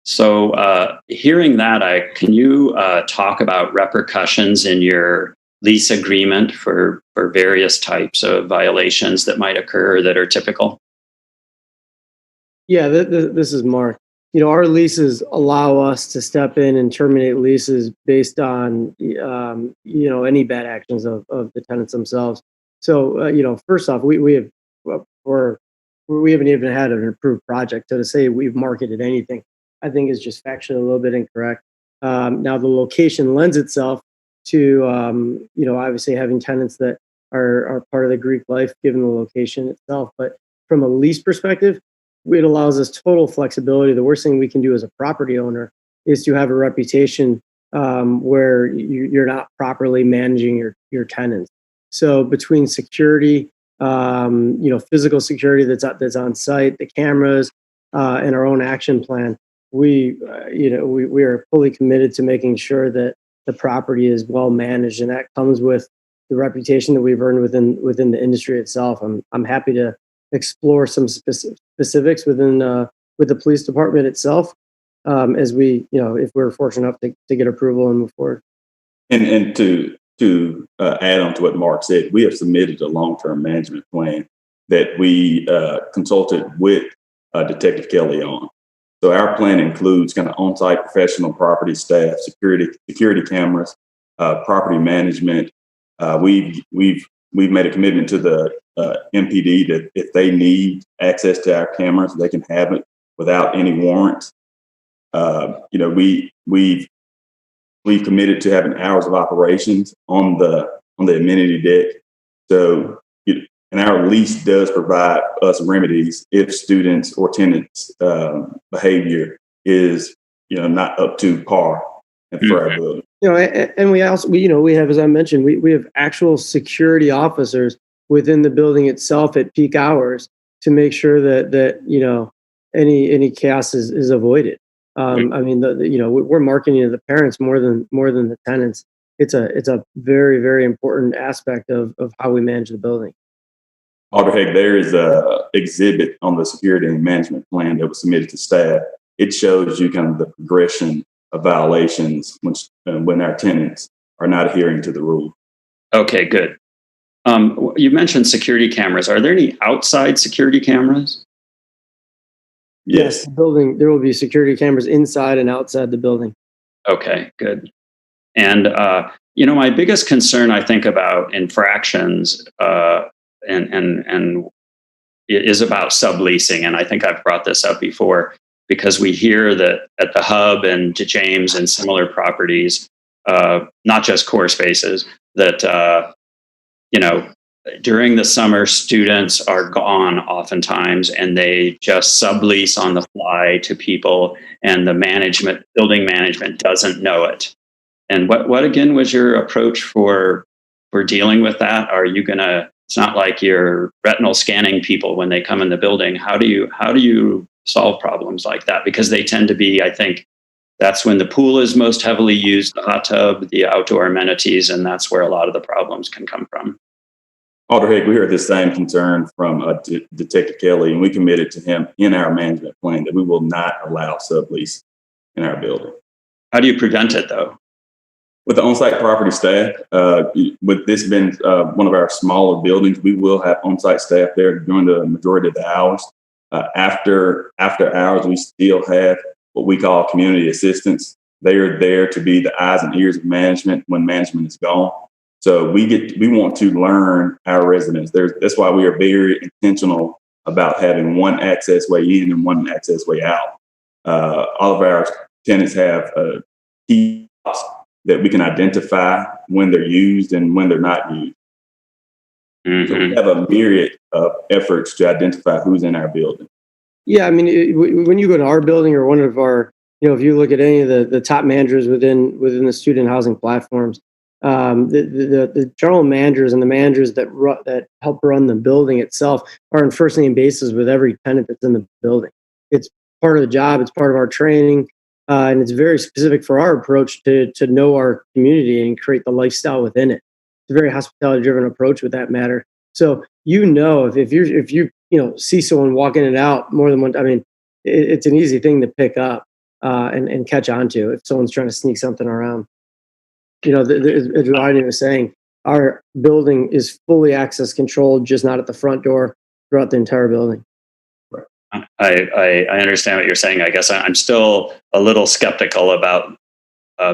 Speaker 16: So hearing that, can you talk about repercussions in your lease agreement for various types of violations that might occur that are typical?
Speaker 19: Yeah, this is Mark. Our leases allow us to step in and terminate leases based on, any bad actions of the tenants themselves. So, first off, we haven't even had an approved project. So to say we've marketed anything, I think is just factually a little bit incorrect. Now, the location lends itself to, obviously having tenants that are part of the Greek life, given the location itself. But from a lease perspective, it allows us total flexibility. The worst thing we can do as a property owner is to have a reputation where you're not properly managing your tenants. So between security, physical security that's on site, the cameras, and our own action plan, we are fully committed to making sure that the property is well managed, and that comes with the reputation that we've earned within the industry itself. I'm happy to explore some specifics with the police department itself, as we, if we're fortunate enough to get approval and move forward.
Speaker 3: And to add on to what Mark said, we have submitted a long-term management plan that we consulted with Detective Kelly on. So our plan includes kind of on-site professional property staff, security cameras, property management. We've made a commitment to the MPD that if they need access to our cameras, they can have it without any warrants. We've committed to having hours of operations on the amenity deck. So, and our lease does provide us remedies if students or tenants' behavior is, not up to par for our building.
Speaker 19: And we also, we have, as I mentioned, we have actual security officers within the building itself at peak hours to make sure that any chaos is avoided. I mean, we're marketing to the parents more than the tenants. It's a very, very important aspect of how we manage the building.
Speaker 3: Alder, there is a exhibit on the security and management plan that was submitted to staff. It shows you kind of the progression of violations when our tenants are not adhering to the rule.
Speaker 16: Okay, good. You mentioned security cameras. Are there any outside security cameras?
Speaker 3: Yes.
Speaker 19: The building, there will be security cameras inside and outside the building.
Speaker 16: Okay, good. And, my biggest concern I think about infractions and is about subleasing. And I think I've brought this up before because we hear that at the Hub and to James and similar properties, not just core spaces, that, during the summer, students are gone oftentimes and they just sublease on the fly to people and the building management doesn't know it. And what again was your approach for dealing with that? Are you it's not like you're retinal scanning people when they come in the building. How do you solve problems like that? Because they tend to be, I think, that's when the pool is most heavily used, the hot tub, the outdoor amenities, and that's where a lot of the problems can come from.
Speaker 3: Alder, we heard the same concern from Detective Kelly, and we committed to him in our management plan that we will not allow sublease in our building.
Speaker 16: How do you prevent it, though?
Speaker 3: With the on-site property staff, with this being one of our smaller buildings, we will have on-site staff there during the majority of the hours. After hours, we still have what we call community assistants. They are there to be the eyes and ears of management when management is gone. So we want to learn our residents. That's why we are very intentional about having one access way in and one access way out. All of our tenants have key that we can identify when they're used and when they're not used. Mm-hmm. So we have a myriad of efforts to identify who's in our building.
Speaker 19: Yeah, I mean, when you go to our building or one of our, if you look at any of the top managers within the student housing platforms, the general managers and the managers that help run the building itself are on first name basis with every tenant that's in the building. It's part of the job. It's part of our training. And it's very specific for our approach to know our community and create the lifestyle within it. It's a very hospitality driven approach with that matter. So, if you see someone walk in and out more than one, I mean, it's an easy thing to pick up and catch on to if someone's trying to sneak something around. As Rodney was saying, our building is fully access controlled, just not at the front door, throughout the entire building.
Speaker 16: I understand what you're saying. I guess I'm still a little skeptical about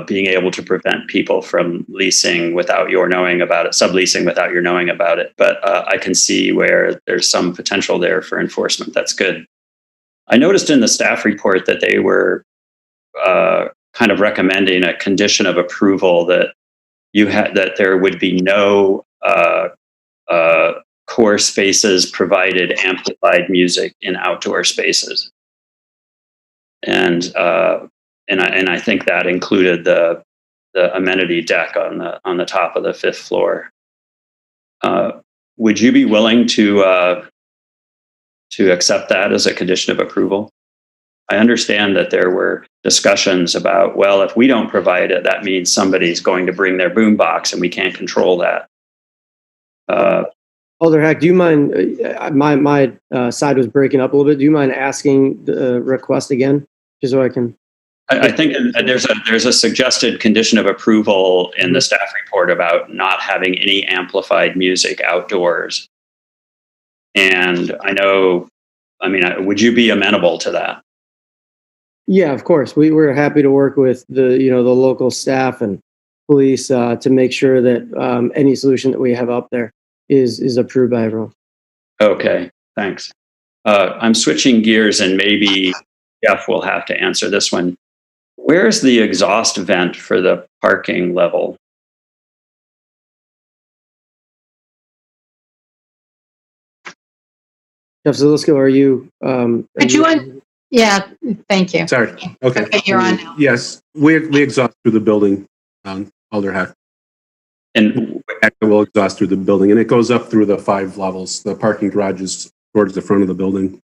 Speaker 16: being able to prevent people from leasing without your knowing about it, subleasing without your knowing about it. But I can see where there's some potential there for enforcement. That's good. I noticed in the staff report that they were kind of recommending a condition of approval that that there would be no core spaces provided amplified music in outdoor spaces, and I think that included the amenity deck on the top of the 5th floor. Would you be willing to accept that as a condition of approval? I understand that there were discussions about, well, if we don't provide it, that means somebody's going to bring their boombox and we can't control that.
Speaker 19: Alder Hack, do you mind? My side was breaking up a little bit. Do you mind asking the request again, just so I can?
Speaker 16: I think there's a suggested condition of approval in the staff report about not having any amplified music outdoors. And would you be amenable to that?
Speaker 19: Yeah, of course. We're happy to work with the local staff and police to make sure that any solution that we have up there is approved by everyone.
Speaker 16: Okay, thanks. I'm switching gears, and maybe Jeff will have to answer this one. Where's the exhaust vent for the parking level?
Speaker 19: Jeff Zelisko, are you?
Speaker 1: Yeah, thank you.
Speaker 15: Sorry. Okay.
Speaker 1: You're on now.
Speaker 15: Yes, we exhaust through the building, Alder Hack.
Speaker 16: And
Speaker 15: we'll exhaust through the building, and it goes up through the 5 levels. The parking garage is towards the front of the building.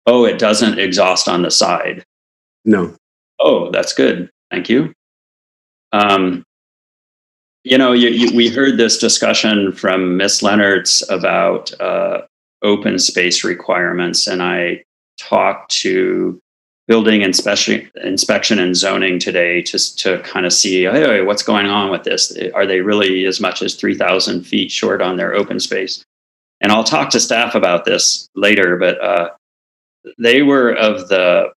Speaker 16: Oh, it doesn't exhaust on the side?
Speaker 15: No.
Speaker 16: Oh, that's good. Thank you. We heard this discussion from Ms. Leonard's about open space requirements, and I talked to building inspection and zoning today just to kind of see, hey, what's going on with this? Are they really as much as 3,000 feet short on their open space? And I'll talk to staff about this later, but they were of the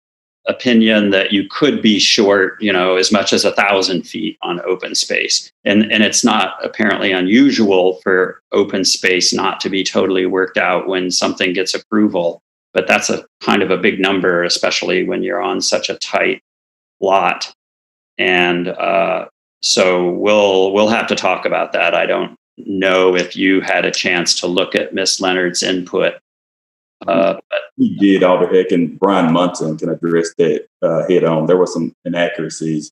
Speaker 16: opinion that you could be short, as much as 1,000 feet on open space. And it's not apparently unusual for open space not to be totally worked out when something gets approval. But that's a kind of a big number, especially when you're on such a tight lot. And so we'll have to talk about that. I don't know if you had a chance to look at Miss Leonard's input. But
Speaker 3: we did. Alder Heck and Brian Munson can address that head on. There were some inaccuracies.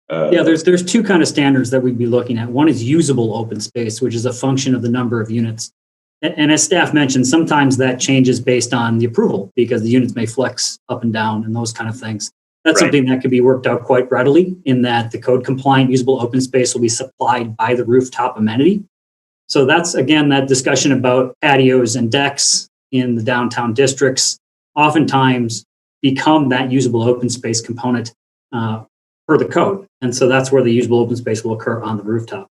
Speaker 7: There's 2 kind of standards that we'd be looking at. One is usable open space, which is a function of the number of units. And as staff mentioned, sometimes that changes based on the approval because the units may flex up and down and those kind of things. That's
Speaker 16: Right.
Speaker 7: something that can be worked out quite readily in that the code compliant usable open space will be supplied by the rooftop amenity. So that's, again, that discussion about patios and decks in the downtown districts oftentimes become that usable open space component per the code. And so that's where the usable open space will occur on the rooftop.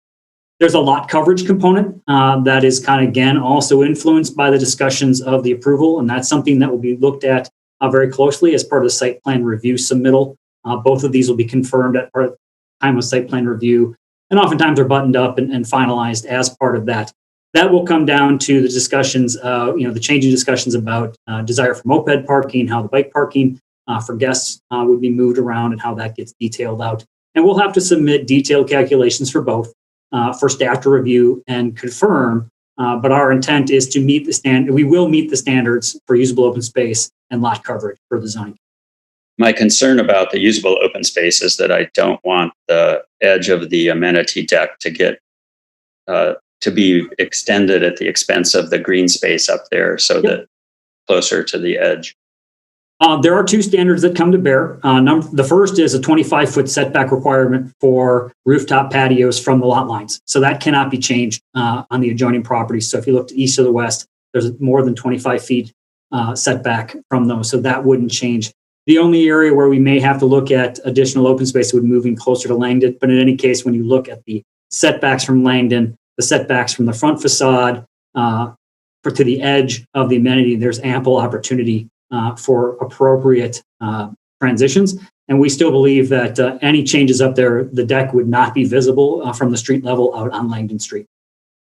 Speaker 7: There's a lot coverage component that is kind of, again, also influenced by the discussions of the approval. And that's something that will be looked at very closely as part of the site plan review submittal. Both of these will be confirmed at part of the time of site plan review. and oftentimes are buttoned up and finalized as part of that. That will come down to the discussions, the changing discussions about desire for moped parking, how the bike parking for guests would be moved around, and how that gets detailed out. And we'll have to submit detailed calculations for both for staff to review and confirm. But our intent is to meet the standard. We will meet the standards for usable open space and lot coverage for the zoning.
Speaker 16: My concern about the usable open space is that I don't want the edge of the amenity deck to get to be extended at the expense of the green space up there, so that closer to the edge.
Speaker 7: There are two standards that come to bear. The first is a 25-foot setback requirement for rooftop patios from the lot lines. So that cannot be changed on the adjoining properties. So if you look to east or the west, there's more than 25 feet setback from those. So that wouldn't change. The only area where we may have to look at additional open space would moving closer to Langdon. But in any case, when you look at the setbacks from Langdon, the setbacks from the front facade to the edge of the amenity, there's ample opportunity for appropriate transitions. And we still believe that any changes up there, the deck would not be visible from the street level out on Langdon Street.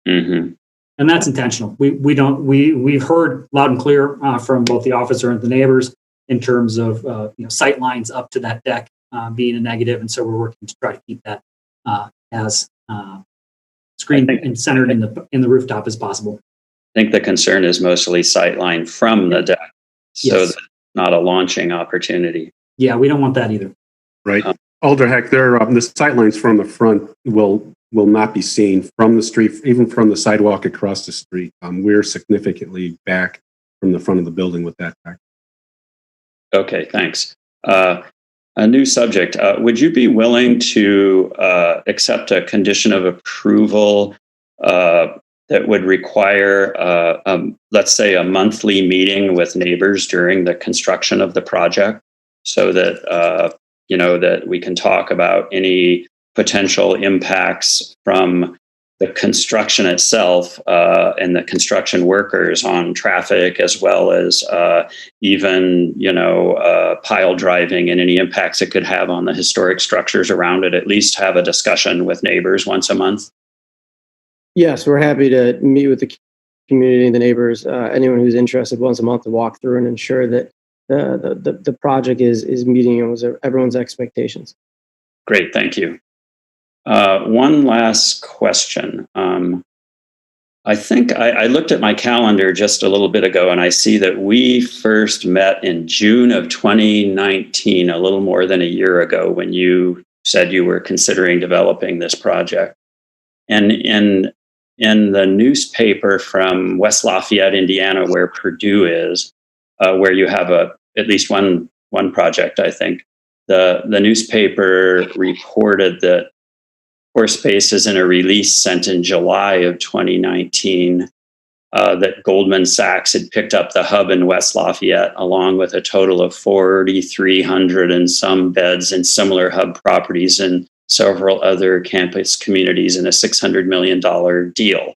Speaker 16: Mm-hmm.
Speaker 7: And that's intentional. We've heard loud and clear from both the officer and the neighbors in terms of sight lines up to that deck being a negative. And so we're working to try to keep that as screened and centered in the rooftop as possible.
Speaker 16: I think the concern is mostly sightline from the deck, so
Speaker 7: Yes.
Speaker 16: that's not a launching opportunity.
Speaker 7: Yeah, we don't want that either.
Speaker 15: Right. Alder Heck, the sightlines from the front will not be seen from the street, even from the sidewalk across the street. We're significantly back from the front of the building with that deck.
Speaker 16: Okay, thanks. A new subject. Would you be willing to accept a condition of approval that would require, let's say, a monthly meeting with neighbors during the construction of the project, so that that we can talk about any potential impacts from the construction itself and the construction workers on traffic, as well as even pile driving and any impacts it could have on the historic structures around it? At least have a discussion with neighbors once a month.
Speaker 19: Yes, we're happy to meet with the community and the neighbors, anyone who's interested once a month to walk through and ensure that the project is meeting everyone's expectations.
Speaker 16: Great, thank you. One last question. I think I looked at my calendar just a little bit ago, and I see that we first met in June of 2019, a little more than a year ago, when you said you were considering developing this project. And in the newspaper from West Lafayette, Indiana, where Purdue is, where you have at least one project, I think, the newspaper reported that Core Spaces, in a release sent in July of 2019, that Goldman Sachs had picked up the hub in West Lafayette, along with a total of 4,300 and some beds in similar hub properties in several other campus communities, in a $600 million deal.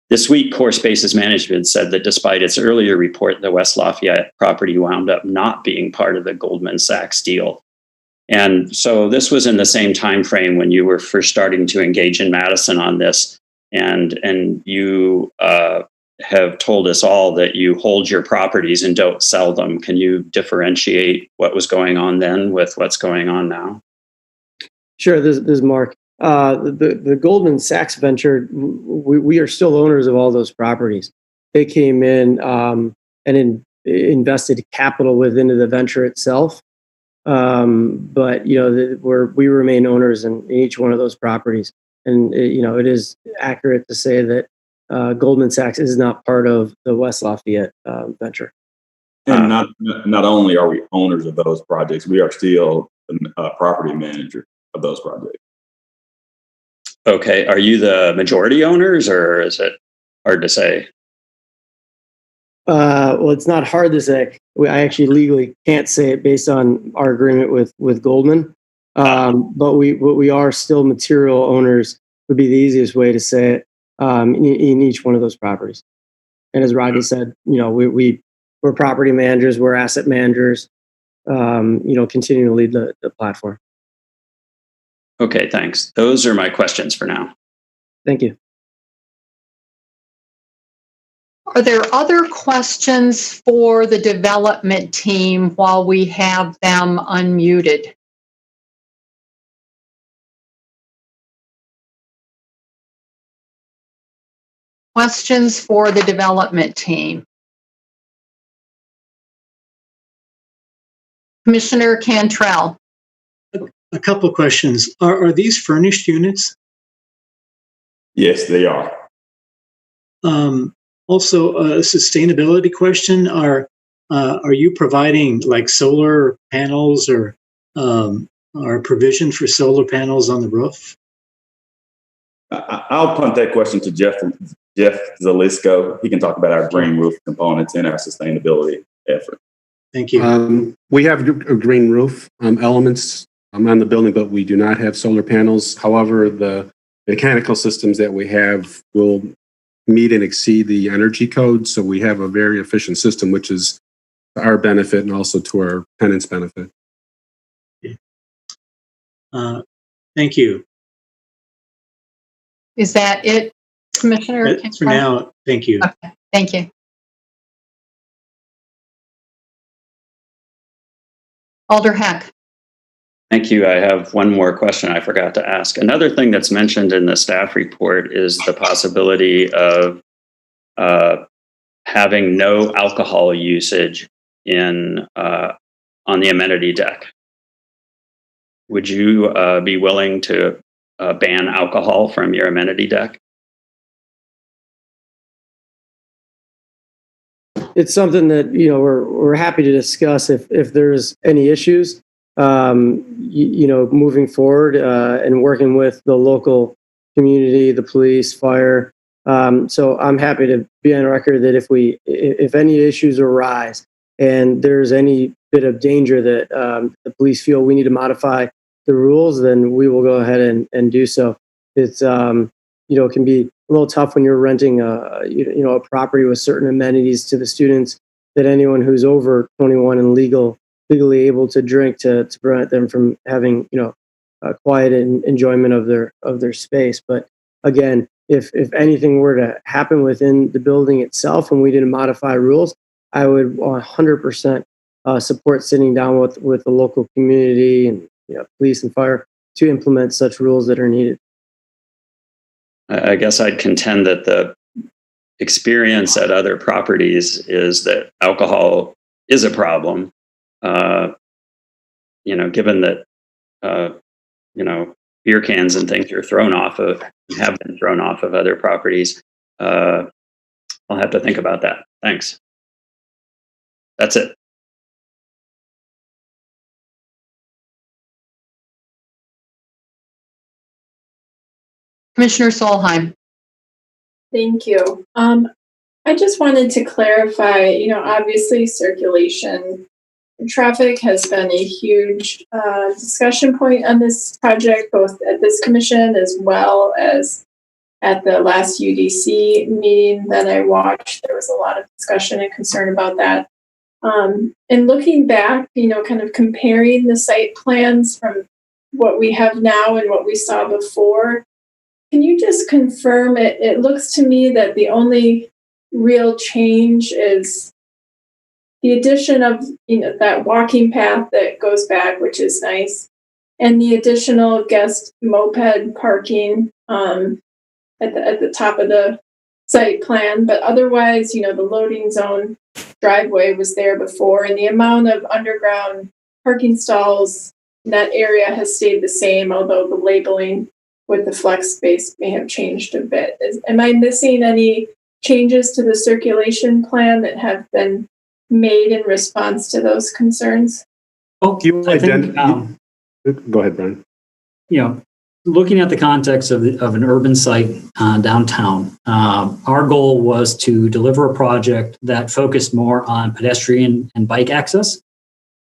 Speaker 16: This week, Core Spaces Management said that despite its earlier report, the West Lafayette property wound up not being part of the Goldman Sachs deal. And so this was in the same time frame when you were first starting to engage in Madison on this, and you have told us all that you hold your properties and don't sell them. Can you differentiate what was going on then with what's going on now?
Speaker 19: Sure, this is Mark. The Goldman Sachs venture, we are still owners of all those properties. They came in and invested capital within the venture itself. But we remain owners in each one of those properties, and it is accurate to say that Goldman Sachs is not part of the West Lafayette venture.
Speaker 3: And not only are we owners of those projects, we are still the property manager of those projects.
Speaker 16: Okay, are you the majority owners, or is it hard to say?
Speaker 19: Well, it's not hard to say. I actually legally can't say it based on our agreement with Goldman. But we are still material owners, would be the easiest way to say it, in each one of those properties. And as Rodney said, we're property managers, we're asset managers, continue to lead the platform.
Speaker 16: Okay, thanks. Those are my questions for now.
Speaker 19: Thank you.
Speaker 1: Are there other questions for the development team while we have them unmuted? Questions for the development team? Commissioner Cantrell.
Speaker 5: A couple of questions. Are these furnished units?
Speaker 3: Yes, they are.
Speaker 5: Also, a sustainability question: Are you providing like solar panels or provision for solar panels on the roof?
Speaker 3: I'll punt that question to Jeff Zalisco. He can talk about our green roof components in our sustainability effort.
Speaker 5: Thank you.
Speaker 15: We have a green roof elements on the building, but we do not have solar panels. However, the mechanical systems that we have will meet and exceed the energy code. So we have a very efficient system, which is to our benefit and also to our tenants' benefit.
Speaker 5: Thank you.
Speaker 1: Is that it, Commissioner?
Speaker 5: For now, thank you.
Speaker 1: Okay, thank you. Alder Heck.
Speaker 16: Thank you. I have one more question I forgot to ask. Another thing that's mentioned in the staff report is the possibility of having no alcohol usage on the amenity deck. Would you be willing to ban alcohol from your amenity deck?
Speaker 19: It's something that, we're happy to discuss if there's any issues, moving forward and working with the local community, the police, fire. So I'm happy to be on record that if any issues arise and there's any bit of danger that the police feel we need to modify the rules, then we will go ahead and do so. It's, it can be a little tough when you're renting a property with certain amenities to the students, that anyone who's over 21 and legally able to drink to prevent them from having, a quiet and enjoyment of their space. But again, if anything were to happen within the building itself and we didn't modify rules, I would 100% support sitting down with the local community and police and fire to implement such rules that are needed.
Speaker 16: I guess I'd contend that the experience at other properties is that alcohol is a problem. Given that, beer cans and things are have been thrown off of other properties. I'll have to think about that. Thanks. That's it.
Speaker 1: Commissioner Solheim.
Speaker 18: Thank you. I just wanted to clarify, obviously circulation traffic has been a huge discussion point on this project, both at this commission as well as at the last UDC meeting that I watched. There was a lot of discussion and concern about that. And looking back, kind of comparing the site plans from what we have now and what we saw before, can you just confirm it? It looks to me that the only real change is the addition of that walking path that goes back, which is nice, and the additional guest moped parking at the top of the site plan. But otherwise, the loading zone driveway was there before, and the amount of underground parking stalls in that area has stayed the same, although the labeling with the flex space may have changed a bit. Am I missing any changes to the circulation plan that have been made in response to those concerns?
Speaker 19: Go ahead,
Speaker 15: Brian.
Speaker 7: Looking at the context of an urban site downtown, our goal was to deliver a project that focused more on pedestrian and bike access.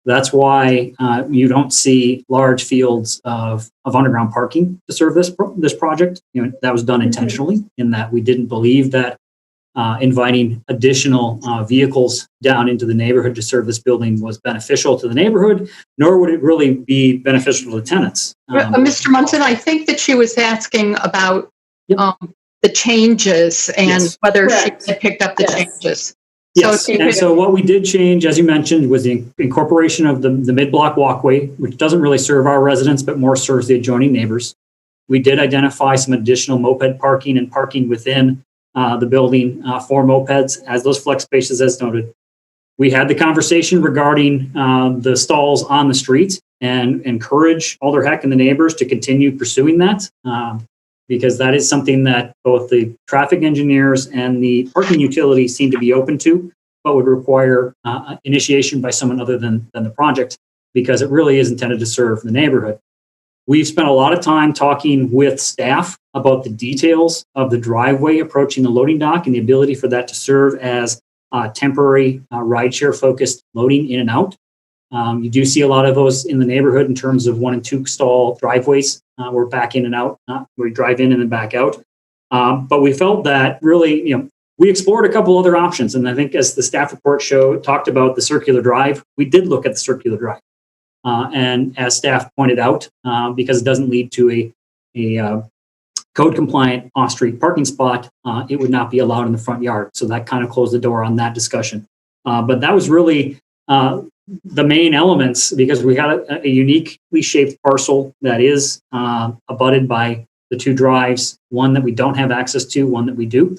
Speaker 7: That's why you don't see large fields of underground parking to serve this project. That was done intentionally, in that we didn't believe that inviting additional vehicles down into the neighborhood to serve this building was beneficial to the neighborhood, nor would it really be beneficial to the tenants.
Speaker 1: Mr. Munson, I think that she was asking about the changes and
Speaker 7: Yes.
Speaker 1: whether
Speaker 18: Correct.
Speaker 1: she had picked up the changes.
Speaker 7: Yes,
Speaker 1: So,
Speaker 7: and so what we did change, as you mentioned, was the incorporation of the mid-block walkway, which doesn't really serve our residents, but more serves the adjoining neighbors. We did identify some additional moped parking and parking within the building for mopeds as those flex spaces as noted. We had the conversation regarding the stalls on the street and encourage Alder Heck and the neighbors to continue pursuing that because that is something that both the traffic engineers and the parking utilities seem to be open to, but would require initiation by someone other than the project because it really is intended to serve the neighborhood. We've spent a lot of time talking with staff about the details of the driveway approaching the loading dock and the ability for that to serve as temporary rideshare focused loading in and out. You do see a lot of those in the neighborhood in terms of 1 and 2 stall driveways. We're back in and out, we drive in and then back out. But we felt that really, we explored a couple other options. And I think as the staff report talked about the circular drive, we did look at the circular drive. And as staff pointed out, because it doesn't lead to a code compliant off-street parking spot, it would not be allowed in the front yard. So that kind of closed the door on that discussion. But that was really the main elements because we had a uniquely shaped parcel that is abutted by the 2 drives, one that we don't have access to, one that we do.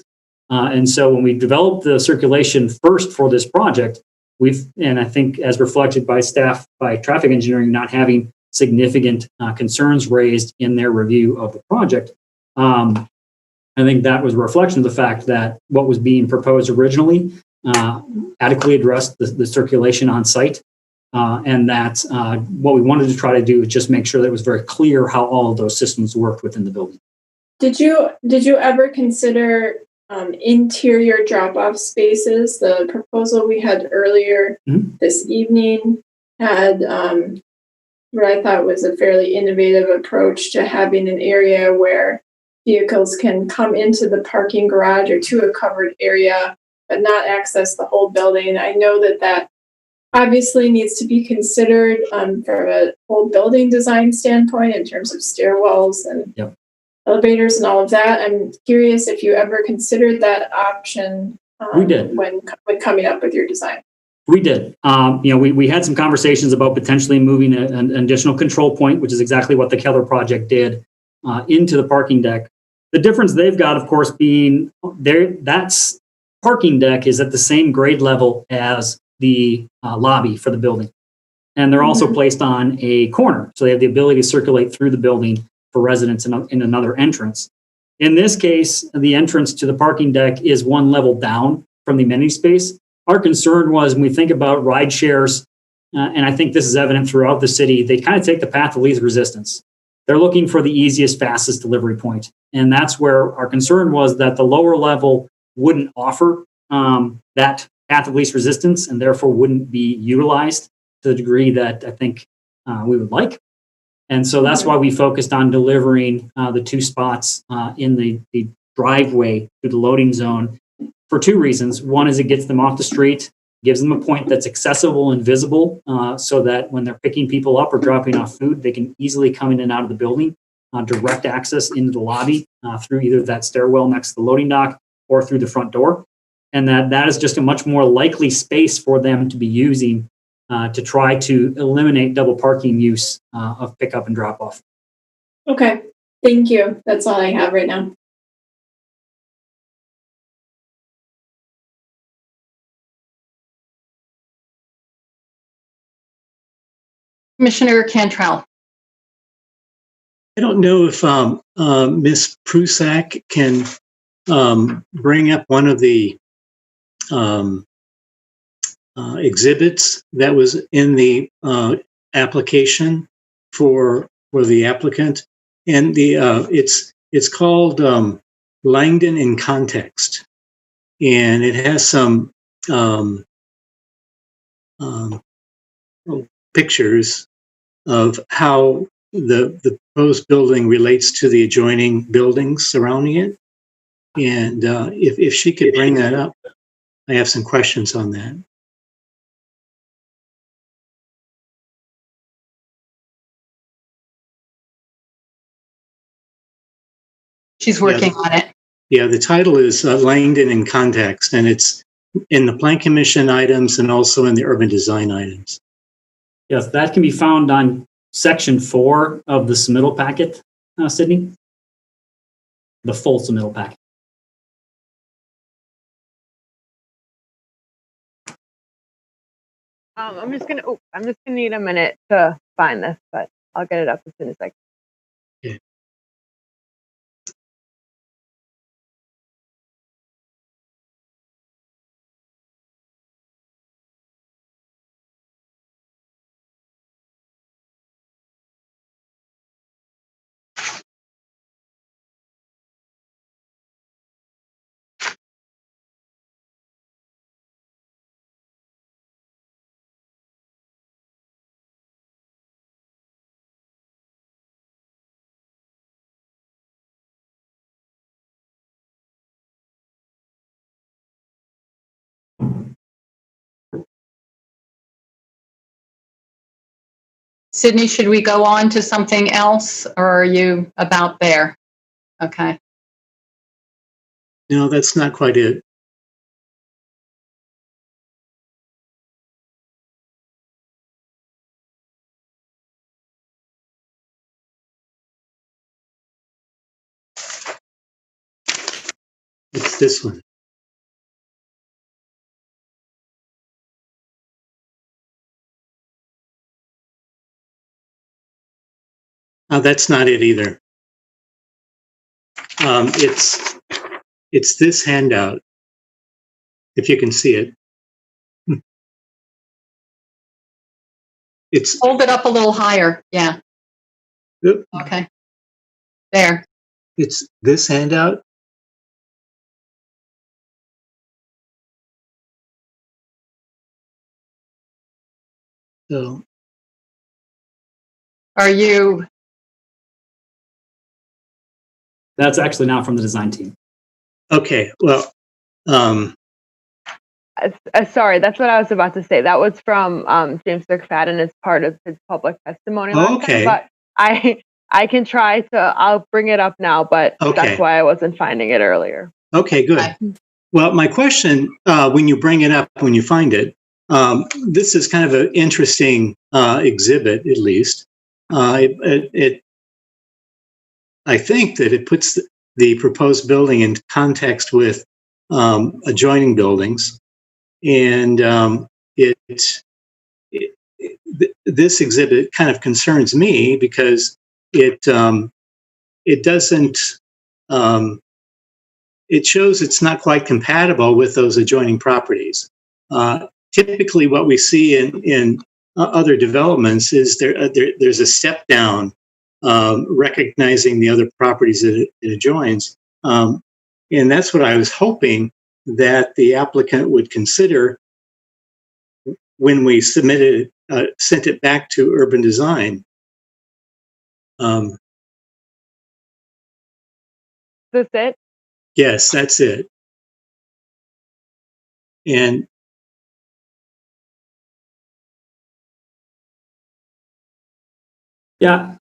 Speaker 7: And so when we developed the circulation first for this project, and I think as reflected by staff, by traffic engineering, not having significant concerns raised in their review of the project, I think that was a reflection of the fact that what was being proposed originally adequately addressed the circulation on site. And that what we wanted to try to do is just make sure that it was very clear how all of those systems worked within the building.
Speaker 18: Did you ever consider interior drop-off spaces? The proposal we had earlier this evening had what I thought was a fairly innovative approach to having an area where vehicles can come into the parking garage or to a covered area, but not access the whole building. I know that obviously needs to be considered from a whole building design standpoint in terms of stairwells and elevators and all of that. I'm curious if you ever considered that option
Speaker 7: We did.
Speaker 18: when coming up with your design.
Speaker 7: We did. We had some conversations about potentially moving an additional control point, which is exactly what the Keller project did, into the parking deck. The difference they've got, of course, being that's parking deck is at the same grade level as the lobby for the building. And they're also placed on a corner. So they have the ability to circulate through the building for residents in another entrance. In this case, the entrance to the parking deck is 1 level down from the amenity space. Our concern was when we think about ride shares, and I think this is evident throughout the city, they kind of take the path of least resistance. They're looking for the easiest, fastest delivery point. And that's where our concern was that the lower level wouldn't offer that path of least resistance and therefore wouldn't be utilized to the degree that I think we would like. And so that's why we focused on delivering the 2 spots in the driveway to the loading zone for 2 reasons. One is it gets them off the street, gives them a point that's accessible and visible so that when they're picking people up or dropping off food, they can easily come in and out of the building, direct access into the lobby through either that stairwell next to the loading dock or through the front door. And that is just a much more likely space for them to be using to try to eliminate double parking use of pickup and drop off.
Speaker 18: Okay, thank you. That's all I have right now.
Speaker 1: Commissioner Cantrell.
Speaker 5: I don't know if Ms. Prusak can bring up one of the exhibits that was in the application for the applicant, and it's called Langdon in Context, and it has some pictures of how the proposed building relates to the adjoining buildings surrounding it. And if she could bring that up, I have some questions on that.
Speaker 1: She's working on it.
Speaker 5: Yeah, the title is Langdon in Context, and it's in the Plan Commission items and also in the urban design items.
Speaker 7: Yes, that can be found on section 4 of the submittal packet, Sydney. The full submittal packet.
Speaker 2: I'm just gonna need a minute to find this, but I'll get it up as soon as I can.
Speaker 5: Okay.
Speaker 1: Sydney, should we go on to something else, or are you about there? Okay.
Speaker 5: No, that's not quite it. It's this one. That's not it either. It's this handout, if you can see it. It's
Speaker 1: hold it up a little higher. Yeah.
Speaker 5: Yep.
Speaker 1: Okay. There.
Speaker 5: It's this handout. So,
Speaker 1: are you?
Speaker 7: That's actually not from the design team.
Speaker 5: Okay. Well,
Speaker 2: sorry, that's what I was about to say. That was from James McFadden as part of his public testimony.
Speaker 5: Okay.
Speaker 2: But I can try to. I'll bring it up now, but that's why I wasn't finding it earlier.
Speaker 5: Okay, good. Well, my question, when you bring it up, when you find it, this is kind of an interesting exhibit, at least. I think that it puts the proposed building in context with adjoining buildings, and this exhibit kind of concerns me because it doesn't. It shows it's not quite compatible with those adjoining properties. Typically, what we see in other developments is there's a step down, recognizing the other properties that it adjoins. And that's what I was hoping that the applicant would consider when we sent it back to urban design.
Speaker 2: That's it?
Speaker 5: Yes, that's it. And
Speaker 7: yeah,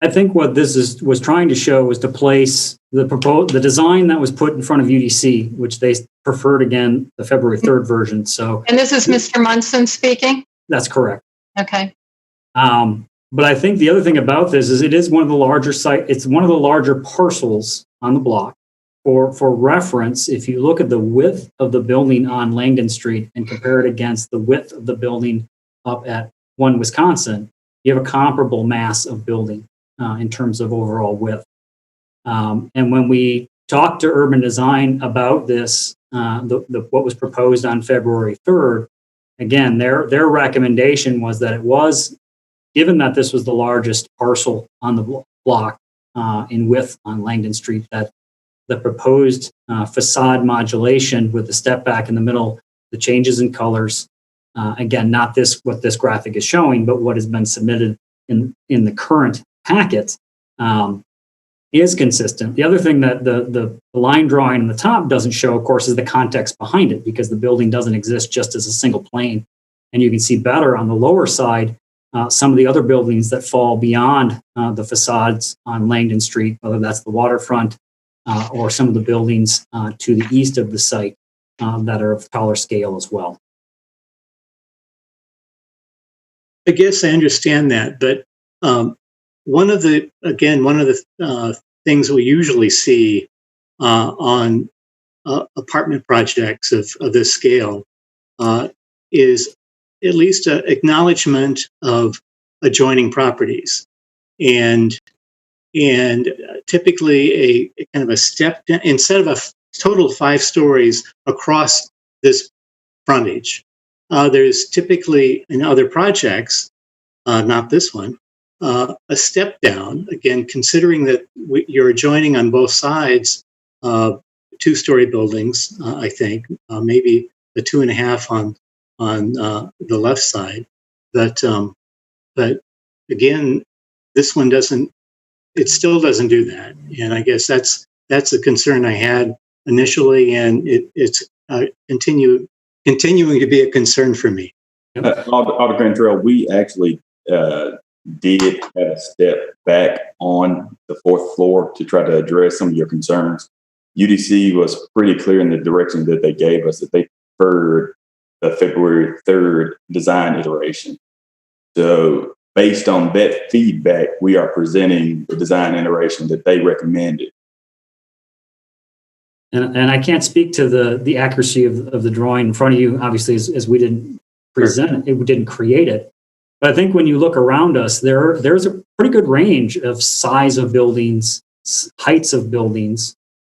Speaker 7: I think what this was trying to show was to place the design that was put in front of UDC, which they preferred, again, the February 3rd version. So,
Speaker 1: and this is Mr. Munson speaking?
Speaker 7: That's correct.
Speaker 1: Okay.
Speaker 7: But I think the other thing about this is it is one of the larger it's one of the larger parcels on the block. For reference, if you look at the width of the building on Langdon Street and compare it against the width of the building up at 1 Wisconsin, you have a comparable mass of building in terms of overall width. And when we talked to urban design about this, what was proposed on February 3rd, again, their recommendation was that it was, given that this was the largest parcel on the block in width on Langdon Street, that the proposed facade modulation with the step back in the middle, the changes in colors, again, not what this graphic is showing, but what has been submitted in the current packet, is consistent. The other thing that the line drawing on the top doesn't show, of course, is the context behind it, because the building doesn't exist just as a single plane. And you can see better on the lower side some of the other buildings that fall beyond the facades on Langdon Street, whether that's the waterfront or some of the buildings to the east of the site that are of taller scale as well.
Speaker 5: I guess I understand that, but one of the things we usually see on apartment projects of this scale is at least an acknowledgement of adjoining properties, and typically a kind of a step down, instead of a total of 5 stories across this frontage. There's typically in other projects, not this one, a step down, again, considering that you're adjoining on both sides 2-story buildings, I think, maybe the 2.5 on the left side. But again, this one still doesn't do that. And I guess that's the concern I had initially, and it's continuing to be a concern for me.
Speaker 3: Alder Cantrell, we actually did have a step back on the 4th floor to try to address some of your concerns. UDC was pretty clear in the direction that they gave us, that they preferred the February 3rd design iteration. So based on that feedback, we are presenting the design iteration that they recommended.
Speaker 7: And I can't speak to the accuracy of the drawing in front of you, obviously, as we didn't present it, we didn't create it. But I think when you look around us, there's a pretty good range of size of buildings, heights of buildings.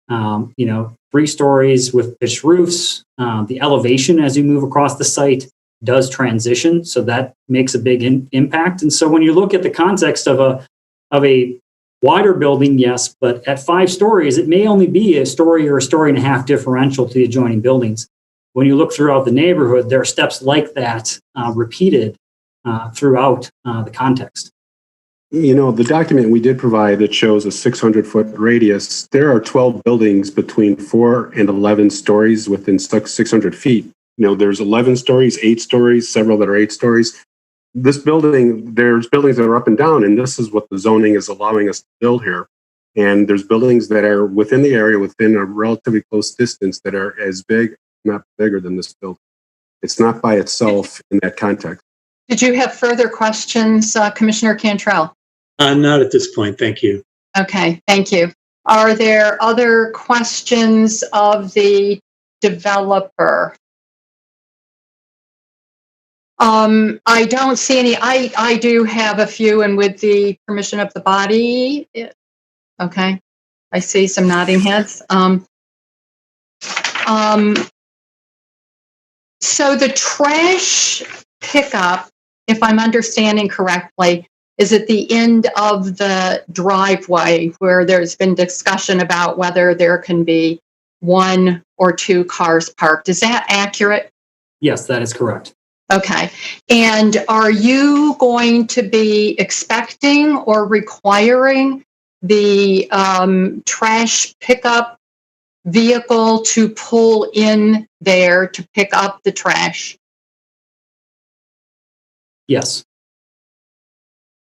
Speaker 7: 3 stories with pitched roofs. The elevation as you move across the site does transition, so that makes a big impact. And so when you look at the context of a wider building, yes, but at 5 stories, it may only be a story or a story and a half differential to the adjoining buildings. When you look throughout the neighborhood, there are steps like that repeated throughout the context.
Speaker 15: The document we did provide that shows a 600-foot radius, there are 12 buildings between 4 and 11 stories within 600 feet. There's 11 stories, 8 stories, several that are 8 stories. This building, there's buildings that are up and down, and this is what the zoning is allowing us to build here. And there's buildings that are within the area, within a relatively close distance, that are as big, not bigger than this building. It's not by itself in that context.
Speaker 1: Did you have further questions, Commissioner Cantrell?
Speaker 5: Not at this point, thank you.
Speaker 1: Okay, thank you. Are there other questions of the developer? I don't see any. I do have a few, and with the permission of the body, okay. I see some nodding heads. So the trash pickup, if I'm understanding correctly, is at the end of the driveway where there's been discussion about whether there can be 1 or 2 cars parked. Is that accurate?
Speaker 7: Yes, that is correct.
Speaker 1: Okay. And are you going to be expecting or requiring the trash pickup vehicle to pull in there to pick up the trash?
Speaker 7: Yes.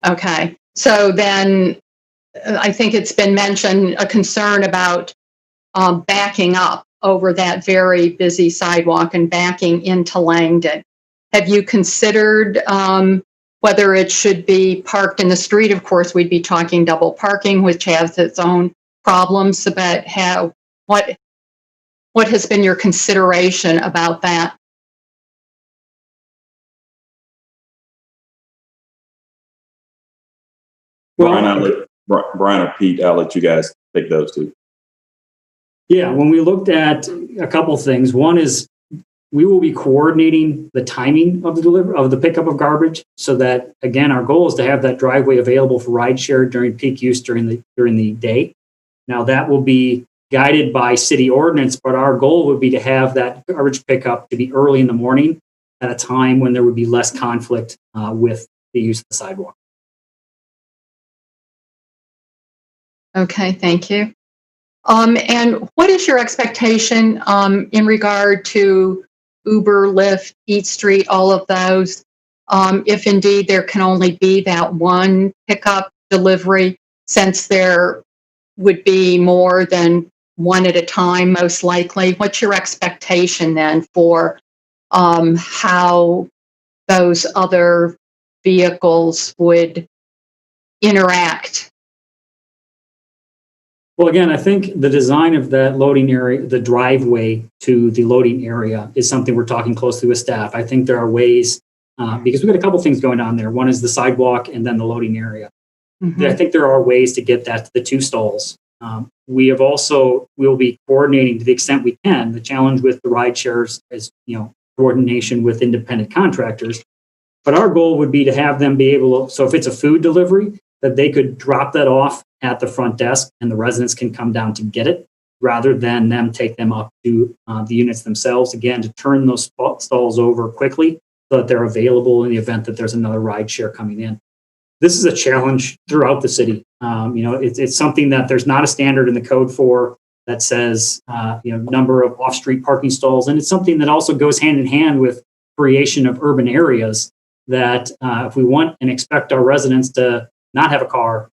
Speaker 1: Okay. So then I think it's been mentioned a concern about backing up over that very busy sidewalk and backing into Langdon. Have you considered whether it should be parked in the street? Of course, we'd be talking double parking, which has its own problems, but what has been your consideration about that?
Speaker 3: Brian or Pete, I'll let you guys take those two.
Speaker 7: Yeah, when we looked at a couple things, one is we will be coordinating the timing of the pickup of garbage, so that, again, our goal is to have that driveway available for rideshare during peak use during the day. Now, that will be guided by city ordinance, but our goal would be to have that garbage pickup to be early in the morning at a time when there would be less conflict with the use of the sidewalk.
Speaker 1: Okay, thank you. And what is your expectation in regard to Uber, Lyft, Eat Street, all of those? If indeed there can only be that one pickup delivery, since there would be more than one at a time, most likely, what's your expectation then for how those other vehicles would interact?
Speaker 7: Well, again, I think the design of that loading area, the driveway to the loading area, is something we're talking closely with staff. I think there are ways, because we've got a couple things going on there. One is the sidewalk and then the loading area.
Speaker 1: Mm-hmm.
Speaker 7: I think there are ways to get that to the two stalls. We'll be coordinating to the extent we can. The challenge with the ride shares is, coordination with independent contractors. But our goal would be to have them be able to, so if it's a food delivery, that they could drop that off at the front desk and the residents can come down to get it, rather than them take them up to the units themselves, again, to turn those stalls over quickly so that they're available in the event that there's another ride share coming in. This is a challenge throughout the city. It's something that there's not a standard in the code for that says, number of off-street parking stalls. And it's something that also goes hand in hand with creation of urban areas that if we want and expect our residents to not have a car,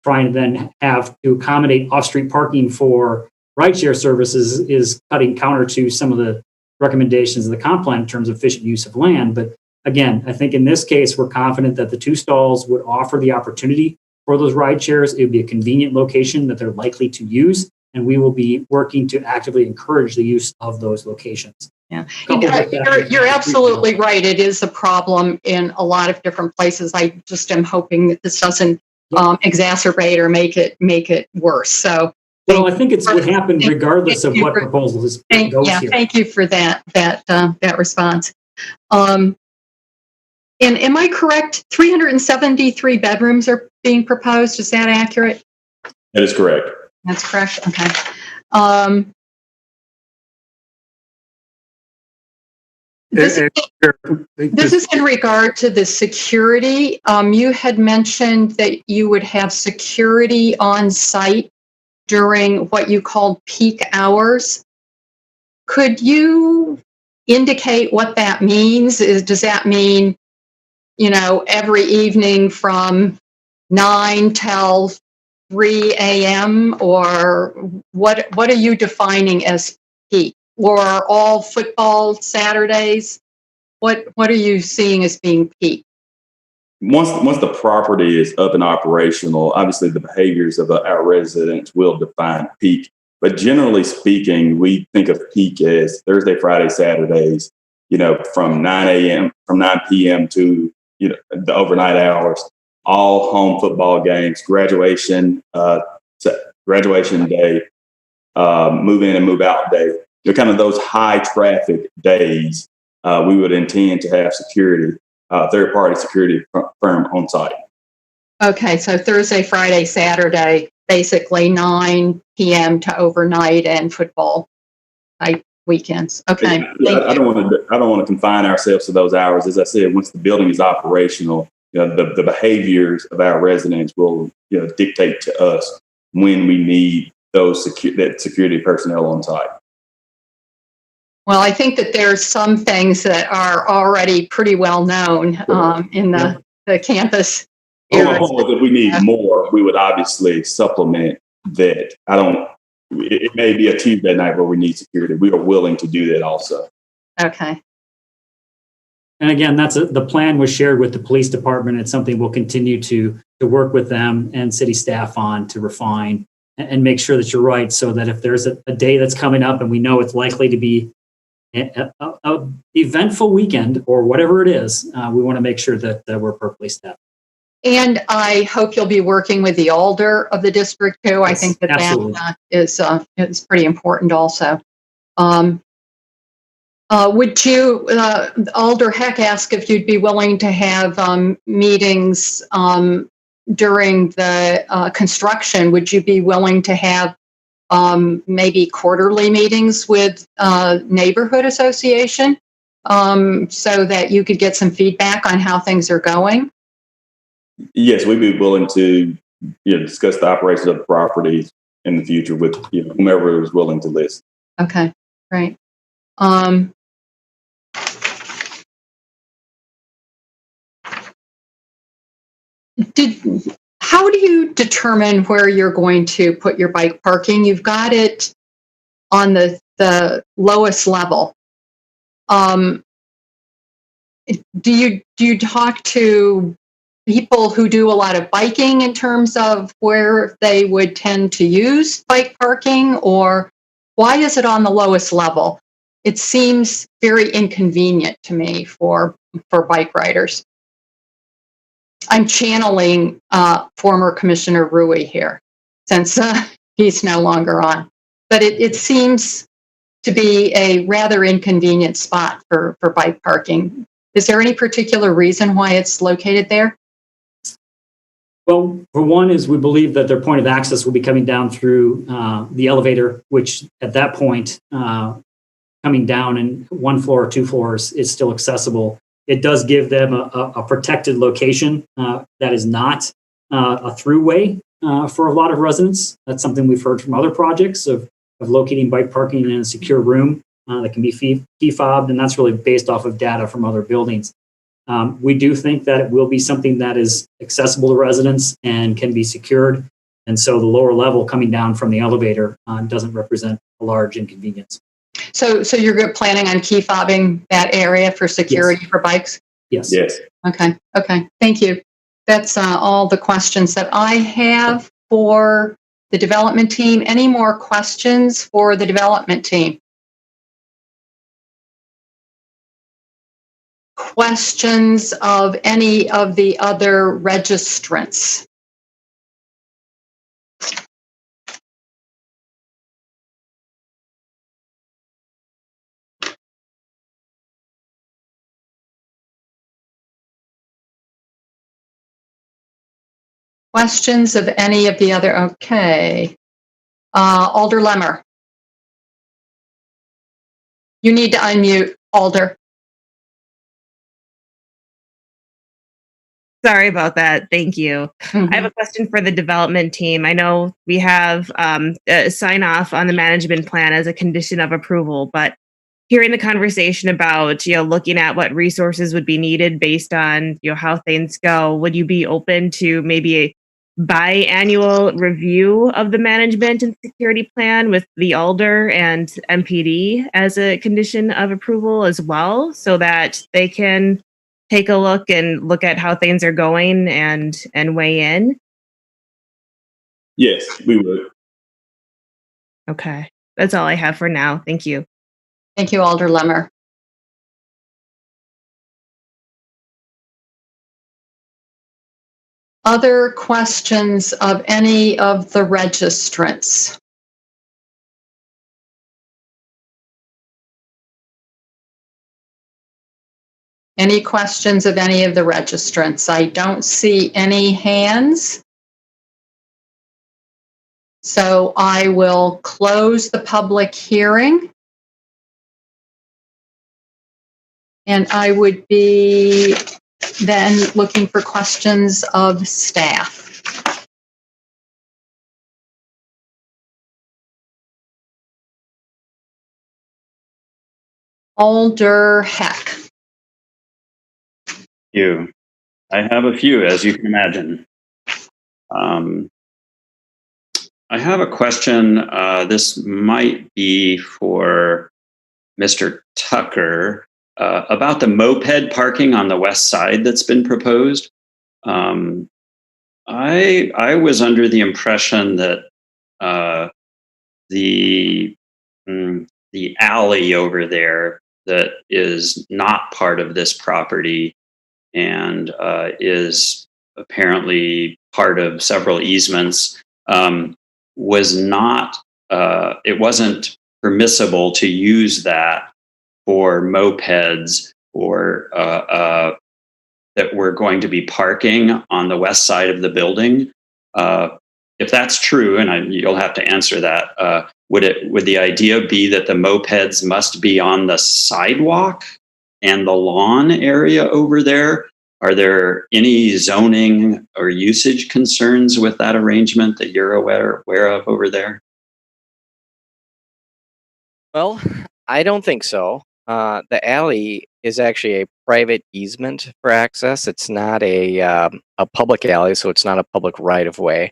Speaker 7: trying to then have to accommodate off-street parking for rideshare services is cutting counter to some of the recommendations of the comp plan in terms of efficient use of land. But again, I think in this case, we're confident that the two stalls would offer the opportunity for those ride shares. It would be a convenient location that they're likely to use, and we will be working to actively encourage the use of those locations.
Speaker 1: Yeah, you're absolutely right. It is a problem in a lot of different places. I just am hoping that this doesn't exacerbate or make it worse. So,
Speaker 7: well, I think it's what happened regardless of what proposal is goes here.
Speaker 1: Thank you for that response. And am I correct? 373 bedrooms are being proposed. Is that accurate?
Speaker 3: That is correct.
Speaker 1: That's correct. Okay. This is in regard to the security. You had mentioned that you would have security on site during what you called peak hours. Could you indicate what that means? Does that mean, every evening from 9 till 3 a.m. or what are you defining as peak? Or all football Saturdays? What are you seeing as being peak?
Speaker 3: Once the property is up and operational, obviously the behaviors of our residents will define peak. But generally speaking, we think of peak as Thursday, Friday, Saturdays, from 9 p.m. to the overnight hours, all home football games, graduation day, move in and move out day. They're kind of those high traffic days. We would intend to have security, third-party security firm on site.
Speaker 1: Okay, so Thursday, Friday, Saturday, basically 9 p.m. to overnight and football type weekends. Okay.
Speaker 3: I don't want to confine ourselves to those hours. As I said, once the building is operational, the behaviors of our residents will dictate to us when we need that security personnel on site.
Speaker 1: Well, I think that there's some things that are already pretty well known in the campus area.
Speaker 3: If we need more, we would obviously supplement that. It may be a Tuesday night where we need security. We are willing to do that also.
Speaker 1: Okay.
Speaker 7: And again, the plan was shared with the police department. It's something we'll continue to work with them and city staff on to refine and make sure that you're right, so that if there's a day that's coming up and we know it's likely to be a eventful weekend or whatever it is, we want to make sure that we're appropriately staffed.
Speaker 1: And I hope you'll be working with the alder of the district too. Yes, I think that is pretty important also. Would you, Alder Heck asked if you'd be willing to have meetings during the construction. Would you be willing to have maybe quarterly meetings with neighborhood association so that you could get some feedback on how things are going?
Speaker 3: Yes, we'd be willing to discuss the operations of the property in the future with whomever is willing to list.
Speaker 1: Okay, right. How do you determine where you're going to put your bike parking? You've got it on the lowest level. Do you talk to people who do a lot of biking in terms of where they would tend to use bike parking, or why is it on the lowest level? It seems very inconvenient to me for bike riders. I'm channeling former Commissioner Rui here, since he's no longer on. But it seems to be a rather inconvenient spot for bike parking. Is there any particular reason why it's located there?
Speaker 7: Well, for one is we believe that their point of access will be coming down through the elevator, which at that point, coming down in 1 floor or 2 floors is still accessible. It does give them a protected location that is not a throughway for a lot of residents. That's something we've heard from other projects of locating bike parking in a secure room that can be key fobbed, and that's really based off of data from other buildings. We do think that it will be something that is accessible to residents and can be secured, and so the lower level coming down from the elevator doesn't represent a large inconvenience.
Speaker 1: So you're planning on key fobbing that area for security for bikes?
Speaker 7: Yes.
Speaker 3: Yes.
Speaker 1: Okay. Thank you. That's all the questions that I have for the development team. Any more questions for the development team? Questions of any of the other registrants? Questions of any of the other? Okay. Alder Lemmer. You need to unmute, Alder.
Speaker 4: Sorry about that. Thank you. I have a question for the development team. I know we have a sign off on the management plan as a condition of approval, but hearing the conversation about, looking at what resources would be needed based on, how things go, would you be open to maybe a biannual review of the management and security plan with the Alder and MPD as a condition of approval as well, so that they can take a look at how things are going and weigh in?
Speaker 3: Yes, we would.
Speaker 4: Okay. That's all I have for now. Thank you.
Speaker 1: Thank you, Alder Lemmer. Other questions of any of the registrants? Any questions of any of the registrants? I don't see any hands. So I will close the public hearing. And I would be then looking for questions of staff. Alder Heck.
Speaker 16: I have a few, as you can imagine. I have a question. This might be for Mr. Tucker about the moped parking on the west side that's been proposed. I was under the impression that the alley over there that is not part of this property and is apparently part of several easements, was not, it wasn't permissible to use that for mopeds or that were going to be parking on the west side of the building. If that's true, and you'll have to answer that, would the idea be that the mopeds must be on the sidewalk and the lawn area over there, Are there any zoning or usage concerns with that arrangement that you're aware of over there?
Speaker 9: Well, I don't think so. The alley is actually a private easement for access. It's not a public alley, so it's not a public right of way.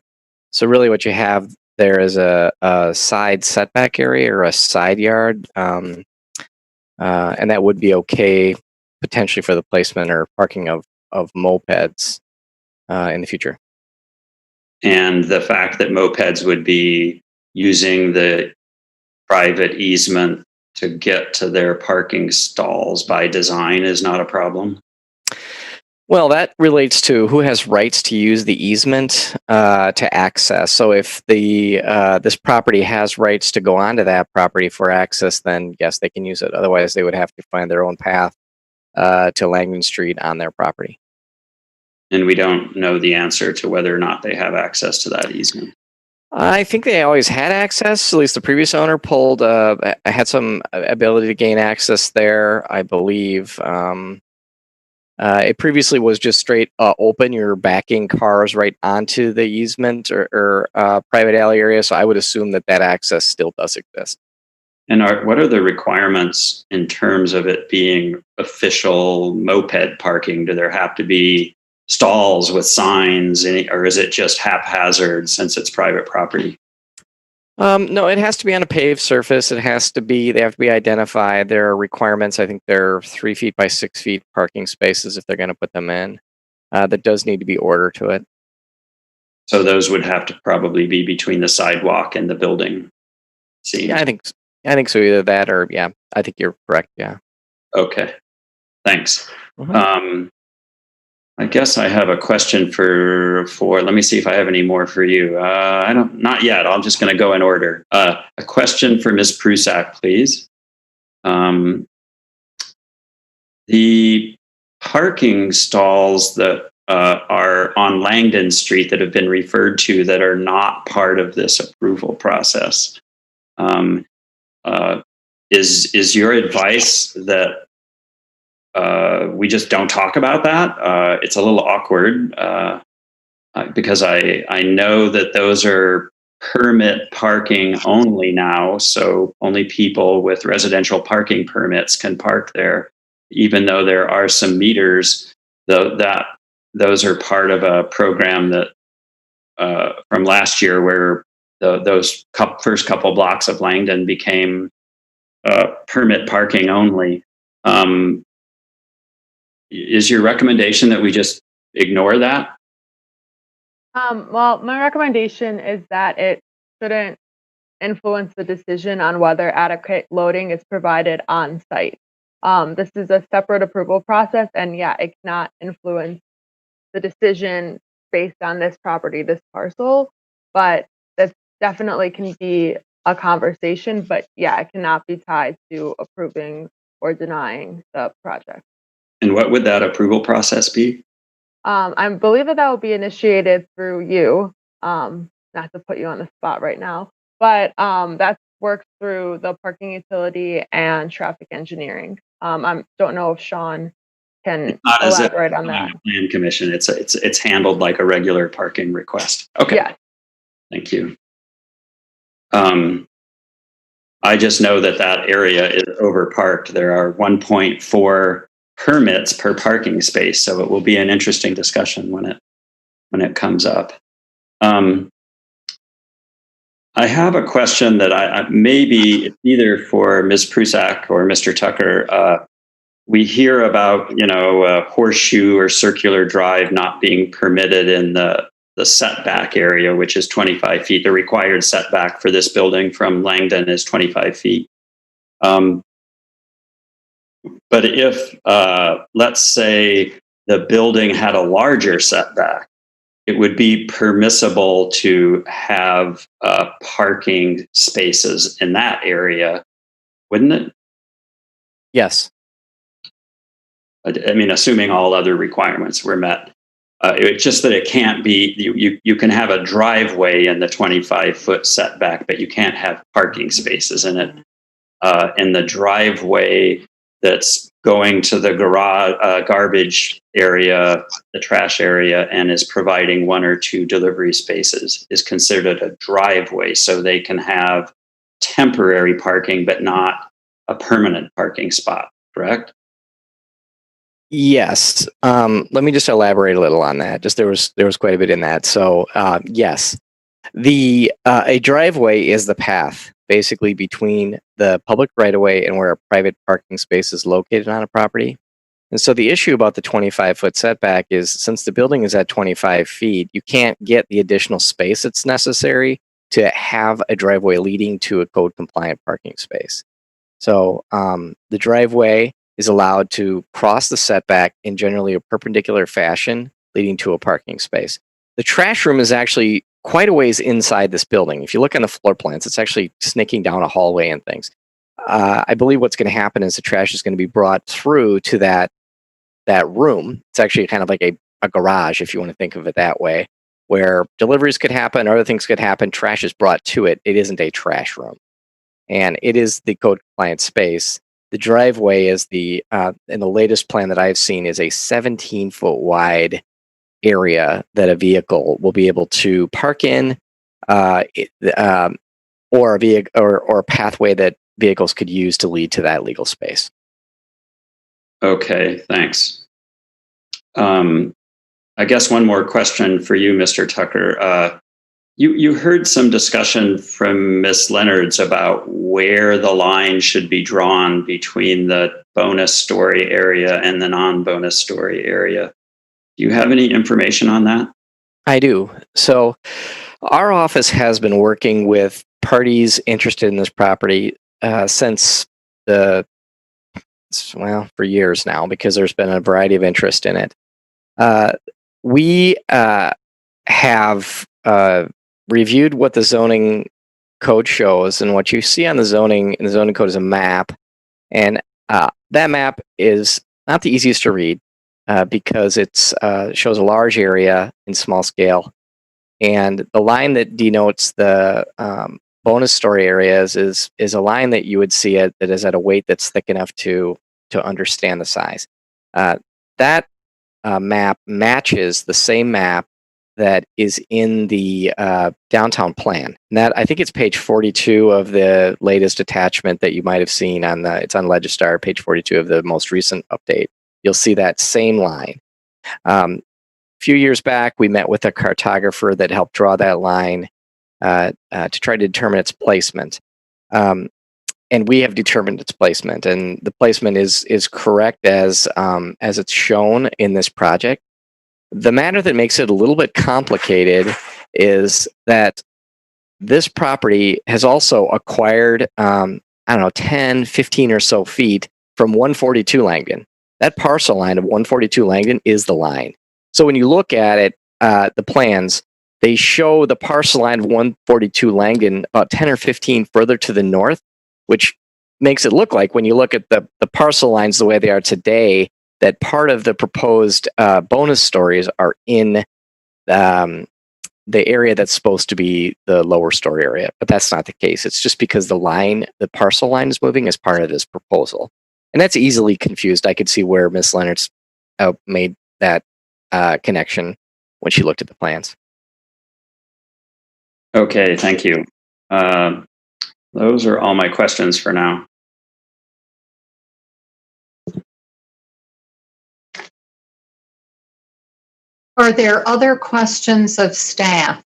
Speaker 9: So really, what you have there is a side setback area or a side yard, and that would be okay potentially for the placement or parking of mopeds in the future.
Speaker 16: And the fact that mopeds would be using the private easement to get to their parking stalls by design is not a problem?
Speaker 9: Well, that relates to who has rights to use the easement to access. So if the this property has rights to go onto that property for access, then yes, they can use it. Otherwise, they would have to find their own path to Langdon Street on their property.
Speaker 16: And we don't know the answer to whether or not they have access to that easement.
Speaker 9: I think they always had access. At least the previous owner had some ability to gain access there, I believe. It previously was just straight open. You're backing cars right onto the easement or private alley area. So I would assume that access still does exist.
Speaker 16: And what are the requirements in terms of it being official moped parking? Do there have to be stalls with signs, or is it just haphazard since it's private property?
Speaker 9: No, it has to be on a paved surface. They have to be identified. There are requirements. I think they're 3 feet by 6 feet parking spaces if they're going to put them in. That does need to be order to it.
Speaker 16: So those would have to probably be between the sidewalk and the building.
Speaker 9: Yeah, I think so. Either that or I think you're correct. Yeah.
Speaker 16: Okay. Thanks.
Speaker 9: Mm-hmm.
Speaker 16: I guess I have a question for. Let me see if I have any more for you. Not yet. I'm just going to go in order. A question for Ms. Prusak, please. The parking stalls that are on Langdon Street that have been referred to that are not part of this approval process. Is your advice that we just don't talk about that? It's a little awkward because I know that those are permit parking only now, so only people with residential parking permits can park there, even though there are some meters. That those are part of a program that from last year where those first couple blocks of Langdon became permit parking only. Is your recommendation that we just ignore that?
Speaker 2: Well, my recommendation is that it shouldn't influence the decision on whether adequate loading is provided on site. This is a separate approval process, and it cannot influence the decision based on this property, this parcel, but that definitely can be a conversation, but it cannot be tied to approving or denying the project.
Speaker 16: And what would that approval process be?
Speaker 2: I believe that will be initiated through you, not to put you on the spot right now, but that works through the parking utility and traffic engineering. I don't know if Sean can elaborate on that.
Speaker 16: Plan commission. It's handled like a regular parking request. Okay.
Speaker 2: Yeah.
Speaker 16: Thank you. I just know that area is overparked. There are 1.4 permits per parking space, so it will be an interesting discussion when it comes up. I have a question that I maybe either for Ms. Prusak or Mr. Tucker. We hear about horseshoe or circular drive not being permitted in the setback area, which is 25 feet. The required setback for this building from Langdon is 25 feet. But if, let's say, the building had a larger setback, it would be permissible to have parking spaces in that area, wouldn't it?
Speaker 9: Yes.
Speaker 16: I mean, assuming all other requirements were met. It's just that it can't be, you can have a driveway in the 25-foot setback, but you can't have parking spaces in it. And the driveway that's going to the garage, garbage area, the trash area, and is providing 1 or 2 delivery spaces is considered a driveway. So they can have temporary parking, but not a permanent parking spot, correct?
Speaker 9: Yes. Let me just elaborate a little on that. Just there was quite a bit in that. So yes, a driveway is the path basically between the public right of way and where a private parking space is located on a property. And so the issue about the 25-foot setback is since the building is at 25 feet, you can't get the additional space that's necessary to have a driveway leading to a code compliant parking space. So the driveway is allowed to cross the setback in generally a perpendicular fashion, leading to a parking space. The trash room is actually quite a ways inside this building. If you look on the floor plans, it's actually snaking down a hallway and things. I believe what's going to happen is the trash is going to be brought through to that room. It's actually kind of like a garage, if you want to think of it that way, where deliveries could happen, other things could happen. Trash is brought to it. It isn't a trash room. And it is the code compliant space. The driveway is in the latest plan that I've seen is a 17-foot wide area that a vehicle will be able to park in, or a pathway that vehicles could use to lead to that legal space.
Speaker 16: Okay, thanks. I guess one more question for you, Mr. Tucker. You heard some discussion from Ms. Leonards about where the line should be drawn between the bonus story area and the non-bonus story area. Do you have any information on that?
Speaker 9: I do. So our office has been working with parties interested in this property since for years now, because there's been a variety of interest in it. We have reviewed what the zoning code shows, and what you see on the zoning code is a map, and that map is not the easiest to read because it shows a large area in small scale, and the line that denotes the bonus story areas is a line that you would see that is at a weight that's thick enough to understand the size. That map matches the same map that is in the downtown plan. And that, I think it's page 42 of the latest attachment that you might have seen it's on Legistar, page 42 of the most recent update. You'll see that same line. A few years back, we met with a cartographer that helped draw that line to try to determine its placement. And we have determined its placement, and the placement is correct as it's shown in this project. The matter that makes it a little bit complicated is that this property has also acquired, 10, 15 or so feet from 142 Langdon. That parcel line of 142 Langdon is the line. So when you look at it, the plans, they show the parcel line of 142 Langdon about 10 or 15 further to the north, which makes it look like when you look at the parcel lines the way they are today, that part of the proposed bonus stories are in the area that's supposed to be the lower story area. But that's not the case. It's just because the parcel line is moving as part of this proposal. And that's easily confused. I could see where Ms. Leonard's made that connection when she looked at the plans.
Speaker 16: Okay, thank you. Those are all my questions for now.
Speaker 1: Are there other questions of staff?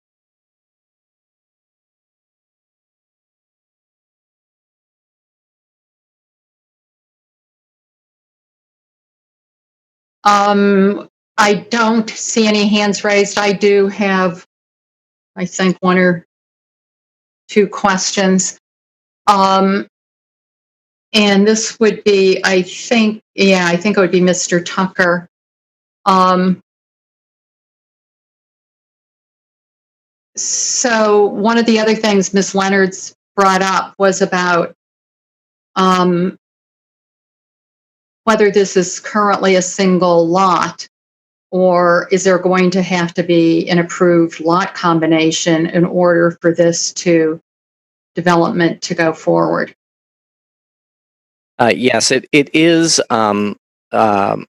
Speaker 1: I don't see any hands raised. I do have, I think, 1 or 2 questions. And this would be, I think it would be Mr. Tucker. So one of the other things Ms. Leonard's brought up was about whether this is currently a single lot, or is there going to have to be an approved lot combination in order for this development to go forward?
Speaker 9: Yes, it is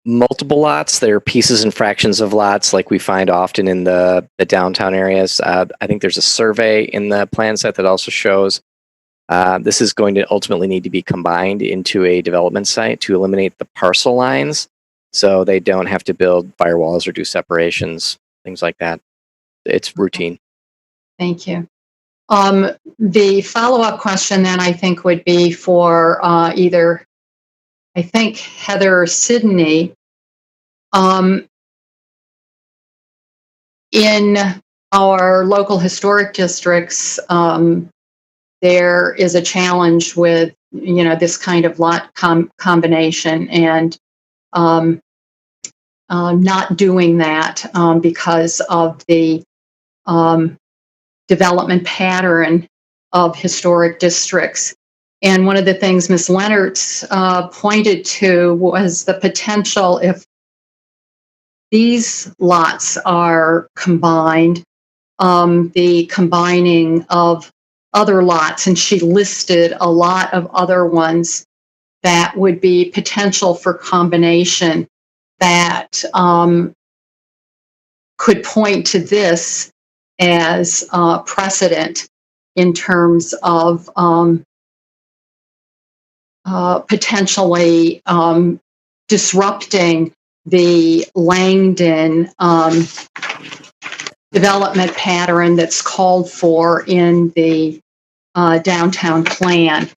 Speaker 9: multiple lots. They're pieces and fractions of lots like we find often in the downtown areas. I think there's a survey in the plan set that also shows this is going to ultimately need to be combined into a development site to eliminate the parcel lines so they don't have to build firewalls or do separations, things like that. It's routine.
Speaker 1: Thank you. The follow-up question then I think would be for either, I think, Heather or Sydney. In our local historic districts, there is a challenge with, this kind of lot combination and not doing that because of the development pattern of historic districts. And one of the things Ms. Leonard pointed to was the potential, if these lots are combined, the combining of other lots, and she listed a lot of other ones that would be potential for combination that could point to this as precedent in terms of potentially disrupting the Langdon development pattern that's called for in the downtown plan.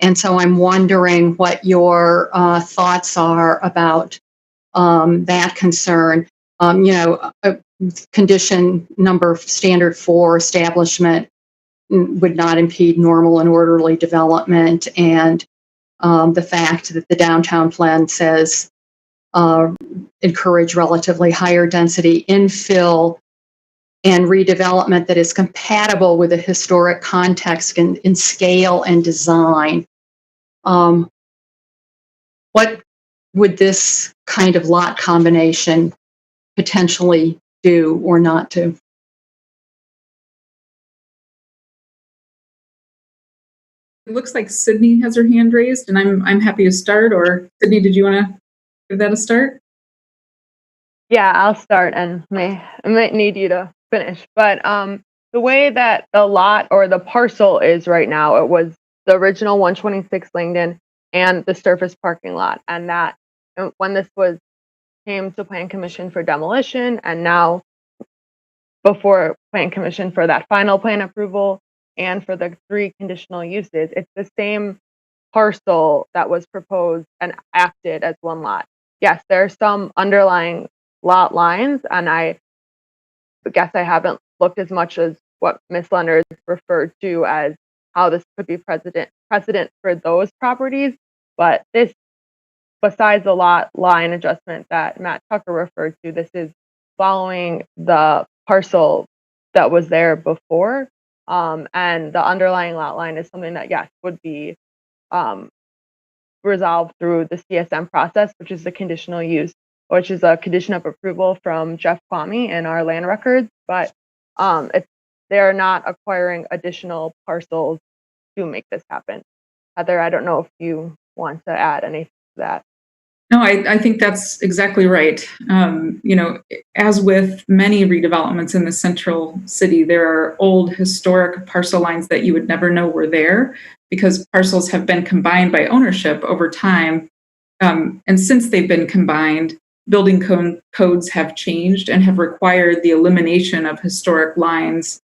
Speaker 1: And so I'm wondering what your thoughts are about that concern. Condition number standard 4, establishment would not impede normal and orderly development, and the fact that the downtown plan says encourage relatively higher density infill and redevelopment that is compatible with the historic context in scale and design. What would this kind of lot combination potentially do or not do?
Speaker 10: It looks like Sydney has her hand raised, and I'm happy to start. Or Sydney, did you want to give that a start?
Speaker 2: Yeah, I'll start, and I might need you to finish. But the way that the lot or the parcel is right now, it was the original 126 Langdon and the surface parking lot, and that when this came to Plan Commission for demolition, and now before Plan Commission for that final plan approval and for the 3 conditional uses, it's the same parcel that was proposed and acted as one lot. Yes, there are some underlying lot lines, and I guess I haven't looked as much as what Ms. Leonard referred to as how this could be precedent for those properties. But this, besides the lot line adjustment that Matt Tucker referred to, this is following the parcel that was there before. And the underlying lot line is something that, yes, would be resolved through the CSM process, which is the conditional use, which is a condition of approval from Jeff Kwame in our land records. But they're not acquiring additional parcels to make this happen. Heather, I don't know if you want to add anything to that.
Speaker 10: No, I think that's exactly right. As with many redevelopments in the central city, there are old historic parcel lines that you would never know were there because parcels have been combined by ownership over time. And since they've been combined, building codes have changed and have required the elimination of historic lines,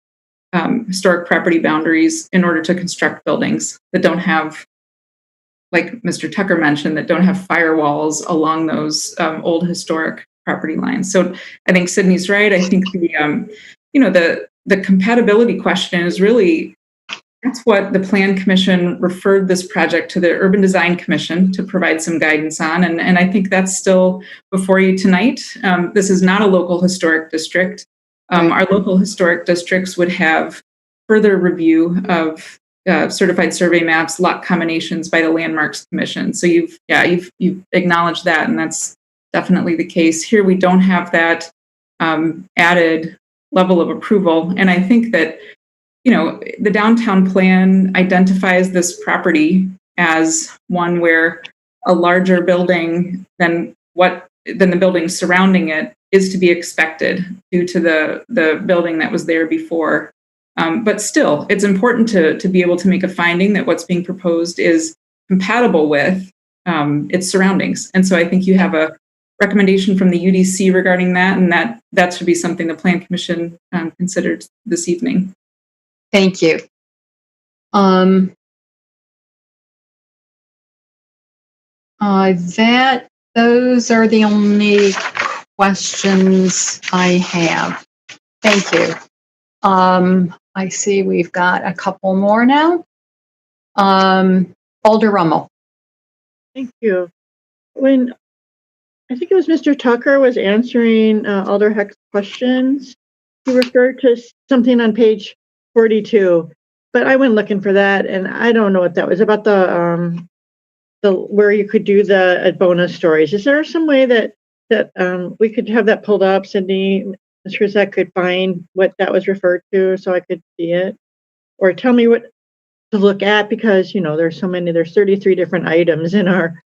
Speaker 10: historic property boundaries in order to construct buildings that don't have, like Mr. Tucker mentioned, that don't have firewalls along those old historic property lines. So I think Sydney's right. I think the compatibility question is really, that's what the Plan Commission referred this project to the Urban Design Commission to provide some guidance on. And I think that's still before you tonight. This is not a local historic district. Our local historic districts would have further review of certified survey maps, lot combinations by the Landmarks Commission. So you've acknowledged that, and that's definitely the case. Here we don't have that added level of approval. And I think that, the downtown plan identifies this property as one where a larger building than the buildings surrounding it is to be expected due to the building that was there before. But still, it's important to be able to make a finding that what's being proposed is compatible with its surroundings. And so I think you have a recommendation from the UDC regarding that, and that should be something the Plan Commission considered this evening.
Speaker 1: Thank you. Those are the only questions I have. Thank you. I see we've got a couple more now. Alder Rummel.
Speaker 14: Thank you. When I think it was Mr. Tucker was answering Alder Heck's questions, he referred to something on page 42, but I went looking for that, and I don't know what that was about. The where you could do the bonus stories. Is there some way that we could have that pulled up, Sydney? Ms. Rizek could find what that was referred to, so I could see it, or tell me what to look at, because there's so many. There's 33 different items in our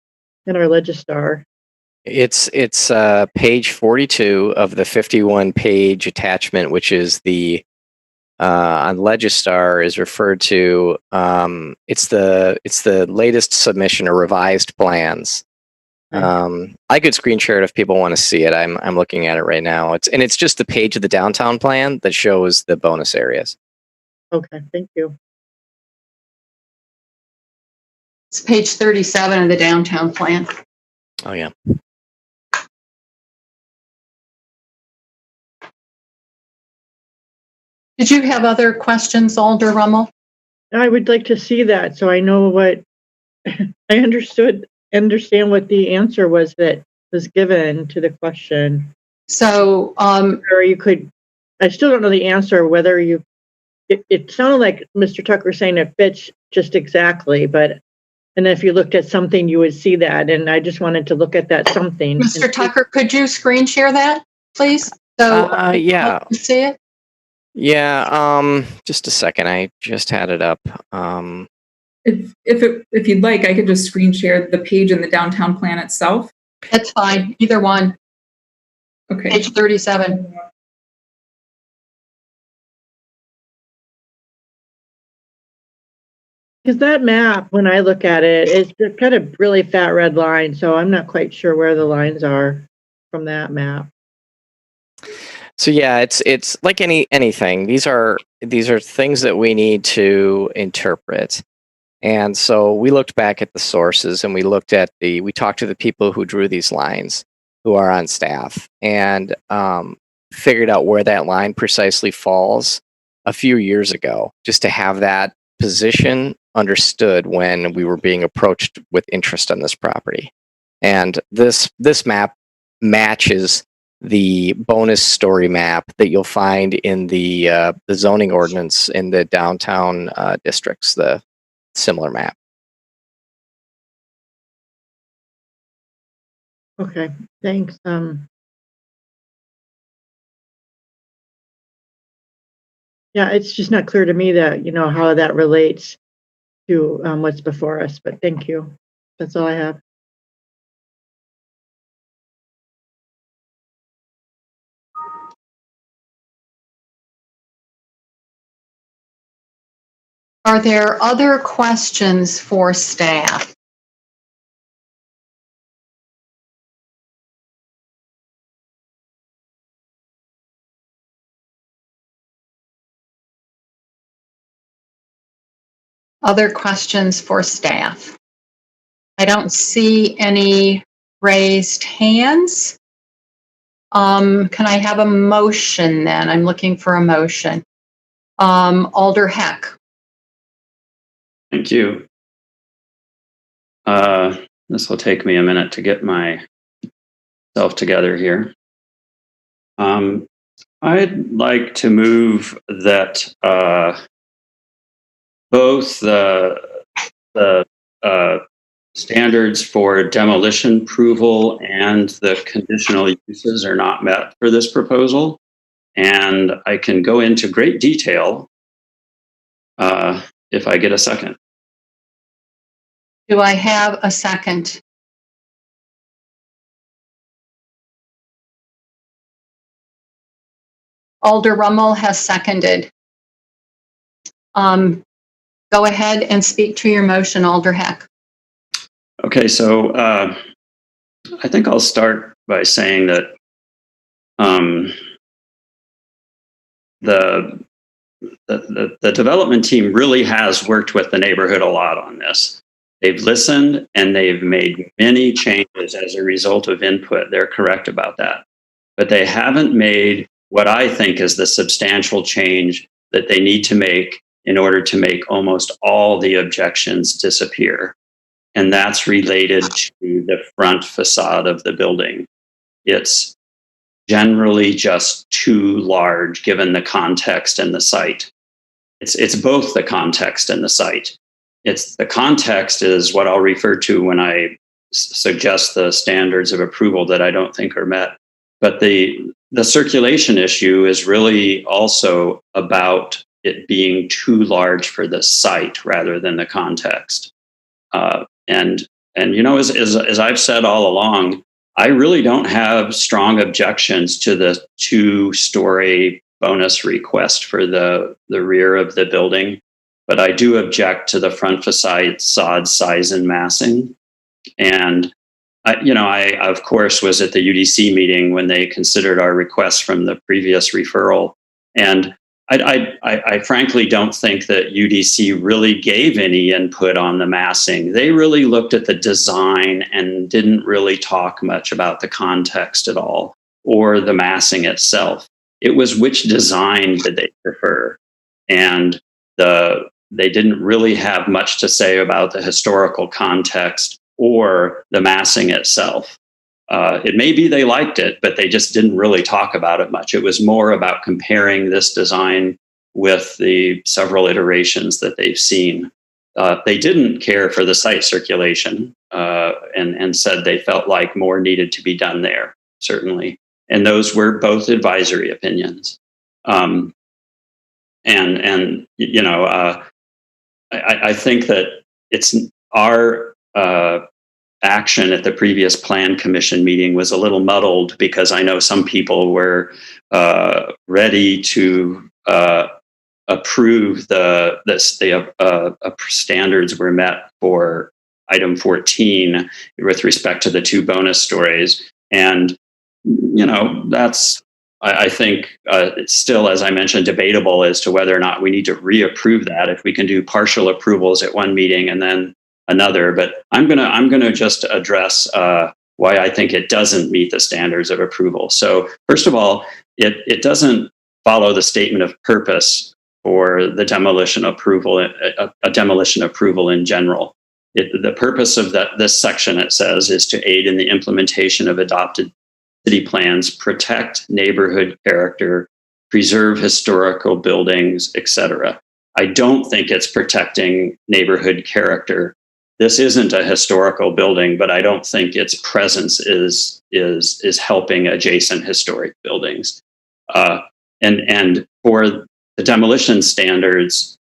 Speaker 14: Legistar.
Speaker 9: It's page 42 of the 51-page attachment, which is the on Legistar is referred to. It's the latest submission or revised plans. I could screen share it if people want to see it. I'm looking at it right now. It's just the page of the downtown plan that shows the bonus areas.
Speaker 14: Okay, thank you.
Speaker 1: It's page 37 of the downtown plan.
Speaker 9: Oh yeah.
Speaker 1: Did you have other questions, Alder Rummel?
Speaker 14: I would like to see that so I know what I understand what the answer was that was given to the question.
Speaker 1: So,
Speaker 14: or you could, I still don't know the answer, whether it sounded like Mr. Tucker saying it fits just exactly, and if you looked at something, you would see that. And I just wanted to look at that something.
Speaker 1: Mr. Tucker, could you screen share that, please? So,
Speaker 9: yeah.
Speaker 1: See it?
Speaker 9: Yeah, just a second. I just had it up.
Speaker 10: If you'd like, I could just screen share the page in the downtown plan itself.
Speaker 1: That's fine. Either one.
Speaker 10: Okay.
Speaker 1: Page 37.
Speaker 14: Because that map, when I look at it, it's got a really fat red line, so I'm not quite sure where the lines are from that map.
Speaker 9: So yeah, it's like anything. These are things that we need to interpret. And so we looked back at the sources, and we talked to the people who drew these lines, who are on staff, and figured out where that line precisely falls a few years ago, just to have that position understood when we were being approached with interest on this property. And this map matches the bonus story map that you'll find in the zoning ordinance in the downtown districts, the similar map.
Speaker 14: Okay, thanks. Yeah, it's just not clear to me that, how that relates to what's before us, but thank you. That's all I have.
Speaker 1: Are there other questions for staff? Other questions for staff? I don't see any raised hands. Can I have a motion then? I'm looking for a motion. Alder Heck.
Speaker 16: Thank you. This will take me a minute to get myself together here. I'd like to move that both the standards for demolition approval and the conditional uses are not met for this proposal. And I can go into great detail if I get a second.
Speaker 1: Do I have a second? Alder Rummel has seconded. Go ahead and speak to your motion, Alder Heck.
Speaker 16: Okay, so I think I'll start by saying that the development team really has worked with the neighborhood a lot on this. They've listened and they've made many changes as a result of input. They're correct about that. But they haven't made what I think is the substantial change that they need to make in order to make almost all the objections disappear. And that's related to the front facade of the building. It's generally just too large given the context and the site. It's both the context and the site. It's the context is what I'll refer to when I suggest the standards of approval that I don't think are met. But the circulation issue is really also about it being too large for the site rather than the context. And you know, as I've said all along, I really don't have strong objections to the 2-story bonus request for the rear of the building, but I do object to the front facade size and massing. And I of course was at the UDC meeting when they considered our request from the previous referral, and I frankly don't think that UDC really gave any input on the massing. They really looked at the design and didn't really talk much about the context at all or the massing itself. It was which design did they prefer, and they didn't really have much to say about the historical context or the massing itself. It may be they liked it, but they just didn't really talk about it much. It was more about comparing this design with the several iterations that they've seen. They didn't care for the site circulation and said they felt like more needed to be done there, certainly. And those were both advisory opinions. I think that it's our action at the previous plan commission meeting was a little muddled because I know some people were ready to approve the standards were met for item 14 with respect to the 2 bonus stories. And, that's, I think it's still, as I mentioned, debatable as to whether or not we need to reapprove that, if we can do partial approvals at one meeting and then another. But I'm gonna just address why I think it doesn't meet the standards of approval. So first of all, it doesn't follow the statement of purpose for the demolition approval, a demolition approval in general. The purpose of this section, it says, is to aid in the implementation of adopted city plans, protect neighborhood character, preserve historical buildings, etc. I don't think it's protecting neighborhood character. This isn't a historical building, but I don't think its presence is helping adjacent historic buildings. And for the demolition standards,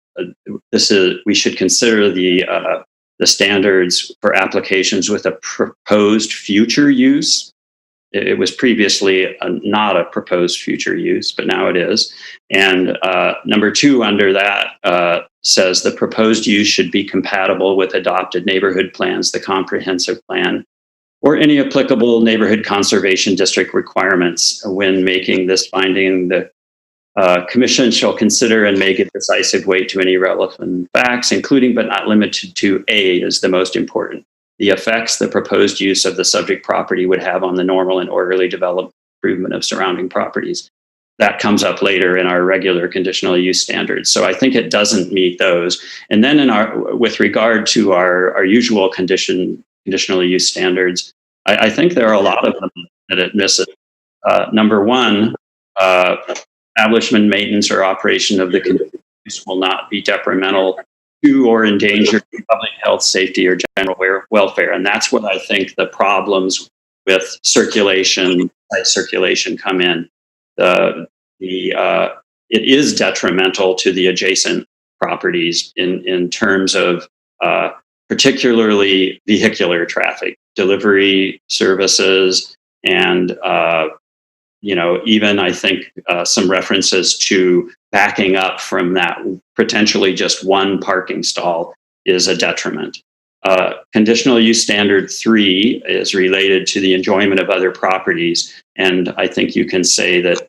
Speaker 16: we should consider the standards for applications with a proposed future use. It was previously not a proposed future use, but now it is. And number 2 under that says the proposed use should be compatible with adopted neighborhood plans, the comprehensive plan, or any applicable neighborhood conservation district requirements. When making this finding, the commission shall consider and make a decisive weight to any relevant facts, including but not limited to A is the most important: the effects the proposed use of the subject property would have on the normal and orderly development improvement of surrounding properties. That comes up later in our regular conditional use standards. So I think it doesn't meet those. And then with regard to our usual conditional use standards, I think there are a lot of them that it misses. Number 1, establishment, maintenance, or operation of the conditional use will not be detrimental to or endanger public health, safety, or general welfare. And that's what I think the problems with circulation, site circulation, come in. It is detrimental to the adjacent properties in terms of particularly vehicular traffic, delivery services, and even I think some references to backing up from that potentially just one parking stall is a detriment. Conditional use standard 3 is related to the enjoyment of other properties. And I think you can say that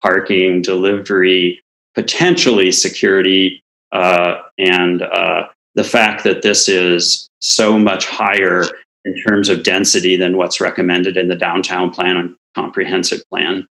Speaker 16: parking, delivery, potentially security, and the fact that this is so much higher in terms of density than what's recommended in the downtown plan and comprehensive plan.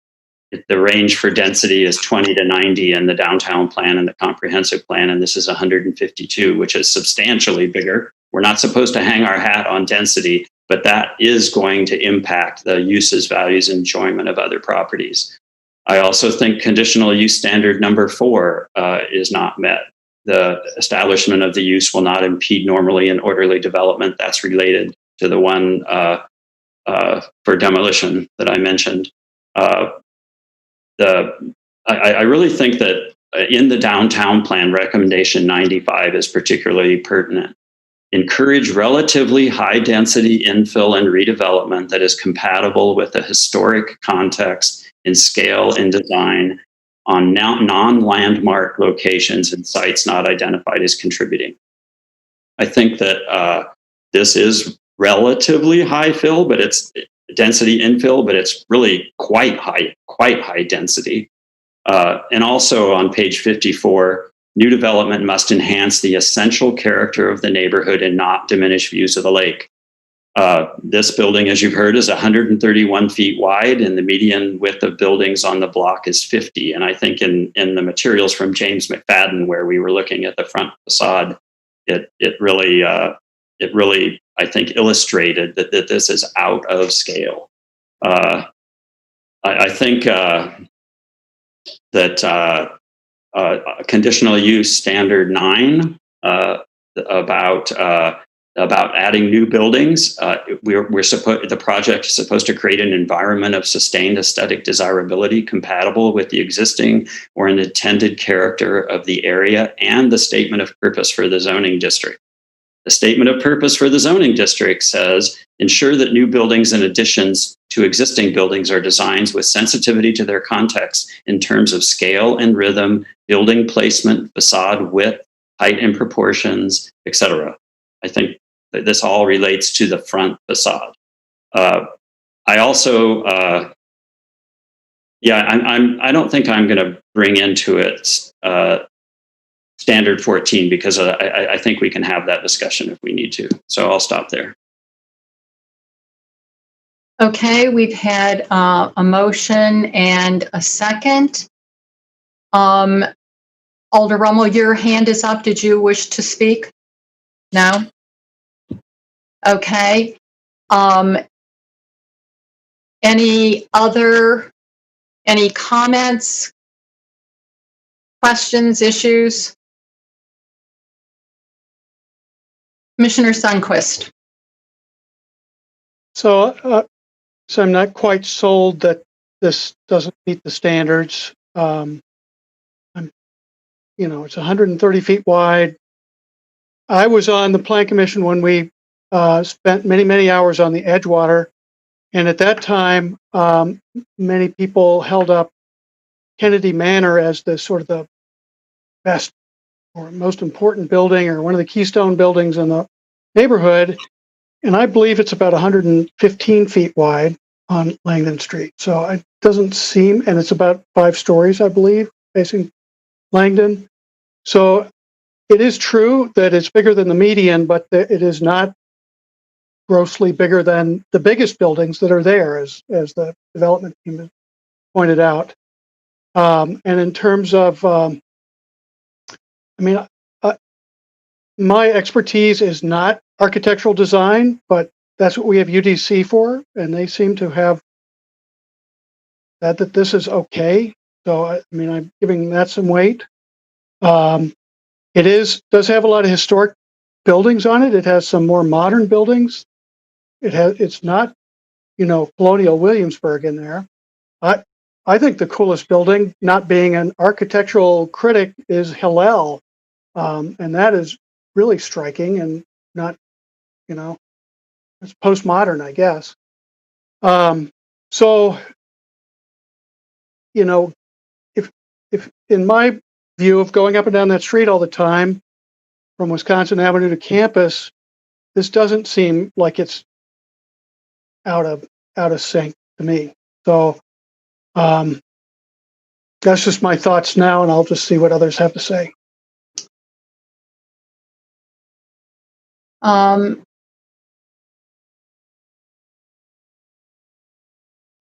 Speaker 16: The range for density is 20 to 90 in the downtown plan and the comprehensive plan, and this is 152, which is substantially bigger. We're not supposed to hang our hat on density, but that is going to impact the uses, values, and enjoyment of other properties. I also think conditional use standard number 4 is not met. The establishment of the use will not impede normally and orderly development. That's related to the one for demolition that I mentioned. I really think that in the downtown plan, recommendation 95 is particularly pertinent. Encourage relatively high density infill and redevelopment that is compatible with the historic context in scale and design on non-landmark locations and sites not identified as contributing. I think that this is relatively high fill, but it's density infill, but it's really quite high density. And also on page 54, new development must enhance the essential character of the neighborhood and not diminish views of the lake. This building, as you've heard, is 131 feet wide, and the median width of buildings on the block is 50. And I think in the materials from James McFadden, where we were looking at the front facade, it really, I think, illustrated that this is out of scale. I think that conditional use standard 9 about adding new buildings. The project is supposed to create an environment of sustained aesthetic desirability compatible with the existing or an intended character of the area and the statement of purpose for the zoning district. The statement of purpose for the zoning district says, ensure that new buildings and additions to existing buildings are designed with sensitivity to their context in terms of scale and rhythm, building placement, facade width, height and proportions, etc. I think that this all relates to the front facade. I also, I don't think I'm going to bring into it standard 14 because I think we can have that discussion if we need to. So I'll stop there.
Speaker 1: Okay, we've had a motion and a second. Alder Rummel, your hand is up. Did you wish to speak? No? Okay. Any comments, questions, issues? Commissioner Sundquist.
Speaker 12: So I'm not quite sold that this doesn't meet the standards. It's 130 feet wide. I was on the Plan Commission when we spent many hours on the Edgewater, and at that time, many people held up Kennedy Manor as the sort of the best or most important building or one of the keystone buildings in the neighborhood. And I believe it's about 115 feet wide on Langdon Street. So it doesn't seem, and it's about 5 stories, I believe, facing Langdon. So it is true that it's bigger than the median, but it is not grossly bigger than the biggest buildings that are there, as the development team has pointed out. And in terms of, my expertise is not architectural design, but that's what we have UDC for, and they seem to have said that this is okay. So, I'm giving that some weight. It does have a lot of historic buildings on it. It has some more modern buildings. It's not, colonial Williamsburg in there. I think the coolest building, not being an architectural critic, is Hillel. And that is really striking and not, it's postmodern, I guess. So, if in my view of going up and down that street all the time from Wisconsin Avenue to campus, this doesn't seem like it's out of sync to me. So, that's just my thoughts now, and I'll just see what others have to say.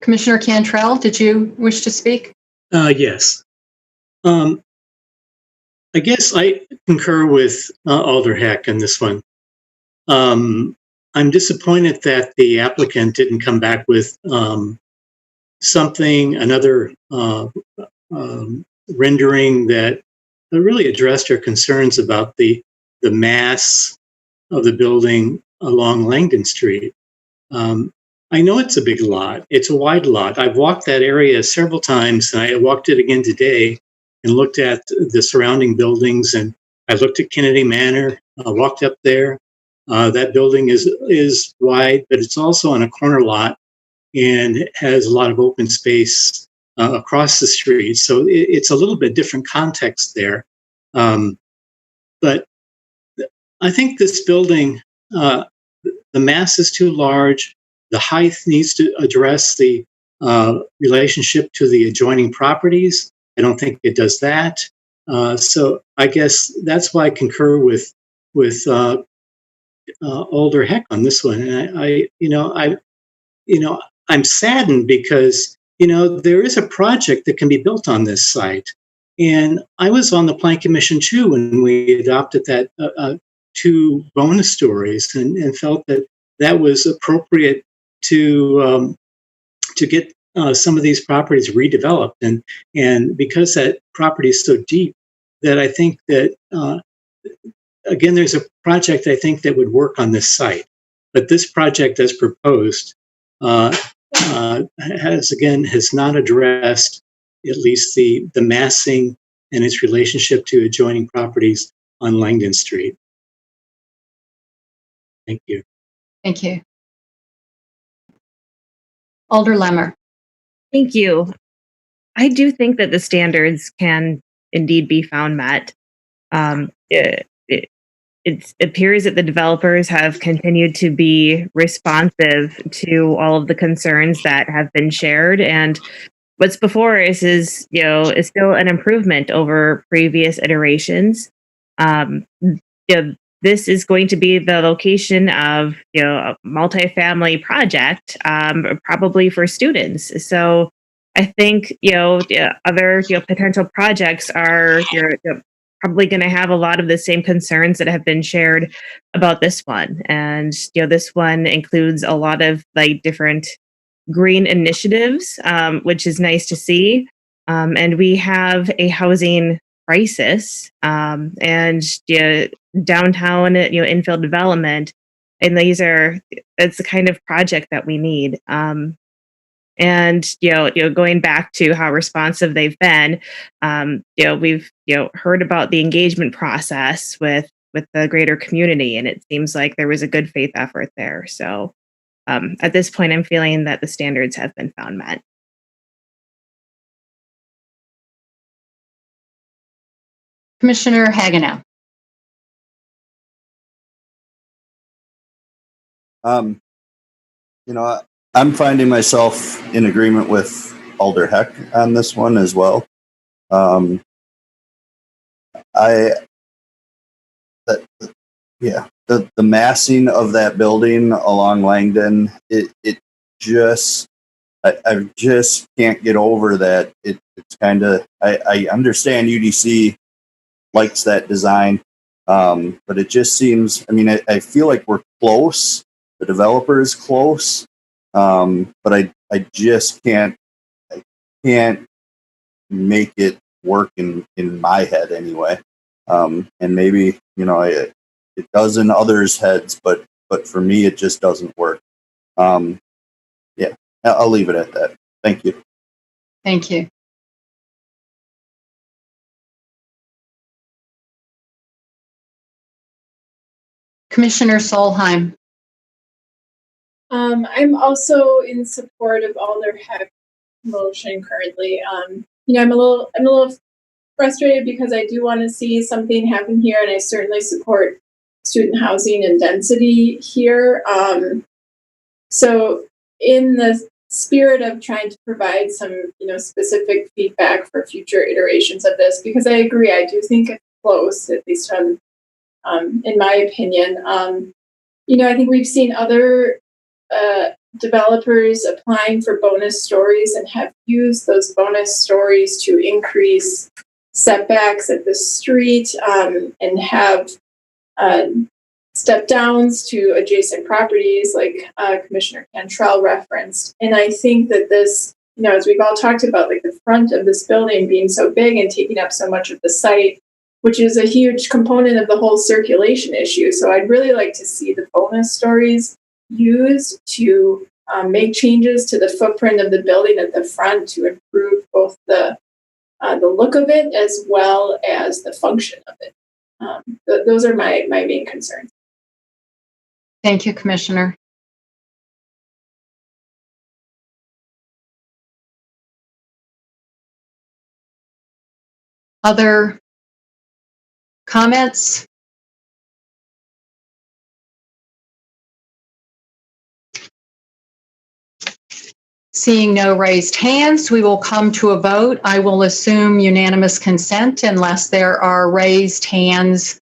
Speaker 1: Commissioner Cantrell, did you wish to speak?
Speaker 5: Yes. I guess I concur with Alder Heck on this one. I'm disappointed that the applicant didn't come back with another rendering that really addressed her concerns about the mass of the building along Langdon Street. I know it's a big lot. It's a wide lot. I've walked that area several times, and I walked it again today and looked at the surrounding buildings, and I looked at Kennedy Manor, walked up there. That building is wide, but it's also on a corner lot and has a lot of open space across the street. So it's a little bit different context there. But I think this building, the mass is too large. The height needs to address the relationship to the adjoining properties. I don't think it does that. So I guess that's why I concur with Alder Heck on this one. And I'm saddened because there is a project that can be built on this site, and I was on the Plan Commission too when we adopted that 2 bonus stories, and felt that was appropriate to get some of these properties redeveloped, and because that property is so deep, that I think that again, there's a project I think that would work on this site, but this project as proposed has not addressed at least the massing and its relationship to adjoining properties on Langdon Street. Thank you.
Speaker 1: Thank you. Alder Lemmer.
Speaker 4: Thank you. I do think that the standards can indeed be found met. It appears that the developers have continued to be responsive to all of the concerns that have been shared, and what's before us is still an improvement over previous iterations. This is going to be the location of a multifamily project, probably for students. So I think other potential projects are probably going to have a lot of the same concerns that have been shared about this one. And this one includes a lot of different green initiatives, which is nice to see. And we have a housing crisis, and downtown infill development, and it's the kind of project that we need. And going back to how responsive they've been, we've heard about the engagement process with the greater community, and it seems like there was a good faith effort there. So at this point, I'm feeling that the standards have been found met.
Speaker 1: Commissioner Hagenow.
Speaker 13: I'm finding myself in agreement with Alder Heck on this one as well. The massing of that building along Langdon, I just can't get over that. It's kind of, I understand UDC likes that design, but it just seems, I feel like we're close. The developer is close. But I just can't make it work in my head anyway. And maybe, it does in others' heads, but for me, it just doesn't work. I'll leave it at that. Thank you.
Speaker 1: Thank you. Commissioner Solheim.
Speaker 18: I'm also in support of Alder Heck's motion currently. I'm a little frustrated because I do want to see something happen here, and I certainly support student housing and density here. So in the spirit of trying to provide some, specific feedback for future iterations of this, because I agree, I do think it's close, at least in my opinion. I think we've seen other developers applying for bonus stories and have used those bonus stories to increase setbacks at the street and have step downs to adjacent properties like Commissioner Cantrell referenced. And I think that this, as we've all talked about, like the front of this building being so big and taking up so much of the site, which is a huge component of the whole circulation issue. So I'd really like to see the bonus stories used to make changes to the footprint of the building at the front to improve both the look of it as well as the function of it. Those are my main concerns.
Speaker 1: Thank you, Commissioner. Other comments? Seeing no raised hands, we will come to a vote. I will assume unanimous consent unless there are raised hands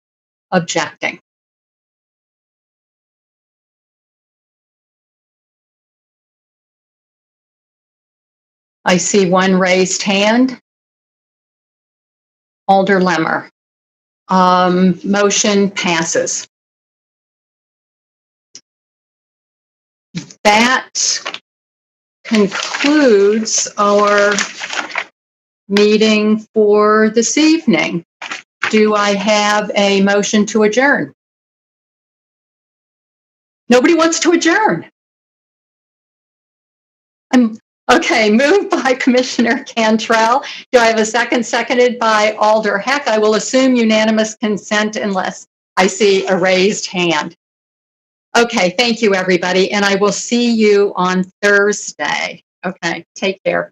Speaker 1: objecting. I see one raised hand. Alder Lemmer. Motion passes. That concludes our meeting for this evening. Do I have a motion to adjourn? Nobody wants to adjourn. Okay, moved by Commissioner Cantrell. Do I have a second? Seconded by Alder Heck. I will assume unanimous consent unless I see a raised hand. Okay, thank you, everybody, and I will see you on Thursday. Okay, take care.